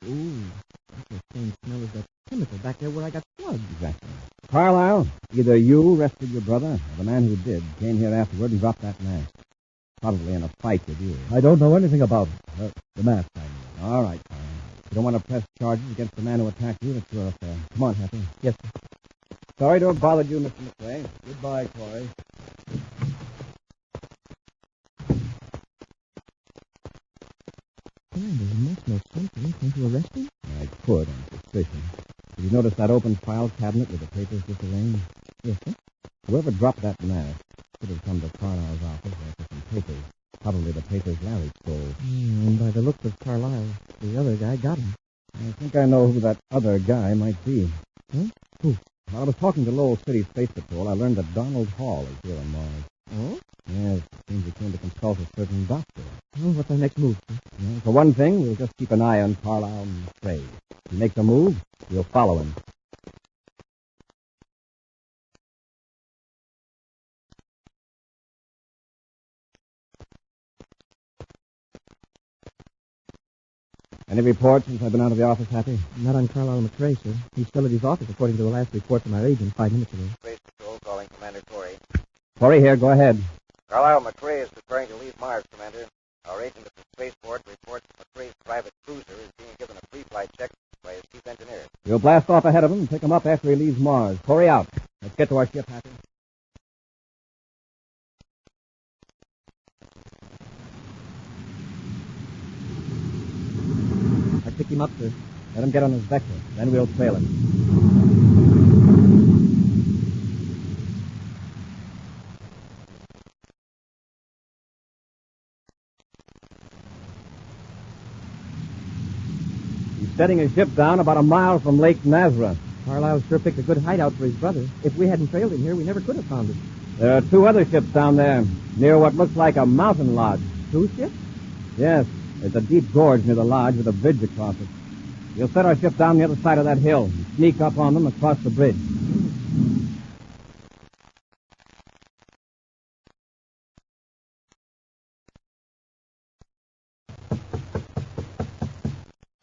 Ooh, that's the same smell as that chemical back there where I got slugged. Exactly. Carlisle, either you rescued your brother, or the man who did came here afterward and dropped that mask. Probably in a fight with you. I don't know anything about it. The mask, I mean. All right, Carlisle. You don't want to press charges against the man who attacked you. That's your affair. Come on, Happy. Yes, sir. Sorry to have bothered you, Mr. McRae. Goodbye, Corey. Commander, you must know something. Can't you arrest him? I could, on suspicion. Did you notice that open file cabinet with the papers disarranged? Yes, sir. Whoever dropped that mask could have come to Carlisle's office after some papers. Probably the papers Larry stole. And by the looks of Carlisle, the other guy got him. I think I know who that other guy might be. Huh? Who? While I was talking to Lowell City Space Patrol, I learned that Donald Hall is here on Mars. Oh? Yes, it seems he came to consult a certain doctor. Well, what's our next move, sir? Well, for one thing, we'll just keep an eye on Carlisle and McRae. If he makes a move, we'll follow him. Any reports since I've been out of the office, Happy? Not on Carlisle McRae, sir. He's still at his office, according to the last report from our agent 5 minutes ago. Space Patrol calling Commander Corey. Corey here, go ahead. Carlisle McRae is preparing to leave Mars, Commander. Our agent at the spaceport reports that McRae's private cruiser is being given a pre-flight check by his chief engineer. We'll blast off ahead of him and pick him up after he leaves Mars. Corey out. Let's get to our ship, Happy. Pick him up, sir. Let him get on his vector. Then we'll trail him. He's setting his ship down about a mile from Lake Nazareth. Carlisle sure picked a good hideout for his brother. If we hadn't trailed him here, we never could have found it. There are 2 other ships down there, near what looks like a mountain lodge. 2 ships? Yes. There's a deep gorge near the lodge with a bridge across it. We'll set our ship down the other side of that hill and sneak up on them across the bridge.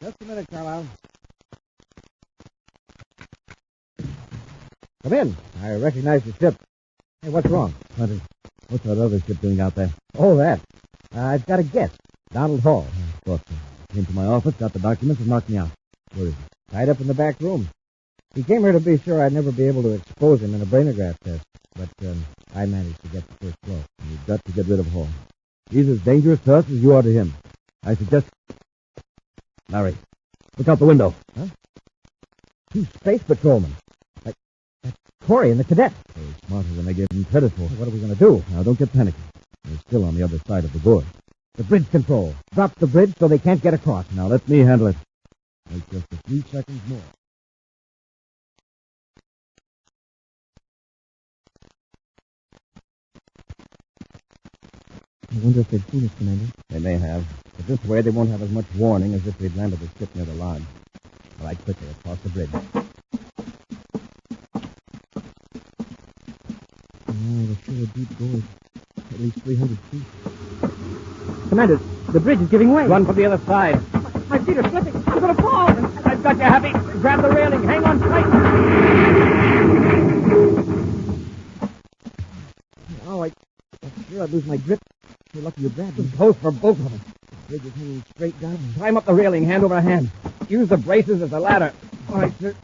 Just a minute, Carlisle. Come in. I recognize the ship. Hey, what's wrong? Hunter, what's that other ship doing out there? Oh, that. I've got a guess. Donald Hall. Of course. Came to my office, got the documents, and knocked me out. Where is he? Tied up in the back room. He came here to be sure I'd never be able to expose him in a brainograph test. But I managed to get the first blow. You've got to get rid of Hall. He's as dangerous to us as you are to him. I suggest... Larry, look out the window. Huh? 2 space patrolmen. That's Corey and the cadet. They're smarter than they gave him credit for. What are we going to do? Now, don't get panicky. They're still on the other side of the gorge. The bridge control. Drop the bridge so they can't get across. Now, let me handle it. Take just a few seconds more. I wonder if they've seen us, Commander. They may have. But this way, they won't have as much warning as if we'd landed the ship near the lodge. All right, quickly, across the bridge. There's sure a deep gorge. At least 300 feet. Commander, the bridge is giving way. Run for the other side. My feet are slipping. I'm going to fall. I've got you, Happy. Grab the railing. Hang on tight. Oh, I'm sure I'd lose my grip. You're lucky you grabbed him. Close for both of us. The bridge is hanging straight down. Climb up the railing, hand over hand. Use the braces as a ladder. All right, sir.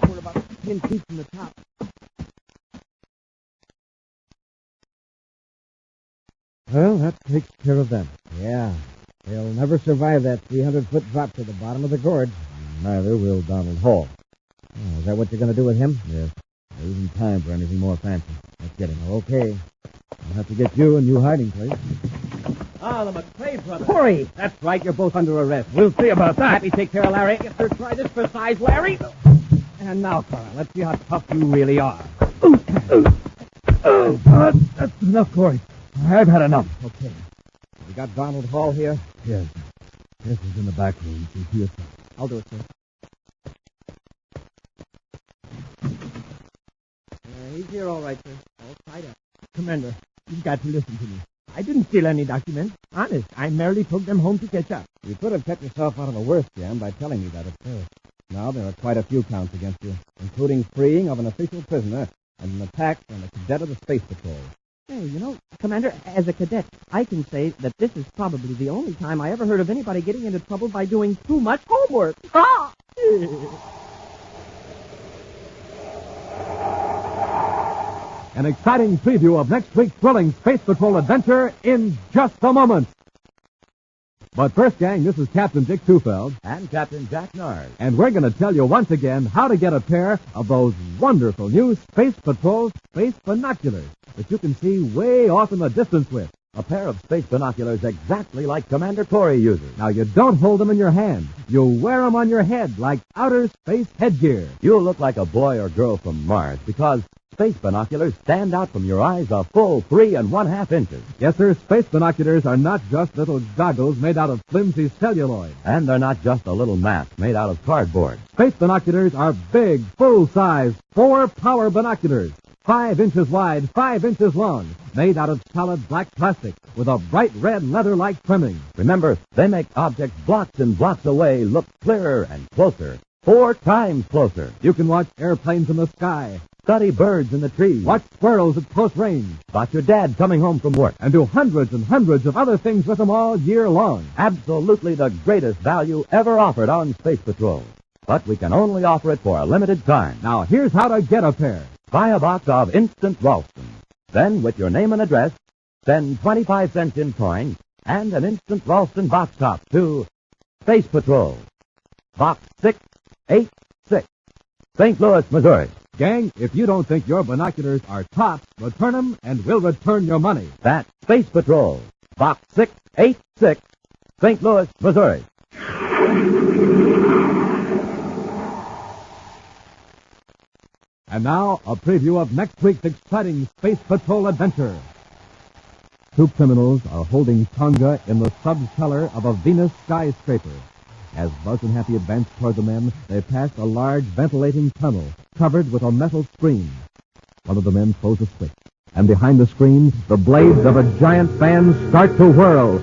We're about 10 feet from the top. Well, that takes care of them. Yeah. They'll never survive that 300-foot drop to the bottom of the gorge. Neither will Donald Hall. Oh, is that what you're going to do with him? Yes. There isn't time for anything more fancy. Let's get him. Okay. I'll have to get you a new hiding place. Ah, the McCrae brothers. Corey! That's right, you're both under arrest. We'll see about that. Happy take care of Larry. Yes, sir, try this for size, Larry. And now, Carl, let's see how tough you really are. That's enough, Corey. I've had enough. Okay. We got Donald Hall here? Yes. Yes, he's in the back room. You can see it. I'll do it, sir. He's here all right, sir. All tied up. Commander, you've got to listen to me. I didn't steal any documents. Honest, I merely took them home to catch up. You could have kept yourself out of the worst jam by telling me that at first. Now there are quite a few counts against you, including freeing of an official prisoner and an attack on a cadet of the Space Patrol. Hey, you know, Commander, as a cadet, I can say that this is probably the only time I ever heard of anybody getting into trouble by doing too much homework. Ah! An exciting preview of next week's thrilling Space Patrol adventure in just a moment. But first, gang, this is Captain Dick Tufeld. And Captain Jack Nars. And we're going to tell you once again how to get a pair of those wonderful new Space Patrol space binoculars that you can see way off in the distance with. A pair of space binoculars exactly like Commander Corey uses. Now, you don't hold them in your hand. You wear them on your head like outer space headgear. You'll look like a boy or girl from Mars because space binoculars stand out from your eyes a full 3 1/2 inches. Yes, sir, space binoculars are not just little goggles made out of flimsy celluloid. And they're not just a little mask made out of cardboard. Space binoculars are big, full-size, 4-power binoculars. 5 inches wide, 5 inches long, made out of solid black plastic with a bright red leather-like trimming. Remember, they make objects blocks and blocks away look clearer and closer. 4 times closer. You can watch airplanes in the sky, study birds in the trees, watch squirrels at close range, spot your dad coming home from work, and do hundreds and hundreds of other things with them all year long. Absolutely the greatest value ever offered on Space Patrol. But we can only offer it for a limited time. Now, here's how to get a pair. Buy a box of Instant Ralston. Then, with your name and address, send 25 cents in coin and an Instant Ralston box top to Space Patrol, Box 686, St. Louis, Missouri. Gang, if you don't think your binoculars are tops, return them and we'll return your money. That's Space Patrol, Box 686, St. Louis, Missouri. And now, a preview of next week's exciting Space Patrol adventure. 2 criminals are holding Tonga in the subcellar of a Venus skyscraper. As Buzz and Happy advance toward the men, they pass a large ventilating tunnel covered with a metal screen. One of the men throws a switch, and behind the screen, the blades of a giant fan start to whirl.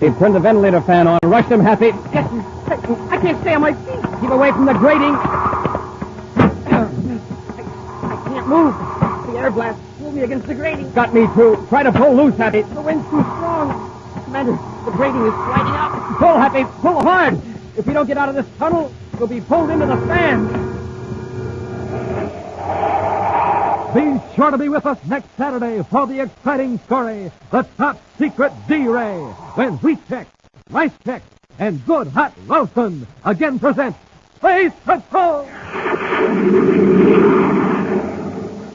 Hey, turn the ventilator fan on. Rush them, Happy. I can't stay on my feet. Keep away from the grating. Move! The air blast pulled me against the grating. Got me, too. Try to pull loose, Happy. The wind's too strong. Commander, the grating is sliding up. Pull, Happy. Pull hard. If we don't get out of this tunnel, we'll be pulled into the fan. Be sure to be with us next Saturday for the exciting story, The Top Secret D-Ray, when Wheat Chex, Rice Chex, and Good Hot Ralston again present Space Patrol!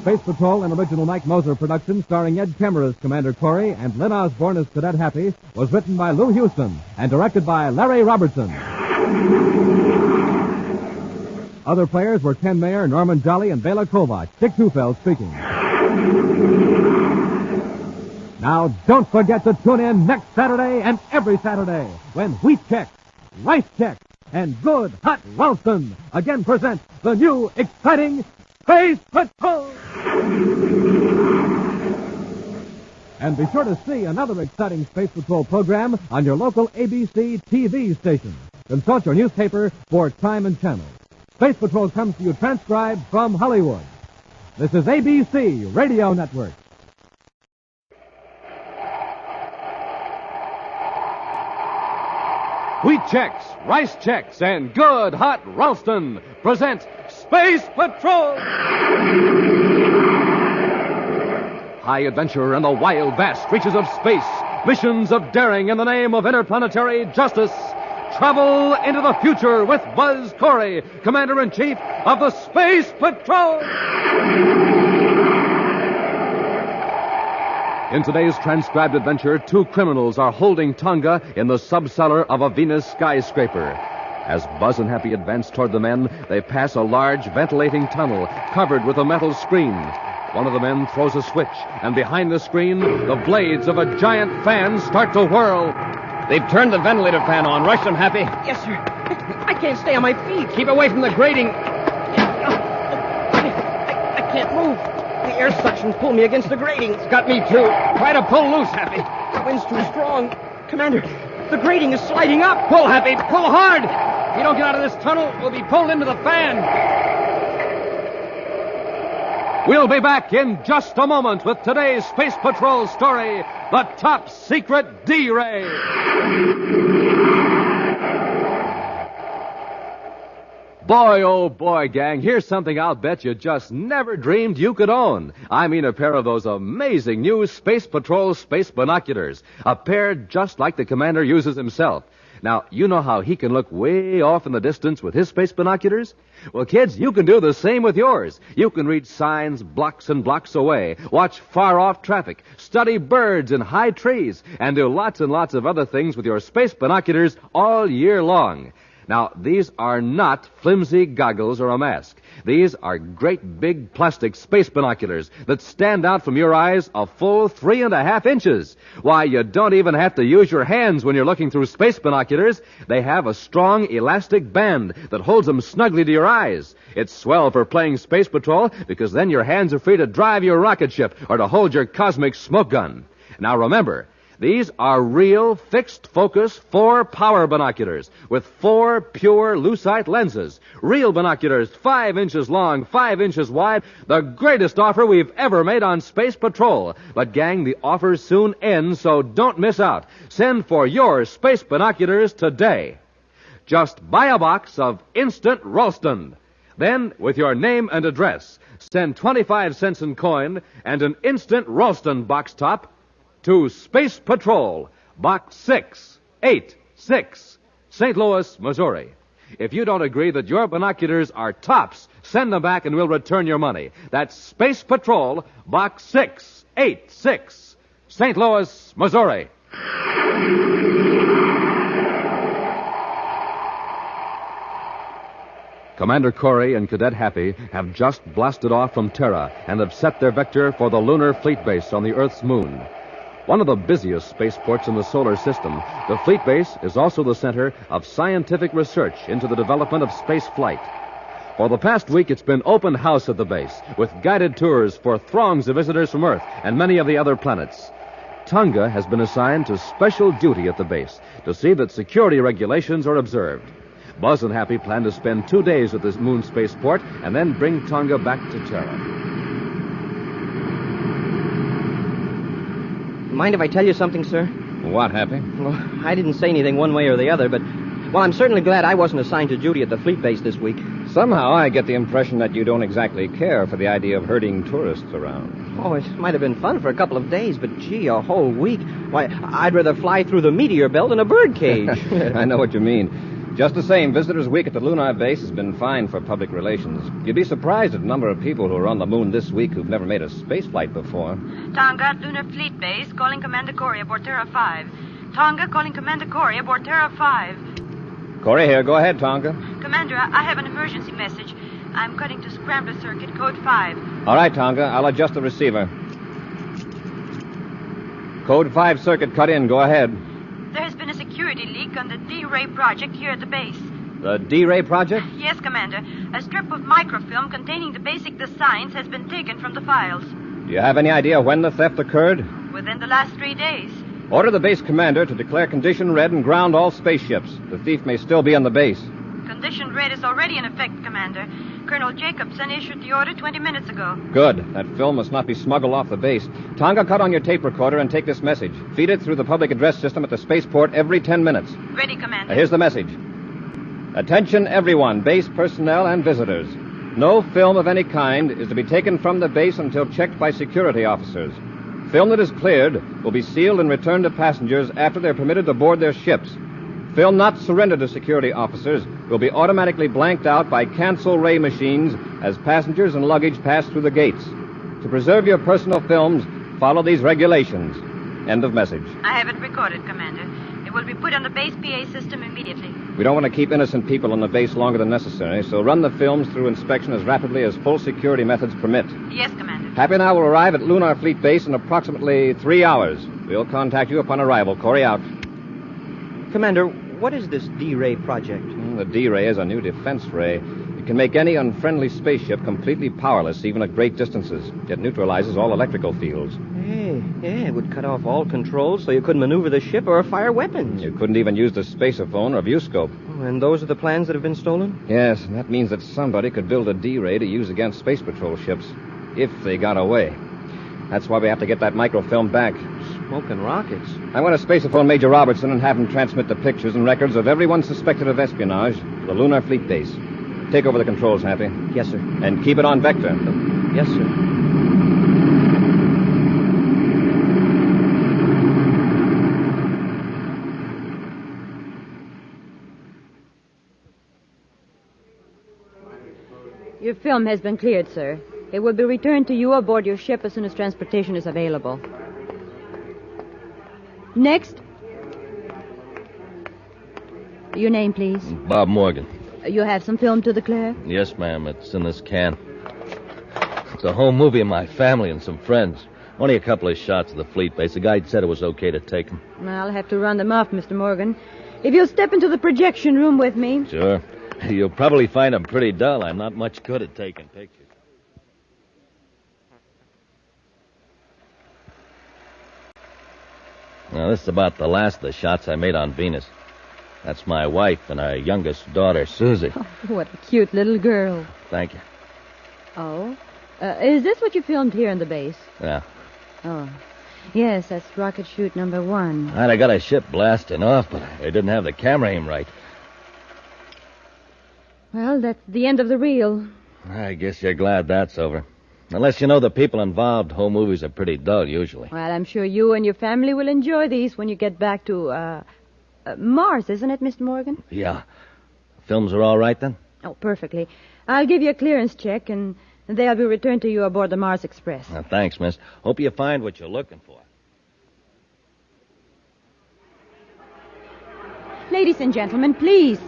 Space Patrol, an original Mike Moser production starring Ed Kemmer as Commander Corey and Lynn Osborne as Cadet Happy, was written by Lou Houston and directed by Larry Robertson. Other players were Ken Mayer, Norman Jolly, and Bela Kovac. Dick Tufeld speaking. Now, don't forget to tune in next Saturday and every Saturday when Wheat Chex, Rice Chex, and Good Hot Ralston again present the new exciting Space Patrol! And be sure to see another exciting Space Patrol program on your local ABC TV station. Consult your newspaper for time and channel. Space Patrol comes to you transcribed from Hollywood. This is ABC Radio Network. Wheat Chex, Rice Chex, and Good Hot Ralston present Space Patrol! High adventure in the wild, vast reaches of space. Missions of daring in the name of interplanetary justice. Travel into the future with Buzz Corey, Commander-in-Chief of the Space Patrol! In today's transcribed adventure, two criminals are holding Tonga in the subcellar of a Venus skyscraper. As Buzz and Happy advance toward the men, they pass a large ventilating tunnel covered with a metal screen. One of the men throws a switch, and behind the screen, the blades of a giant fan start to whirl. They've turned the ventilator fan on. Rush them, Happy. Yes, sir. I can't stay on my feet. Keep away from the grating. I can't move. The air suction's pulled me against the grating. It's got me, too. Try to pull loose, Happy. The wind's too strong. Commander, the grating is sliding up. Pull, Happy. Pull hard. If you don't get out of this tunnel, we'll be pulled into the fan. We'll be back in just a moment with today's Space Patrol story, The Top Secret D-Ray. Boy, oh boy, gang, here's something I'll bet you just never dreamed you could own. I mean a pair of those amazing new Space Patrol space binoculars. A pair just like the commander uses himself. Now, you know how he can look way off in the distance with his space binoculars? Well, kids, you can do the same with yours. You can read signs blocks and blocks away, watch far-off traffic, study birds in high trees, and do lots and lots of other things with your space binoculars all year long. Now, these are not flimsy goggles or a mask. These are great big plastic space binoculars that stand out from your eyes a full 3.5 inches. Why, you don't even have to use your hands when you're looking through space binoculars. They have a strong elastic band that holds them snugly to your eyes. It's swell for playing Space Patrol because then your hands are free to drive your rocket ship or to hold your cosmic smoke gun. Now remember, these are real fixed-focus 4-power binoculars with 4 pure lucite lenses. Real binoculars 5 inches long, 5 inches wide. The greatest offer we've ever made on Space Patrol. But, gang, the offer soon ends, so don't miss out. Send for your space binoculars today. Just buy a box of Instant Ralston. Then, with your name and address, send 25 cents in coin and an Instant Ralston box top to Space Patrol, Box 686, St. Louis, Missouri. If you don't agree that your binoculars are tops, send them back and we'll return your money. That's Space Patrol, Box 686, St. Louis, Missouri. Commander Corey and Cadet Happy have just blasted off from Terra and have set their vector for the lunar fleet base on the Earth's moon. One of the busiest spaceports in the solar system, the fleet base is also the center of scientific research into the development of space flight. For the past week, it's been open house at the base, with guided tours for throngs of visitors from Earth and many of the other planets. Tonga has been assigned to special duty at the base to see that security regulations are observed. Buzz and Happy plan to spend 2 days at this moon spaceport and then bring Tonga back to Terra. Mind if I tell you something, sir? What, Happy? Well, I didn't say anything one way or the other, but, well, I'm certainly glad I wasn't assigned to duty at the fleet base this week. Somehow I get the impression that you don't exactly care for the idea of herding tourists around. Oh, it might have been fun for a couple of days, but, gee, a whole week. Why, I'd rather fly through the meteor belt in a bird cage. I know what you mean. Just the same, Visitors Week at the Lunar Base has been fine for public relations. You'd be surprised at the number of people who are on the moon this week who've never made a space flight before. Tonga at Lunar Fleet Base, calling Commander Corey aboard Terra 5. Tonga calling Commander Corey aboard Terra 5. Corey here. Go ahead, Tonga. Commander, I have an emergency message. I'm cutting to Scrambler Circuit, code 5. All right, Tonga. I'll adjust the receiver. Code 5 circuit cut in. Go ahead. There has been a security leak on the D-Ray project here at the base. The D-Ray project? Yes, Commander. A strip of microfilm containing the basic designs has been taken from the files. Do you have any idea when the theft occurred? Within the last 3 days. Order the base commander to declare condition red and ground all spaceships. The thief may still be on the base. Condition red is already in effect, Commander. Colonel Jacobson issued the order 20 minutes ago. Good. That film must not be smuggled off the base. Tonga, cut on your tape recorder and take this message. Feed it through the public address system at the spaceport every 10 minutes. Ready, Commander. Here's the message. Attention, everyone, base personnel and visitors. No film of any kind is to be taken from the base until checked by security officers. Film that is cleared will be sealed and returned to passengers after they're permitted to board their ships. Film not surrendered to security officers will be automatically blanked out by cancel ray machines as passengers and luggage pass through the gates. To preserve your personal films, follow these regulations. End of message. I have it recorded, Commander. It will be put on the base PA system immediately. We don't want to keep innocent people on the base longer than necessary, so run the films through inspection as rapidly as full security methods permit. Yes, Commander. Happy and I will arrive at Lunar Fleet Base in approximately 3 hours. We'll contact you upon arrival. Corey out. Commander, what is this D-Ray project? The D-Ray is a new defense ray. It can make any unfriendly spaceship completely powerless, even at great distances. It neutralizes all electrical fields. Yeah, it would cut off all controls so you couldn't maneuver the ship or fire weapons. You couldn't even use the spaceophone or viewscope. Oh, and those are the plans that have been stolen? Yes, and that means that somebody could build a D-Ray to use against Space Patrol ships, if they got away. That's why we have to get that microfilm back. Smoking rockets. I want to spaceophone Major Robertson and have him transmit the pictures and records of everyone suspected of espionage to the Lunar Fleet Base. Take over the controls, Happy. Yes, sir. And keep it on vector. Yes, sir. Your film has been cleared, sir. It will be returned to you aboard your ship as soon as transportation is available. Next. Your name, please. Bob Morgan. You have some film to declare? Yes, ma'am. It's in this can. It's a home movie of my family and some friends. Only a couple of shots of the fleet base. The guide said it was okay to take them. I'll have to run them off, Mr. Morgan. If you'll step into the projection room with me. Sure. You'll probably find them pretty dull. I'm not much good at taking pictures. Now, this is about the last of the shots I made on Venus. That's my wife and our youngest daughter, Susie. Oh, what a cute little girl. Thank you. Oh? Is this what you filmed here in the base? Yeah. Oh. Yes, that's rocket chute number 1. I'd have got a ship blasting off, but they didn't have the camera aim right. Well, that's the end of the reel. I guess you're glad that's over. Unless you know the people involved, home movies are pretty dull, usually. Well, I'm sure you and your family will enjoy these when you get back to, Mars, isn't it, Mr. Morgan? Yeah. Films are all right, then? Oh, perfectly. I'll give you a clearance check, and they'll be returned to you aboard the Mars Express. Thanks, miss. Hope you find what you're looking for. Ladies and gentlemen, please.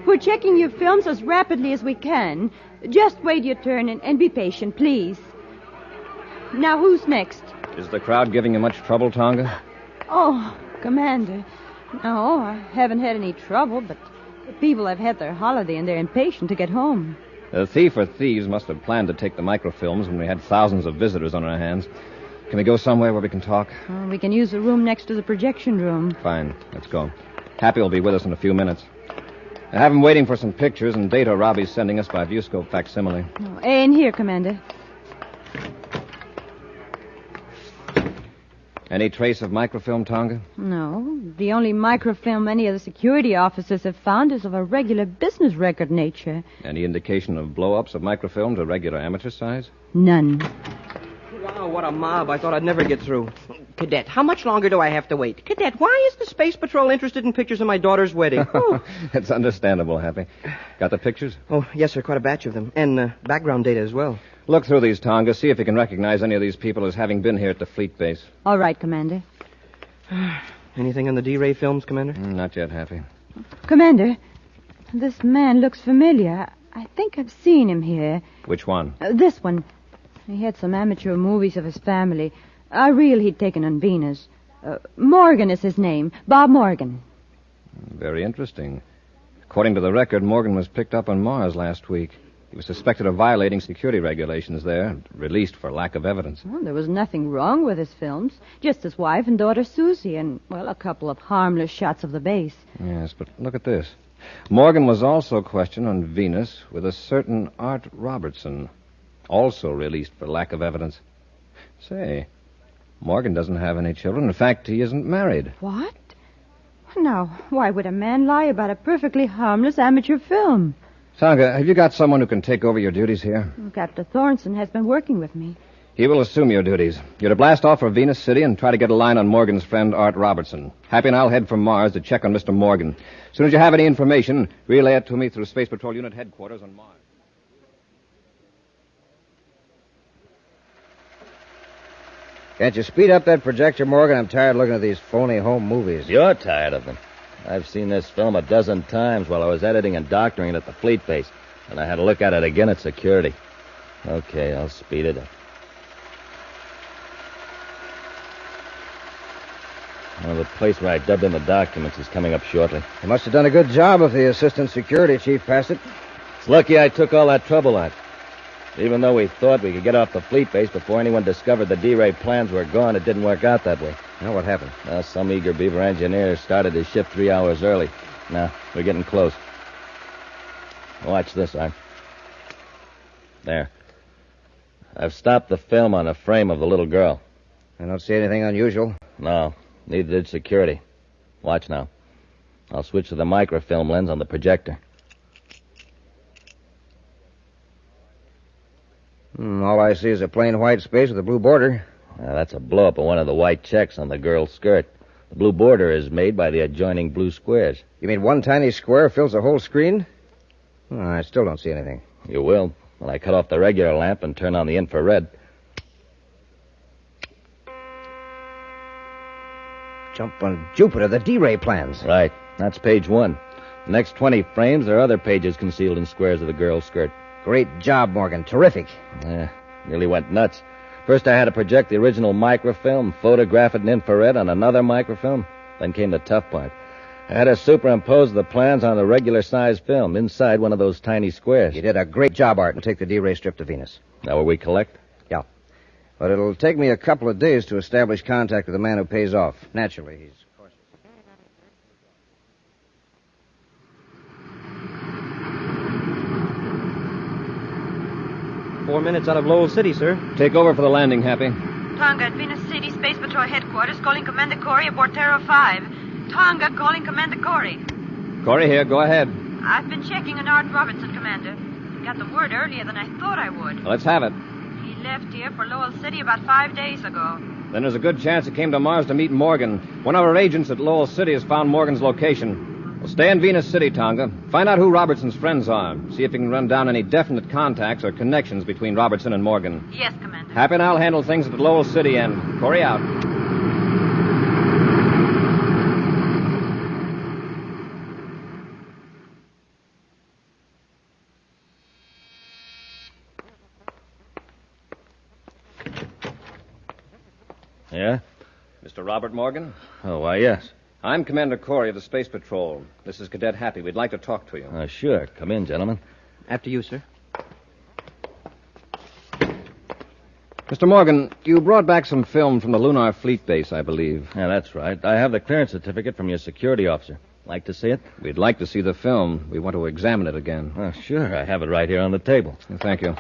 We're checking your films as rapidly as we can. Just wait your turn and be patient, please. Now, who's next? Is the crowd giving you much trouble, Tonga? Oh, Commander. No, I haven't had any trouble, but the people have had their holiday and they're impatient to get home. The thief or thieves must have planned to take the microfilms when we had thousands of visitors on our hands. Can we go somewhere where we can talk? We can use the room next to the projection room. Fine. Let's go. Happy will be with us in a few minutes. I have him waiting for some pictures and data Robbie's sending us by viewscope facsimile. Oh, in here, Commander. Any trace of microfilm, Tonga? No. The only microfilm any of the security officers have found is of a regular business record nature. Any indication of blow-ups of microfilm to regular amateur size? None. Wow, what a mob. I thought I'd never get through. Cadet, how much longer do I have to wait? Cadet, why is the Space Patrol interested in pictures of my daughter's wedding? Oh. It's understandable, Happy. Got the pictures? Oh, yes, sir, quite a batch of them. And background data as well. Look through these, Tonga. See if you can recognize any of these people as having been here at the fleet base. All right, Commander. Anything on the D-Ray films, Commander? Not yet, Happy. Commander, this man looks familiar. I think I've seen him here. Which one? This one. He had some amateur movies of his family. A reel he'd taken on Venus. Morgan is his name. Bob Morgan. Very interesting. According to the record, Morgan was picked up on Mars last week. He was suspected of violating security regulations there and released for lack of evidence. Well, there was nothing wrong with his films. Just his wife and daughter Susie and, well, a couple of harmless shots of the base. Yes, but look at this. Morgan was also questioned on Venus with a certain Art Robertson, also released for lack of evidence. Say, Morgan doesn't have any children. In fact, he isn't married. What? Now, why would a man lie about a perfectly harmless amateur film? Tonga, have you got someone who can take over your duties here? Captain Thornton has been working with me. He will assume your duties. You're to blast off for Venus City and try to get a line on Morgan's friend, Art Robertson. Happy and I'll head for Mars to check on Mr. Morgan. As soon as you have any information, relay it to me through Space Patrol Unit headquarters on Mars. Can't you speed up that projector, Morgan? I'm tired of looking at these phony home movies. You're tired of them. I've seen this film a dozen times while I was editing and doctoring it at the fleet base, and I had to look at it again at security. Okay, I'll speed it up. Well, the place where I dubbed in the documents is coming up shortly. You must have done a good job if the assistant security chief passed it. It's lucky I took all that trouble out. Even though we thought we could get off the fleet base before anyone discovered the D-Ray plans were gone, it didn't work out that way. Now, what happened? Some eager beaver engineer started his shift 3 hours early. Now, we're getting close. Watch this, Art. There. I've stopped the film on the frame of the little girl. I don't see anything unusual. No, neither did security. Watch now. I'll switch to the microfilm lens on the projector. All I see is a plain white space with a blue border. That's a blow-up of one of the white checks on the girl's skirt. The blue border is made by the adjoining blue squares. You mean one tiny square fills the whole screen? I still don't see anything. You will, when I cut off the regular lamp and turn on the infrared. Jump on Jupiter, the D-Ray plans. Right. That's page 1. The next 20 frames, there are other pages concealed in squares of the girl's skirt. Great job, Morgan. Terrific. Yeah, nearly went nuts. First I had to project the original microfilm, photograph it in infrared on another microfilm. Then came the tough part. I had to superimpose the plans on a regular-sized film inside one of those tiny squares. You did a great job, Art, and take the D-Ray strip to Venus. Now where we collect? Yeah. But it'll take me a couple of days to establish contact with the man who pays off. Naturally, he's... 4 minutes out of Lowell City, sir. Take over for the landing, Happy. Tonga at Venus City, Space Patrol Headquarters, calling Commander Corey aboard Terra 5. Tonga calling Commander Corey. Corey here, go ahead. I've been checking on Art Robertson, Commander. I got the word earlier than I thought I would. Let's have it. He left here for Lowell City about 5 days ago. Then there's a good chance he came to Mars to meet Morgan. One of our agents at Lowell City has found Morgan's location. Well, stay in Venus City, Tonga. Find out who Robertson's friends are. See if you can run down any definite contacts or connections between Robertson and Morgan. Yes, Commander. Happy and I'll handle things at Lowell City end. Corey out. Yeah? Mr. Robert Morgan? Oh, why, yes. I'm Commander Corey of the Space Patrol. This is Cadet Happy. We'd like to talk to you. Sure. Come in, gentlemen. After you, sir. Mr. Morgan, you brought back some film from the Lunar Fleet Base, I believe. Yeah, that's right. I have the clearance certificate from your security officer. Like to see it? We'd like to see the film. We want to examine it again. Oh, sure. I have it right here on the table. Thank you.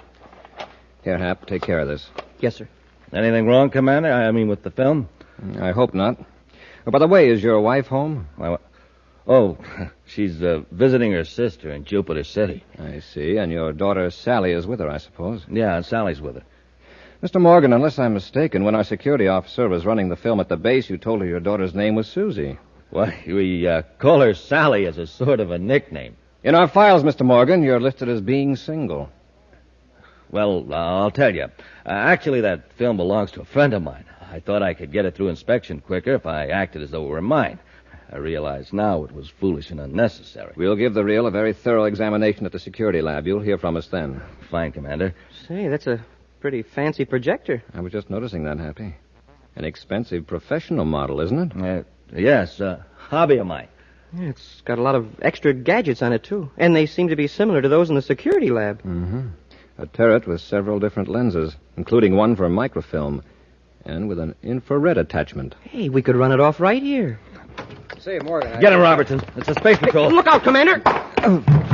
Here, Hap, take care of this. Yes, sir. Anything wrong, Commander? I mean, with the film? I hope not. Oh, by the way, is your wife home? She's visiting her sister in Jupiter City. I see. And your daughter Sally is with her, I suppose. Yeah, and Sally's with her. Mr. Morgan, unless I'm mistaken, when our security officer was running the film at the base, you told her your daughter's name was Susie. Why, we call her Sally as a sort of a nickname. In our files, Mr. Morgan, you're listed as being single. Well, I'll tell you. Actually, that film belongs to a friend of mine. I thought I could get it through inspection quicker if I acted as though it were mine. I realize now it was foolish and unnecessary. We'll give the reel a very thorough examination at the security lab. You'll hear from us then. Fine, Commander. Say, that's a pretty fancy projector. I was just noticing that, Happy. An expensive professional model, isn't it? Yes, hobby of mine. Yeah, it's got a lot of extra gadgets on it, too. And they seem to be similar to those in the security lab. Mm-hmm. A turret with several different lenses, including one for microfilm, and with an infrared attachment. Hey, we could run it off right here. Say, Morgan. Get him, Robertson. It's the Space Patrol. Look out, Commander!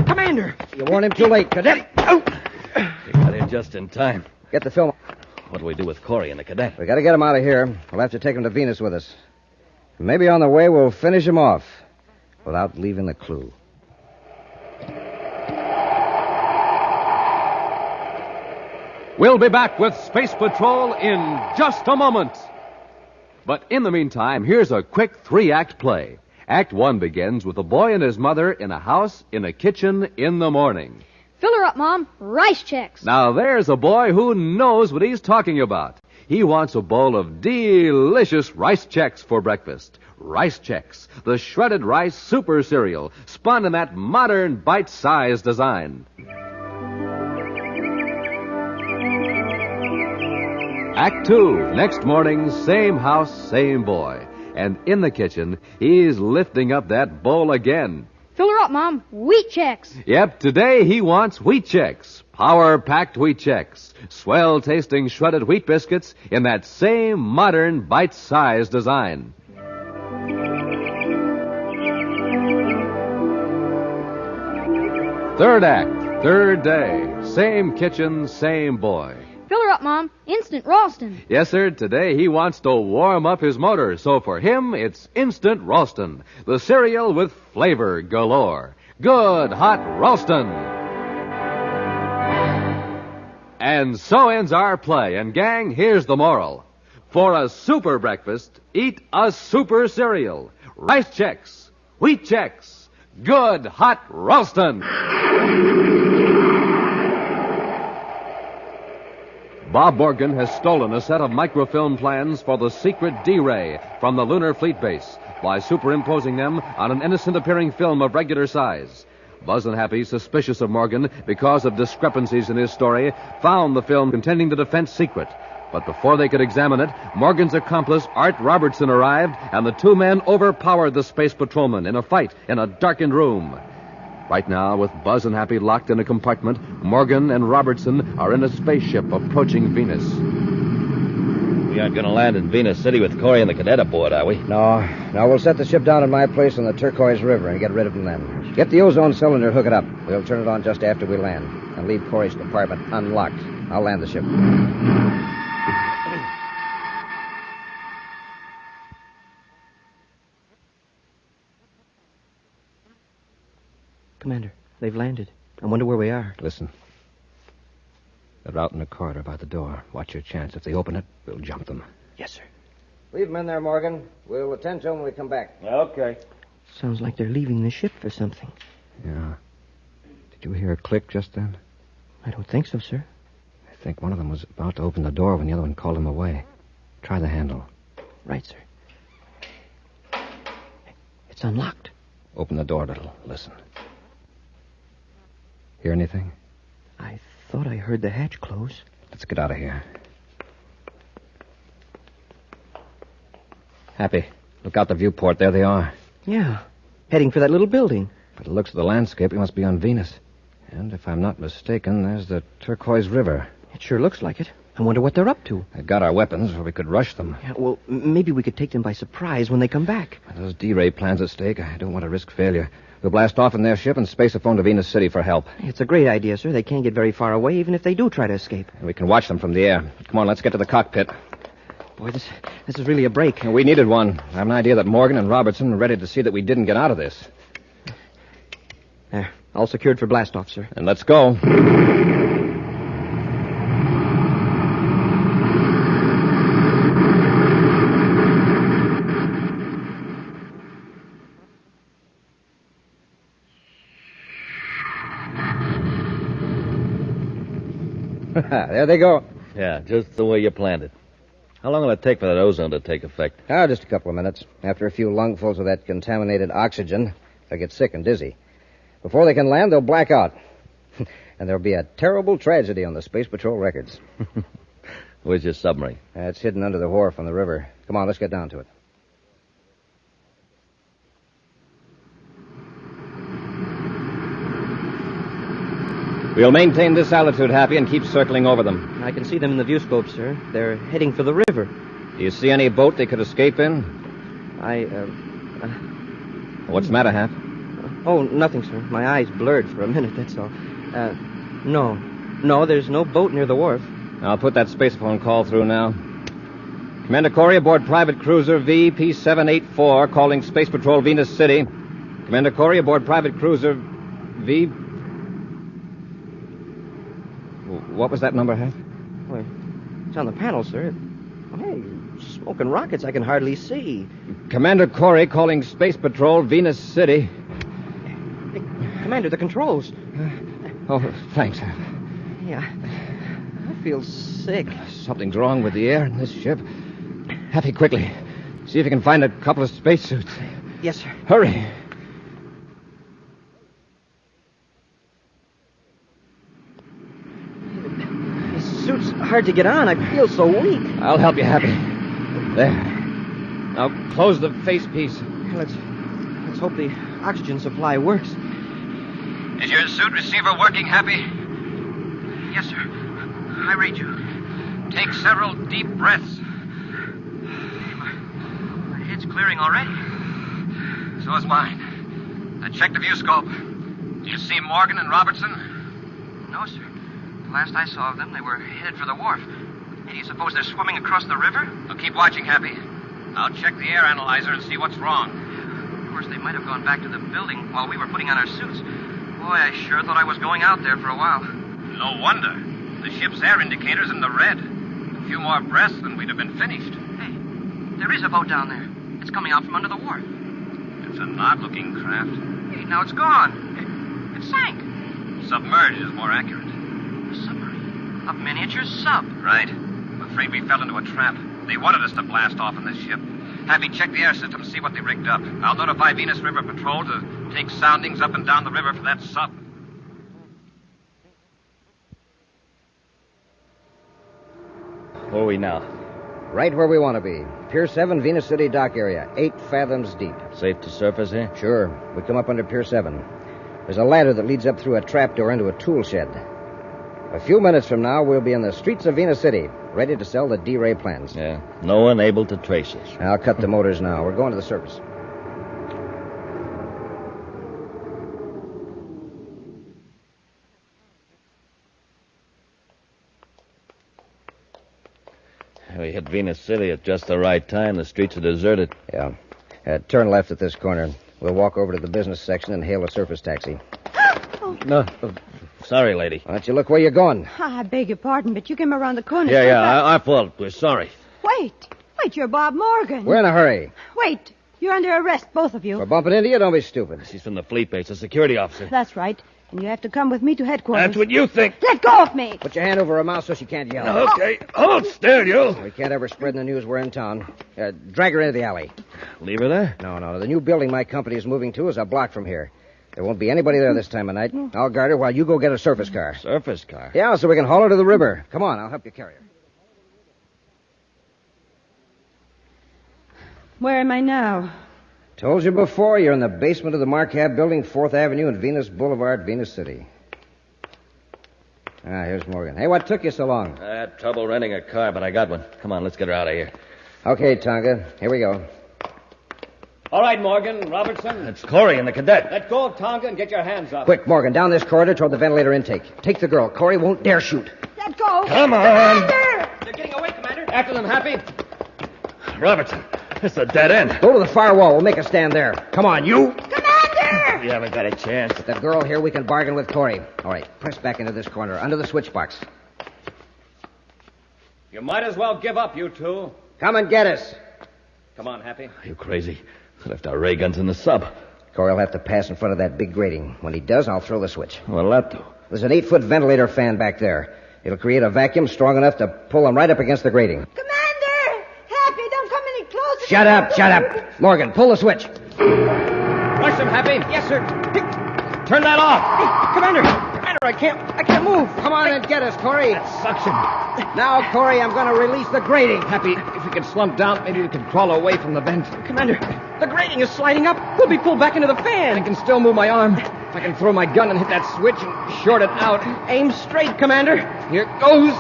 Commander! You warned him too late, Cadet. You got in just in time. Get the film. What do we do with Corey and the cadet? We got to get him out of here. We'll have to take him to Venus with us. Maybe on the way we'll finish him off without leaving a clue. We'll be back with Space Patrol in just a moment. But in the meantime, here's a quick 3-act play. Act 1 begins with a boy and his mother in a house, in a kitchen, in the morning. Fill her up, Mom. Rice checks. Now there's a boy who knows what he's talking about. He wants a bowl of delicious rice checks for breakfast. Rice Chex, the shredded rice super cereal, spun in that modern bite-sized design. Act 2, next morning, same house, same boy. And in the kitchen, he's lifting up that bowl again. Fill her up, Mom. Wheat checks. Yep, today he wants Wheat Chex. Power-packed Wheat Chex. Swell-tasting shredded wheat biscuits in that same modern bite-sized design. Third act, third day. Same kitchen, same boy. Fill her up, Mom. Instant Ralston. Yes, sir. Today he wants to warm up his motor. So for him, it's Instant Ralston. The cereal with flavor galore. Good hot Ralston. And so ends our play. And gang, here's the moral. For a super breakfast, eat a super cereal. Rice Chex. Wheat Chex. Good hot Ralston. Bob Morgan has stolen a set of microfilm plans for the secret D-Ray from the Lunar Fleet Base by superimposing them on an innocent-appearing film of regular size. Buzz and Happy, suspicious of Morgan because of discrepancies in his story, found the film containing the defense secret. But before they could examine it, Morgan's accomplice, Art Robertson, arrived, and the two men overpowered the space patrolman in a fight in a darkened room. Right now, with Buzz and Happy locked in a compartment, Morgan and Robertson are in a spaceship approaching Venus. We aren't going to land in Venus City with Corey and the cadet aboard, are we? No, we'll set the ship down at my place on the Turquoise River and get rid of them then. Get the ozone cylinder, hook it up. We'll turn it on just after we land and leave Corey's compartment unlocked. I'll land the ship. Commander, they've landed. I wonder where we are. Listen. They're out in the corridor by the door. Watch your chance. If they open it, we'll jump them. Yes, sir. Leave them in there, Morgan. We'll attend to them when we come back. Okay. Sounds like they're leaving the ship for something. Yeah. Did you hear a click just then? I don't think so, sir. I think one of them was about to open the door when the other one called him away. Try the handle. Right, sir. It's unlocked. Open the door a little. Listen. Hear anything? I thought I heard the hatch close. Let's get out of here. Happy. Look out the viewport. There they are. Yeah. Heading for that little building. By the looks of the landscape, we must be on Venus. And if I'm not mistaken, there's the Turquoise River. It sure looks like it. I wonder what they're up to. They've got our weapons, or we could rush them. Yeah, well, maybe we could take them by surprise when they come back. With those D-Ray plans at stake, I don't want to risk failure. We'll blast off in their ship and space a phone to Venus City for help. It's a great idea, sir. They can't get very far away, even if they do try to escape. And we can watch them from the air. Come on, let's get to the cockpit. Boy, this is really a break. We needed one. I have an idea that Morgan and Robertson are ready to see that we didn't get out of this. There. All secured for blast-off, sir. And let's go. There they go. Yeah, just the way you planned it. How long will it take for that ozone to take effect? Just a couple of minutes. After a few lungfuls of that contaminated oxygen, they'll get sick and dizzy. Before they can land, they'll black out. And there'll be a terrible tragedy on the Space Patrol records. Where's your submarine? It's hidden under the wharf on the river. Come on, let's get down to it. We'll maintain this altitude, Happy, and keep circling over them. I can see them in the viewscope, sir. They're heading for the river. Do you see any boat they could escape in? What's the matter, Hap? Oh, nothing, sir. My eyes blurred for a minute, that's all. No. No, there's no boat near the wharf. I'll put that spacephone call through now. Commander Corey aboard private cruiser VP-784 calling Space Patrol Venus City. Commander Corey aboard private cruiser V... What was that number, Hap? Well, it's on the panel, sir. Hey, smoking rockets I can hardly see. Commander Corey calling Space Patrol Venus City. Hey, Commander, the controls. Oh, thanks, Hap. Yeah, I feel sick. Something's wrong with the air in this ship. Happy, quickly. See if you can find a couple of spacesuits. Yes, sir. Hurry. This suit's hard to get on. I feel so weak. I'll help you, Happy. There. Now close the facepiece. Let's hope the oxygen supply works. Is your suit receiver working, Happy? Yes, sir. I read you. Take several deep breaths. My head's clearing already. So is mine. I checked the view scope. Do you see Morgan and Robertson? No, sir. The last I saw of them, they were headed for the wharf. Hey, do you suppose they're swimming across the river? Well, keep watching, Happy. I'll check the air analyzer and see what's wrong. Of course, they might have gone back to the building while we were putting on our suits. Boy, I sure thought I was going out there for a while. No wonder. The ship's air indicator's in the red. A few more breaths and we'd have been finished. Hey, there is a boat down there. It's coming out from under the wharf. It's an odd-looking craft. Hey, now it's gone. It sank. Submerged is more accurate. A submarine? A miniature sub? Right. I'm afraid we fell into a trap. They wanted us to blast off in this ship. Happy, check the air system, see what they rigged up. I'll notify Venus River Patrol to take soundings up and down the river for that sub. Where are we now? Right where we want to be. Pier 7, Venus City dock area. 8 fathoms deep. Safe to surface here? Sure. We come up under Pier 7. There's a ladder that leads up through a trapdoor into a tool shed. A few minutes from now, we'll be in the streets of Venus City, ready to sell the D-Ray plans. Yeah. No one able to trace us. I'll cut the motors now. We're going to the surface. We hit Venus City at just the right time. The streets are deserted. Yeah. Turn left at this corner. We'll walk over to the business section and hail a surface taxi. No. Sorry, lady. Why don't you look where you're going? I beg your pardon, but you came around the corner. Yeah, our fault. We're sorry. Wait, you're Bob Morgan. We're in a hurry. Wait, you're under arrest, both of you. We're bumping into you? Don't be stupid. She's from the fleet base, a security officer. That's right. And you have to come with me to headquarters. That's what you think. Let go of me. Put your hand over her mouth so she can't yell. Okay. Hold still, you. We can't ever spread in the news we're in town. Drag her into the alley. Leave her there? No. The new building my company is moving to is a block from here. There won't be anybody there this time of night. I'll guard her while you go get a surface car. Surface car? Yeah, so we can haul her to the river. Come on, I'll help you carry her. Where am I now? Told you before, you're in the basement of the Marcab building, 4th Avenue and Venus Boulevard, Venus City. Here's Morgan. Hey, what took you so long? I had trouble renting a car, but I got one. Come on, let's get her out of here. Okay, Tonga. Here we go. All right, Morgan, Robertson. It's Corey and the cadet. Let go of Tonga and get your hands up. Quick, Morgan, down this corridor toward the ventilator intake. Take the girl. Corey won't dare shoot. Let go. Come on. Commander! They're getting away, Commander. After them, Happy. Robertson, it's a dead end. Go to the far wall. We'll make a stand there. Come on, you. Commander! You haven't got a chance. With that girl here, we can bargain with Corey. All right, press back into this corner, under the switch box. You might as well give up, you two. Come and get us. Come on, Happy. Are you crazy? We left our ray guns in the sub. Corey will have to pass in front of that big grating. When he does, I'll throw the switch. What'll that do? There's an 8-foot ventilator fan back there. It'll create a vacuum strong enough to pull them right up against the grating. Commander! Happy, don't come any closer. Shut up. Morgan, pull the switch. Rush them, Happy. Yes, sir. Turn that off. Hey, Commander, I can't move. Come on and get us, Corey. That's suction. Now, Corey, I'm going to release the grating. Happy, if you could slump down, maybe you could crawl away from the vent. Commander, the grating is sliding up. We'll be pulled back into the fan. I can still move my arm. If I can throw my gun and hit that switch and short it out. Aim straight, Commander. Here goes.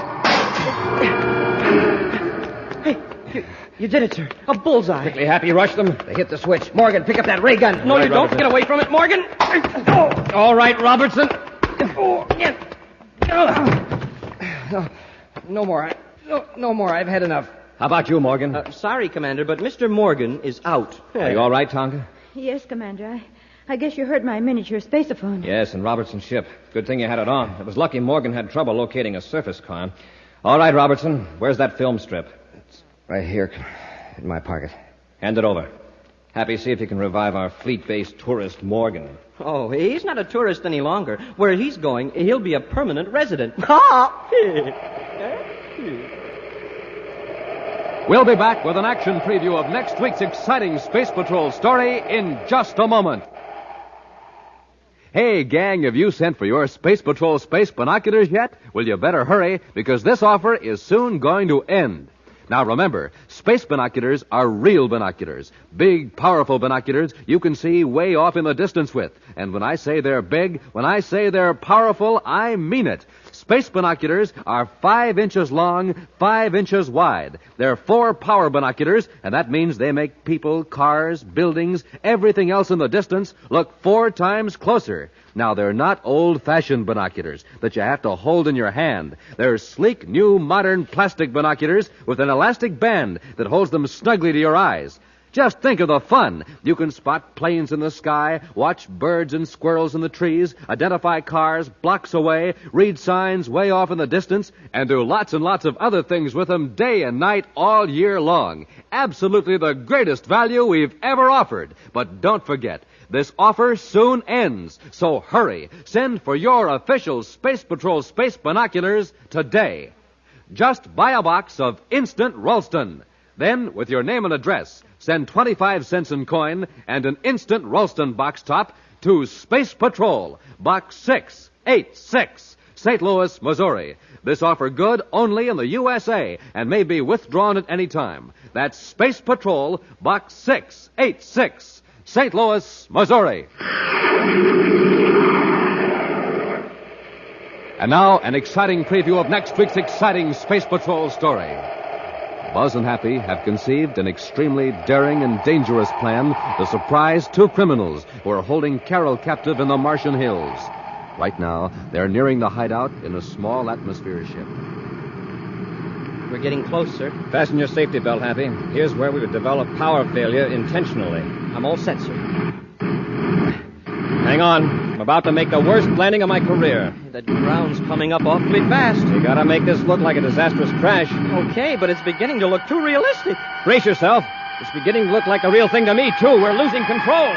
You did it, sir. A bullseye. Quickly, Happy, rush them. They hit the switch. Morgan, pick up that ray gun. No, you don't. Get away from it, Morgan. All right, Robertson. No more. No more. I've had enough. How about you, Morgan? Sorry, Commander, but Mr. Morgan is out. Are you all right, Tonka? Yes, Commander. I guess you heard my miniature spaceophone. Yes, and Robertson's ship. Good thing you had it on. It was lucky Morgan had trouble locating a surface car. All right, Robertson. Where's that film strip? It's right here in my pocket. Hand it over. Happy, see if you can revive our fleet-based tourist, Morgan. Oh, he's not a tourist any longer. Where he's going, he'll be a permanent resident. We'll be back with an action preview of next week's exciting Space Patrol story in just a moment. Hey, gang, have you sent for your Space Patrol space binoculars yet? Well, you better hurry, because this offer is soon going to end. Now, remember, space binoculars are real binoculars. Big, powerful binoculars you can see way off in the distance with. And when I say they're big, when I say they're powerful, I mean it. Space binoculars are 5 inches long, 5 inches wide. They're 4 power binoculars, and that means they make people, cars, buildings, everything else in the distance look 4 times closer. Now, they're not old-fashioned binoculars that you have to hold in your hand. They're sleek, new, modern plastic binoculars with an elastic band that holds them snugly to your eyes. Just think of the fun. You can spot planes in the sky, watch birds and squirrels in the trees, identify cars blocks away, read signs way off in the distance, and do lots and lots of other things with them day and night all year long. Absolutely the greatest value we've ever offered. But don't forget, this offer soon ends. So hurry. Send for your official Space Patrol space binoculars today. Just buy a box of Instant Ralston. Then, with your name and address, send 25 cents in coin and an Instant Ralston box top to Space Patrol, Box 686, St. Louis, Missouri. This offer good only in the USA and may be withdrawn at any time. That's Space Patrol, Box 686, St. Louis, Missouri. And now, an exciting preview of next week's exciting Space Patrol story. Buzz and Happy have conceived an extremely daring and dangerous plan to surprise 2 criminals who are holding Carol captive in the Martian hills. Right now, they're nearing the hideout in a small atmosphere ship. We're getting close, sir. Fasten your safety belt, Happy. Here's where we would develop power failure intentionally. I'm all set, sir. Hang on. I'm about to make the worst landing of my career. The ground's coming up awfully fast. You gotta make this look like a disastrous crash. Okay, but it's beginning to look too realistic. Brace yourself. It's beginning to look like a real thing to me, too. We're losing control.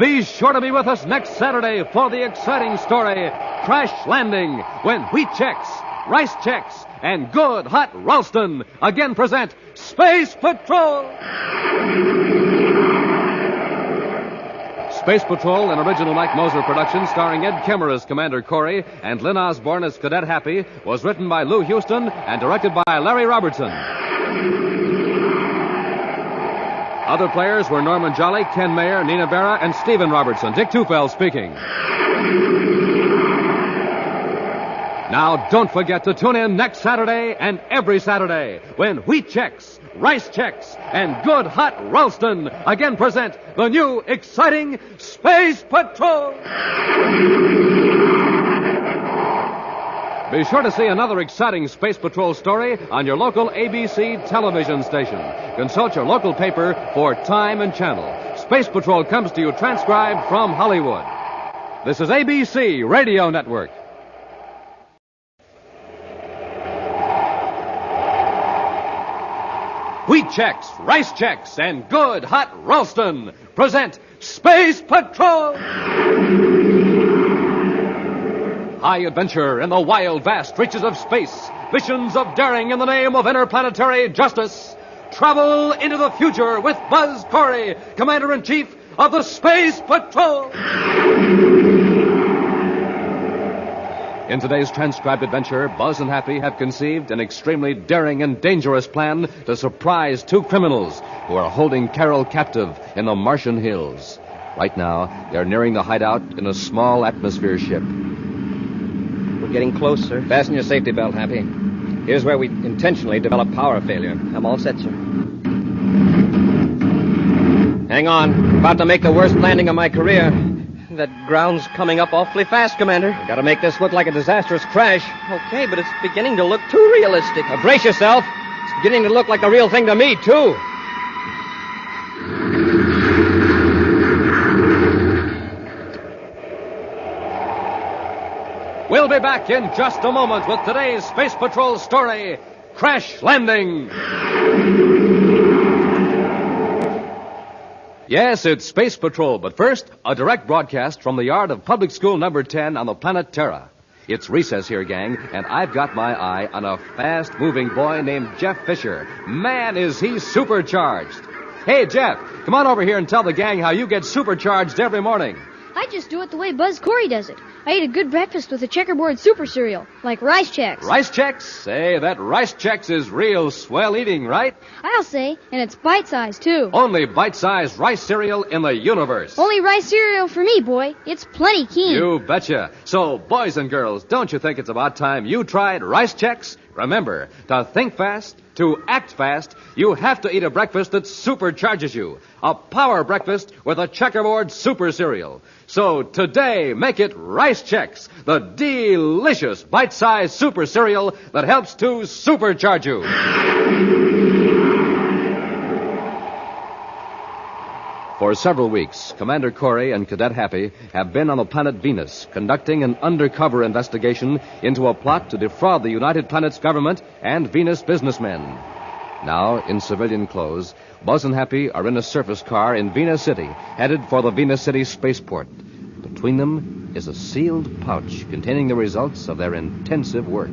Be sure to be with us next Saturday for the exciting story, Crash Landing, when Wheat Chex, Rice Chex, and Good Hot Ralston again present Space Patrol! Space Patrol, an original Mike Moser production starring Ed Kemmer as Commander Corey and Lynn Osborne as Cadet Happy, was written by Lou Houston and directed by Larry Robertson. Other players were Norman Jolly, Ken Mayer, Nina Vera, and Stephen Robertson. Dick Tufeld speaking. Now, don't forget to tune in next Saturday and every Saturday when Wheat Chex, Rice Chex, and Good Hot Ralston again present the new, exciting Space Patrol. Be sure to see another exciting Space Patrol story on your local ABC television station. Consult your local paper for time and channel. Space Patrol comes to you transcribed from Hollywood. This is ABC Radio Network. Wheat Chex, Rice Chex, and Good Hot Ralston present Space Patrol! High adventure in the wild, vast reaches of space. Visions of daring in the name of interplanetary justice. Travel into the future with Buzz Corey, Commander-in-Chief of the Space Patrol! In today's transcribed adventure, Buzz and Happy have conceived an extremely daring and dangerous plan to surprise 2 criminals who are holding Carol captive in the Martian hills. Right now, they're nearing the hideout in a small atmosphere ship. We're getting close, sir. Fasten your safety belt, Happy. Here's where we intentionally develop power failure. I'm all set, sir. Hang on. About to make the worst landing of my career. That ground's coming up awfully fast, Commander. Gotta make this look like a disastrous crash. Okay, but it's beginning to look too realistic. Now brace yourself. It's beginning to look like the real thing to me, too. We'll be back in just a moment with today's Space Patrol story, Crash Landing. Yes, it's Space Patrol, but first, a direct broadcast from the yard of Public School Number 10 on the planet Terra. It's recess here, gang, and I've got my eye on a fast-moving boy named Jeff Fisher. Man, is he supercharged. Hey, Jeff, come on over here and tell the gang how you get supercharged every morning. I just do it the way Buzz Corey does it. I eat a good breakfast with a checkerboard super cereal, like Rice Chex. Rice Chex? Say, that Rice Chex is real swell eating, right? I'll say, and it's bite-sized, too. Only bite-sized rice cereal in the universe. Only rice cereal for me, boy. It's plenty keen. You betcha. So, boys and girls, don't you think it's about time you tried Rice Chex? Remember, to think fast, to act fast, you have to eat a breakfast that supercharges you. A power breakfast with a checkerboard super cereal. So today, make it Rice Chex, the delicious bite-sized super cereal that helps to supercharge you. For several weeks, Commander Corey and Cadet Happy have been on the planet Venus, conducting an undercover investigation into a plot to defraud the United Planets government and Venus businessmen. Now, in civilian clothes, Buzz and Happy are in a surface car in Venus City, headed for the Venus City spaceport. Between them is a sealed pouch containing the results of their intensive work.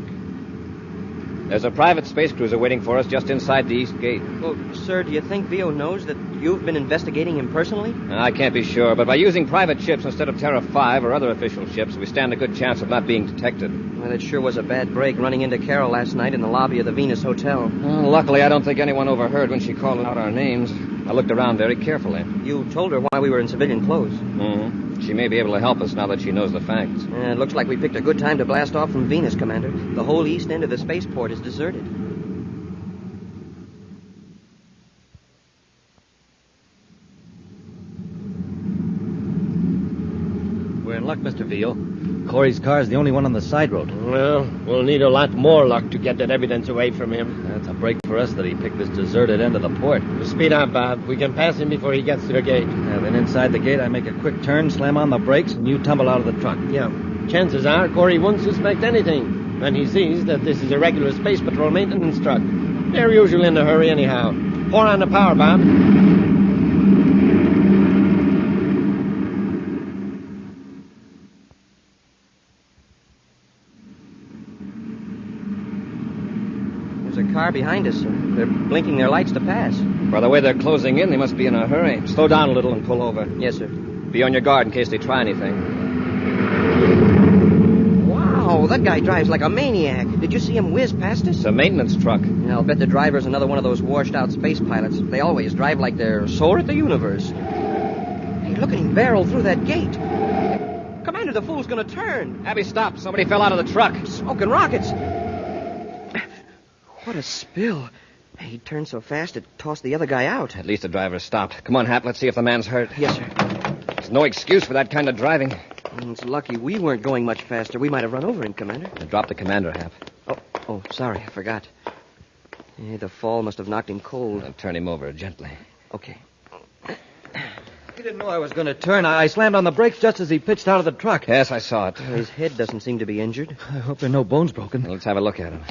There's a private space cruiser waiting for us just inside the east gate. Well, sir, do you think Vio knows that you've been investigating him personally? I can't be sure, but by using private ships instead of Terra 5 or other official ships, we stand a good chance of not being detected. Well, it sure was a bad break running into Carol last night in the lobby of the Venus Hotel. Well, luckily, I don't think anyone overheard when she called out our names. I looked around very carefully. You told her why we were in civilian clothes. Mm-hmm. She may be able to help us now that she knows the facts. It looks like we picked a good time to blast off from Venus, Commander. The whole east end of the spaceport is deserted. We're in luck, Mr. Veal. Corey's car's the only one on the side road. Well, we'll need a lot more luck to get that evidence away from him. That's a break for us that he picked this deserted end of the port. Speed up, Bob. We can pass him before he gets to the gate. Then inside the gate, I make a quick turn, slam on the brakes, and you tumble out of the truck. Yeah. Chances are Corey won't suspect anything when he sees that this is a regular Space Patrol maintenance truck. They're usually in a hurry anyhow. Pour on the power, Bob. There's a car behind us, sir. They're blinking their lights to pass. By the way they're closing in, they must be in a hurry. Slow down a little and pull over. Yes, sir. Be on your guard in case they try anything. Wow, that guy drives like a maniac. Did you see him whiz past us? It's a maintenance truck. Yeah, I'll bet the driver's another one of those washed-out space pilots. They always drive like they're sore at the universe. Hey, look at him barrel through that gate. Commander, the fool's gonna turn. Abby, stop. Somebody fell out of the truck. Smoking rockets. What a spill. Hey, he turned so fast it tossed the other guy out. At least the driver stopped. Come on, Hap. Let's see if the man's hurt. Yes, sir. There's no excuse for that kind of driving. It's lucky we weren't going much faster. We might have run over him, Commander. Drop the commander, Hap. Oh, sorry. I forgot. Yeah, the fall must have knocked him cold. Turn him over gently. Okay. He didn't know I was going to turn. I slammed on the brakes just as he pitched out of the truck. Yes, I saw it. His head doesn't seem to be injured. I hope there are no bones broken. Let's have a look at him.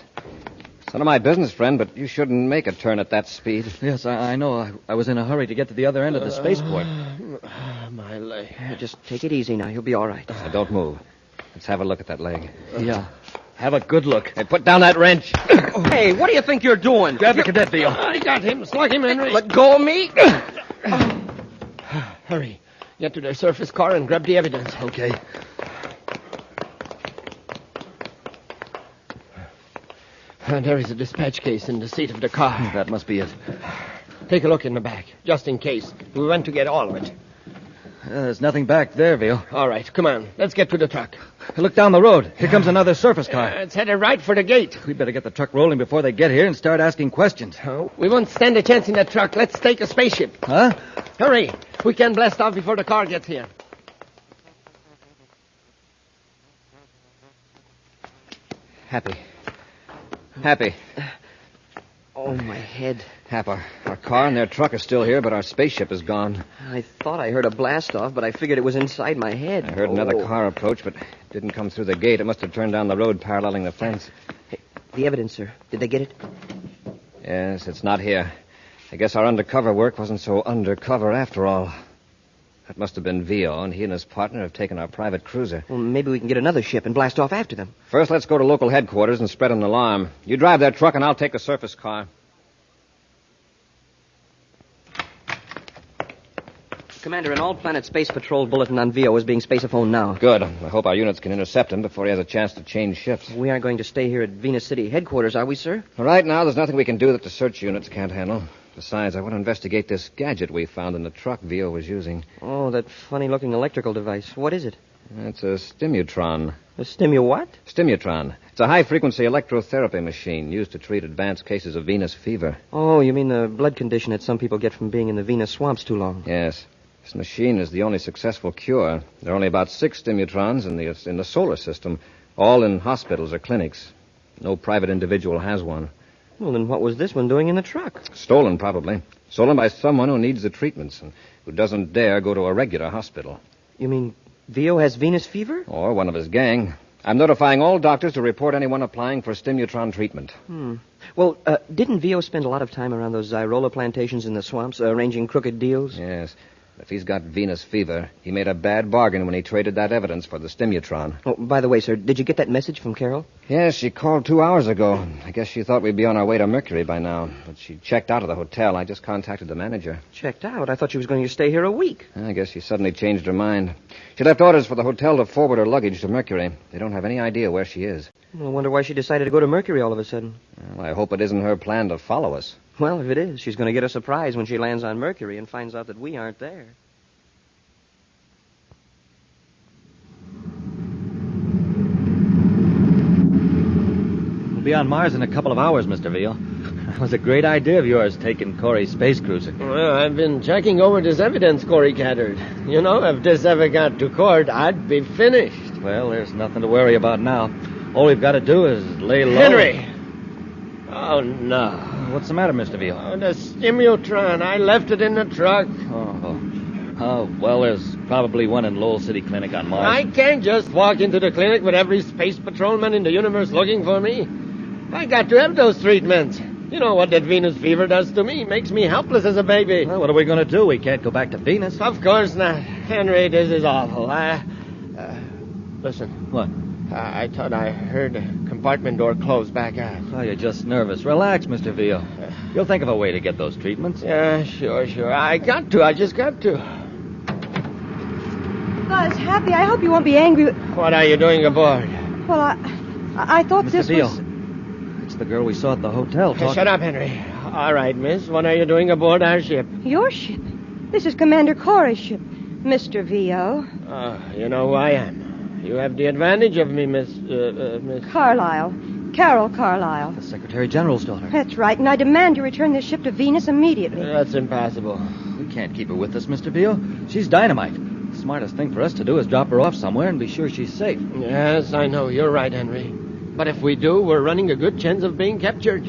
It's none of my business, friend, but you shouldn't make a turn at that speed. Yes, I know. I was in a hurry to get to the other end of the spaceport. My leg. Just take it easy now. You'll be all right. Now, don't move. Let's have a look at that leg. Yeah. Have a good look. Hey, put down that wrench. Hey, what do you think you're doing? Grab the cadet, Veal. I got him. Slug him, Henry. Let go of me. Hurry. Get to their surface car and grab the evidence. Okay. And there is a dispatch case in the seat of the car. That must be it. Take a look in the back, just in case. We went to get all of it. There's nothing back there, Veal. All right, come on. Let's get to the truck. Look down the road. Here comes another surface car. It's headed right for the gate. We'd better get the truck rolling before they get here and start asking questions. Oh, we won't stand a chance in that truck. Let's take a spaceship. Huh? Hurry. We can blast off before the car gets here. Happy. Happy. Oh, my head. Hap, our car and their truck are still here, but our spaceship is gone. I thought I heard a blast off, but I figured it was inside my head. I heard another car approach, but it didn't come through the gate. It must have turned down the road paralleling the fence. Hey, the evidence, sir. Did they get it? Yes, it's not here. I guess our undercover work wasn't so undercover after all. That must have been Vio, and he and his partner have taken our private cruiser. Well, maybe we can get another ship and blast off after them. First, let's go to local headquarters and spread an alarm. You drive that truck, and I'll take the surface car. Commander, an all-planet space patrol bulletin on Vio is being spaceophoned now. Good. I hope our units can intercept him before he has a chance to change shifts. We aren't going to stay here at Venus City headquarters, are we, sir? Right now, there's nothing we can do that the search units can't handle. Besides, I want to investigate this gadget we found in the truck Vio was using. Oh, that funny-looking electrical device. What is it? It's a Stimutron. A what? Stimutron. It's a high-frequency electrotherapy machine used to treat advanced cases of venous fever. Oh, you mean the blood condition that some people get from being in the Venus swamps too long? Yes. This machine is the only successful cure. There are only about 6 Stimutrons in the solar system, all in hospitals or clinics. No private individual has one. Well, then what was this one doing in the truck? Stolen, probably. Stolen by someone who needs the treatments and who doesn't dare go to a regular hospital. You mean Vio has Venus fever? Or one of his gang. I'm notifying all doctors to report anyone applying for Stimutron treatment. Well, didn't Vio spend a lot of time around those Zyrola plantations in the swamps, arranging crooked deals? Yes. If he's got venous fever, he made a bad bargain when he traded that evidence for the Stimutron. Oh, by the way, sir, did you get that message from Carol? Yes, she called 2 hours ago. I guess she thought we'd be on our way to Mercury by now. But she checked out of the hotel. I just contacted the manager. Checked out? I thought she was going to stay here a week. I guess she suddenly changed her mind. She left orders for the hotel to forward her luggage to Mercury. They don't have any idea where she is. I wonder why she decided to go to Mercury all of a sudden. Well, I hope it isn't her plan to follow us. Well, if it is, she's going to get a surprise when she lands on Mercury and finds out that we aren't there. We'll be on Mars in a couple of hours, Mr. Veal. That was a great idea of yours, taking Corey's space cruiser. Well, I've been checking over this evidence Corey gathered. You know, if this ever got to court, I'd be finished. Well, there's nothing to worry about now. All we've got to do is lay low. Henry! Oh, no. What's the matter, Mr. Veal? Oh, the Stimutron. I left it in the truck. Oh, well, there's probably one in Lowell City Clinic on Mars. I can't just walk into the clinic with every space patrolman in the universe looking for me. I got to have those treatments. You know what that Venus fever does to me. Makes me helpless as a baby. Well, what are we going to do? We can't go back to Venus. Of course not. Henry, this is awful. Listen. What? I thought I heard the compartment door close back out. Oh, you're just nervous. Relax, Mr. Veal. You'll think of a way to get those treatments. Yeah, sure. I just got to. Buzz, Happy, I hope you won't be angry. What are you doing aboard? Well, I thought Mr. this Veal. was... It's the girl we saw at the hotel. Shut up, Henry. All right, miss. What are you doing aboard our ship? Your ship? This is Commander Corey's ship, Mr. Vio. You know who I am. You have the advantage of me, Miss... Carlisle. Carol Carlisle. The Secretary General's daughter. That's right, and I demand you return this ship to Venus immediately. That's impossible. We can't keep her with us, Mr. Veal. She's dynamite. The smartest thing for us to do is drop her off somewhere and be sure she's safe. Yes, I know. You're right, Henry. But if we do, we're running a good chance of being captured.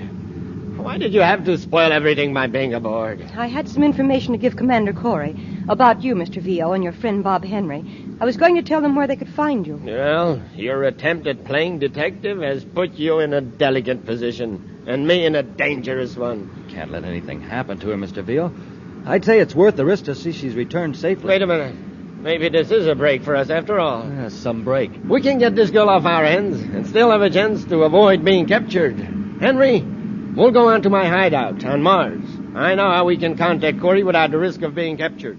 Why did you have to spoil everything by being aboard? I had some information to give Commander Corey about you, Mr. Vio, and your friend Bob Henry. I was going to tell them where they could find you. Well, your attempt at playing detective has put you in a delicate position, and me in a dangerous one. Can't let anything happen to her, Mr. Veal. I'd say it's worth the risk to see she's returned safely. Wait a minute. Maybe this is a break for us after all. Yeah, some break. We can get this girl off our hands and still have a chance to avoid being captured. Henry, we'll go on to my hideout on Mars. I know how we can contact Corey without the risk of being captured.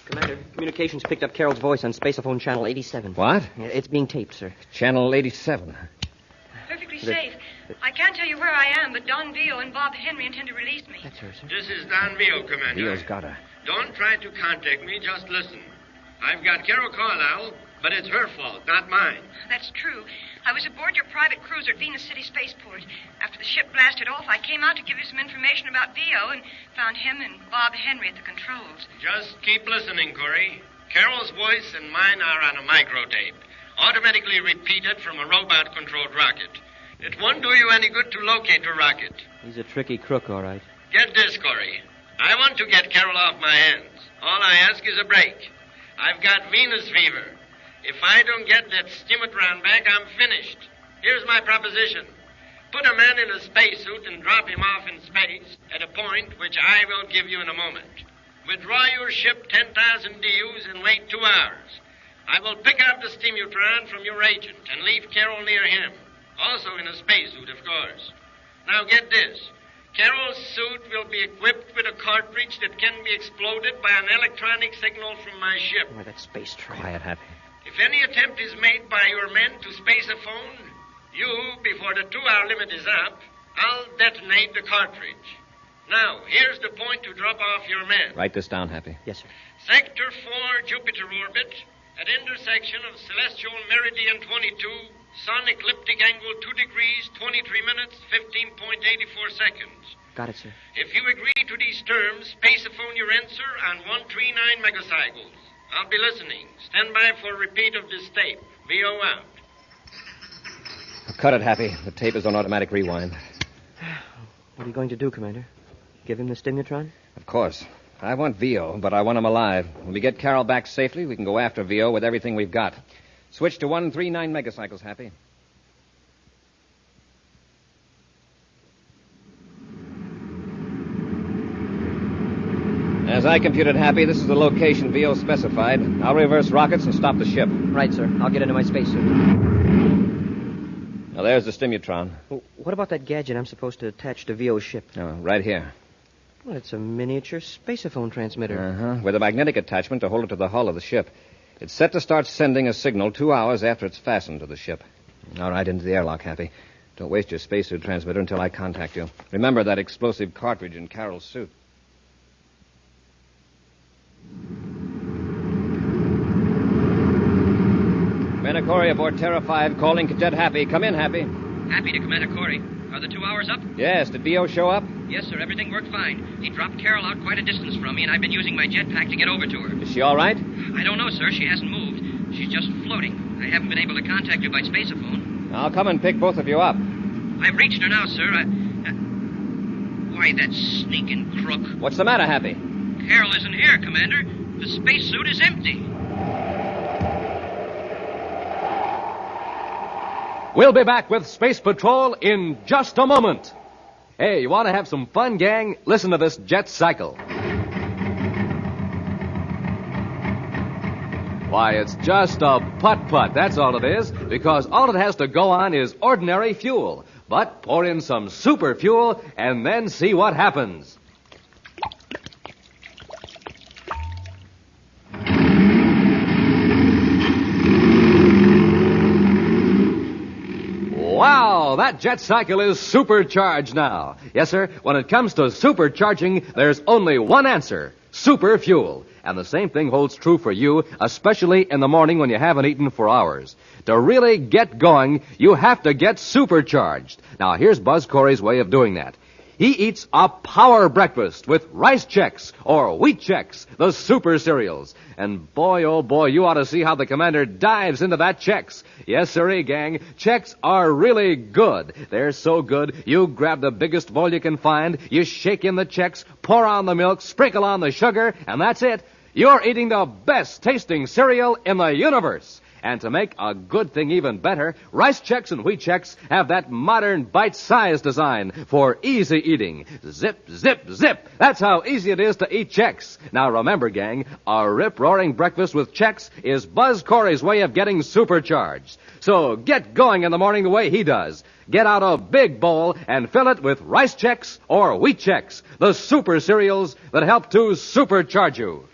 Commander, communications picked up Carol's voice on spaceophone channel 87. What? Yeah, it's being taped, sir. Channel 87. Perfectly safe. I can't tell you where I am, but Don Vio and Bob Henry intend to release me. That's her, sir. This is Don Vio, Commander. Vio's got her. Don't try to contact me, just listen. I've got Carol Carlisle, but it's her fault, not mine. That's true. I was aboard your private cruiser at Venus City Spaceport. After the ship blasted off, I came out to give you some information about Vio and found him and Bob Henry at the controls. Just keep listening, Corey. Carol's voice and mine are on a microtape, automatically repeated from a robot-controlled rocket. It won't do you any good to locate the rocket. He's a tricky crook, all right. Get this, Corey. I want to get Carol off my hands. All I ask is a break. I've got Venus fever. If I don't get that Stimatron back, I'm finished. Here's my proposition. Put a man in a spacesuit and drop him off in space at a point which I will give you in a moment. Withdraw your ship 10,000 DUs and wait 2 hours. I will pick up the Stimutron from your agent and leave Carol near him. Also in a spacesuit, of course. Now get this. Carol's suit will be equipped with a cartridge that can be exploded by an electronic signal from my ship. Oh, that space train. Quiet, Happy. If any attempt is made by your men to space a phone, you, before the 2-hour limit is up, I'll detonate the cartridge. Now, here's the point to drop off your men. Write this down, Happy. Yes, sir. Sector 4, Jupiter orbit, at intersection of celestial meridian 22, sun ecliptic angle 2 degrees, 23 minutes, 15.84 seconds. Got it, sir. If you agree to these terms, space a phone your answer on 139 megacycles. I'll be listening. Stand by for a repeat of this tape. VO out. Cut it, Happy. The tape is on automatic rewind. What are you going to do, Commander? Give him the Stimutron? Of course. I want Vio, but I want him alive. When we get Carol back safely, we can go after Vio with everything we've got. Switch to 139 megacycles, Happy. As I computed, Happy, this is the location Vio specified. I'll reverse rockets and stop the ship. Right, sir. I'll get into my spacesuit. Now, there's the Stimutron. Well, what about that gadget I'm supposed to attach to Vio's ship? Right here. Well, it's a miniature spaceophone transmitter. Uh-huh. With a magnetic attachment to hold it to the hull of the ship. It's set to start sending a signal 2 hours after it's fastened to the ship. All right, into the airlock, Happy. Don't waste your spacesuit transmitter until I contact you. Remember that explosive cartridge in Carol's suit. Commander Corey aboard Terra 5, calling Cadet Happy. Come in, Happy. Happy to Commander Corey. Are the 2 hours up? Yes. Did Vio show up? Yes, sir. Everything worked fine. He dropped Carol out quite a distance from me, and I've been using my jetpack to get over to her. Is she all right? I don't know, sir. She hasn't moved. She's just floating. I haven't been able to contact you by spaceophone. I'll come and pick both of you up. I've reached her now, sir. Why, that sneaking crook. What's the matter, Happy? Carol isn't here, Commander. The spacesuit is empty. We'll be back with Space Patrol in just a moment. Hey, you want to have some fun, gang? Listen to this jet cycle. Why, it's just a putt-putt, that's all it is, because all it has to go on is ordinary fuel. But pour in some super fuel and then see what happens. Wow, that jet cycle is supercharged now. Yes, sir, when it comes to supercharging, there's only one answer: super fuel. And the same thing holds true for you, especially in the morning when you haven't eaten for hours. To really get going, you have to get supercharged. Now, here's Buzz Corey's way of doing that. He eats a power breakfast with Rice Chex or Wheat Chex, the super cereals. And boy, oh boy, you ought to see how the commander dives into that Chex. Yes, sirree, gang, Chex are really good. They're so good, you grab the biggest bowl you can find, you shake in the Chex, pour on the milk, sprinkle on the sugar, and that's it. You're eating the best tasting cereal in the universe. And to make a good thing even better, Rice Chex and Wheat Chex have that modern bite-sized design for easy eating. Zip, zip, zip. That's how easy it is to eat Chex. Now remember, gang, a rip-roaring breakfast with Chex is Buzz Corey's way of getting supercharged. So get going in the morning the way he does. Get out a big bowl and fill it with Rice Chex or Wheat Chex, the super cereals that help to supercharge you.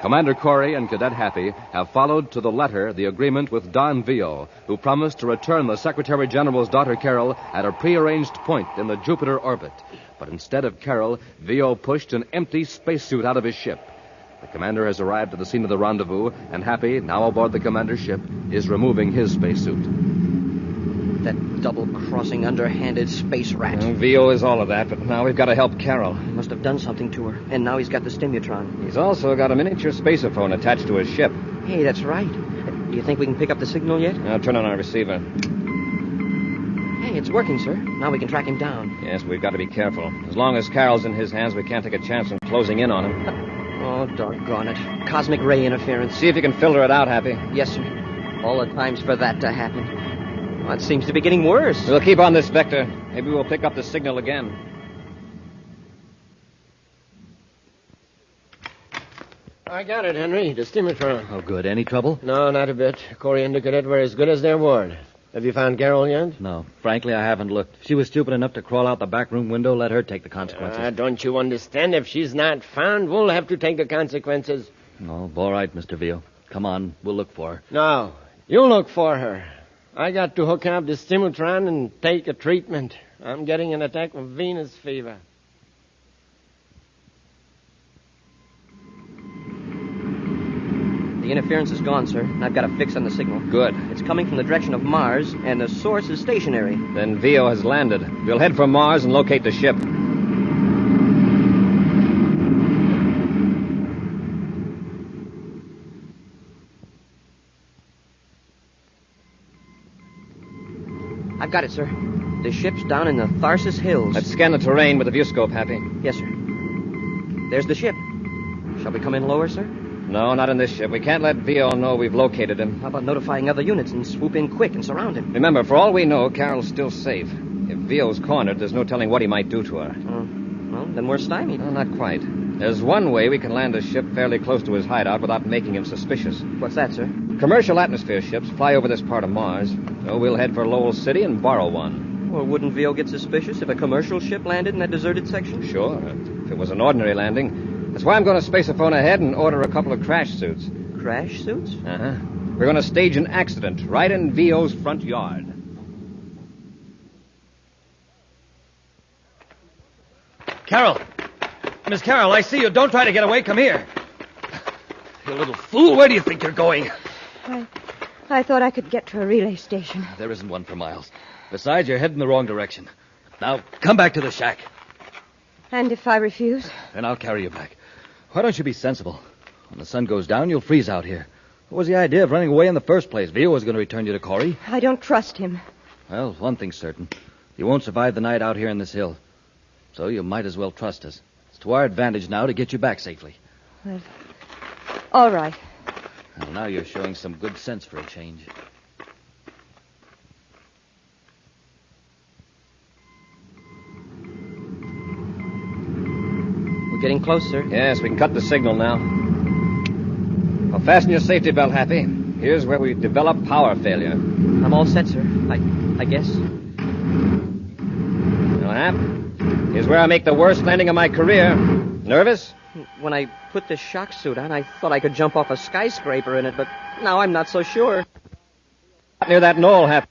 Commander Corey and Cadet Happy have followed to the letter the agreement with Don Vio, who promised to return the Secretary General's daughter Carol at a prearranged point in the Jupiter orbit. But instead of Carol, Vio pushed an empty spacesuit out of his ship. The commander has arrived at the scene of the rendezvous, and Happy, now aboard the commander's ship, is removing his spacesuit. That double-crossing, underhanded space rat. Vio is all of that, but now we've got to help Carol. He must have done something to her, and now he's got the stimutron. He's also got a miniature spaceophone attached to his ship. Hey, that's right. Do you think we can pick up the signal yet? Now turn on our receiver. Hey, it's working, sir. Now we can track him down. Yes, we've got to be careful. As long as Carol's in his hands, we can't take a chance on closing in on him. Oh, doggone it. Cosmic ray interference. See if you can filter it out, Happy. Yes, sir. All the times for that to happen. Well, it seems to be getting worse. We'll keep on this vector. Maybe we'll pick up the signal again. I got it, Henry. The stimutron. Oh, good. Any trouble? No, not a bit. Corey and the cadet were as good as their word. Have you found Carol yet? No. Frankly, I haven't looked. If she was stupid enough to crawl out the back room window, let her take the consequences. Don't you understand? If she's not found, we'll have to take the consequences. Oh, all right, Mr. Veal. Come on. We'll look for her. No. You look for her. I got to hook up the stimutron and take a treatment. I'm getting an attack of Venus fever. The interference is gone, sir, and I've got a fix on the signal. Good. It's coming from the direction of Mars, and the source is stationary. Then Vio has landed. We'll head for Mars and locate the ship. I've got it, sir. The ship's down in the Tharsis Hills. Let's scan the terrain with the viewscope, Happy. Yes, sir. There's the ship. Shall we come in lower, sir? No, not in this ship. We can't let Vio know we've located him. How about notifying other units and swoop in quick and surround him? Remember, for all we know, Carol's still safe. If Vio's cornered, there's no telling what he might do to her. Well, then we're stymied. No, not quite. There's one way we can land a ship fairly close to his hideout without making him suspicious. What's that, sir? Commercial atmosphere ships fly over this part of Mars, so we'll head for Lowell City and borrow one. Well, wouldn't Vio get suspicious if a commercial ship landed in that deserted section? Sure, if it was an ordinary landing. That's why I'm going to space a phone ahead and order a couple of crash suits. Crash suits? Uh-huh. We're going to stage an accident right in Vio's front yard. Carol! Miss Carol, I see you. Don't try to get away. Come here. You little fool. Where do you think you're going? I thought I could get to a relay station. There isn't one for miles. Besides, you're heading the wrong direction. Now, come back to the shack. And if I refuse? Then I'll carry you back. Why don't you be sensible? When the sun goes down, you'll freeze out here. What was the idea of running away in the first place? Vio was going to return you to Corey. I don't trust him. Well, one thing's certain. You won't survive the night out here in this hill. So you might as well trust us. It's to our advantage now to get you back safely. Well, all right. Well, now you're showing some good sense for a change. We're getting close, sir. Yes, we can cut the signal now. Well, fasten your safety belt, Happy. Here's where we develop power failure. I'm all set, sir. I guess. Well, Hap, here's where I make the worst landing of my career. Nervous? When I put the shock suit on, I thought I could jump off a skyscraper in it, but now I'm not so sure. Near that knoll, Hap.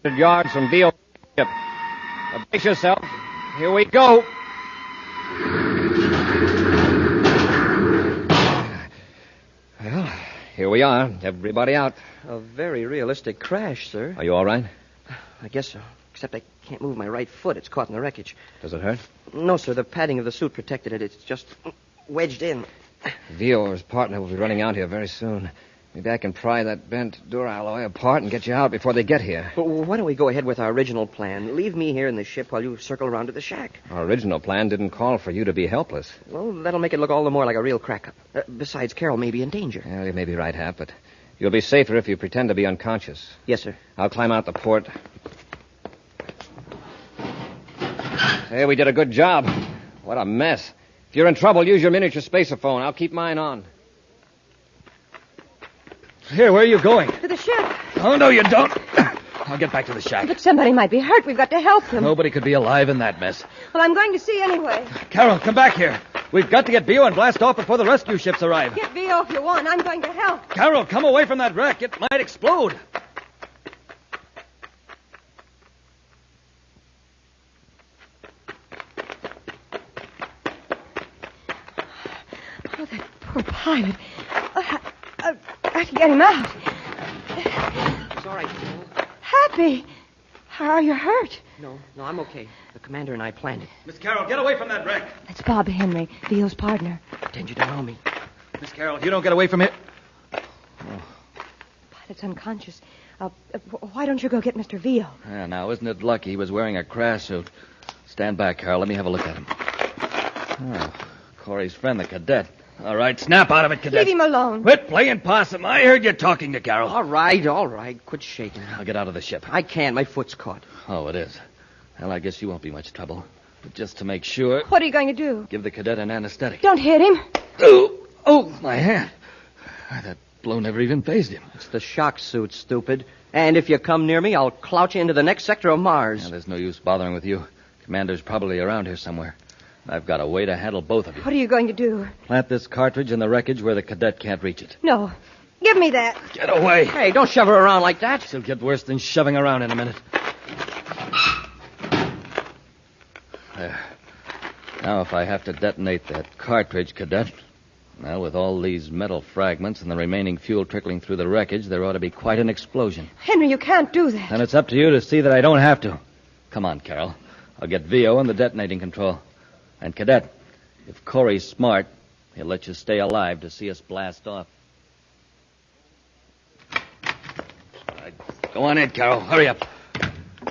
100 yards from Vio ship. Now, brace yourself. Here we go. Well, here we are. Everybody out. A very realistic crash, sir. Are you all right? I guess so. Except I can't move my right foot. It's caught in the wreckage. Does it hurt? No, sir. The padding of the suit protected it. It's just wedged in. Vio or his partner will be running out here very soon. Maybe I can pry that bent duralloy apart and get you out before they get here. But why don't we go ahead with our original plan? Leave me here in the ship while you circle around to the shack. Our original plan didn't call for you to be helpless. Well, that'll make it look all the more like a real crack-up. Besides, Carol may be in danger. Yeah, you may be right, Hap, but you'll be safer if you pretend to be unconscious. Yes, sir. I'll climb out the port. Hey, we did a good job. What a mess. If you're in trouble, use your miniature spaceophone. I'll keep mine on. Here, where are you going? To the ship. Oh, no, you don't. I'll get back to the shack. But somebody might be hurt. We've got to help them. Nobody could be alive in that mess. Well, I'm going to see anyway. Carol, come back here. We've got to get Vio and blast off before the rescue ships arrive. Get Vio if you want. I'm going to help. Carol, come away from that wreck. It might explode. Oh, that poor pilot. I have to get him out. It's all right, Joe. Happy. Are you hurt? No, I'm okay. The commander and I planned it. Miss Carroll, get away from that wreck. That's Bob Henry, Vio's partner. Pretend you don't know me. Miss Carroll, if you don't get away from here... Pilot's unconscious. Why don't you go get Mr. Vio? Yeah, now, isn't it lucky he was wearing a crash suit? Stand back, Carol. Let me have a look at him. Oh, Corey's friend, the cadet. All right, snap out of it, cadet. Leave him alone. Quit playing possum. I heard you talking to Carol. All right. Quit shaking. I'll get out of the ship. I can't. My foot's caught. Oh, it is. Well, I guess you won't be much trouble. But just to make sure... What are you going to do? Give the cadet an anesthetic. Don't hit him. Oh, my hand. That blow never even phased him. It's the shock suit, stupid. And if you come near me, I'll clouch you into the next sector of Mars. Yeah, there's no use bothering with you. Commander's probably around here somewhere. I've got a way to handle both of you. What are you going to do? Plant this cartridge in the wreckage where the cadet can't reach it. No. Give me that. Get away. Hey, don't shove her around like that. It'll get worse than shoving around in a minute. There. Now, if I have to detonate that cartridge, cadet, well, with all these metal fragments and the remaining fuel trickling through the wreckage, there ought to be quite an explosion. Henry, you can't do that. And it's up to you to see that I don't have to. Come on, Carol. I'll get Vio and the detonating control. And, cadet, if Corey's smart, he'll let you stay alive to see us blast off. All right, go on in, Carol. Hurry up.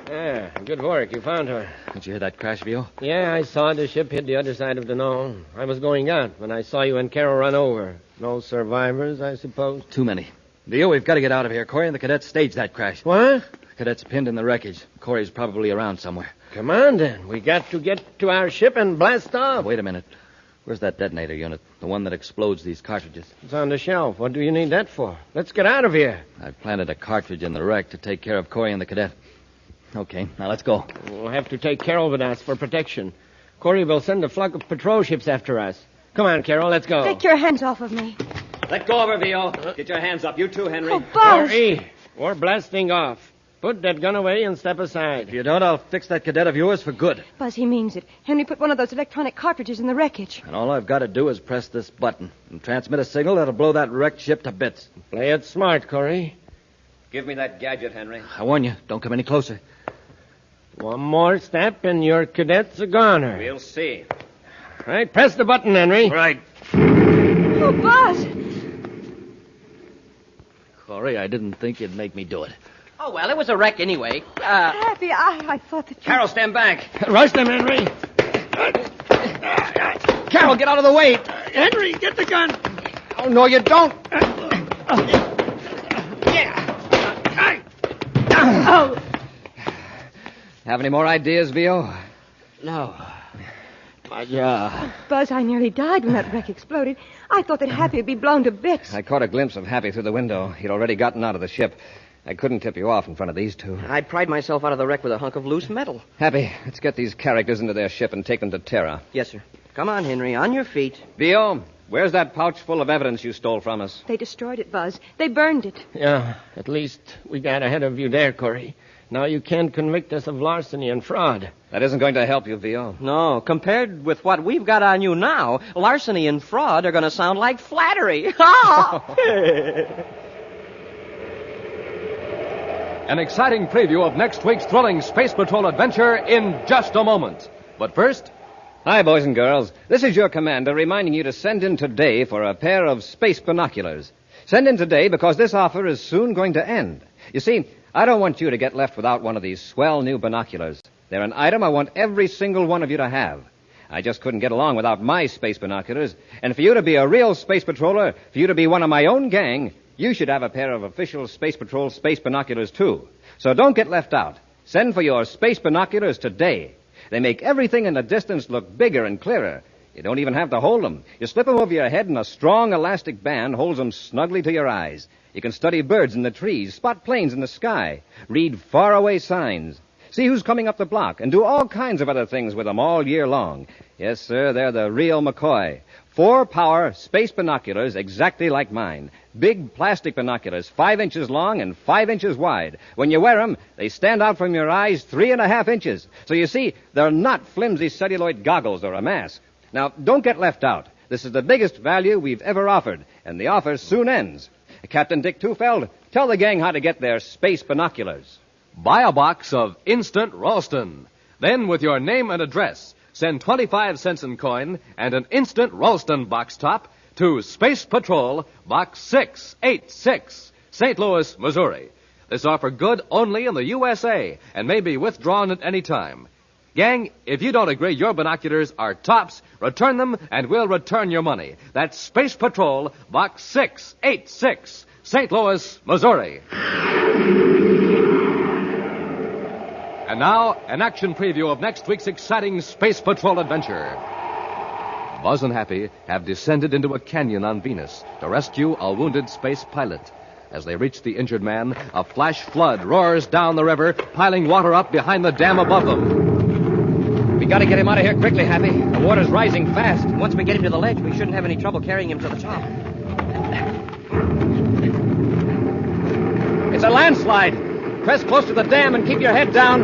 Yeah, good work. You found her. Did you hear that crash, Vio? Yeah, I saw the ship hit the other side of the knoll. I was going out when I saw you and Carol run over. No survivors, I suppose? Too many. Vio, we've got to get out of here. Corey and the cadet staged that crash. What? The cadet's pinned in the wreckage. Corey's probably around somewhere. Come on, then. We got to get to our ship and blast off. Wait a minute. Where's that detonator unit? The one that explodes these cartridges. It's on the shelf. What do you need that for? Let's get out of here. I've planted a cartridge in the wreck to take care of Corey and the cadet. Okay, now let's go. We'll have to take Carol with us for protection. Corey will send a flock of patrol ships after us. Come on, Carol, let's go. Take your hands off of me. Let go of her, Vio. Get your hands up. You too, Henry. Oh, Buzz. Corey, we're blasting off. Put that gun away and step aside. If you don't, I'll fix that cadet of yours for good. Buzz, he means it. Henry put one of those electronic cartridges in the wreckage. And all I've got to do is press this button and transmit a signal that'll blow that wrecked ship to bits. Play it smart, Corey. Give me that gadget, Henry. I warn you, don't come any closer. One more step and your cadet's a goner. We'll see. Right, press the button, Henry. Right. Oh, Buzz! Corey, I didn't think you'd make me do it. Oh, well, it was a wreck anyway. Happy, I thought that you... Carol, stand back. Rush them, Henry. Carol, get out of the way. Henry, get the gun. Oh, no, you don't. Oh! Have any more ideas, Vio? No. Buzz, I nearly died when that wreck exploded. I thought that Happy would be blown to bits. I caught a glimpse of Happy through the window. He'd already gotten out of the ship. I couldn't tip you off in front of these two. I pried myself out of the wreck with a hunk of loose metal. Happy, let's get these characters into their ship and take them to Terra. Yes, sir. Come on, Henry, on your feet. Vio, where's that pouch full of evidence you stole from us? They destroyed it, Buzz. They burned it. Yeah, at least we got ahead of you there, Corey. Now you can't convict us of larceny and fraud. That isn't going to help you, Vio. No, compared with what we've got on you now, larceny and fraud are going to sound like flattery. An exciting preview of next week's thrilling Space Patrol adventure in just a moment. But first... Hi, boys and girls. This is your commander reminding you to send in today for a pair of space binoculars. Send in today because this offer is soon going to end. You see, I don't want you to get left without one of these swell new binoculars. They're an item I want every single one of you to have. I just couldn't get along without my space binoculars. And for you to be a real space patroller, for you to be one of my own gang, you should have a pair of official Space Patrol space binoculars, too. So don't get left out. Send for your space binoculars today. They make everything in the distance look bigger and clearer. You don't even have to hold them. You slip them over your head, and a strong elastic band holds them snugly to your eyes. You can study birds in the trees, spot planes in the sky, read faraway signs, see who's coming up the block, and do all kinds of other things with them all year long. Yes, sir, they're the real McCoy. 4-power space binoculars exactly like mine. Big plastic binoculars, 5 inches long and 5 inches wide. When you wear them, they stand out from your eyes 3.5 inches. So you see, they're not flimsy celluloid goggles or a mask. Now, don't get left out. This is the biggest value we've ever offered, and the offer soon ends. Captain Dick Tufeld, tell the gang how to get their space binoculars. Buy a box of Instant Ralston. Then, with your name and address, send 25 cents in coin and an Instant Ralston box top to Space Patrol, Box 686, St. Louis, Missouri. This offer good only in the USA and may be withdrawn at any time. Gang, if you don't agree your binoculars are tops, return them and we'll return your money. That's Space Patrol, Box 686, St. Louis, Missouri. And now, an action preview of next week's exciting Space Patrol adventure. Buzz and Happy have descended into a canyon on Venus to rescue a wounded space pilot. As they reach the injured man, a flash flood roars down the river, piling water up behind the dam above them. We gotta get him out of here quickly, Happy. The water's rising fast. Once we get him to the ledge, we shouldn't have any trouble carrying him to the top. It's a landslide. Press close to the dam and keep your head down.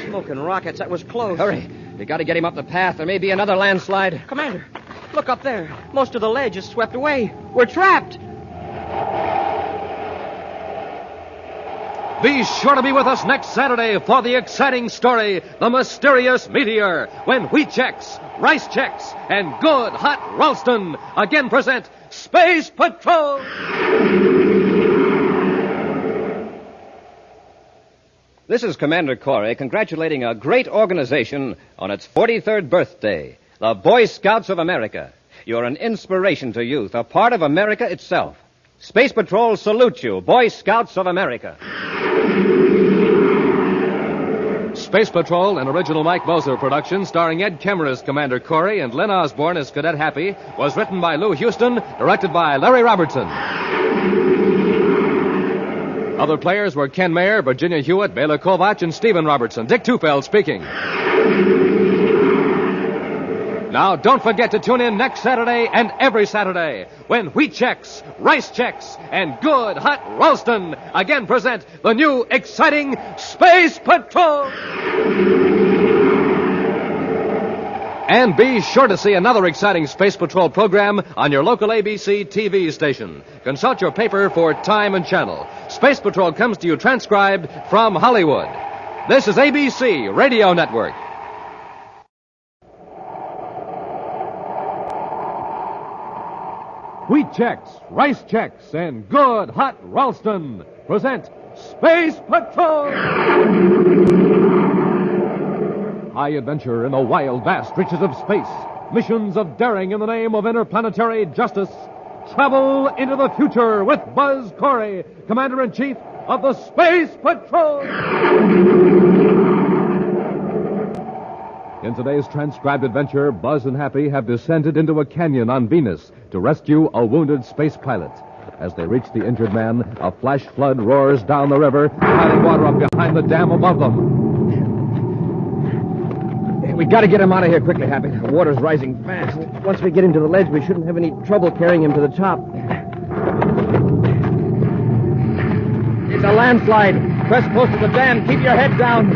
Smoking rockets, that was close. Hurry. We gotta get him up the path. There may be another landslide. Commander, look up there. Most of the ledge is swept away. We're trapped. Be sure to be with us next Saturday for the exciting story, The Mysterious Meteor, when Wheat Chex, Rice Chex, and Good Hot Ralston again present Space Patrol! This is Commander Corey congratulating a great organization on its 43rd birthday, the Boy Scouts of America. You're an inspiration to youth, a part of America itself. Space Patrol salutes you, Boy Scouts of America. Space Patrol, an original Mike Moser production starring Ed Kemmer as Commander Corey and Len Osborne as Cadet Happy, was written by Lou Houston, directed by Larry Robertson. Other players were Ken Mayer, Virginia Hewitt, Bela Kovach, and Stephen Robertson. Dick Tufeld speaking. Now, don't forget to tune in next Saturday and every Saturday when Wheat Chex, Rice Chex, and Good Hot Ralston again present the new exciting Space Patrol. And be sure to see another exciting Space Patrol program on your local ABC TV station. Consult your paper for time and channel. Space Patrol comes to you transcribed from Hollywood. This is ABC Radio Network. Wheat Chex, Rice Chex, and Good Hot Ralston present Space Patrol! High adventure in the wild, vast reaches of space. Missions of daring in the name of interplanetary justice. Travel into the future with Buzz Corey, Commander-in-Chief of the Space Patrol! In today's transcribed adventure, Buzz and Happy have descended into a canyon on Venus to rescue a wounded space pilot. As they reach the injured man, a flash flood roars down the river, piling water up behind the dam above them. We gotta get him out of here quickly, Happy. The water's rising fast. Once we get him to the ledge, we shouldn't have any trouble carrying him to the top. It's a landslide. Press close to the dam. Keep your head down.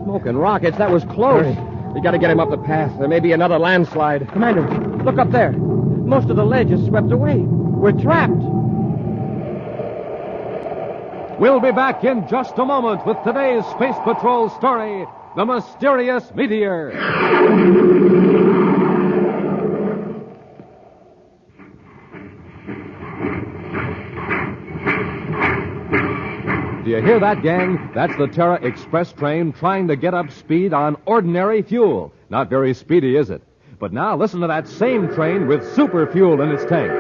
Smoking rockets, that was close. Hurry. We gotta get him up the path. There may be another landslide. Commander, look up there. Most of the ledge is swept away. We're trapped. We'll be back in just a moment with today's Space Patrol story, The Mysterious Meteor. Do you hear that, gang? That's the Terra Express train trying to get up speed on ordinary fuel. Not very speedy, is it? But now listen to that same train with super fuel in its tank.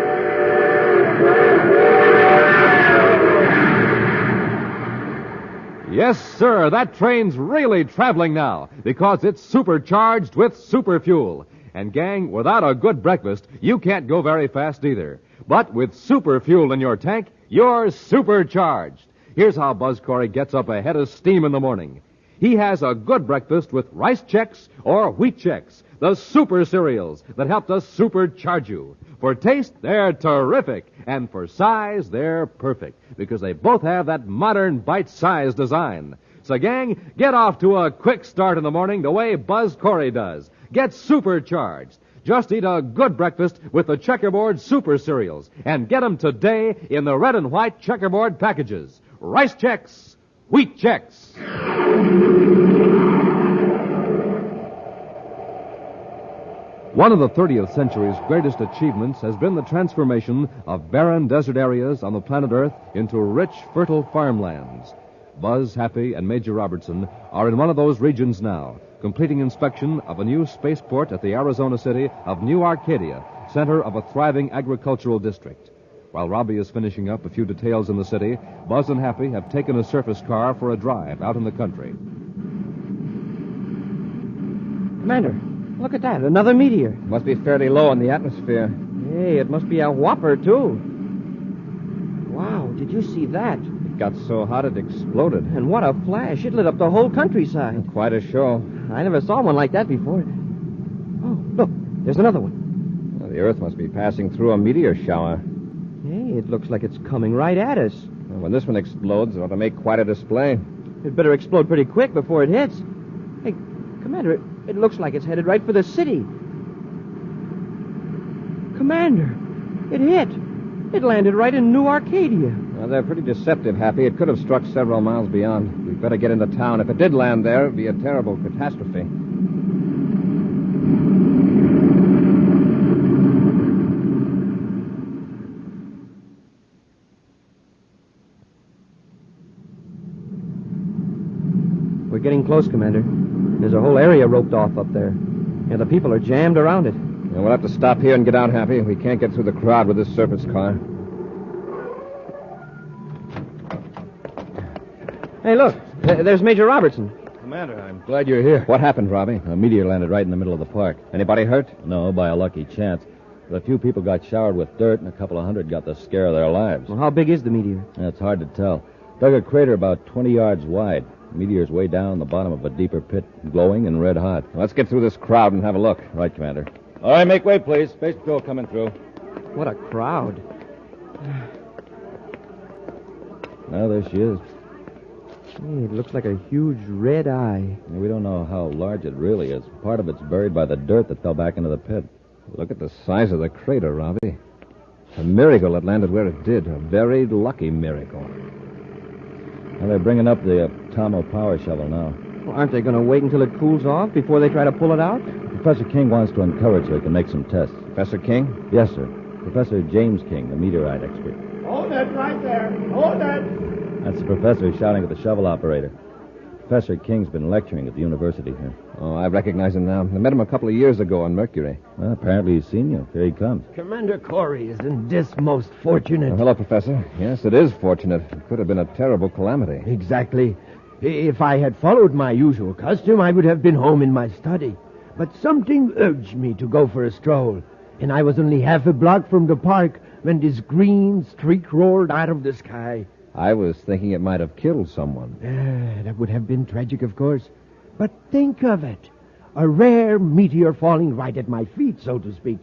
Yes, sir, that train's really traveling now because it's supercharged with super fuel. And, gang, without a good breakfast, you can't go very fast either. But with super fuel in your tank, You're supercharged. Here's how Buzz Corey gets up a head of steam in the morning. He has a good breakfast with Rice Chex or Wheat Chex, the super cereals that help to supercharge you. For taste, they're terrific. And for size, they're perfect because they both have that modern bite-sized design. So, gang, get off to a quick start in the morning the way Buzz Corey does. Get supercharged. Just eat a good breakfast with the Checkerboard Super Cereals. And get them today in the red and white checkerboard packages. Rice Chex, Wheat Chex. One of the 30th century's greatest achievements has been the transformation of barren desert areas on the planet Earth into rich, fertile farmlands. Buzz, Happy, and Major Robertson are in one of those regions now, completing inspection of a new spaceport at the Arizona city of New Arcadia, center of a thriving agricultural district. While Robbie is finishing up a few details in the city, Buzz and Happy have taken a surface car for a drive out in the country. Commander, look at that, another meteor. Must be fairly low in the atmosphere. Hey, it must be a whopper, too. Wow, did you see that? It got so hot it exploded. And what a flash. It lit up the whole countryside. Quite a show. I never saw one like that before. Oh, look, there's another one. Well, the Earth must be passing through a meteor shower. Hey, it looks like it's coming right at us. Well, when this one explodes, it ought to make quite a display. It better explode pretty quick before it hits. Hey, Commander, it looks like it's headed right for the city. Commander, it hit. It landed right in New Arcadia. Well, they're pretty deceptive, Happy. It could have struck several miles beyond. We'd better get into town. If it did land there, it'd be a terrible catastrophe. We're getting close, Commander. There's a whole area roped off up there. And the people are jammed around it. Yeah, we'll have to stop here and get out, Happy. We can't get through the crowd with this surface car. Hey, look. There's Major Robertson. Commander, I'm glad you're here. What happened, Robbie? A meteor landed right in the middle of the park. Anybody hurt? No, by a lucky chance. But a few people got showered with dirt, and a couple of hundred got the scare of their lives. Well, how big is the meteor? It's hard to tell. Dug a crater about 20 yards wide. The meteor's way down the bottom of a deeper pit, glowing and red hot. Let's get through this crowd and have a look. Right, Commander. All right, make way, please. Space Patrol coming through. What a crowd. Now, there she is. Hey, it looks like a huge red eye. We don't know how large it really is. Part of it's buried by the dirt that fell back into the pit. Look at the size of the crater, Robbie. A miracle it landed where it did. A very lucky miracle. Well, they're bringing up the Atomo power shovel now. Well, aren't they going to wait until it cools off before they try to pull it out? Professor King wants to uncover it so he can make some tests. Professor King? Yes, sir. Professor James King, the meteorite expert. Hold it right there. Hold it. That's the professor shouting at the shovel operator. Professor King's been lecturing at the university here. Oh, I recognize him now. I met him a couple of years ago on Mercury. Well, apparently he's seen you. Here he comes. Commander Corey, isn't this most fortunate? Hello, Professor. Yes, it is fortunate. It could have been a terrible calamity. Exactly. If I had followed my usual custom, I would have been home in my study. But something urged me to go for a stroll. And I was only half a block from the park when this green streak rolled out of the sky. I was thinking it might have killed someone. That would have been tragic, of course. But think of it. A rare meteor falling right at my feet, so to speak.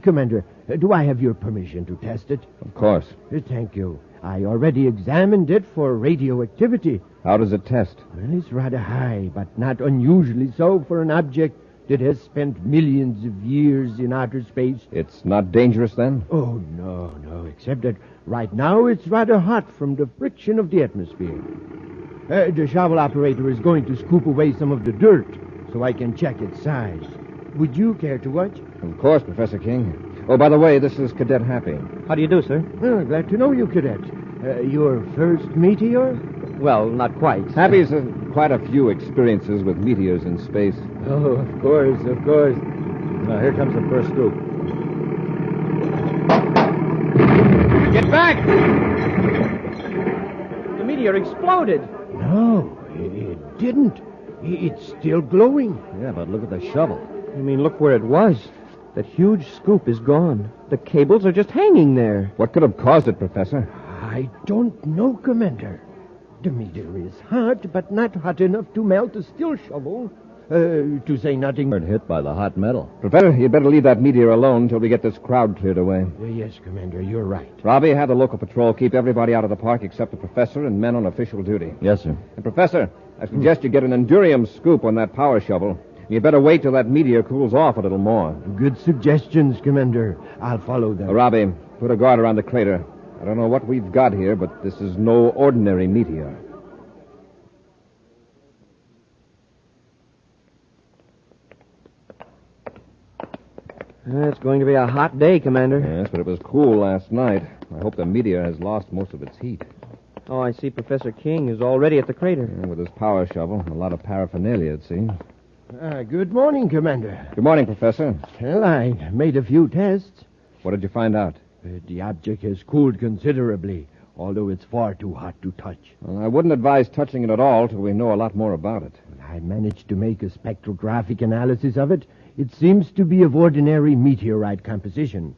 Commander, do I have your permission to test it? Of course. Thank you. I already examined it for radioactivity. How does it test? Well, it's rather high, but not unusually so for an object that has spent millions of years in outer space. It's not dangerous, then? Oh, no, except that right now it's rather hot from the friction of the atmosphere. The shovel operator is going to scoop away some of the dirt so I can check its size. Would you care to watch? Of course, Professor King. Oh, by the way, this is Cadet Happy. How do you do, sir? Oh, glad to know you, Cadet. Your first meteor? Well, not quite. Happy's quite a few experiences with meteors in space. Oh, of course. Now, here comes the first scoop. Get back! The meteor exploded. No, it didn't. It's still glowing. Yeah, but look at the shovel. You mean, look where it was. That huge scoop is gone. The cables are just hanging there. What could have caused it, Professor? I don't know, Commander. The meteor is hot, but not hot enough to melt a steel shovel. To say nothing... Hit by the hot metal. Professor, you'd better leave that meteor alone until we get this crowd cleared away. Yes, Commander, you're right. Robbie, have the local patrol keep everybody out of the park except the professor and men on official duty. Yes, sir. And Professor, I suggest you get an Endurium scoop on that power shovel. You better wait till that meteor cools off a little more. Good suggestions, Commander. I'll follow them. Robbie, put a guard around the crater. I don't know what we've got here, but this is no ordinary meteor. It's going to be a hot day, Commander. Yes, but it was cool last night. I hope the meteor has lost most of its heat. Oh, I see Professor King is already at the crater. Yeah, with his power shovel and a lot of paraphernalia, it seems. Good morning, Commander. Good morning, Professor. Well, I made a few tests. What did you find out? The object has cooled considerably, although it's far too hot to touch. Well, I wouldn't advise touching it at all till we know a lot more about it. I managed to make a spectrographic analysis of it. It seems to be of ordinary meteorite composition,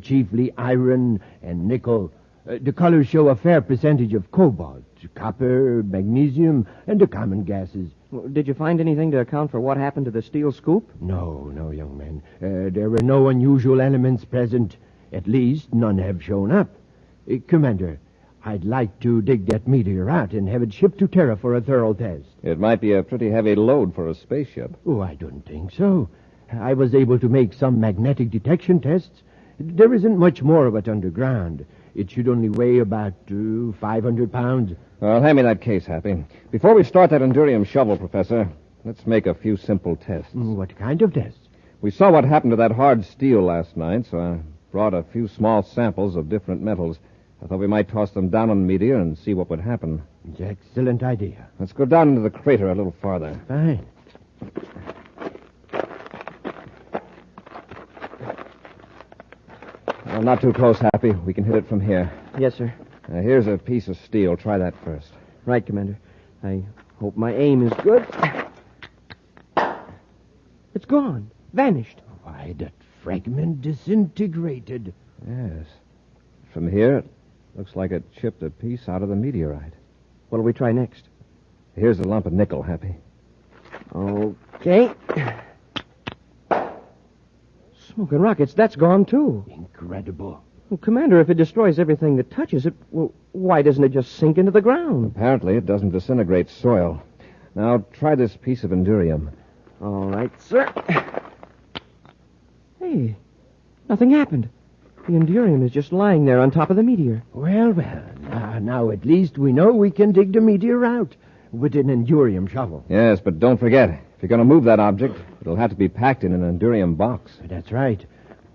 chiefly iron and nickel. The colors show a fair percentage of cobalt, copper, magnesium, and the common gases. Did you find anything to account for what happened to the steel scoop? No, young man. There were no unusual elements present. At least, none have shown up. Commander, I'd like to dig that meteor out and have it shipped to Terra for a thorough test. It might be a pretty heavy load for a spaceship. Oh, I don't think so. I was able to make some magnetic detection tests. There isn't much more of it underground. It should only weigh about 500 pounds. Well, hand me that case, Happy. Before we start that Endurium shovel, Professor, let's make a few simple tests. What kind of tests? We saw what happened to that hard steel last night, so I brought a few small samples of different metals. I thought we might toss them down on the meteor and see what would happen. It's an excellent idea. Let's go down into the crater a little farther. Fine. Well, not too close, Happy. We can hit it from here. Yes, sir. Here's a piece of steel. Try that first. Right, Commander. I hope my aim is good. It's gone. Vanished. Why, that fragment disintegrated. Yes. From here, it looks like it chipped a piece out of the meteorite. What'll we try next? Here's a lump of nickel, Happy. Okay. Smoking rockets, that's gone, too. Incredible. Well, Commander, if it destroys everything that touches it, well, why doesn't it just sink into the ground? Apparently, it doesn't disintegrate soil. Now, try this piece of Endurium. All right, sir. Hey, nothing happened. The Endurium is just lying there on top of the meteor. Well, now at least we know we can dig the meteor out with an Endurium shovel. Yes, but don't forget, if you're going to move that object, it'll have to be packed in an Endurium box. That's right.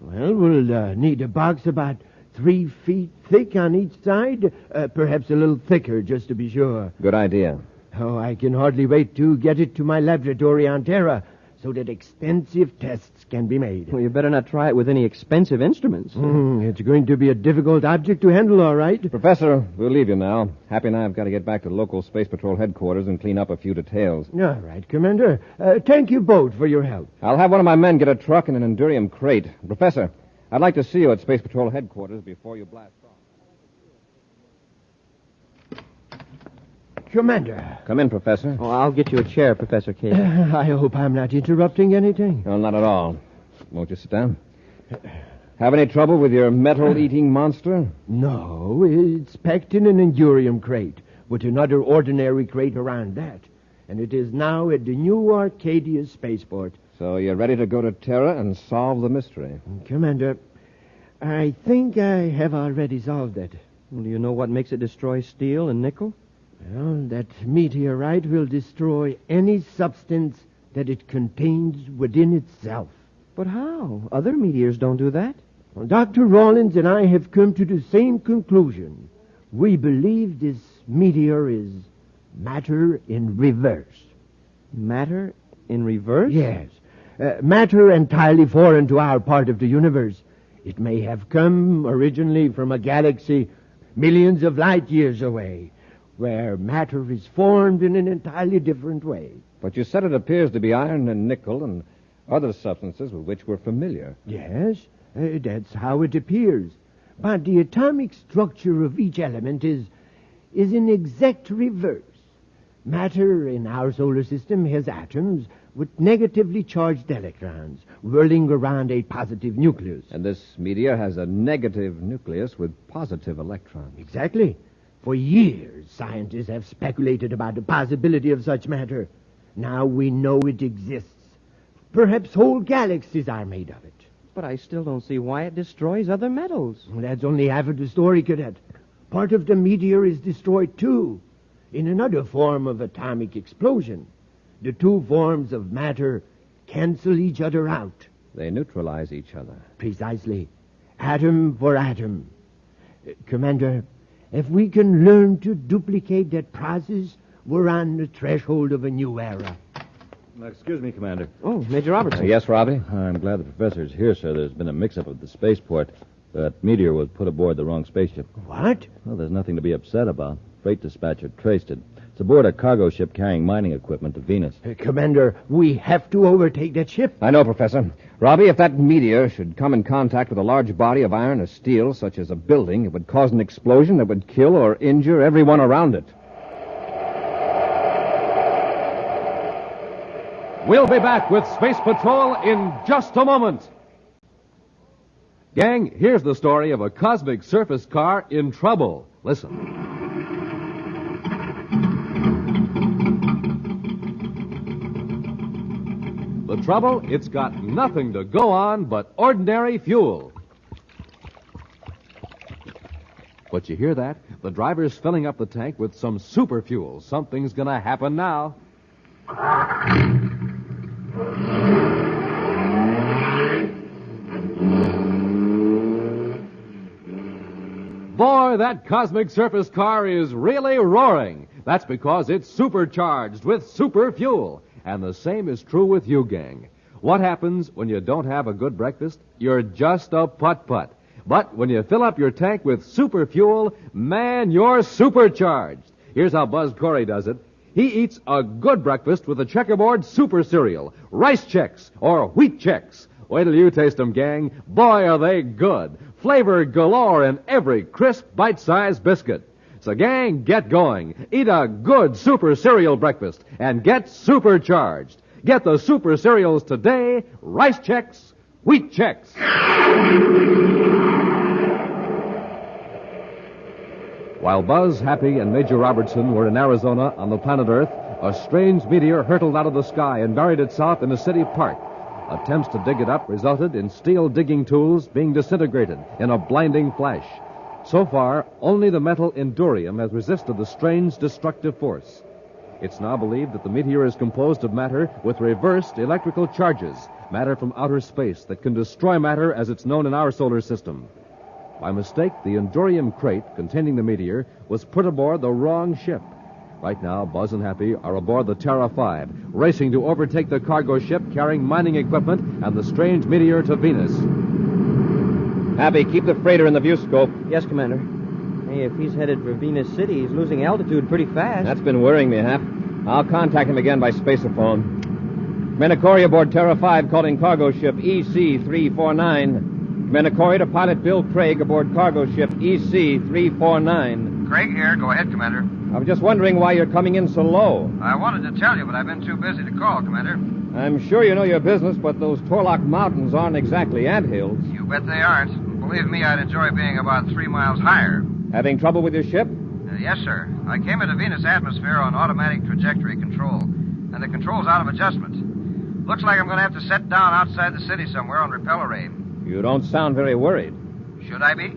Well, we'll need a box about 3 feet thick on each side, perhaps a little thicker, just to be sure. Good idea. Oh, I can hardly wait to get it to my laboratory on Terra so that extensive tests can be made. Well, you better not try it with any expensive instruments. It's going to be a difficult object to handle, all right. Professor, we'll leave you now. Happy and I have got to get back to local Space Patrol headquarters and clean up a few details. All right, Commander. Thank you both for your help. I'll have one of my men get a truck and an Endurium crate. Professor, I'd like to see you at Space Patrol headquarters before you blast off. Commander. Come in, Professor. Oh, I'll get you a chair, Professor Case. I hope I'm not interrupting anything. No, not at all. Won't you sit down? Have any trouble with your metal-eating monster? No, it's packed in an Endurium crate with another ordinary crate around that. And it is now at the new Arcadia spaceport. So you're ready to go to Terra and solve the mystery? Commander, I think I have already solved it. Well, do you know what makes it destroy steel and nickel? Well, that meteorite will destroy any substance that it contains within itself. But how? Other meteors don't do that. Well, Dr. Rawlins and I have come to the same conclusion. We believe this meteor is matter in reverse. Matter in reverse? Yes. Matter entirely foreign to our part of the universe. It may have come originally from a galaxy millions of light years away, where matter is formed in an entirely different way. But you said it appears to be iron and nickel and other substances with which we're familiar. Yes, that's how it appears. but the atomic structure of each element is in exact reverse. Matter in our solar system has atoms with negatively charged electrons whirling around a positive nucleus. And this meteor has a negative nucleus with positive electrons. Exactly. For years, scientists have speculated about the possibility of such matter. Now we know it exists. Perhaps whole galaxies are made of it. But I still don't see why it destroys other metals. Well, that's only half of the story, Cadet. Part of the meteor is destroyed, too, in another form of atomic explosion. The two forms of matter cancel each other out. They neutralize each other. Precisely. Atom for atom. Commander, if we can learn to duplicate that process, we're on the threshold of a new era. Excuse me, Commander. Oh, Major Robertson. Yes, Robbie? I'm glad the professor's here, sir. There's been a mix-up at the spaceport. That meteor was put aboard the wrong spaceship. What? Well, there's nothing to be upset about. Freight dispatcher traced it. It's aboard a cargo ship carrying mining equipment to Venus. Commander, we have to overtake that ship. I know, Professor. Robbie, if that meteor should come in contact with a large body of iron or steel, such as a building, it would cause an explosion that would kill or injure everyone around it. We'll be back with Space Patrol in just a moment. Gang, here's the story of a cosmic surface car in trouble. Listen. The trouble? It's got nothing to go on but ordinary fuel. But you hear that? The driver's filling up the tank with some super fuel. Something's gonna happen now. Boy, that cosmic surface car is really roaring. That's because it's supercharged with super fuel. And the same is true with you, gang. What happens when you don't have a good breakfast? You're just a putt-putt. But when you fill up your tank with super fuel, man, you're supercharged. Here's how Buzz Corey does it. He eats a good breakfast with a Checkerboard Super Cereal, Rice Chex, or Wheat Chex. Wait till you taste them, gang. Boy, are they good. Flavor galore in every crisp, bite-sized biscuit. So, gang, get going. Eat a good Super Cereal breakfast and get supercharged. Get the Super Cereals today, Rice Chex, Wheat Chex. While Buzz, Happy, and Major Robertson were in Arizona on the planet Earth, a strange meteor hurtled out of the sky and buried itself in a city park. Attempts to dig it up resulted in steel digging tools being disintegrated in a blinding flash. So far, only the metal Endurium has resisted the strange destructive force. It's now believed that the meteor is composed of matter with reversed electrical charges, matter from outer space that can destroy matter as it's known in our solar system. By mistake, the Endurium crate containing the meteor was put aboard the wrong ship. Right now, Buzz and Happy are aboard the Terra 5, racing to overtake the cargo ship carrying mining equipment and the strange meteor to Venus. Happy, keep the freighter in the view scope. Yes, Commander. Hey, if he's headed for Venus City, he's losing altitude pretty fast. That's been worrying me, Hap. I'll contact him again by spaceophone. Commander Corey aboard Terra 5 calling cargo ship EC-349. Commander Corey to pilot Bill Craig aboard cargo ship EC-349. Craig here. Go ahead, Commander. I was just wondering why you're coming in so low. I wanted to tell you, but I've been too busy to call, Commander. I'm sure you know your business, but those Torlock Mountains aren't exactly anthills. You bet they aren't. Believe me, I'd enjoy being about 3 miles higher. Having trouble with your ship? Yes, sir. I came into Venus atmosphere on automatic trajectory control, and the control's out of adjustment. Looks like I'm going to have to set down outside the city somewhere on repel array. You don't sound very worried. Should I be?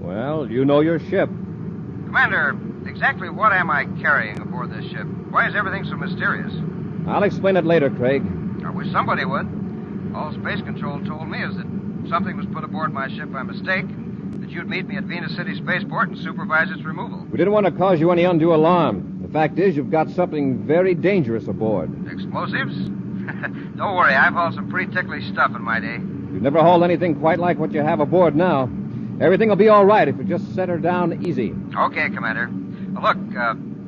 Well, you know your ship. Commander, exactly what am I carrying aboard this ship? Why is everything so mysterious? I'll explain it later, Craig. I wish somebody would. All Space Control told me is that something was put aboard my ship by mistake, that you'd meet me at Venus City Spaceport and supervise its removal. We didn't want to cause you any undue alarm. The fact is, you've got something very dangerous aboard. Explosives? Don't worry, I've hauled some pretty ticklish stuff in my day. You've never hauled anything quite like what you have aboard now. Everything will be all right if you just set her down easy. Okay, Commander. Look,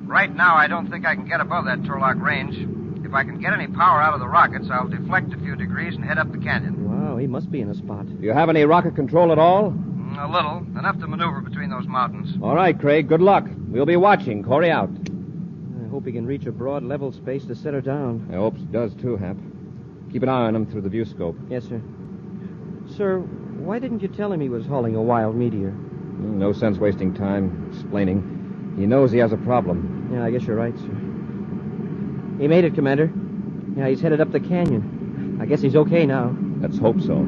right now I don't think I can get above that Torlock range. If I can get any power out of the rockets, I'll deflect a few degrees and head up the canyon. Wow, he must be in a spot. Do you have any rocket control at all? A little. Enough to maneuver between those mountains. All right, Craig. Good luck. We'll be watching. Corey out. I hope he can reach a broad, level space to set her down. I hope he does, too, Hap. Keep an eye on him through the view scope. Yes, sir. Sir, why didn't you tell him he was hauling a wild meteor? No sense wasting time explaining. He knows he has a problem. Yeah, I guess you're right, sir. He made it, Commander. Yeah, he's headed up the canyon. I guess he's okay now. Let's hope so.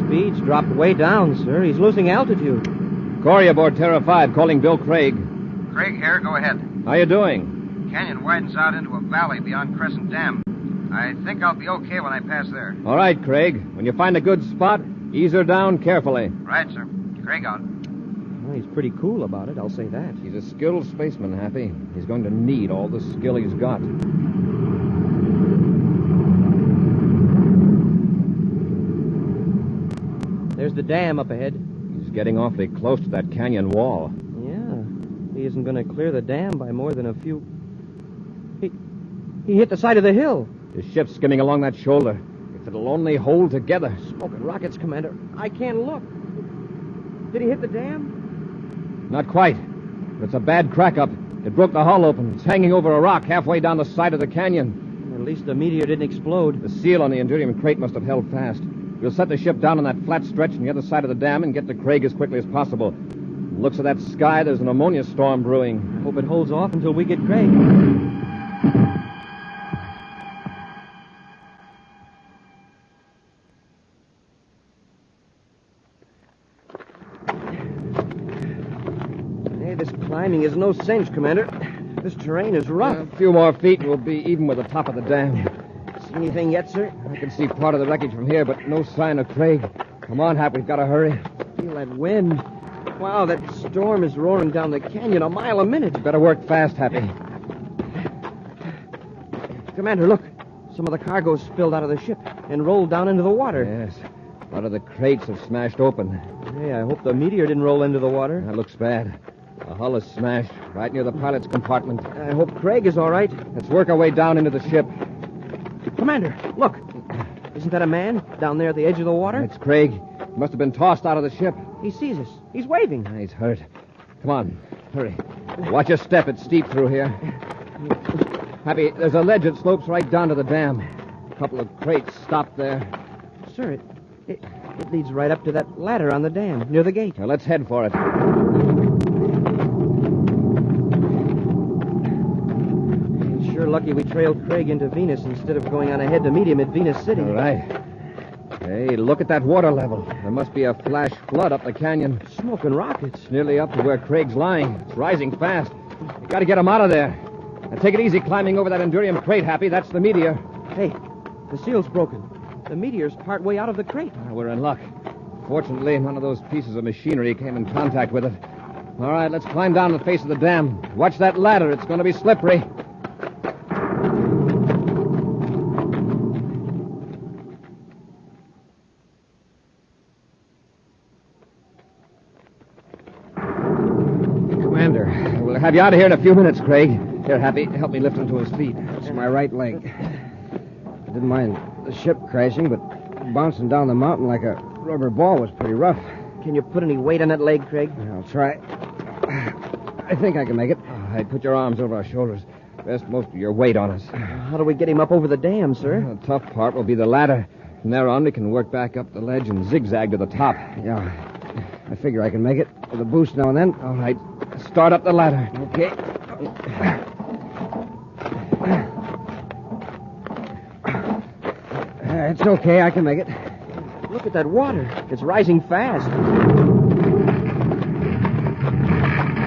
Speed's dropped way down, sir. He's losing altitude. Corey aboard Terra 5, calling Bill Craig. Craig here, go ahead. How you doing? Canyon widens out into a valley beyond Crescent Dam. I think I'll be okay when I pass there. All right, Craig. When you find a good spot, ease her down carefully. Right, sir. Craig out. Well, he's pretty cool about it, I'll say that. He's a skilled spaceman, Happy. He's going to need all the skill he's got. There's the dam up ahead. He's getting awfully close to that canyon wall. Yeah. He isn't going to clear the dam by more than a few... He hit the side of the hill. His ship's skimming along that shoulder. If it'll only hold together. Smoking rockets, Commander. I can't look. Did he hit the dam? Not quite. But it's a bad crack-up. It broke the hull open. It's hanging over a rock halfway down the side of the canyon. At least the meteor didn't explode. The seal on the Endurium crate must have held fast. We'll set the ship down on that flat stretch on the other side of the dam and get to Craig as quickly as possible. Looks of that sky, there's an ammonia storm brewing. Hope it holds off until we get Craig. Hey, this climbing is no cinch, Commander. This terrain is rough. A few more feet and we'll be even with the top of the dam. See anything yet, sir? I can see part of the wreckage from here, but no sign of Craig. Come on, Hap, we've got to hurry. Feel that wind. Wow, that storm is roaring down the canyon a mile a minute. You better work fast, Happy. Commander, look. Some of the cargo spilled out of the ship and rolled down into the water. Yes. A lot of the crates have smashed open. Hey, I hope the meteor didn't roll into the water. That looks bad. The hull is smashed right near the pilot's compartment. I hope Craig is all right. Let's work our way down into the ship. Commander, look. Isn't that a man down there at the edge of the water? It's Craig. He must have been tossed out of the ship. He sees us. He's waving. He's hurt. Come on, hurry. Watch your step. It's steep through here. Happy, there's a ledge that slopes right down to the dam. A couple of crates stopped there. Sir, it leads right up to that ladder on the dam, near the gate. Now, let's head for it. Sure lucky we trailed Craig into Venus instead of going on ahead to meet him at Venus City. All right. Hey, look at that water level. There must be a flash flood up the canyon. Smoking rockets. It's nearly up to where Craig's lying. It's rising fast. You got to get him out of there. Now, take it easy climbing over that Endurium crate, Happy. That's the meteor. Hey, the seal's broken. The meteor's part way out of the crate. We're in luck. Fortunately, none of those pieces of machinery came in contact with it. All right, let's climb down the face of the dam. Watch that ladder. It's going to be slippery. Commander, we'll have you out of here in a few minutes, Craig. Here, Happy, help me lift him to his feet. It's my right leg. I didn't mind the ship crashing, but bouncing down the mountain like a rubber ball was pretty rough. Can you put any weight on that leg, Craig? I'll try. I think I can make it. All right, put your arms over our shoulders. Rest most of your weight on us. How do we get him up over the dam, sir? The tough part will be the ladder. From there on, we can work back up the ledge and zigzag to the top. Yeah. I figure I can make it with a boost now and then. All right. Start up the ladder. Okay. It's okay. I can make it. Look at that water. It's rising fast.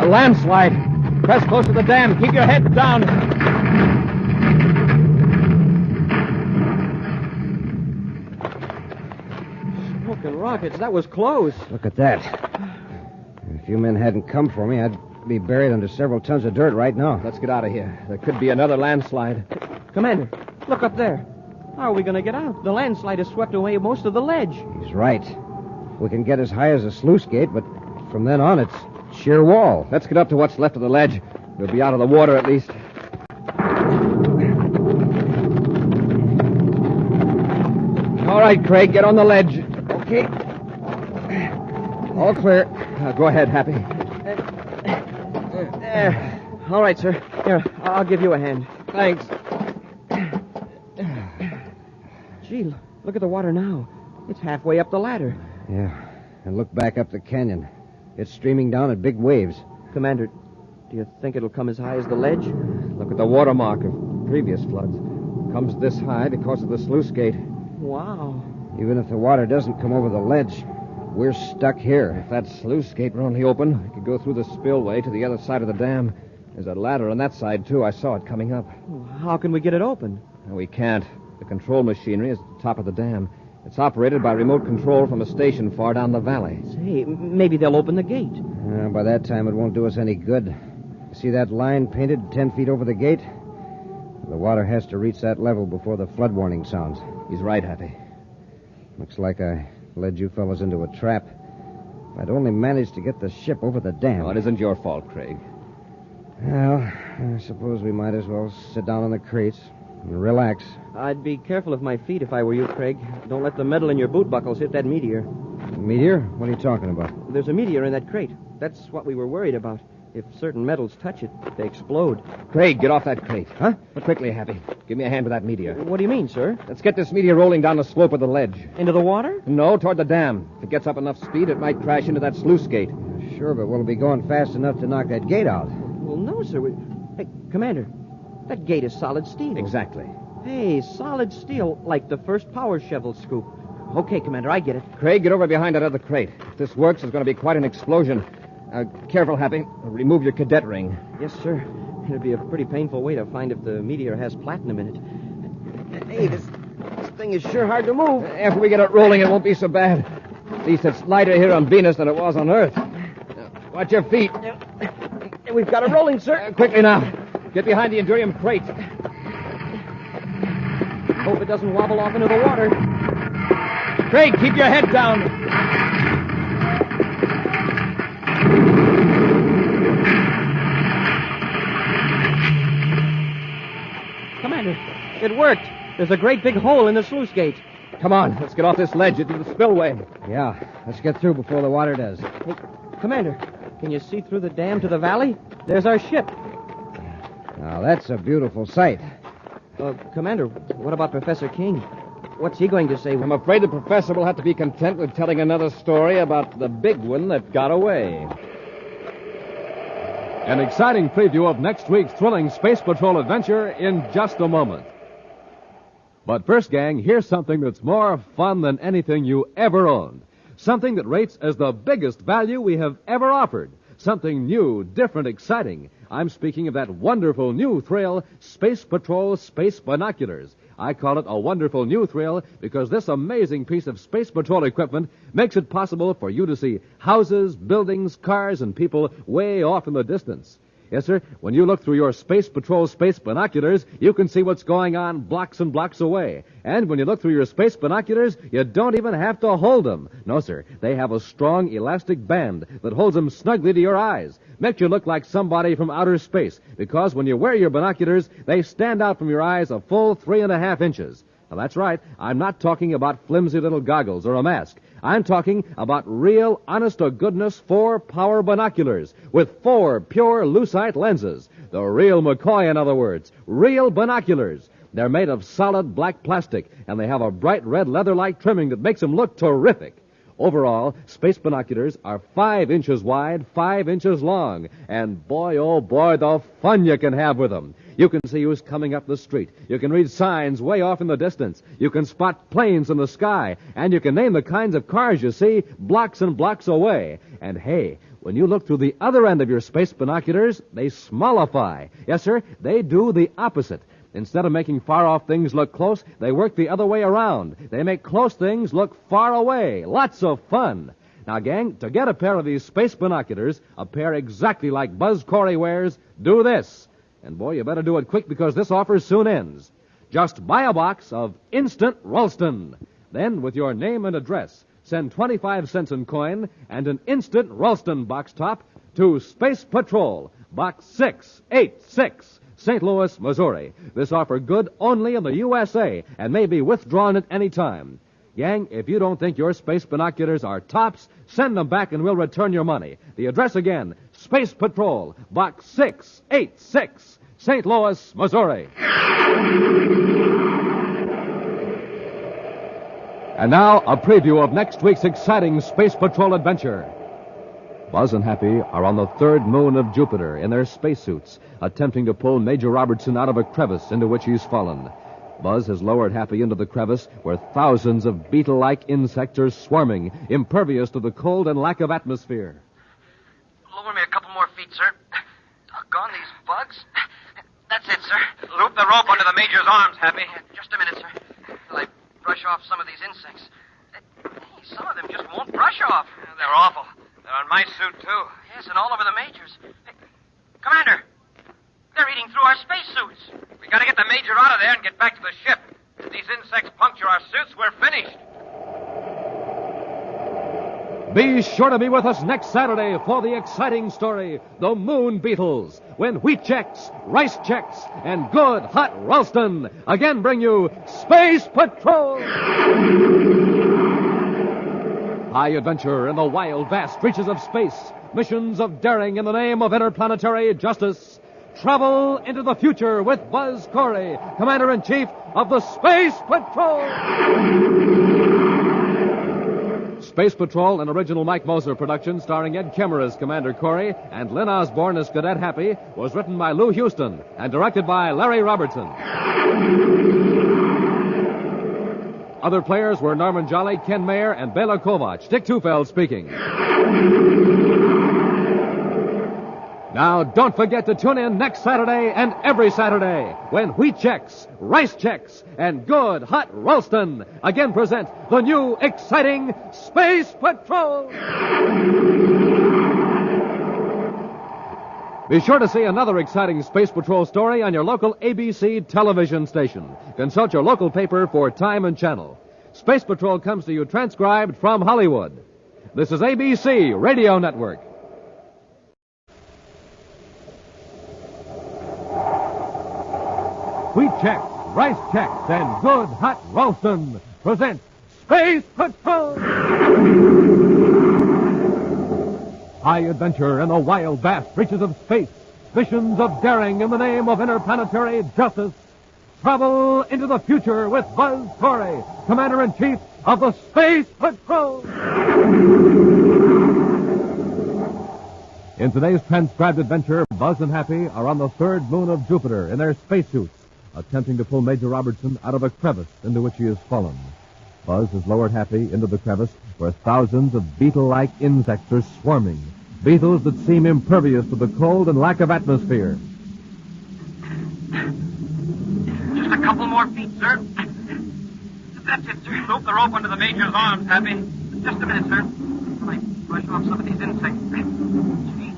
A landslide. Press close to the dam. Keep your head down. Smoking rockets. That was close. Look at that. If you men hadn't come for me, I'd be buried under several tons of dirt right now. Let's get out of here. There could be another landslide. Commander, look up there. How are we going to get out? The landslide has swept away most of the ledge. He's right. We can get as high as a sluice gate, but from then on, it's sheer wall. Let's get up to what's left of the ledge. We'll be out of the water at least. All right, Craig, get on the ledge. Okay. All clear. Go ahead, Happy. All right, sir. Here, I'll give you a hand. Thanks. Gee, look at the water now. It's halfway up the ladder. Yeah, and look back up the canyon. It's streaming down at big waves. Commander, do you think it'll come as high as the ledge? Look at the watermark of previous floods. Comes this high because of the sluice gate. Wow. Even if the water doesn't come over the ledge, we're stuck here. If that sluice gate were only open, we could go through the spillway to the other side of the dam. There's a ladder on that side, too. I saw it coming up. How can we get it open? No, we can't. The control machinery is at the top of the dam. It's operated by remote control from a station far down the valley. Say, maybe they'll open the gate. By that time, it won't do us any good. See that line painted 10 feet over the gate? The water has to reach that level before the flood warning sounds. He's right, Happy. Looks like I led you fellas into a trap. If I'd only managed to get the ship over the dam. No, it isn't your fault, Craig. Well, I suppose we might as well sit down on the crates and relax. I'd be careful of my feet if I were you, Craig. Don't let the metal in your boot buckles hit that meteor. Meteor? What are you talking about? There's a meteor in that crate. That's what we were worried about. If certain metals touch it, they explode. Craig, get off that crate. Huh? But quickly, Happy. Give me a hand with that meteor. What do you mean, sir? Let's get this meteor rolling down the slope of the ledge. Into the water? No, toward the dam. If it gets up enough speed, it might crash into that sluice gate. Sure, but will it be going fast enough to knock that gate out? Well, no, sir. Hey, Commander, that gate is solid steel. Exactly. Hey, solid steel, like the first power shovel scoop. Okay, Commander, I get it. Craig, get over behind that other crate. If this works, there's going to be quite an explosion. Careful, Happy. Remove your cadet ring. Yes, sir. It'd be a pretty painful way to find if the meteor has platinum in it. Hey, this thing is sure hard to move. After we get it rolling, it won't be so bad. At least it's lighter here on Venus than it was on Earth. Watch your feet. We've got it rolling, sir. Quickly now. Get behind the Endurium crate. Hope it doesn't wobble off into the water. Craig, keep your head down. Commander, it worked. There's a great big hole in the sluice gate. Come on, let's get off this ledge into the spillway. Yeah, let's get through before the water does. Hey, Commander, can you see through the dam to the valley? There's our ship. Now, that's a beautiful sight. Commander, what about Professor King? What's he going to say? I'm afraid the professor will have to be content with telling another story about the big one that got away. An exciting preview of next week's thrilling Space Patrol adventure in just a moment. But first, gang, here's something that's more fun than anything you ever owned. Something that rates as the biggest value we have ever offered. Something new, different, exciting. I'm speaking of that wonderful new thrill, Space Patrol Space Binoculars. I call it a wonderful new thrill because this amazing piece of Space Patrol equipment makes it possible for you to see houses, buildings, cars, and people way off in the distance. Yes, sir, when you look through your Space Patrol Space Binoculars, you can see what's going on blocks and blocks away. And when you look through your Space Binoculars, you don't even have to hold them. No, sir, they have a strong elastic band that holds them snugly to your eyes. Makes you look like somebody from outer space, because when you wear your binoculars, they stand out from your eyes a full 3.5 inches. Now, that's right, I'm not talking about flimsy little goggles or a mask. I'm talking about real, honest-to-goodness 4-power binoculars with 4 pure lucite lenses. The real McCoy, in other words. Real binoculars. They're made of solid black plastic, and they have a bright red leather-like trimming that makes them look terrific. Overall, space binoculars are 5 inches wide, 5 inches long. And boy, oh boy, the fun you can have with them. You can see who's coming up the street. You can read signs way off in the distance. You can spot planes in the sky. And you can name the kinds of cars you see blocks and blocks away. And hey, when you look through the other end of your space binoculars, they smallify. Yes, sir, they do the opposite. Instead of making far-off things look close, they work the other way around. They make close things look far away. Lots of fun. Now, gang, to get a pair of these space binoculars, a pair exactly like Buzz Corey wears, do this. And, boy, you better do it quick because this offer soon ends. Just buy a box of Instant Ralston. Then, with your name and address, send 25 cents in coin and an Instant Ralston box top to Space Patrol, Box 686. St. Louis, Missouri. This offer good only in the USA and may be withdrawn at any time. Gang, if you don't think your space binoculars are tops, send them back and we'll return your money. The address again, Space Patrol, Box 686, St. Louis, Missouri. And now, a preview of next week's exciting Space Patrol adventure. Buzz and Happy are on the third moon of Jupiter in their spacesuits, attempting to pull Major Robertson out of a crevice into which he's fallen. Buzz has lowered Happy into the crevice where thousands of beetle-like insects are swarming, impervious to the cold and lack of atmosphere. Lower me a couple more feet, sir. Doggone these bugs. That's it, sir. Loop the rope under the Major's arms, Happy. Just a minute, sir. Till I brush off some of these insects. Hey, some of them just won't brush off. They're awful. They're on my suit, too. Yes, and all over the Major's. Hey, Commander, they're eating through our spacesuits. We gotta get the Major out of there and get back to the ship. If these insects puncture our suits, we're finished. Be sure to be with us next Saturday for the exciting story, The Moon Beetles, when wheat checks, rice checks, and good hot Ralston again bring you Space Patrol! High adventure in the wild, vast reaches of space. Missions of daring in the name of interplanetary justice. Travel into the future with Buzz Corey, Commander-in-Chief of the Space Patrol! Space Patrol, an original Mike Moser production starring Ed Kemmer as Commander Corey and Lynn Osborne as Cadet Happy, was written by Lou Houston and directed by Larry Robertson. Other players were Norman Jolly, Ken Mayer, and Bela Kovac. Dick Tufeld speaking. Now, don't forget to tune in next Saturday and every Saturday when wheat checks, rice checks, and good hot Ralston again present the new exciting Space Patrol. Be sure to see another exciting Space Patrol story on your local ABC television station. Consult your local paper for time and channel. Space Patrol comes to you transcribed from Hollywood. This is ABC Radio Network. Wheat checks, rice checks, and good hot Ralston present Space Patrol! High adventure in the wild, vast reaches of space. Missions of daring in the name of interplanetary justice. Travel into the future with Buzz Corey, Commander-in-Chief of the Space Patrol! In today's transcribed adventure, Buzz and Happy are on the third moon of Jupiter in their spacesuits, attempting to pull Major Robertson out of a crevice into which he has fallen. Buzz has lowered Happy into the crevice where thousands of beetle-like insects are swarming, beetles that seem impervious to the cold and lack of atmosphere. Just a couple more feet, sir. That's it, sir. Loop the rope under the Major's arms, Happy. Just a minute, sir. Till I brush off some of these insects. Gee,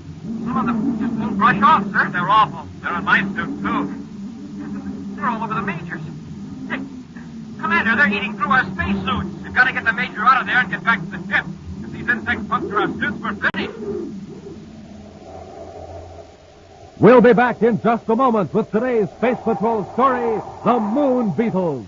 some of them just won't brush off, sir. They're awful. They're on my suit, too. They're all over the Major's. Hey, Commander, they're eating through our spacesuits. We've got to get the Major out of there and get back to the ship. If these insects puncture our suits, we're finished. We'll be back in just a moment with today's Space Patrol story, The Moon Beetles.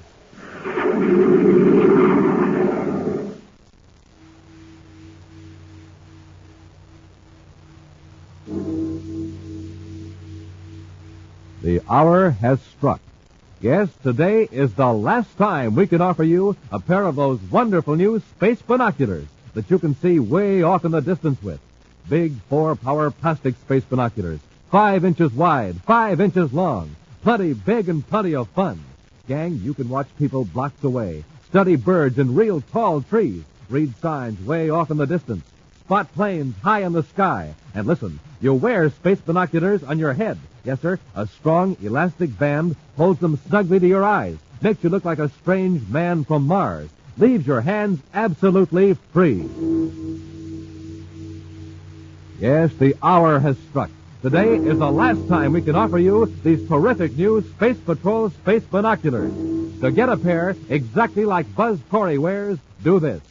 The hour has struck. Yes, today is the last time we can offer you a pair of those wonderful new space binoculars that you can see way off in the distance with. Big 4-power plastic space binoculars, 5 inches wide, 5 inches long, plenty big and plenty of fun. Gang, you can watch people blocks away, study birds in real tall trees, read signs way off in the distance, spot planes high in the sky, and listen, you wear space binoculars on your head. Yes, sir, a strong elastic band holds them snugly to your eyes, makes you look like a strange man from Mars, leaves your hands absolutely free. Yes, the hour has struck. Today is the last time we can offer you these terrific new Space Patrol space binoculars. To get a pair exactly like Buzz Corey wears, do this.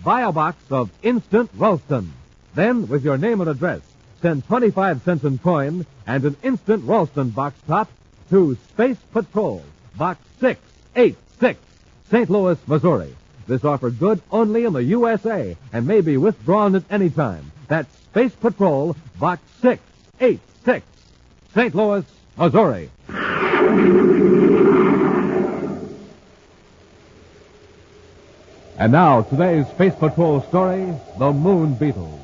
Buy a box of Instant Ralston. Then, with your name and address, send 25 cents in coin and an Instant Ralston box top to Space Patrol, Box 686, St. Louis, Missouri. this offer good only in the USA and may be withdrawn at any time. That's Space Patrol, Box 686, St. Louis, Missouri. And now, today's Space Patrol story, The Moon Beetles.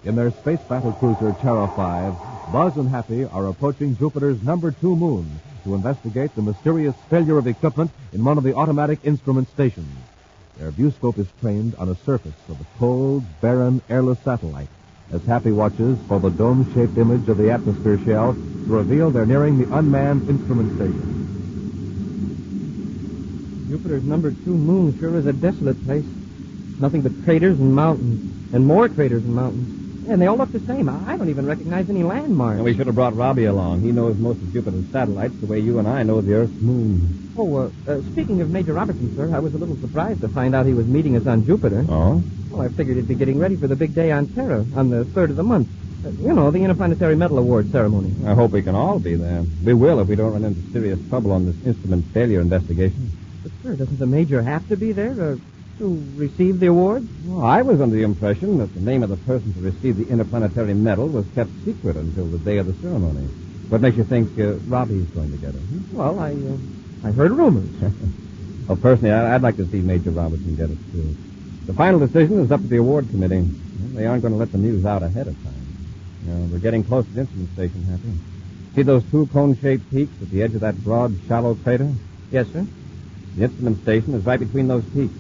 In their space battle cruiser Terra 5, Buzz and Happy are approaching Jupiter's number 2 moon to investigate the mysterious failure of equipment in one of the automatic instrument stations. Their viewscope is trained on a surface of a cold, barren, airless satellite as Happy watches for the dome-shaped image of the atmosphere shell to reveal they're nearing the unmanned instrument station. Jupiter's number 2 moon sure is a desolate place. Nothing but craters and mountains, and more craters and mountains. And they all look the same. I don't even recognize any landmarks. We should have brought Robbie along. He knows most of Jupiter's satellites the way you and I know the Earth's moon. Oh, speaking of Major Robertson, sir, I was a little surprised to find out he was meeting us on Jupiter. Oh? Well, I figured he'd be getting ready for the big day on Terra on the 3rd of the month. The Interplanetary Medal Award ceremony. I hope we can all be there. We will if we don't run into serious trouble on this instrument failure investigation. But, sir, doesn't the Major have to be there to receive the award? Well, I was under the impression that the name of the person to receive the Interplanetary Medal was kept secret until the day of the ceremony. What makes you think Robbie's going to get it? Well, I heard rumors. Well, personally, I'd like to see Major Robertson get it, too. The final decision is up to the award committee. Well, they aren't going to let the news out ahead of time. We're getting close to the instrument station, Happy. See those 2 cone-shaped peaks at the edge of that broad, shallow crater? Yes, sir. The instrument station is right between those peaks.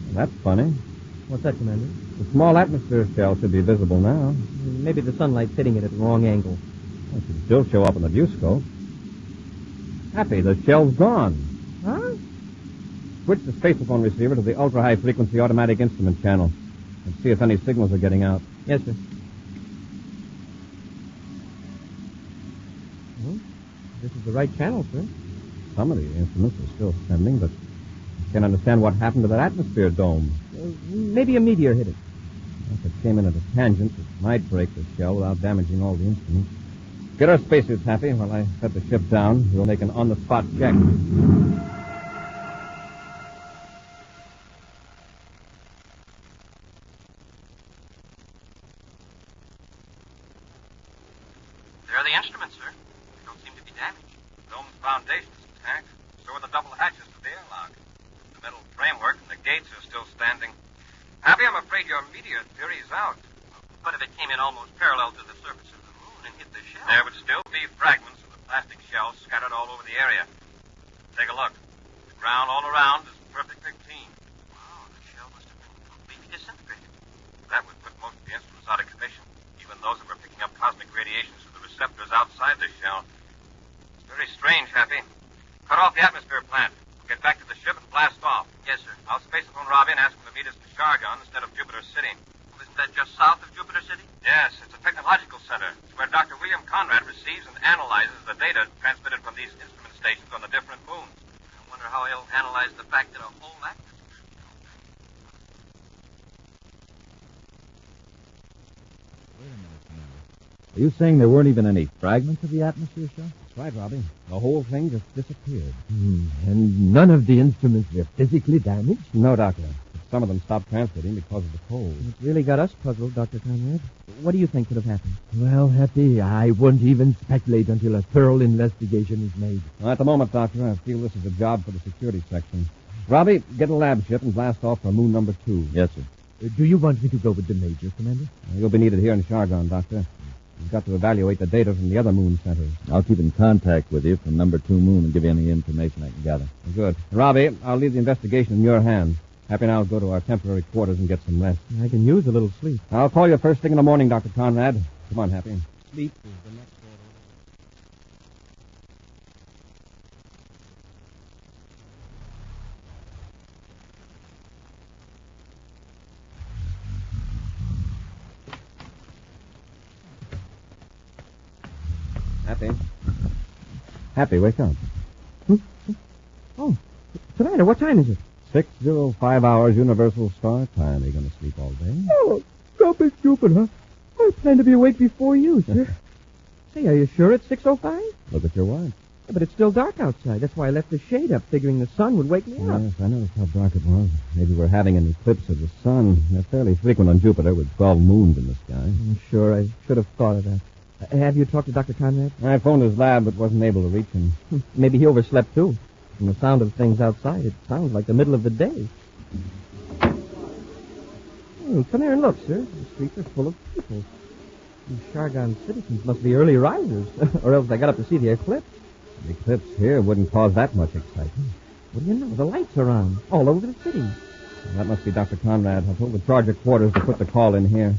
Well, that's funny. What's that, Commander? The small atmosphere shell should be visible now. Maybe the sunlight's hitting it at the wrong angle. Well, it should still show up in the viewscope. Happy, the shell's gone. Huh? Switch the spacephone receiver to the ultra-high frequency automatic instrument channel and see if any signals are getting out. Yes, sir. Well, this is the right channel, sir. Some of the instruments are still sending, but I can't understand what happened to that atmosphere dome. Maybe a meteor hit it. If it came in at a tangent, it might break the shell without damaging all the instruments. Get our spacesuits, Happy. While I set the ship down, we'll make an on-the-spot check. There are the instruments, sir. They don't seem to be damaged. The dome's foundation is intact. So are the double hatches to the airlock. The metal framework and the gates are still standing. Happy, I'm afraid your meteor theory is out. But if it came in almost parallel to the surface of the moon and hit the shell... There would still be fragments of the plastic shell scattered all over the area. Take a look. The ground all around is perfectly clean. Wow, the shell must have been completely disintegrated. That would put most of the instruments out of commission, even those that were picking up cosmic radiations through the receptors outside the shell. It's very strange, Happy. Cut off the atmosphere plant. We'll get back to the ship and blast off. Yes, sir. I'll spacephone Robbie and ask him to meet us in Shargon instead of Jupiter City. Well, isn't that just south of Jupiter City? Yes, it's a technological center. It's where Dr. William Conrad receives and analyzes the data transmitted from these instrument stations on the different moons. I wonder how he'll analyze the fact that a whole atmosphere... Are you saying there weren't even any fragments of the atmosphere shell? That's right, Robbie. The whole thing just disappeared. And none of the instruments were physically damaged? No, Doctor. Some of them stopped transmitting because of the cold. It really got us puzzled, Dr. Conrad. What do you think could have happened? Well, Happy, I won't even speculate until a thorough investigation is made. Well, at the moment, Doctor, I feel this is a job for the security section. Robbie, get a lab ship and blast off for moon number 2. Yes, sir. Do you want me to go with the Major, Commander? You'll be needed here in Shargon, Doctor. You've got to evaluate the data from the other moon centers. I'll keep in contact with you from number 2 moon and give you any information I can gather. Good. Robbie, I'll leave the investigation in your hands. Happy and I'll go to our temporary quarters and get some rest. I can use a little sleep. I'll call you first thing in the morning, Dr. Conrad. Come on, Happy. Sleep is the next order. Happy. Happy, wake up. Oh, Commander, what time is it? 6:05 hours Universal Star Time. Are you going to sleep all day? Oh, don't be stupid, huh? I plan to be awake before you, sir. Say, are you sure it's 6:05? Look at your watch. But it's still dark outside. That's why I left the shade up, figuring the sun would wake me up. Yes, I noticed how dark it was. Maybe we're having an eclipse of the sun. They're fairly frequent on Jupiter with 12 moons in the sky. Sure, I should have thought of that. Have you talked to Dr. Conrad? I phoned his lab, but wasn't able to reach him. Maybe he overslept, too. From the sound of things outside, it sounds like the middle of the day. Come here and look, sir. The streets are full of people. These Shargon citizens must be early risers, or else they got up to see the eclipse. The eclipse here wouldn't cause that much excitement. What do you know? The lights are on, all over the city. Well, that must be Dr. Conrad. I told the charge of quarters to put the call in here.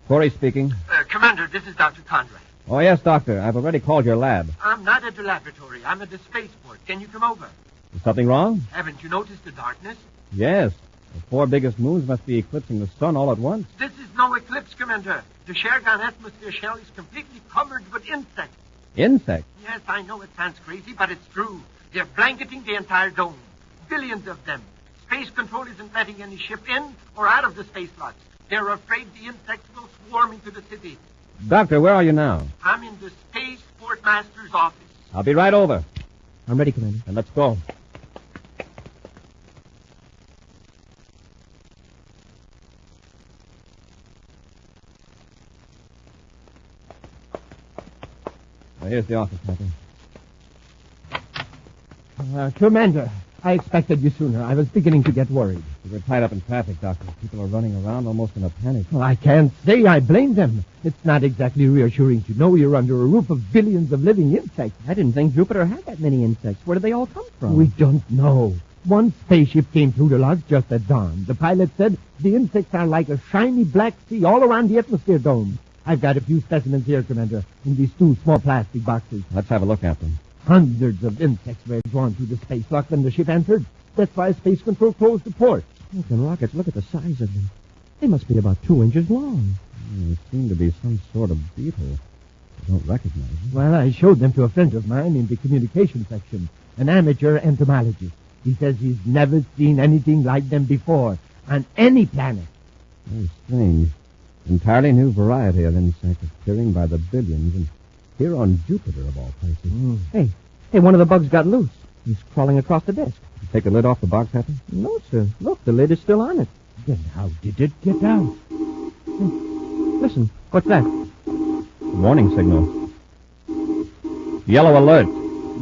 Corey speaking. Commander, this is Dr. Conrad. Oh, yes, Doctor. I've already called your lab. I'm not at the laboratory. I'm at the spaceport. Can you come over? Is something wrong? Haven't you noticed the darkness? Yes. The 4 biggest moons must be eclipsing the sun all at once. This is no eclipse, Commander. The Shargon atmosphere shell is completely covered with insects. Insects? Yes, I know it sounds crazy, but it's true. They're blanketing the entire dome. Billions of them. Space Control isn't letting any ship in or out of the space locks. They're afraid the insects will swarm into the city. Doctor, where are you now? I'm in the Spaceport Master's office. I'll be right over. I'm ready, Commander. And let's go. Now, here's the office, Captain. Commander, I expected you sooner. I was beginning to get worried. We're tied up in traffic, Doctor. People are running around almost in a panic. Well, I can't say I blame them. It's not exactly reassuring to know you're under a roof of billions of living insects. I didn't think Jupiter had that many insects. Where did they all come from? We don't know. One spaceship came through the lodge just at dawn. The pilot said the insects are like a shiny black sea all around the atmosphere dome. I've got a few specimens here, Commander, in these 2 small plastic boxes. Let's have a look at them. Hundreds of insects were drawn through the space lock when the ship entered. That's why Space Control closed the port. And rockets, look at the size of them. They must be about 2 inches long. They seem to be some sort of beetle. I don't recognize them. Well, I showed them to a friend of mine in the communication section, an amateur entomologist. He says he's never seen anything like them before on any planet. Very strange. Entirely new variety of insect appearing by the billions, and here on Jupiter, of all places. Hey, one of the bugs got loose. He's crawling across the desk. You take the lid off the box, Captain? No, sir. Look, the lid is still on it. Then how did it get out? Listen, what's that? Warning signal. Yellow alert.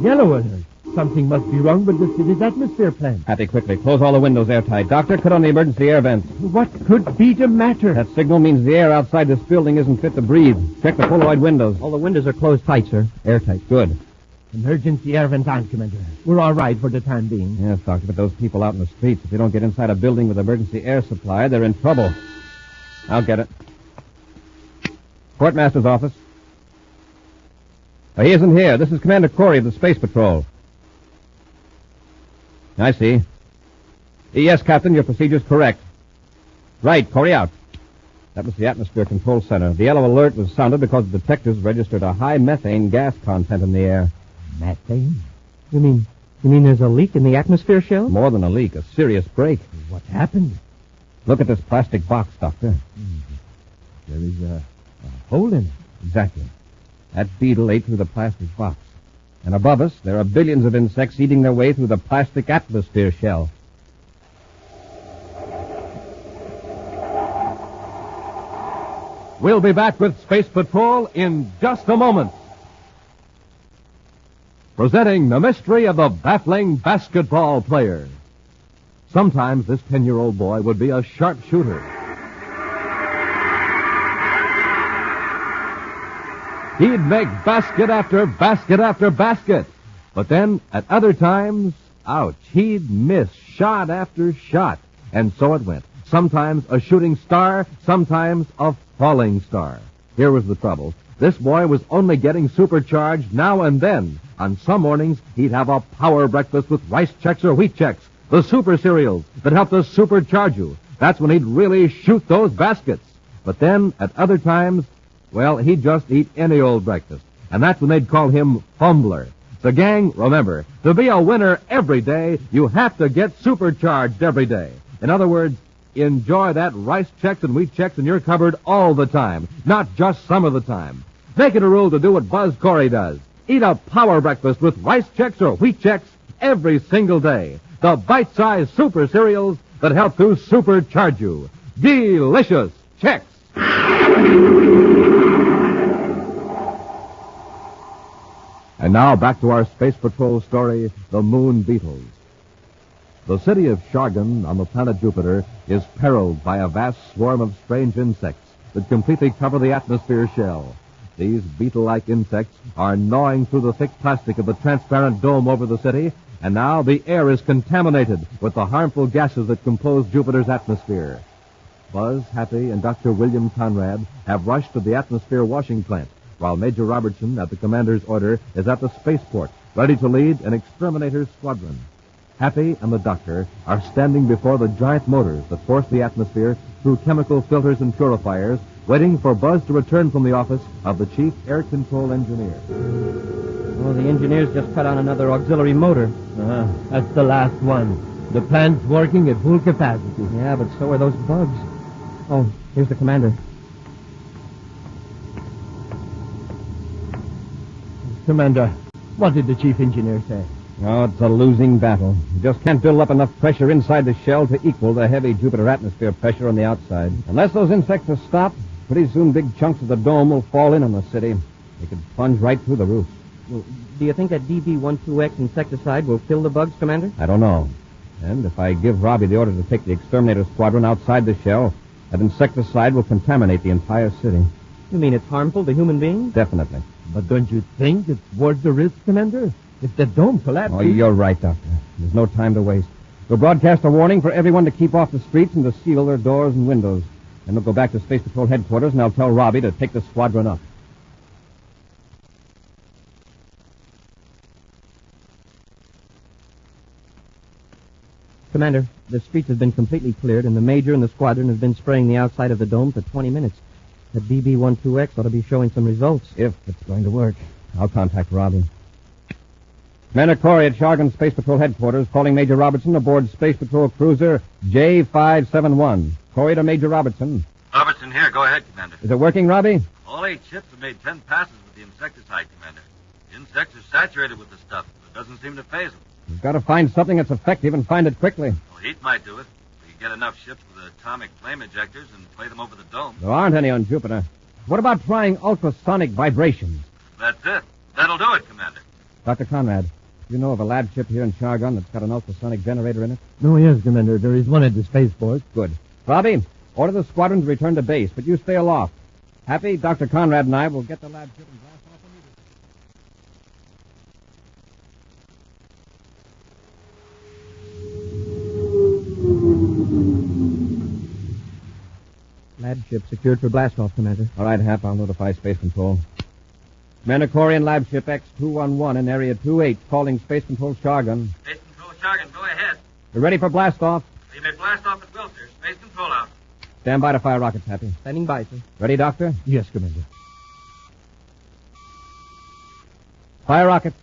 Yellow alert. Something must be wrong with the city's atmosphere plant. Happy, quickly. Close all the windows airtight. Doctor, cut on the emergency air vents. What could be the matter? That signal means the air outside this building isn't fit to breathe. Check the Polaroid windows. All the windows are closed tight, sir. Airtight. Good. Emergency air vent on, Commander. We're all right for the time being. Yes, Doctor, but those people out in the streets, if they don't get inside a building with emergency air supply, they're in trouble. I'll get it. Quartermaster's office. Oh, he isn't here. This is Commander Corey of the Space Patrol. I see. Yes, Captain, your procedure's correct. Right, Corey out. That was the Atmosphere Control Center. The yellow alert was sounded because the detectives registered a high methane gas content in the air. Methane? You mean there's a leak in the atmosphere shell? More than a leak, a serious break. What happened? Look at this plastic box, Doctor. There is a hole in it. Exactly. That beetle ate through the plastic box. And above us, there are billions of insects eating their way through the plastic atmosphere shell. We'll be back with Space Patrol in just a moment. Presenting the mystery of the baffling basketball player. Sometimes this 10-year-old boy would be a sharpshooter. He'd make basket after basket after basket. But then, at other times, ouch, he'd miss shot after shot. And so it went. Sometimes a shooting star, sometimes a falling star. Here was the trouble. This boy was only getting supercharged now and then. On some mornings, he'd have a power breakfast with rice checks or wheat checks, the super cereals that help to supercharge you. That's when he'd really shoot those baskets. But then, at other times, well, he'd just eat any old breakfast. And that's when they'd call him Fumbler. So, gang, remember, to be a winner every day, you have to get supercharged every day. In other words, enjoy that rice checks and wheat checks in your cupboard all the time, not just some of the time. Make it a rule to do what Buzz Corey does. Eat a power breakfast with rice checks or wheat checks every single day. The bite-sized super cereals that help to supercharge you. Delicious Chex. And now back to our Space Patrol story, The Moon Beetles. The city of Shargan on the planet Jupiter is perilled by a vast swarm of strange insects that completely cover the atmosphere shell. These beetle-like insects are gnawing through the thick plastic of the transparent dome over the city, and now the air is contaminated with the harmful gases that compose Jupiter's atmosphere. Buzz, Happy, and Dr. William Conrad have rushed to the atmosphere washing plant, while Major Robertson, at the commander's order, is at the spaceport, ready to lead an exterminator's squadron. Happy and the doctor are standing before the giant motors that force the atmosphere through chemical filters and purifiers, waiting for Buzz to return from the office of the chief air control engineer. Oh, the engineers just cut on another auxiliary motor. That's the last one. The plant's working at full capacity. Yeah, but so are those bugs. Oh, here's the commander. Commander, what did the chief engineer say? Oh, it's a losing battle. You just can't build up enough pressure inside the shell to equal the heavy Jupiter atmosphere pressure on the outside. Unless those insects are stopped, pretty soon big chunks of the dome will fall in on the city. They could plunge right through the roof. Well, do you think that DB12X insecticide will kill the bugs, Commander? I don't know. And if I give Robbie the order to take the exterminator squadron outside the shell, that insecticide will contaminate the entire city. You mean it's harmful to human beings? Definitely. But don't you think it's worth the risk, Commander? If the dome collapses... Oh, you're right, Doctor. There's no time to waste. We'll broadcast a warning for everyone to keep off the streets and to seal their doors and windows. Then we'll go back to Space Patrol headquarters, and I'll tell Robbie to take the squadron up. Commander, the streets have been completely cleared, and the Major and the squadron have been spraying the outside of the dome for 20 minutes. The DB12X ought to be showing some results. If it's going to work. I'll contact Robbie. Commander Corey at Shargan Space Patrol headquarters, calling Major Robertson aboard Space Patrol cruiser J571. Corey to Major Robertson. Robertson here. Go ahead, Commander. Is it working, Robbie? All 8 ships have made 10 passes with the insecticide, Commander. The insects are saturated with the stuff. It doesn't seem to phase them. We've got to find something that's effective and find it quickly. Well, heat might do it. We can get enough ships with atomic flame ejectors and play them over the dome. There aren't any on Jupiter. What about trying ultrasonic vibrations? That's it. That'll do it, Commander. Dr. Conrad, do you know of a lab ship here in Shargan that's got an ultrasonic generator in it? No, yes, Commander. There is one at the spaceport. Good. Robbie, order the squadron to return to base, but you stay aloft. Happy, Dr. Conrad and I will get the lab ship and blast off immediately. Lab ship secured for blast-off, Commander. All right, Hap, I'll notify Space Control. Commander Corey and Lab Ship X-211 in Area 28, calling Space Control Shargan. Space Control Shargan, go ahead. We're ready for blast-off. You may blast off at will, sir. Space Control out. Stand by to fire rockets, Happy. Standing by, sir. Ready, Doctor? Yes, Commander. Fire rockets.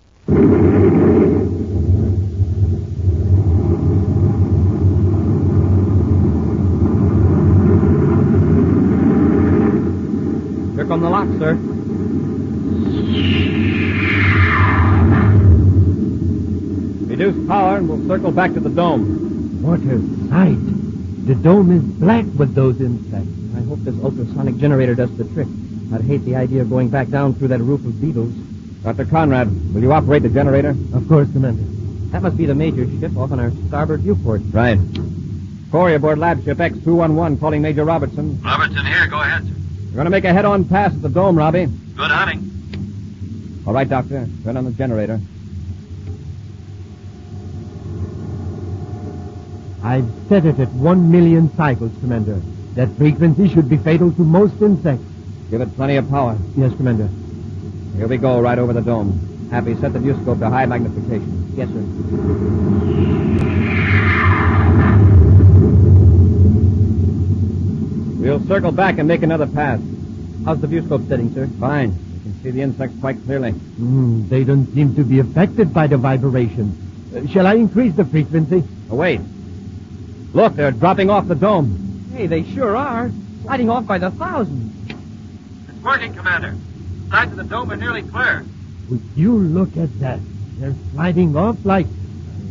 Here come the locks, sir. Reduce power and we'll circle back to the dome. What a sight. The dome is black with those insects. I hope this ultrasonic generator does the trick. I'd hate the idea of going back down through that roof of beetles. Dr. Conrad, will you operate the generator? Of course, Commander. That must be the Major's ship off on our starboard viewport. Right. Corey aboard Lab Ship X-211, calling Major Robertson. Robertson here. Go ahead, sir. We're going to make a head-on pass at the dome, Robbie. Good hunting. All right, Doctor. Turn on the generator. I've set it at 1 million cycles, Commander. That frequency should be fatal to most insects. Give it plenty of power. Yes, Commander. Here we go, right over the dome. Happy, set the viewscope to high magnification. Yes, sir. We'll circle back and make another pass. How's the viewscope setting, sir? Fine. You can see the insects quite clearly. They don't seem to be affected by the vibration. Shall I increase the frequency? Oh, wait. Look, they're dropping off the dome. Hey, they sure are. Sliding off by the thousands. It's working, Commander. Sides of the dome are nearly clear. Would you look at that? They're sliding off like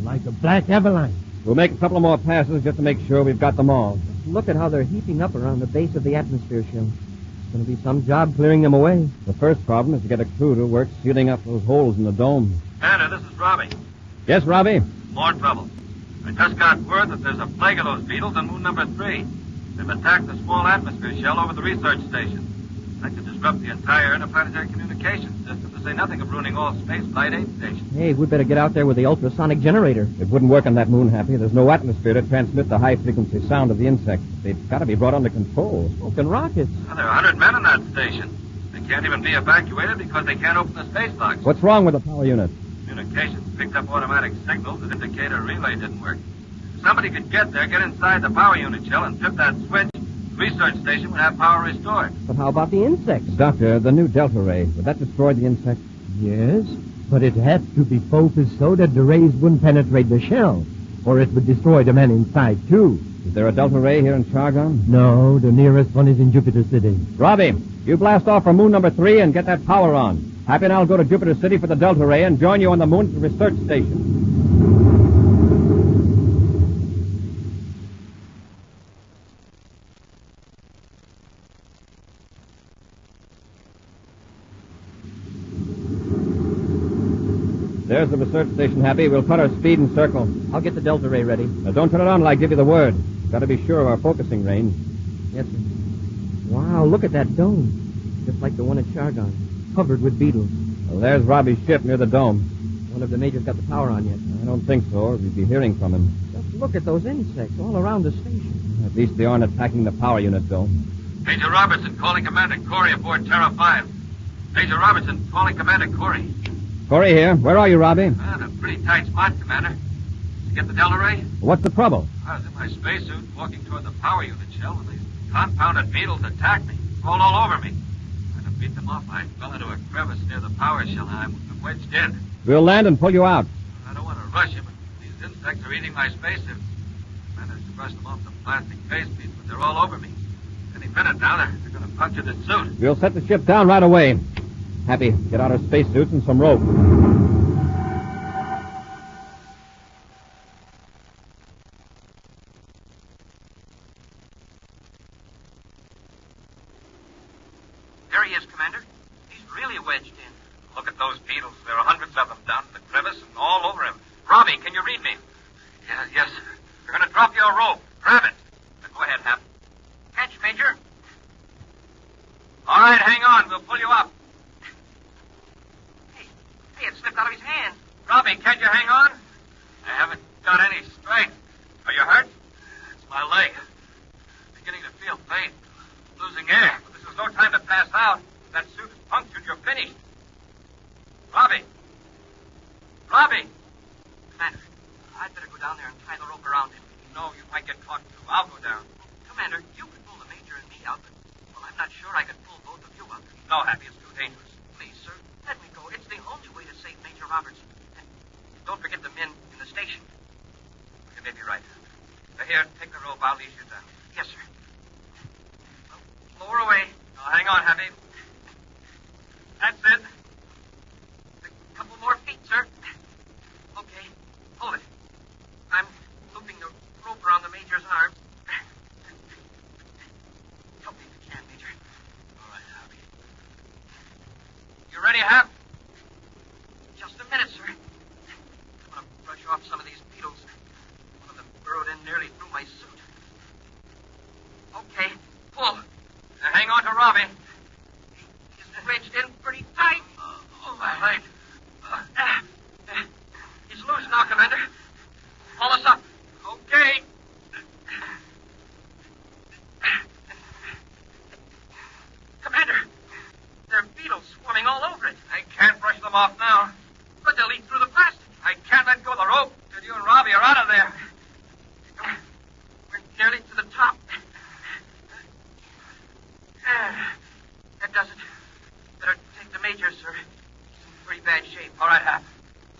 a black avalanche. We'll make a couple more passes just to make sure we've got them all. Look at how they're heaping up around the base of the atmosphere shell. It's going to be some job clearing them away. The first problem is to get a crew to work sealing up those holes in the dome. Tanner, this is Robbie. Yes, Robbie? More trouble. I just got word that there's a plague of those beetles on moon number 3. They've attacked the small atmosphere shell over the research station. That could disrupt the entire interplanetary communications system, to say nothing of ruining all space flight aid stations. Hey, we'd better get out there with the ultrasonic generator. It wouldn't work on that moon, Happy. There's no atmosphere to transmit the high-frequency sound of the insects. They've got to be brought under control. Smoking rockets. Well, there are 100 men in that station. They can't even be evacuated because they can't open the space locks. What's wrong with the power unit? Communications picked up automatic signals that indicate a relay didn't work. If somebody could get there, get inside the power unit shell, and flip that switch, the research station would have power restored. But how about the insects? Doctor, the new Delta Ray, would that destroy the insects? Yes, but it had to be focused so that the rays wouldn't penetrate the shell, or it would destroy the men inside, too. Is there a Delta Ray here in Chargon? No, the nearest one is in Jupiter City. Robbie, you blast off for moon number 3 and get that power on. Happy and I'll go to Jupiter City for the Delta Ray and join you on the moon at the research station. There's the research station, Happy. We'll cut our speed and circle. I'll get the Delta Ray ready. Now, don't turn it on till I give you the word. Got to be sure of our focusing range. Yes, sir. Wow, look at that dome. Just like the one at Chargon. Covered with beetles. Well, there's Robbie's ship near the dome. One of the majors got the power on yet. I don't think so, or we'd be hearing from him. Just look at those insects all around the station. At least they aren't attacking the power unit, though. Major Robertson calling Commander Corey aboard Terra 5. Major Robertson calling Commander Corey. Corey here. Where are you, Robbie? In a pretty tight spot, Commander. Did you get the Delta Ray? What's the trouble? I was in my spacesuit walking toward the power unit shell when these confounded beetles attacked me. Rolled all over me. Trying to beat them off, I fell into a crevice near the power shell and I'm wedged in. We'll land and pull you out. I don't want to rush you, but these insects are eating my spacesuit. I managed to brush them off the plastic face piece, but they're all over me. Any minute now, they're going to puncture the suit. We'll set the ship down right away. Happy, get out our spacesuits and some rope. There he is, Commander. He's really wedged in. Look at those beetles. There are hundreds of them down in the crevice and all over him. Robbie, can you read me? Yes, sir. They're going to drop you a rope. Grab it. Now, go ahead, Hap. Catch, Major. All right, hang on. We'll pull you up. Hey, it slipped out of his hand. Robbie, can't you hang on? I haven't got any strength. Are you hurt? It's my leg. I'm beginning to feel pain. Losing air. But this is no time to pass out. That suit is punctured. You're finished. Robbie. Robbie. Commander, I'd better go down there and tie the rope around him. No, you might get caught, too. I'll go down. Commander, you could pull the Major and me out, but, well, I'm not sure I could pull both of you up. No, Happy, it's too dangerous. Please, sir, let me go. It's the only way to save Major Robertson. And don't forget the men in the station. You may be right. Here, take the rope. I'll ease you down. Yes, sir. Well, lower away. Now, hang on, Happy. That's it. A couple more feet, sir. Okay. Hold it. I'm looping the rope around the Major's arm. Help me if you can, Major. All right, Happy. You ready, Hap? Just a minute, sir. I'm going to brush off some of these beetles. One of them burrowed in nearly through my suit. Okay, pull. Now hang on to Robbie. He's wedged in pretty tight. Oh, my leg. He's loose now, Commander. Pull us up. Okay. Commander, there are beetles swarming all over it. I can't brush them off now. But they'll eat through the plastic. I can't let go of the rope till you and Robbie are out of there. We're nearly to the top. That does it. Better take the Major, sir. He's in pretty bad shape. All right, Hap.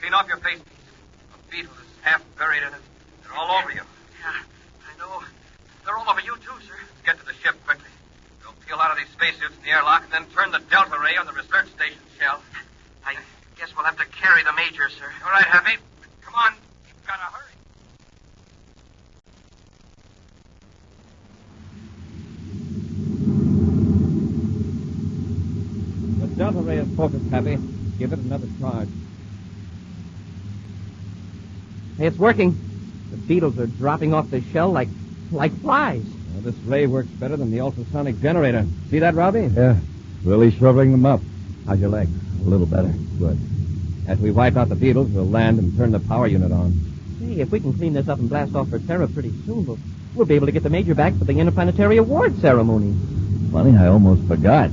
Clean off your face piece. A beetle is half buried in it. They're all over you. Yeah, I know. They're all over you, too, sir. Let's get to the ship quickly. We'll peel out of these spacesuits in the airlock and then turn the Delta Ray on the research station shell. Guess we'll have to carry the Major, sir. All right, Happy. Come on. We've got to hurry. The Delta Ray is focused, Happy. Give it another charge. Hey, it's working. The beetles are dropping off the shell like flies. Well, this ray works better than the ultrasonic generator. See that, Robbie? Yeah, really shriveling them up. How's your leg? A little better. Good. After we wipe out the beetles, we'll land and turn the power unit on. Hey, if we can clean this up and blast off for Terra pretty soon, we'll be able to get the Major back for the Interplanetary Award ceremony. Funny, I almost forgot.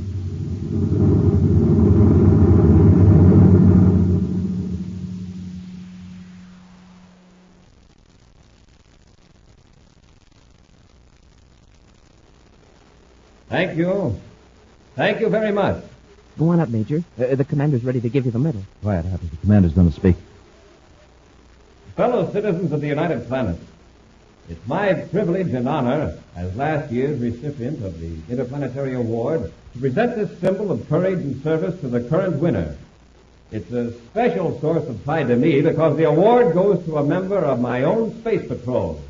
Thank you. Thank you very much. Go on up, Major. The commander's ready to give you the medal. Quiet, Happy. The commander's going to speak. Fellow citizens of the United Planets, it's my privilege and honor, as last year's recipient of the Interplanetary Award, to present this symbol of courage and service to the current winner. It's a special source of pride to me because the award goes to a member of my own space patrol.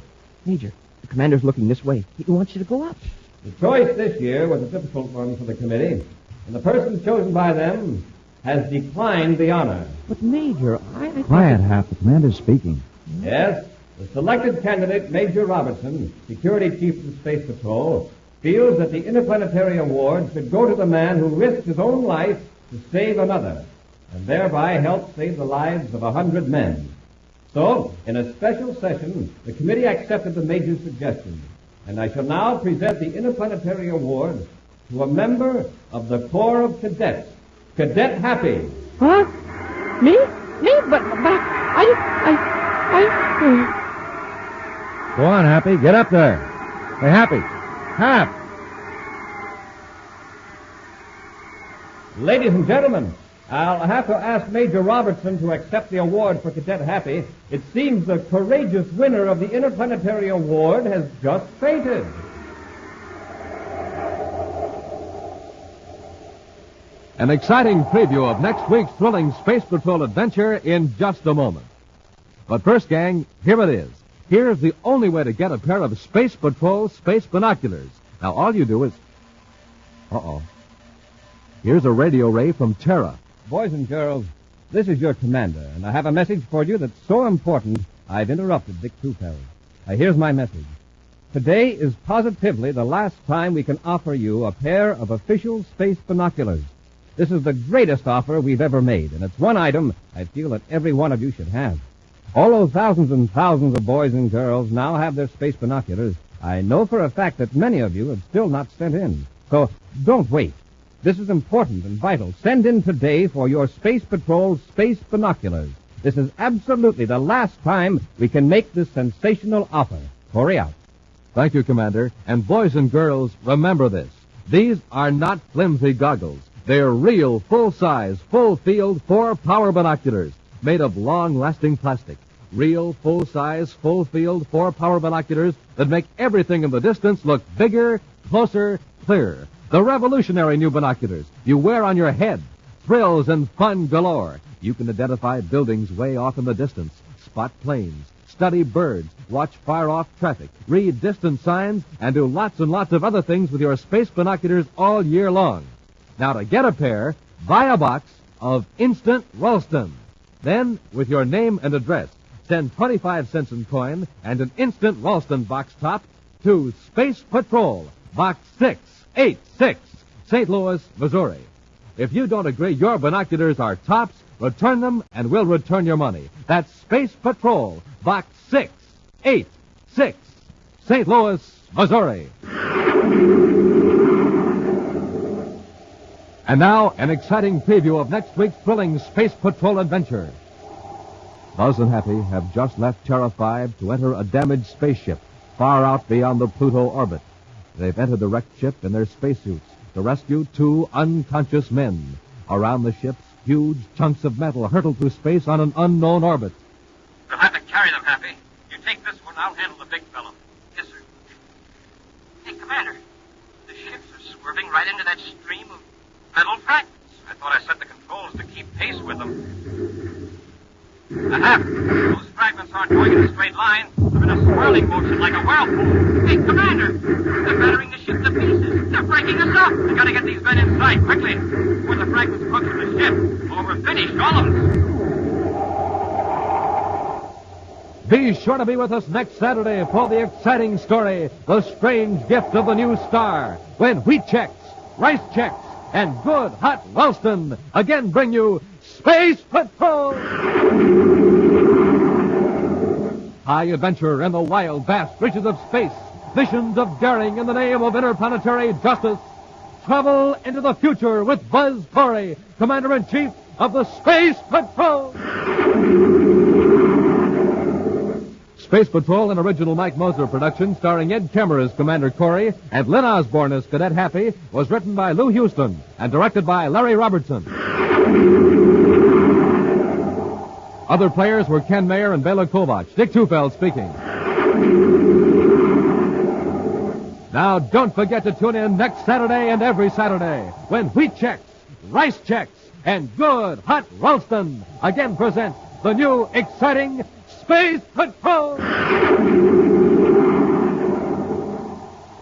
Major, the commander's looking this way. He wants you to go up. The choice this year was a difficult one for the committee, and the person chosen by them has declined the honor. But, Major, I Quiet, Hap. The commander's speaking. Yes, the selected candidate, Major Robertson, Security Chief of the Space Patrol, feels that the Interplanetary Award should go to the man who risked his own life to save another, and thereby help save the lives of 100 men. So, in a special session, the committee accepted the Major's suggestion, and I shall now present the Interplanetary Award to a member of the Corps of Cadets, Cadet Happy. Huh? Me? But Go on, Happy. Get up there. Hey, Happy. Hap! Ladies and gentlemen, I'll have to ask Major Robertson to accept the award for Cadet Happy. It seems the courageous winner of the Interplanetary Award has just fainted. An exciting preview of next week's thrilling Space Patrol adventure in just a moment. But first, gang, here it is. Here's the only way to get a pair of Space Patrol space binoculars. Now, all you do is... Uh-oh. Here's a radio ray from Terra. Boys and girls, this is your commander, and I have a message for you that's so important, I've interrupted Dick Two-Perry. Here's my message. Today is positively the last time we can offer you a pair of official space binoculars. This is the greatest offer we've ever made, and it's one item I feel that every one of you should have. Although thousands and thousands of boys and girls now have their space binoculars, I know for a fact that many of you have still not sent in. So don't wait. This is important and vital. Send in today for your Space Patrol space binoculars. This is absolutely the last time we can make this sensational offer. Hurry out. Thank you, Commander. And boys and girls, remember this. These are not flimsy goggles. They're real, full-size, full-field, 4-power binoculars made of long-lasting plastic. Real, full-size, full-field, 4-power binoculars that make everything in the distance look bigger, closer, clearer. The revolutionary new binoculars you wear on your head. Thrills and fun galore. You can identify buildings way off in the distance, spot planes, study birds, watch far-off traffic, read distant signs, and do lots and lots of other things with your space binoculars all year long. Now, to get a pair, buy a box of Instant Ralston. Then, with your name and address, send 25 cents in coin and an Instant Ralston box top to Space Patrol, Box 686, St. Louis, Missouri. If you don't agree your binoculars are tops, return them and we'll return your money. That's Space Patrol, Box 686, St. Louis, Missouri. And now, an exciting preview of next week's thrilling Space Patrol adventure. Buzz and Happy have just left Terra 5 to enter a damaged spaceship far out beyond the Pluto orbit. They've entered the wrecked ship in their spacesuits to rescue 2 unconscious men. Around the ships, huge chunks of metal hurtle through space on an unknown orbit. We'll have to carry them, Happy. You take this one, I'll handle the big fellow. Yes, sir. Hey, Commander, the ships are swerving right into that stream of metal fragments. I thought I set the control Patrol's to keep pace with them. Hap, those fragments aren't going in a straight line. They're in a swirling motion like a whirlpool. Hey, Commander! They're battering the ship to pieces. They're breaking us up. We gotta get these men inside quickly before the fragments puncture the ship. Or we're finished, all of us. Be sure to be with us next Saturday for the exciting story, The Strange Gift of the New Star, when Wheat Chex, Rice Chex, and Good Hot Ralston again bring you Space Patrol! High adventure in the wild, vast reaches of space. Missions of daring in the name of interplanetary justice. Travel into the future with Buzz Corey, Commander-in-Chief of the Space Patrol! Space Patrol, an original Mike Moser production starring Ed Kemmer as Commander Corey and Lynn Osborne as Cadet Happy, was written by Lou Houston and directed by Larry Robertson. Other players were Ken Mayer and Bela Kovac. Dick Tufeld speaking. Now, don't forget to tune in next Saturday and every Saturday when Wheat Chex, Rice Chex, and Good Hot Ralston again present the new exciting Space Patrol!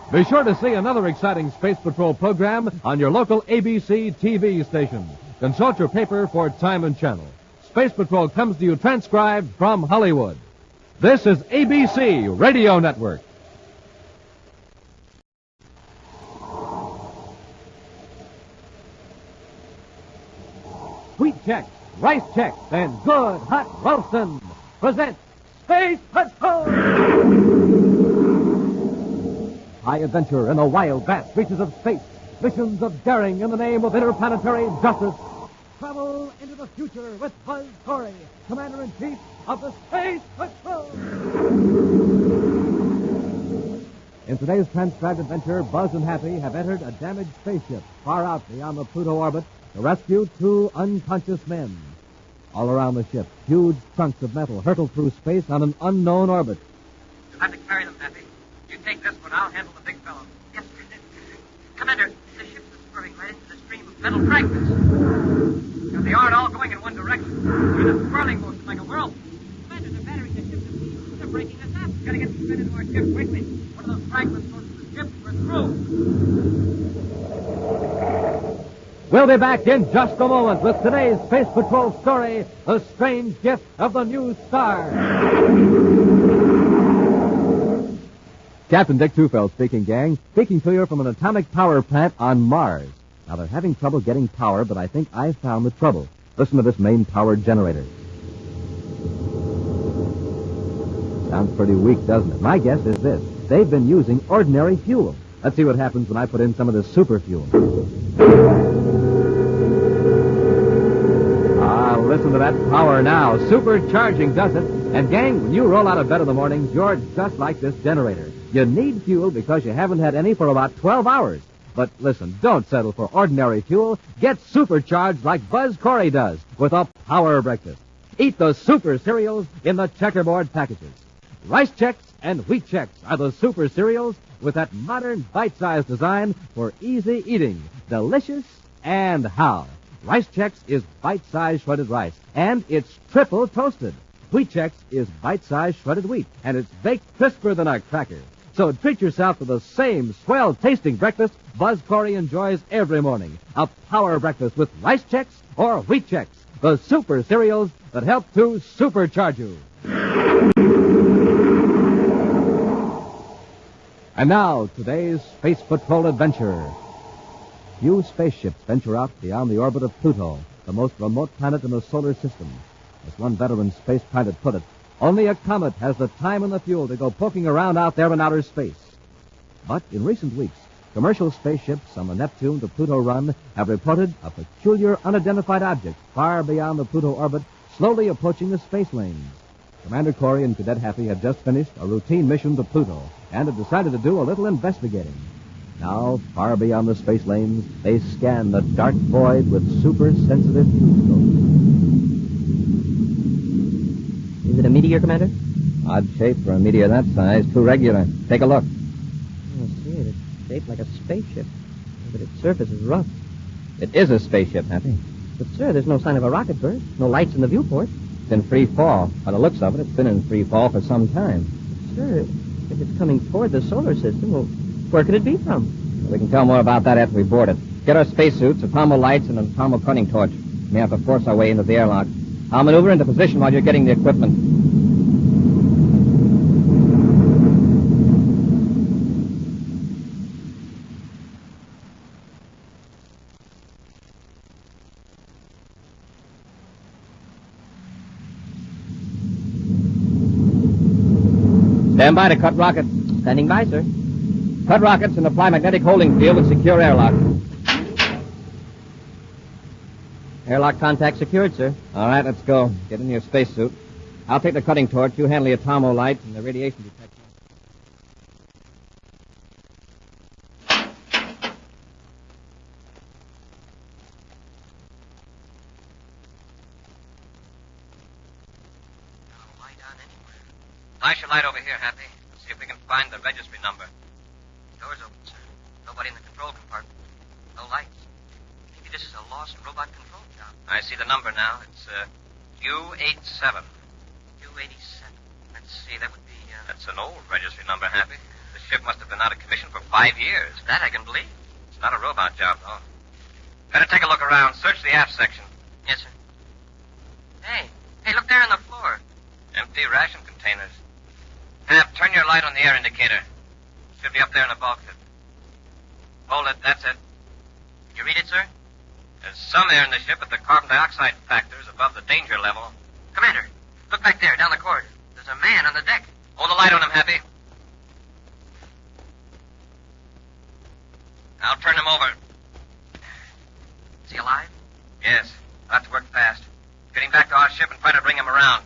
Be sure to see another exciting Space Patrol program on your local ABC TV station. Consult your paper for time and channel. Space Patrol comes to you transcribed from Hollywood. This is ABC Radio Network. Wheat Chex, Rice Chex, and Good Hot Ralston present Space Patrol! High adventure in the wild, vast reaches of space. Missions of daring in the name of interplanetary justice. Travel into the future with Buzz Corey, Commander-in-Chief of the Space Patrol! In today's transcribed adventure, Buzz and Happy have entered a damaged spaceship far out beyond the Pluto orbit to rescue two unconscious men. All around the ship, huge chunks of metal hurtle through space on an unknown orbit. You'll have to carry them, Happy. You take this one, I'll handle the big fellow. Yes, sir. Commander, the ship's swirling right into the stream of metal fragments. Now, they aren't all going in one direction. They're in a swirling motion like a whirlpool. Commander, they're battering the ship to pieces. They're breaking us up. We've got to get these men into our ship quickly. One of those fragments goes to the ship. We're through. We'll be back in just a moment with today's Space Patrol story, The Strange Gift of the New Star. Captain Dick Tufeld speaking, gang. Speaking to you from an atomic power plant on Mars. Now, they're having trouble getting power, but I think I've found the trouble. Listen to this main power generator. Sounds pretty weak, doesn't it? My guess is this. They've been using ordinary fuel. Let's see what happens when I put in some of this super fuel. Listen to that power now. Supercharging does it. And, gang, when you roll out of bed in the mornings, you're just like this generator. You need fuel because you haven't had any for about 12 hours. But listen, don't settle for ordinary fuel. Get supercharged like Buzz Corey does with a power breakfast. Eat the super cereals in the checkerboard packages. Rice Chex and Wheat Chex are the super cereals with that modern bite-sized design for easy eating. Delicious and how. Rice Chex is bite-sized shredded rice, and it's triple toasted. Wheat Chex is bite-sized shredded wheat, and it's baked crisper than a cracker. So treat yourself to the same swell-tasting breakfast Buzz Corey enjoys every morning. A power breakfast with Rice Chex or Wheat Chex, the super cereals that help to supercharge you. And now, today's Space Patrol adventure. Few spaceships venture out beyond the orbit of Pluto, the most remote planet in the solar system. As one veteran space pilot put it, only a comet has the time and the fuel to go poking around out there in outer space. But in recent weeks, commercial spaceships on the Neptune to Pluto run have reported a peculiar unidentified object far beyond the Pluto orbit, slowly approaching the space lanes. Commander Corey and Cadet Happy have just finished a routine mission to Pluto and have decided to do a little investigating. Now, far beyond the space lanes, they scan the dark void with super-sensitive telescopes. Is it a meteor, Commander? Odd shape for a meteor that size. Too regular. Take a look. I see it. It's shaped like a spaceship, but its surface is rough. It is a spaceship, Happy. But, sir, there's no sign of a rocket burst. No lights in the viewport. It's in free fall. By the looks of it, it's been in free fall for some time. Sir, if it's coming toward the solar system, well, where could it be from? We can tell more about that after we board it. Get our spacesuits, atomo lights, and an atomo cutting torch. We may have to force our way into the airlock. I'll maneuver into position while you're getting the equipment. Stand by to cut rockets. Standing by, sir. Cut rockets and apply magnetic holding field with secure airlock. Airlock contact secured, sir. All right, let's go. Get in your spacesuit. I'll take the cutting torch. You handle the atomo light and the radiation detector. Flash your light over here, Happy. See if we can find the registry number. Door's open, sir. Nobody in the control compartment. No lights. Maybe this is a lost robot control job. I see the number now. It's U87. U87. Let's see, that would be... That's an old registry number, Happy. The ship must have been out of commission for 5 years. That I can believe. It's not a robot job, though. Better take a look around. Search the aft section. Yes, sir. Hey, look there on the floor. Empty ration containers. Hap, turn your light on the air indicator. Should be up there in the bulkhead. Hold it, that's it. Did you read it, sir? There's some air in the ship, but the carbon dioxide factor is above the danger level. Commander, look back there, down the corridor. There's a man on the deck. Hold the light on him, Happy. I'll turn him over. Is he alive? Yes. We'll have to work fast. Getting back to our ship and try to bring him around.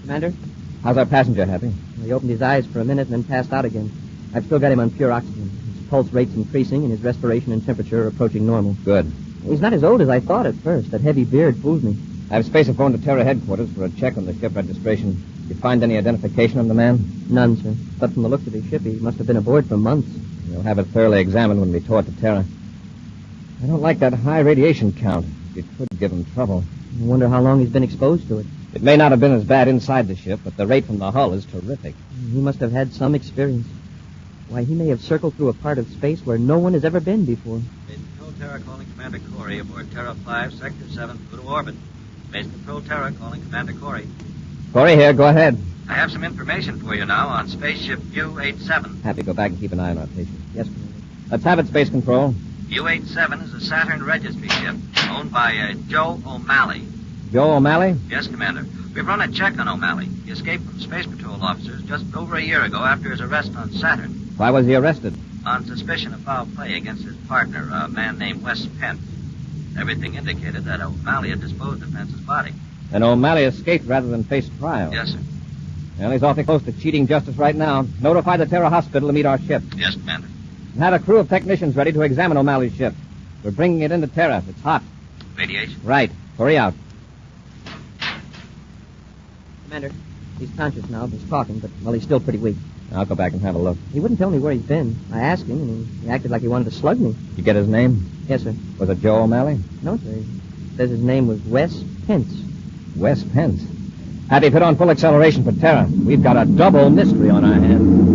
Commander? How's our passenger, Happy? He opened his eyes for a minute and then passed out again. I've still got him on pure oxygen. His pulse rate's increasing and his respiration and temperature are approaching normal. Good. He's not as old as I thought at first. That heavy beard fools me. I have spaceophone to Terra headquarters for a check on the ship registration. Did you find any identification of the man? None, sir. But from the looks of his ship, he must have been aboard for months. We'll have it thoroughly examined when we tow it to Terra. I don't like that high radiation count. It could give him trouble. I wonder how long he's been exposed to it. It may not have been as bad inside the ship, but the rate from the hull is terrific. He must have had some experience. Why, he may have circled through a part of space where no one has ever been before. Base Control Terra calling Commander Corey aboard Terra 5, Sector 7, through to orbit. Base Control Terra calling Commander Corey. Corey here, go ahead. I have some information for you now on spaceship U87. Happy, go back and keep an eye on our patient. Yes, Commander. Let's have it, Space Control. U87 is a Saturn registry ship owned by Joe O'Malley. Joe O'Malley? Yes, Commander. We've run a check on O'Malley. He escaped from Space Patrol officers just over a year ago after his arrest on Saturn. Why was he arrested? On suspicion of foul play against his partner, a man named Wes Pence. Everything indicated that O'Malley had disposed of Pence's body. And O'Malley escaped rather than face trial. Yes, sir. Well, he's awfully close to cheating justice right now. Notify the Terra Hospital to meet our ship. Yes, Commander. And have a crew of technicians ready to examine O'Malley's ship. We're bringing it into Terra. It's hot. Radiation? Right. Hurry out. Commander, he's conscious now. He's talking, but, well, he's still pretty weak. I'll go back and have a look. He wouldn't tell me where he's been. I asked him, and he acted like he wanted to slug me. You get his name? Yes, sir. Was it Joe O'Malley? No, sir. He says his name was Wes Pence. Wes Pence. Happy, put on full acceleration for Terra. We've got a double mystery on our hands.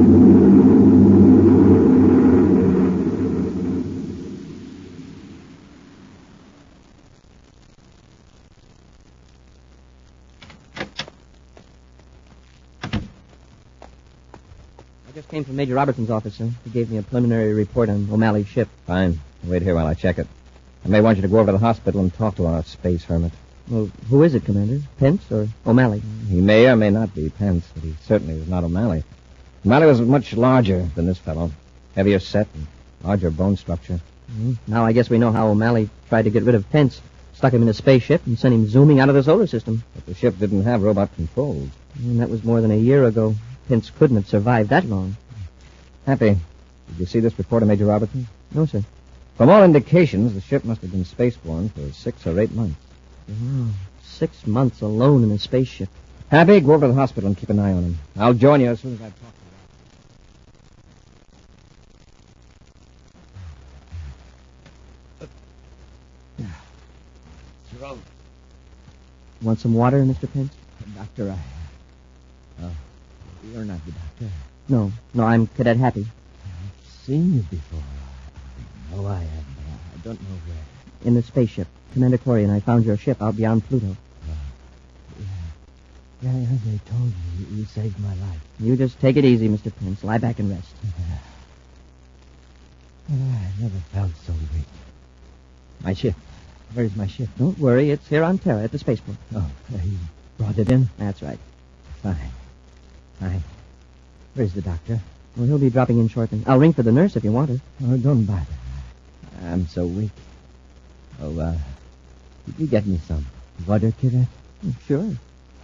I just came from Major Robertson's office, sir. He gave me a preliminary report on O'Malley's ship. Fine. Wait here while I check it. I may want you to go over to the hospital and talk to our space hermit. Well, who is it, Commander? Pence or O'Malley? He may or may not be Pence, but he certainly was not O'Malley. O'Malley was much larger than this fellow. Heavier set and larger bone structure. Now I guess we know how O'Malley tried to get rid of Pence. Stuck him in a spaceship and sent him zooming out of the solar system. But the ship didn't have robot controls. And that was more than a year ago. Pence couldn't have survived that long. Happy, did you see this report of Major Robertson? No, sir. From all indications, the ship must have been spaceborne for 6 or 8 months. Oh, 6 months alone in a spaceship. Happy, go over to the hospital and keep an eye on him. I'll join you as soon as I've talked to you. Want some water, Mr. Pence? Doctor, you're not the doctor. No, I'm Cadet Happy. I've seen you before. No, I haven't. I don't know where. In the spaceship. Commander Corey and I found your ship out beyond Pluto. Yeah, they told me you saved my life. You just take it easy, Mr. Pence. Lie back and rest. I never felt so weak. My ship. Where's my ship? Don't worry. It's here on Terra at the spaceport. Oh, you brought it in? That's right. Fine. Where's the doctor? Well, he'll be dropping in shortly. I'll ring for the nurse if you want her. Oh, don't bother. I'm so weak. Oh, could you get me some water, Cadet? Sure.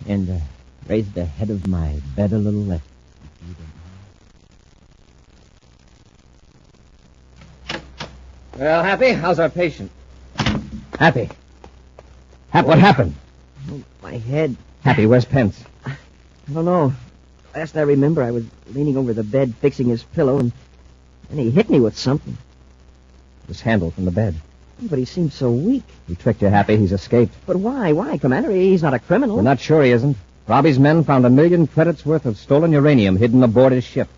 And raise the head of my bed a little left. Well, Happy, how's our patient? Happy, what happened? Oh, my head. Happy, where's Pence? I don't know. Last I remember, I was leaning over the bed fixing his pillow, and he hit me with something. This handle from the bed. But he seemed so weak. He tricked you, Happy. He's escaped. But why? Why, Commander? He's not a criminal. We're not sure he isn't. Robbie's men found 1 million credits worth of stolen uranium hidden aboard his ship.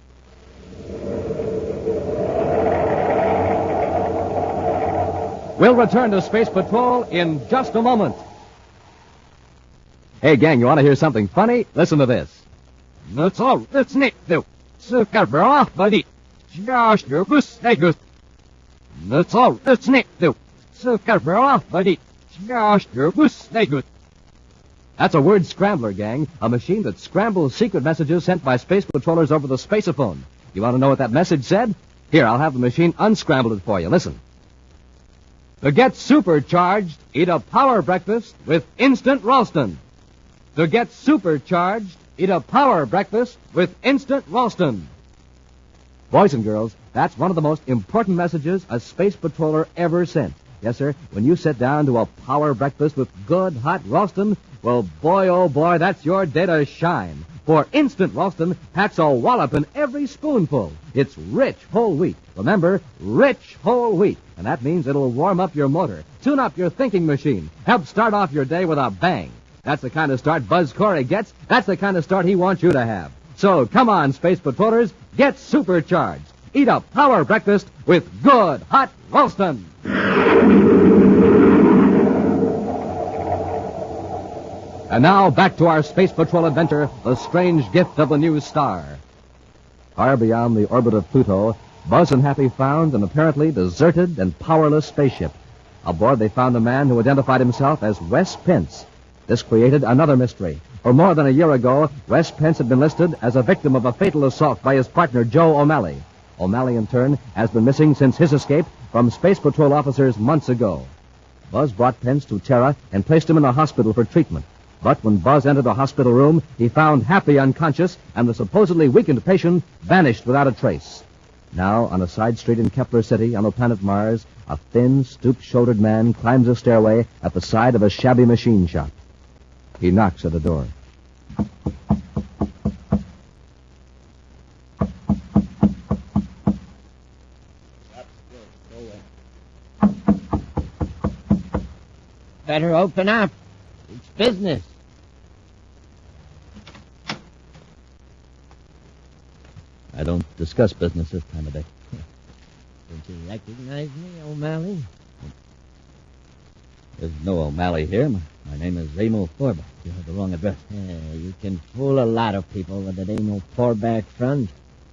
We'll return to Space Patrol in just a moment. Hey, gang, you want to hear something funny? Listen to this. That's all. That's Nick, though. Buddy. That's all. That's Nick, though. Buddy. That's a word scrambler, gang. A machine that scrambles secret messages sent by space patrollers over the spaceophone. You want to know what that message said? Here, I'll have the machine unscramble it for you. Listen. To get supercharged, eat a power breakfast with instant Ralston. To get supercharged, eat a power breakfast with instant Ralston. Boys and girls, that's one of the most important messages a space patroller ever sent. Yes, sir, when you sit down to a power breakfast with good, hot Ralston, well, boy, oh boy, that's your day to shine. For instant Ralston packs a wallop in every spoonful. It's rich whole wheat. Remember, rich whole wheat. And that means it'll warm up your motor, tune up your thinking machine, help start off your day with a bang. That's the kind of start Buzz Corey gets. That's the kind of start he wants you to have. So come on, Space Patrollers, get supercharged. Eat a power breakfast with good, hot Ralston. And now, back to our Space Patrol adventure, The Strange Gift of the New Star. Far beyond the orbit of Pluto, Buzz and Happy found an apparently deserted and powerless spaceship. Aboard, they found a man who identified himself as Wes Pence. This created another mystery. For more than a year ago, Wes Pence had been listed as a victim of a fatal assault by his partner, Joe O'Malley. O'Malley, in turn, has been missing since his escape from Space Patrol officers months ago. Buzz brought Pence to Terra and placed him in a hospital for treatment. But when Buzz entered the hospital room, he found Happy unconscious, and the supposedly weakened patient vanished without a trace. Now, on a side street in Kepler City, on the planet Mars, a thin, stoop-shouldered man climbs a stairway at the side of a shabby machine shop. He knocks at the door. Better open up. It's business. I don't discuss business this time of day. Don't you recognize me, O'Malley? There's no O'Malley here. My name is Ramo Forback. You have the wrong address. You can fool a lot of people with it ain't no Forback front,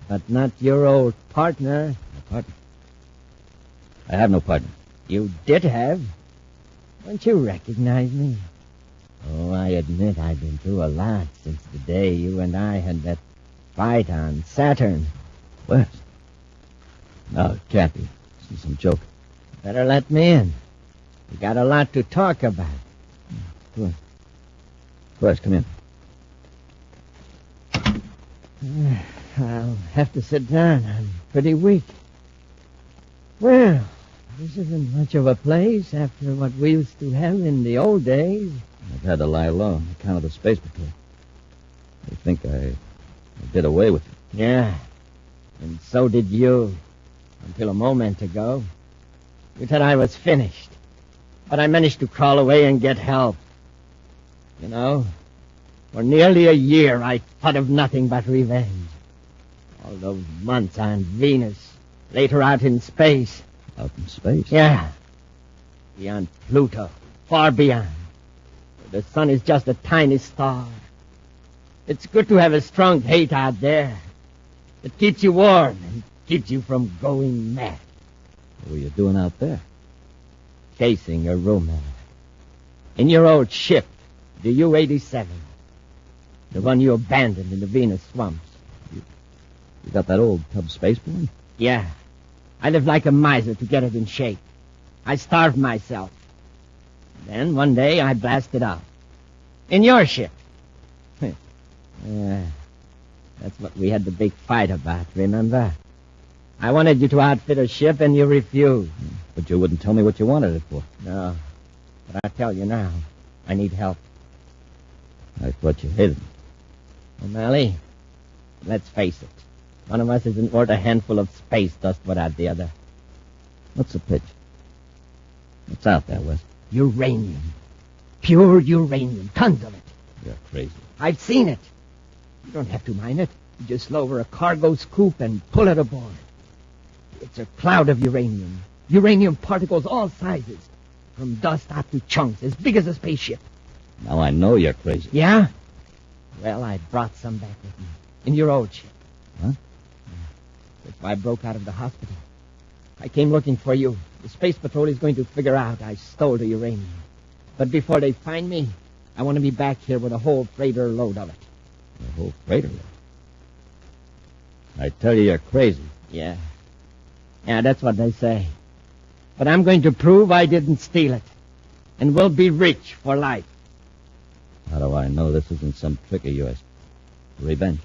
but not your old partner. My partner? I have no partner. You did have. Don't you recognize me? Oh, I admit I've been through a lot since the day you and I had that fight on Saturn. Wes? No, it can't be. This is some joke. Better let me in. We got a lot to talk about. Go on. Wes, come in. I'll have to sit down. I'm pretty weak. Well, This isn't much of a place after what we used to have in the old days. I've had to lie low on account of the space patrol. They think I did away with it. Yeah, and so did you. Until a moment ago. You thought I was finished. But I managed to crawl away and get help. You know, for nearly a year I thought of nothing but revenge. All those months on Venus, later out in space. Out in space? Yeah. Beyond Pluto, far beyond. The sun is just a tiny star. It's good to have a strong hate out there. It keeps you warm and keeps you from going mad. What were you doing out there? Chasing your roommate. In your old ship, the U-87. The one you abandoned in the Venus swamps. You got that old tub spaceborne? Yeah. I lived like a miser to get it in shape. I starved myself. Then one day I blasted out. In your ship. Yeah. That's what we had the big fight about, remember? I wanted you to outfit a ship and you refused. But you wouldn't tell me what you wanted it for. No. But I'll tell you now. I need help. I thought you hated me. O'Malley, let's face it. One of us isn't worth a handful of space dust without the other. What's the pitch? What's out there, Wes? Uranium. Pure uranium. Tons of it. You're crazy. I've seen it. You don't have to mine it. You just lower a cargo scoop and pull it aboard. It's a cloud of uranium. Uranium particles all sizes. From dust out to chunks as big as a spaceship. Now I know you're crazy. Yeah? Well, I brought some back with me. In your old ship. Huh? That's why I broke out of the hospital. I came looking for you. The Space Patrol is going to figure out I stole the uranium. But before they find me, I want to be back here with a whole freighter load of it. A whole freighter load? I tell you, you're crazy. Yeah. Yeah, that's what they say. But I'm going to prove I didn't steal it. And we'll be rich for life. How do I know this isn't some trick of yours? Revenge.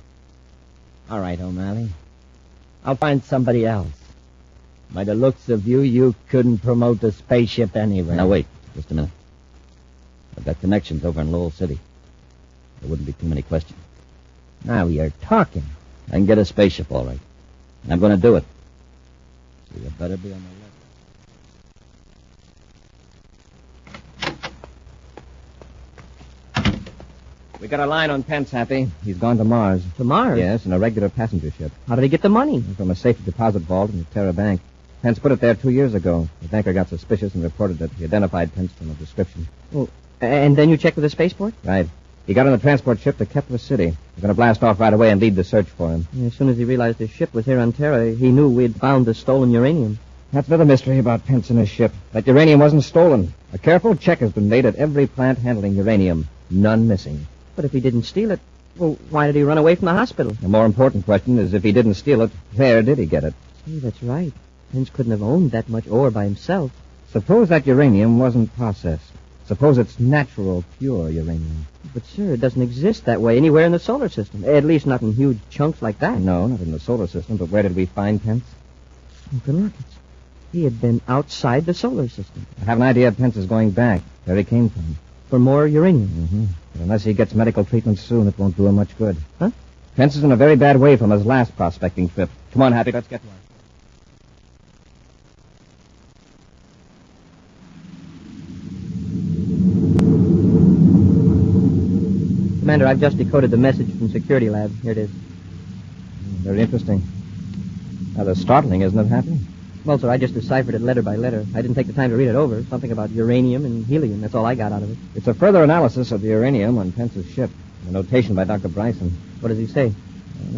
All right, O'Malley. I'll find somebody else. By the looks of you, you couldn't promote the spaceship anyway. Now, wait. Just a minute. I've got connections over in Lowell City. There wouldn't be too many questions. Now you're talking. I can get a spaceship, all right. And I'm going to do it. So you better be on the left. We got a line on Pence, Happy. He's gone to Mars. To Mars? Yes, in a regular passenger ship. How did he get the money? From a safe deposit vault in the Terra Bank. Pence put it there 2 years ago. The banker got suspicious and reported that he identified Pence from a description. Oh, and then you checked with the spaceport? Right. He got on the transport ship to Kepler City. We're going to blast off right away and lead the search for him. As soon as he realized his ship was here on Terra, he knew we'd found the stolen uranium. That's another mystery about Pence and his ship. That uranium wasn't stolen. A careful check has been made at every plant handling uranium. None missing. But if he didn't steal it, well, why did he run away from the hospital? The more important question is if he didn't steal it, where did he get it? Hey, that's right. Pence couldn't have owned that much ore by himself. Suppose that uranium wasn't processed. Suppose it's natural, pure uranium. But, sir, it doesn't exist that way anywhere in the solar system. At least not in huge chunks like that. No, not in the solar system. But where did we find Pence? Smoking rockets. He had been outside the solar system. I have an idea Pence is going back. Where he came from. For more uranium? Mm-hmm. But unless he gets medical treatment soon, it won't do him much good. Huh? Pence is in a very bad way from his last prospecting trip. Come on, Happy, let's get to work. Commander, I've just decoded the message from Security Lab. Here it is. Very interesting. Rather startling, isn't it, Happy? Well, sir, I just deciphered it letter by letter. I didn't take the time to read it over. Something about uranium and helium. That's all I got out of it. It's a further analysis of the uranium on Pence's ship. A notation by Dr. Bryson. What does he say?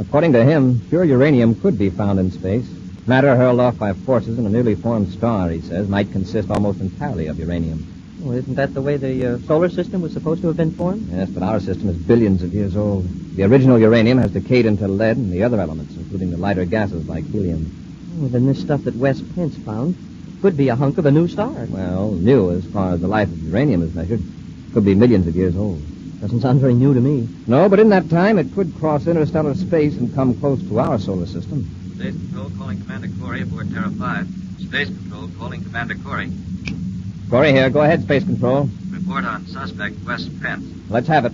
According to him, pure uranium could be found in space. Matter hurled off by forces in a newly formed star, he says, might consist almost entirely of uranium. Well, isn't that the way the solar system was supposed to have been formed? Yes, but our system is billions of years old. The original uranium has decayed into lead and the other elements, including the lighter gases like helium. Well, then this stuff that Wes Pence found could be a hunk of a new star. Well, new as far as the life of uranium is measured. Could be millions of years old. Doesn't sound very new to me. No, but in that time, it could cross interstellar space and come close to our solar system. Space Patrol calling Commander Corey aboard Terra 5. Space Patrol calling Commander Corey. Corey here. Go ahead, Space Control. Report on suspect Wes Pence. Let's have it.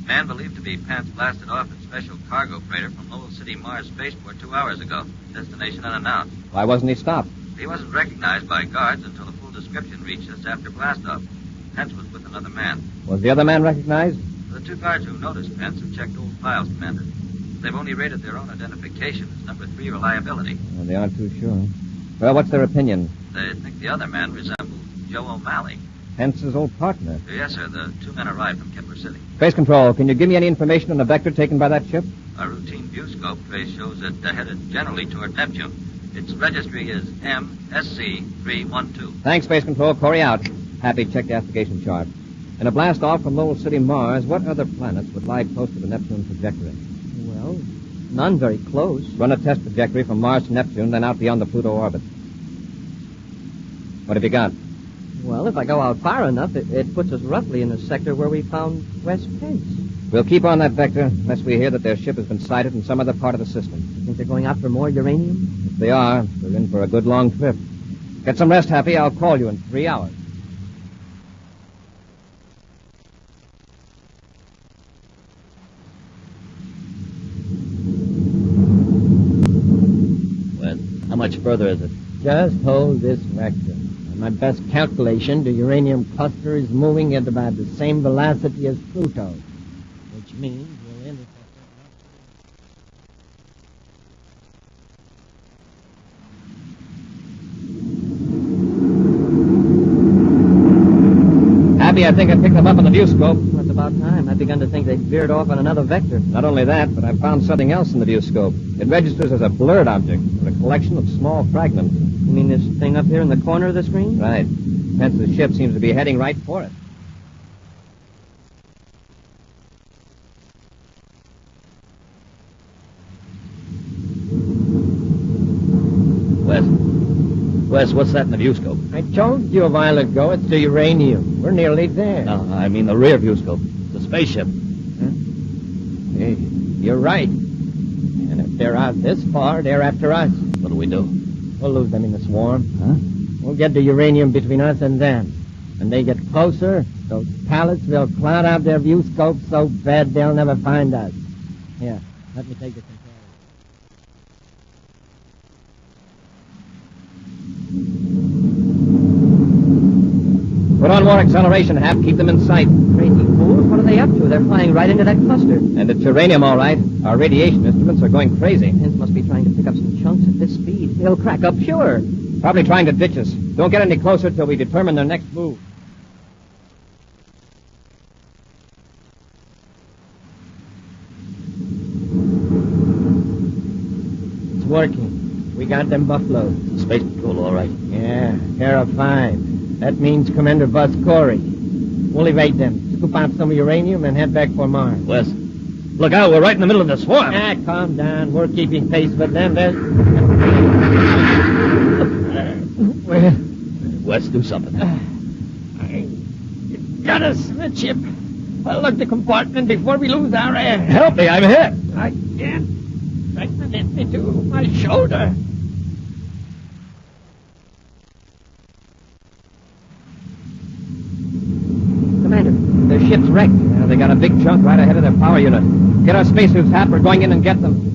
Man believed to be Pence blasted off in special cargo freighter from Lowell City, Mars Spaceport 2 hours ago. Destination unannounced. Why wasn't he stopped? He wasn't recognized by guards until the full description reached us after blastoff. Pence was with another man. Was the other man recognized? The two guards who noticed Pence have checked old files, Commander. They've only rated their own identification as number 3 reliability. Well, they aren't too sure. Well, what's their opinion? They think the other man resembles Joe O'Malley. Pence's old partner. Yes, sir. The two men arrived from Kepler City. Space Control, can you give me any information on the vector taken by that ship? A routine viewscope trace shows it headed generally toward Neptune. Its registry is MSC312. Thanks, Space Control. Corey out. Happy, check the astrogation chart. In a blast off from Lowell City, Mars, what other planets would lie close to the Neptune trajectory? Well, none very close. Run a test trajectory from Mars to Neptune, then out beyond the Pluto orbit. What have you got? Well, if I go out far enough, it puts us roughly in the sector where we found Wes Pence. We'll keep on that vector unless we hear that their ship has been sighted in some other part of the system. You think they're going out for more uranium? If they are, they're in for a good long trip. Get some rest, Happy. I'll call you in 3 hours. Well, how much further is it? Just hold this vector. On my best calculation, the uranium cluster is moving at about the same velocity as Pluto, which means we'll intercept it. Happy, I think I picked them up on the viewscope. That's about time. I'd begun to think they'd veered off on another vector. Not only that, but I found something else in the viewscope. It registers as a blurred object, or a collection of small fragments. You mean this thing up here in the corner of the screen? Right. Pence's ship seems to be heading right for it. Wes, what's that in the viewscope? I told you a while ago it's the uranium. We're nearly there. No, I mean the rear viewscope. The spaceship. Huh? Hey, you're right. And if they're out this far, they're after us. What do we do? We'll lose them in the swarm. Huh? We'll get the uranium between us and them. When they get closer, those pallets will cloud out their viewscope so bad they'll never find us. Here, let me take the control. Put on more acceleration, Hap. Keep them in sight. Crazy fools. What are they up to? They're flying right into that cluster. And it's uranium, all right. Our radiation instruments are going crazy. Pence must be trying to pick up some chunks at this speed. They'll crack up, sure. Probably trying to ditch us. Don't get any closer till we determine their next move. It's working. We got them buffaloes. Space Patrol, all right. Yeah, Terra 5. That means Commander Buzz Corey. We'll evade them, scoop out some uranium, and head back for Mars. Wes, look out. We're right in the middle of the swarm. Calm down. We're keeping pace with them. Wes, do something. You gotta switch it. Well, look the compartment before we lose our air. Help me. I'm hit. I can't. Fragment hit me to my shoulder. Commander, their ship's wrecked. Yeah, they got a big chunk right ahead of their power unit. Get our spacesuits, Hap. We're going in and get them.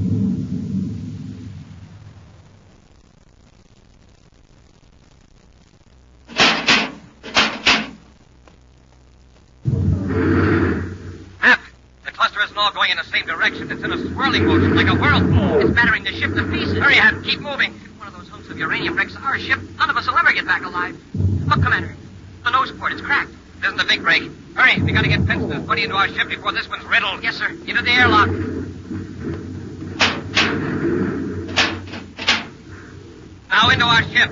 Hap, the cluster isn't all going in the same direction. It's in a swirling motion, like a whirlpool. It's battering the ship to pieces. Hurry, Hap. Keep moving. If one of those hunks of uranium wrecks our ship, none of us will ever get back alive. Look, Commander. The nose port is cracked. Isn't the big break? Hurry, we gotta get Pence and his buddy into our ship before this one's riddled. Yes, sir. Into the airlock. Now into our ship.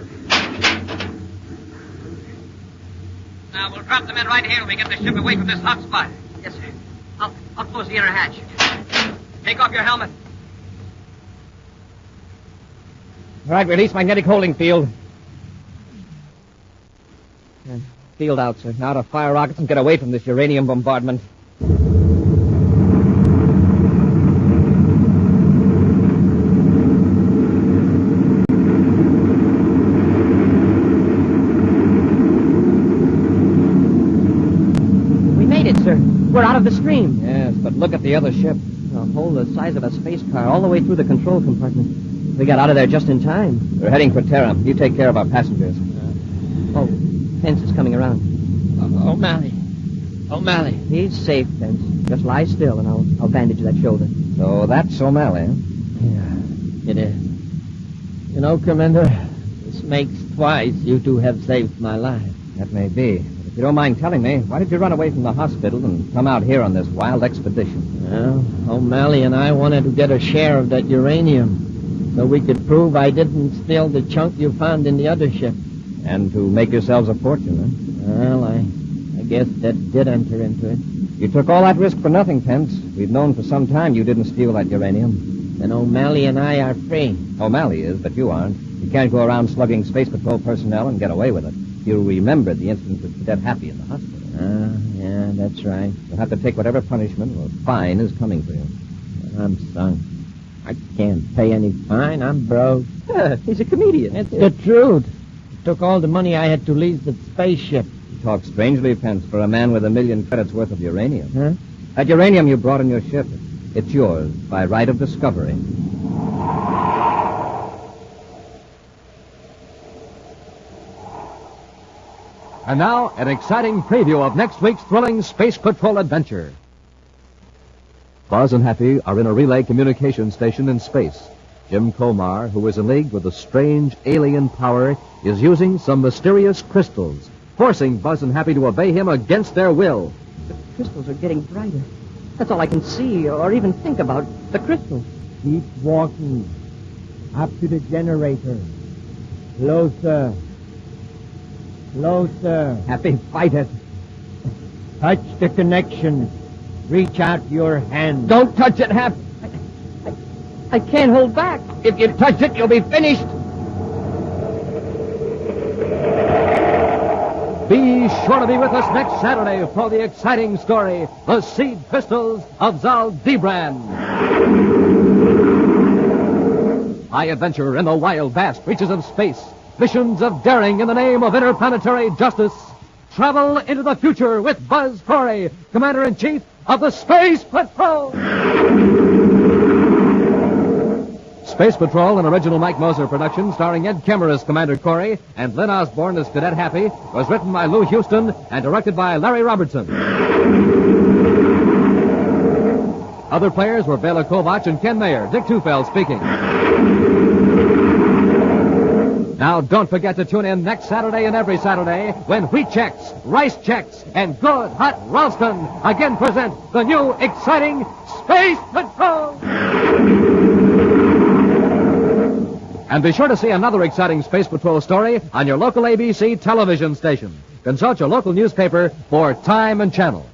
Now we'll drop the men right here till we get the ship away from this hot spot. Yes, sir. I'll close the inner hatch. Take off your helmet. All right, release magnetic holding field. Field out, sir. Now to fire rockets and get away from this uranium bombardment. Look at the other ship. A hole the size of a space car all the way through the control compartment. We got out of there just in time. We're heading for Terra. You take care of our passengers. Oh, Pence is coming around. O'Malley. O'Malley. He's safe, Pence. Just lie still, and I'll bandage that shoulder. So that's O'Malley, huh? Yeah, it is. You know, Commander, this makes twice you two have saved my life. That may be. But if you don't mind telling me, why did you run away from the hospital and come out here on this wild expedition? Well, O'Malley and I wanted to get a share of that uranium so we could prove I didn't steal the chunk you found in the other ship. And to make yourselves a fortune, huh? Well, I guess that did enter into it. You took all that risk for nothing, Pence. We've known for some time you didn't steal that uranium. Then O'Malley and I are free. O'Malley is, but you aren't. You can't go around slugging Space Patrol personnel and get away with it. You remember the incident with Cadet Happy in the hospital. Yeah, that's right. You'll have to take whatever punishment or fine is coming for you. I'm sunk. I can't pay any fine. I'm broke. He's a comedian. It's the truth. It took all the money I had to lease the spaceship. You talk strangely, Pence, for a man with $1 million credits worth of uranium. Huh? That uranium you brought in your ship, it's yours by right of discovery. And now, an exciting preview of next week's thrilling Space Patrol adventure. Buzz and Happy are in a relay communication station in space. Jim Comar, who is in league with a strange alien power, is using some mysterious crystals, forcing Buzz and Happy to obey him against their will. The crystals are getting brighter. That's all I can see or even think about. The crystals. Keep walking. Up to the generator. Closer. Closer. Happy, fight it. Touch the connection. Reach out your hand. Don't touch it, Hap. I can't hold back. If you touch it, you'll be finished. Be sure to be with us next Saturday for the exciting story, The Seed Crystals of Zaldibran. High adventure in the wild, vast reaches of space. Missions of daring in the name of interplanetary justice. Travel into the future with Buzz Corey, Commander-in-Chief of the Space Patrol. Space Patrol, an original Mike Moser production starring Ed Kemmer as Commander Corey and Lynn Osborne as Cadet Happy, was written by Lou Houston and directed by Larry Robertson. Other players were Bela Kovac and Ken Mayer. Dick Tufeld speaking. Now, don't forget to tune in next Saturday and every Saturday when Wheat Chex, Rice Chex, and Good Hot Ralston again present the new exciting Space Patrol. And be sure to see another exciting Space Patrol story on your local ABC television station. Consult your local newspaper for time and channel.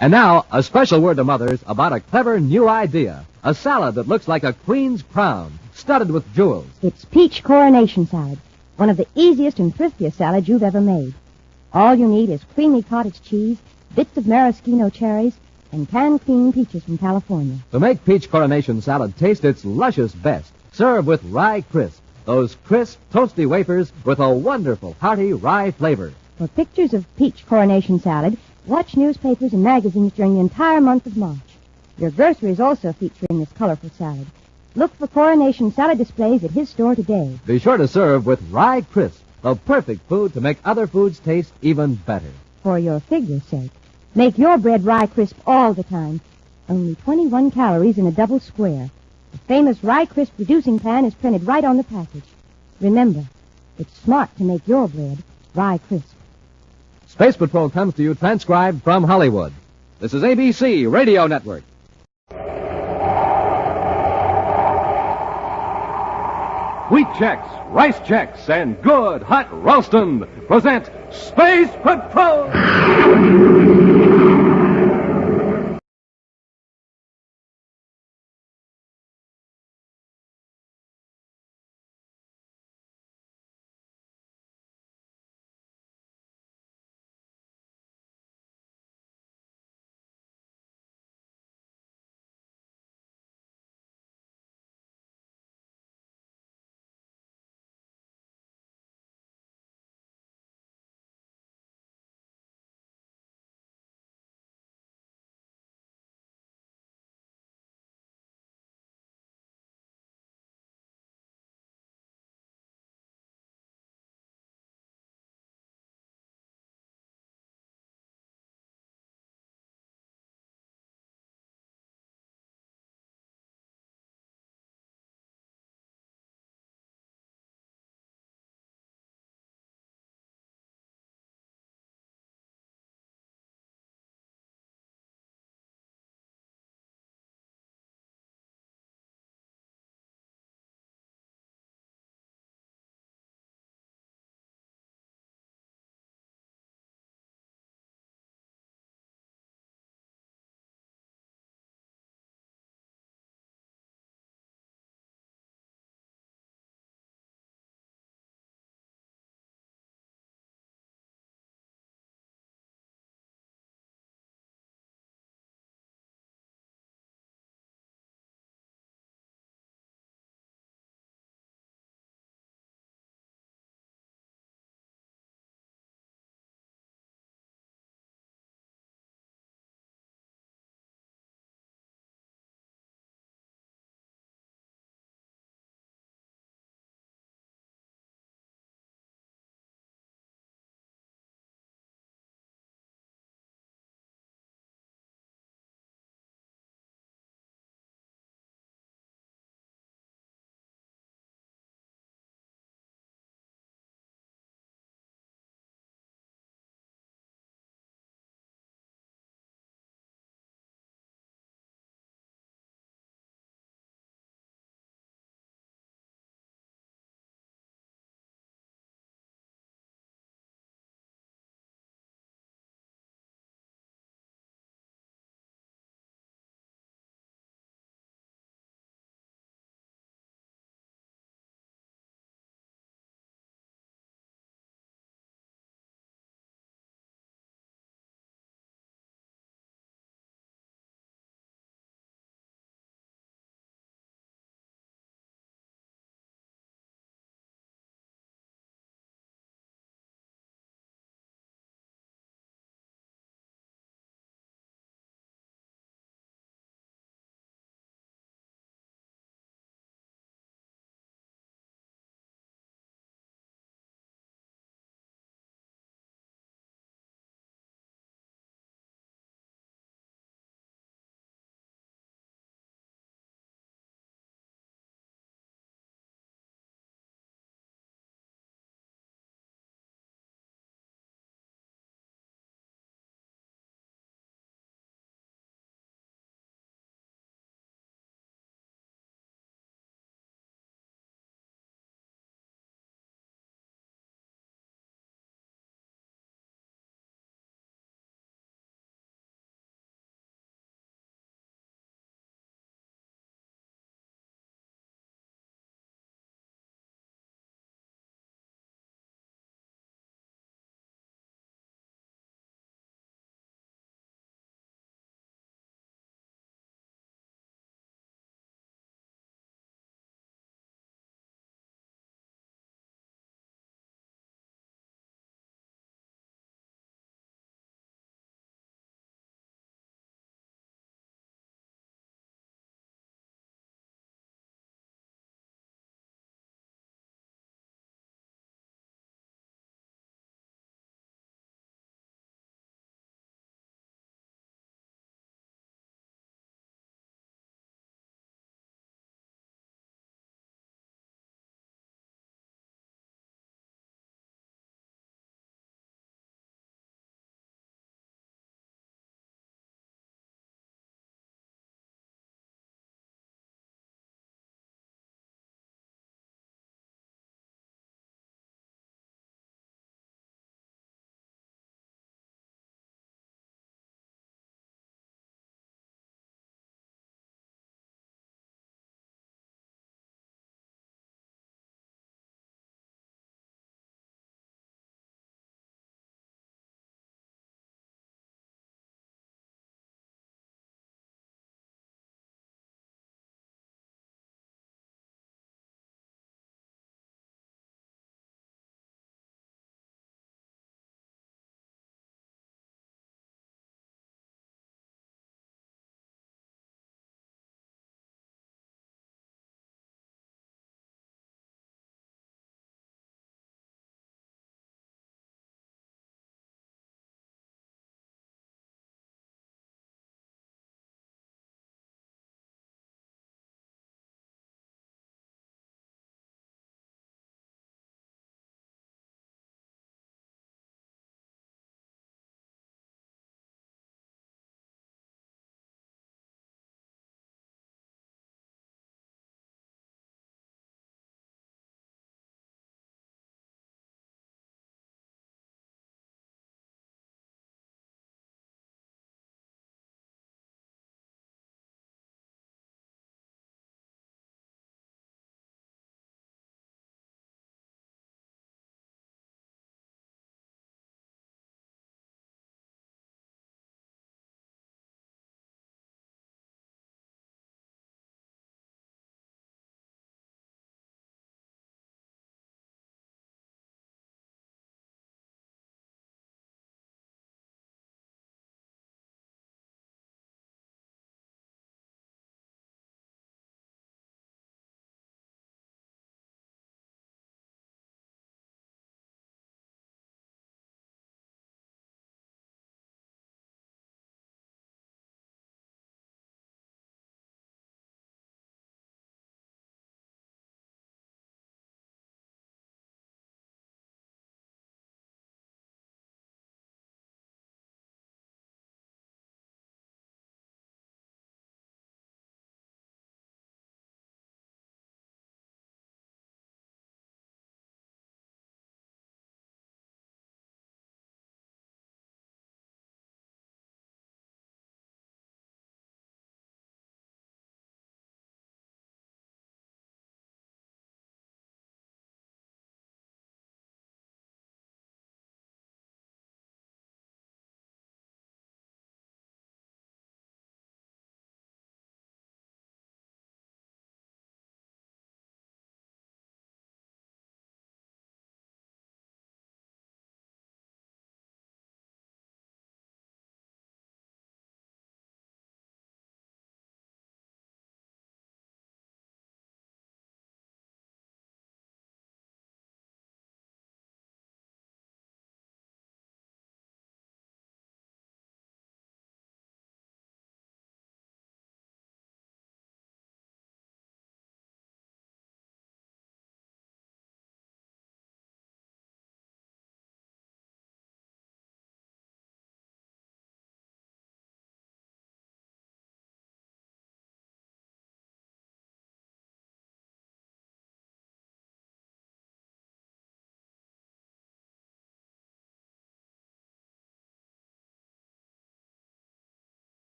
And now, a special word to mothers about a clever new idea. A salad that looks like a queen's crown, studded with jewels. It's peach coronation salad, one of the easiest and thriftiest salads you've ever made. All you need is creamy cottage cheese, bits of maraschino cherries, and canned cream peaches from California. To make peach coronation salad taste its luscious best, serve with rye crisp, those crisp, toasty wafers with a wonderful, hearty rye flavor. For pictures of peach coronation salad, watch newspapers and magazines during the entire month of March. Your grocery is also featuring this colorful salad. Look for coronation salad displays at his store today. Be sure to serve with rye crisp, the perfect food to make other foods taste even better. For your figure's sake, make your bread rye crisp all the time. Only 21 calories in a double square. The famous rye crisp reducing pan is printed right on the package. Remember, it's smart to make your bread rye crisp. Space Patrol comes to you transcribed from Hollywood. This is ABC Radio Network. Wheat Chex, Rice Chex, and Good Hot Ralston present Space Patrol!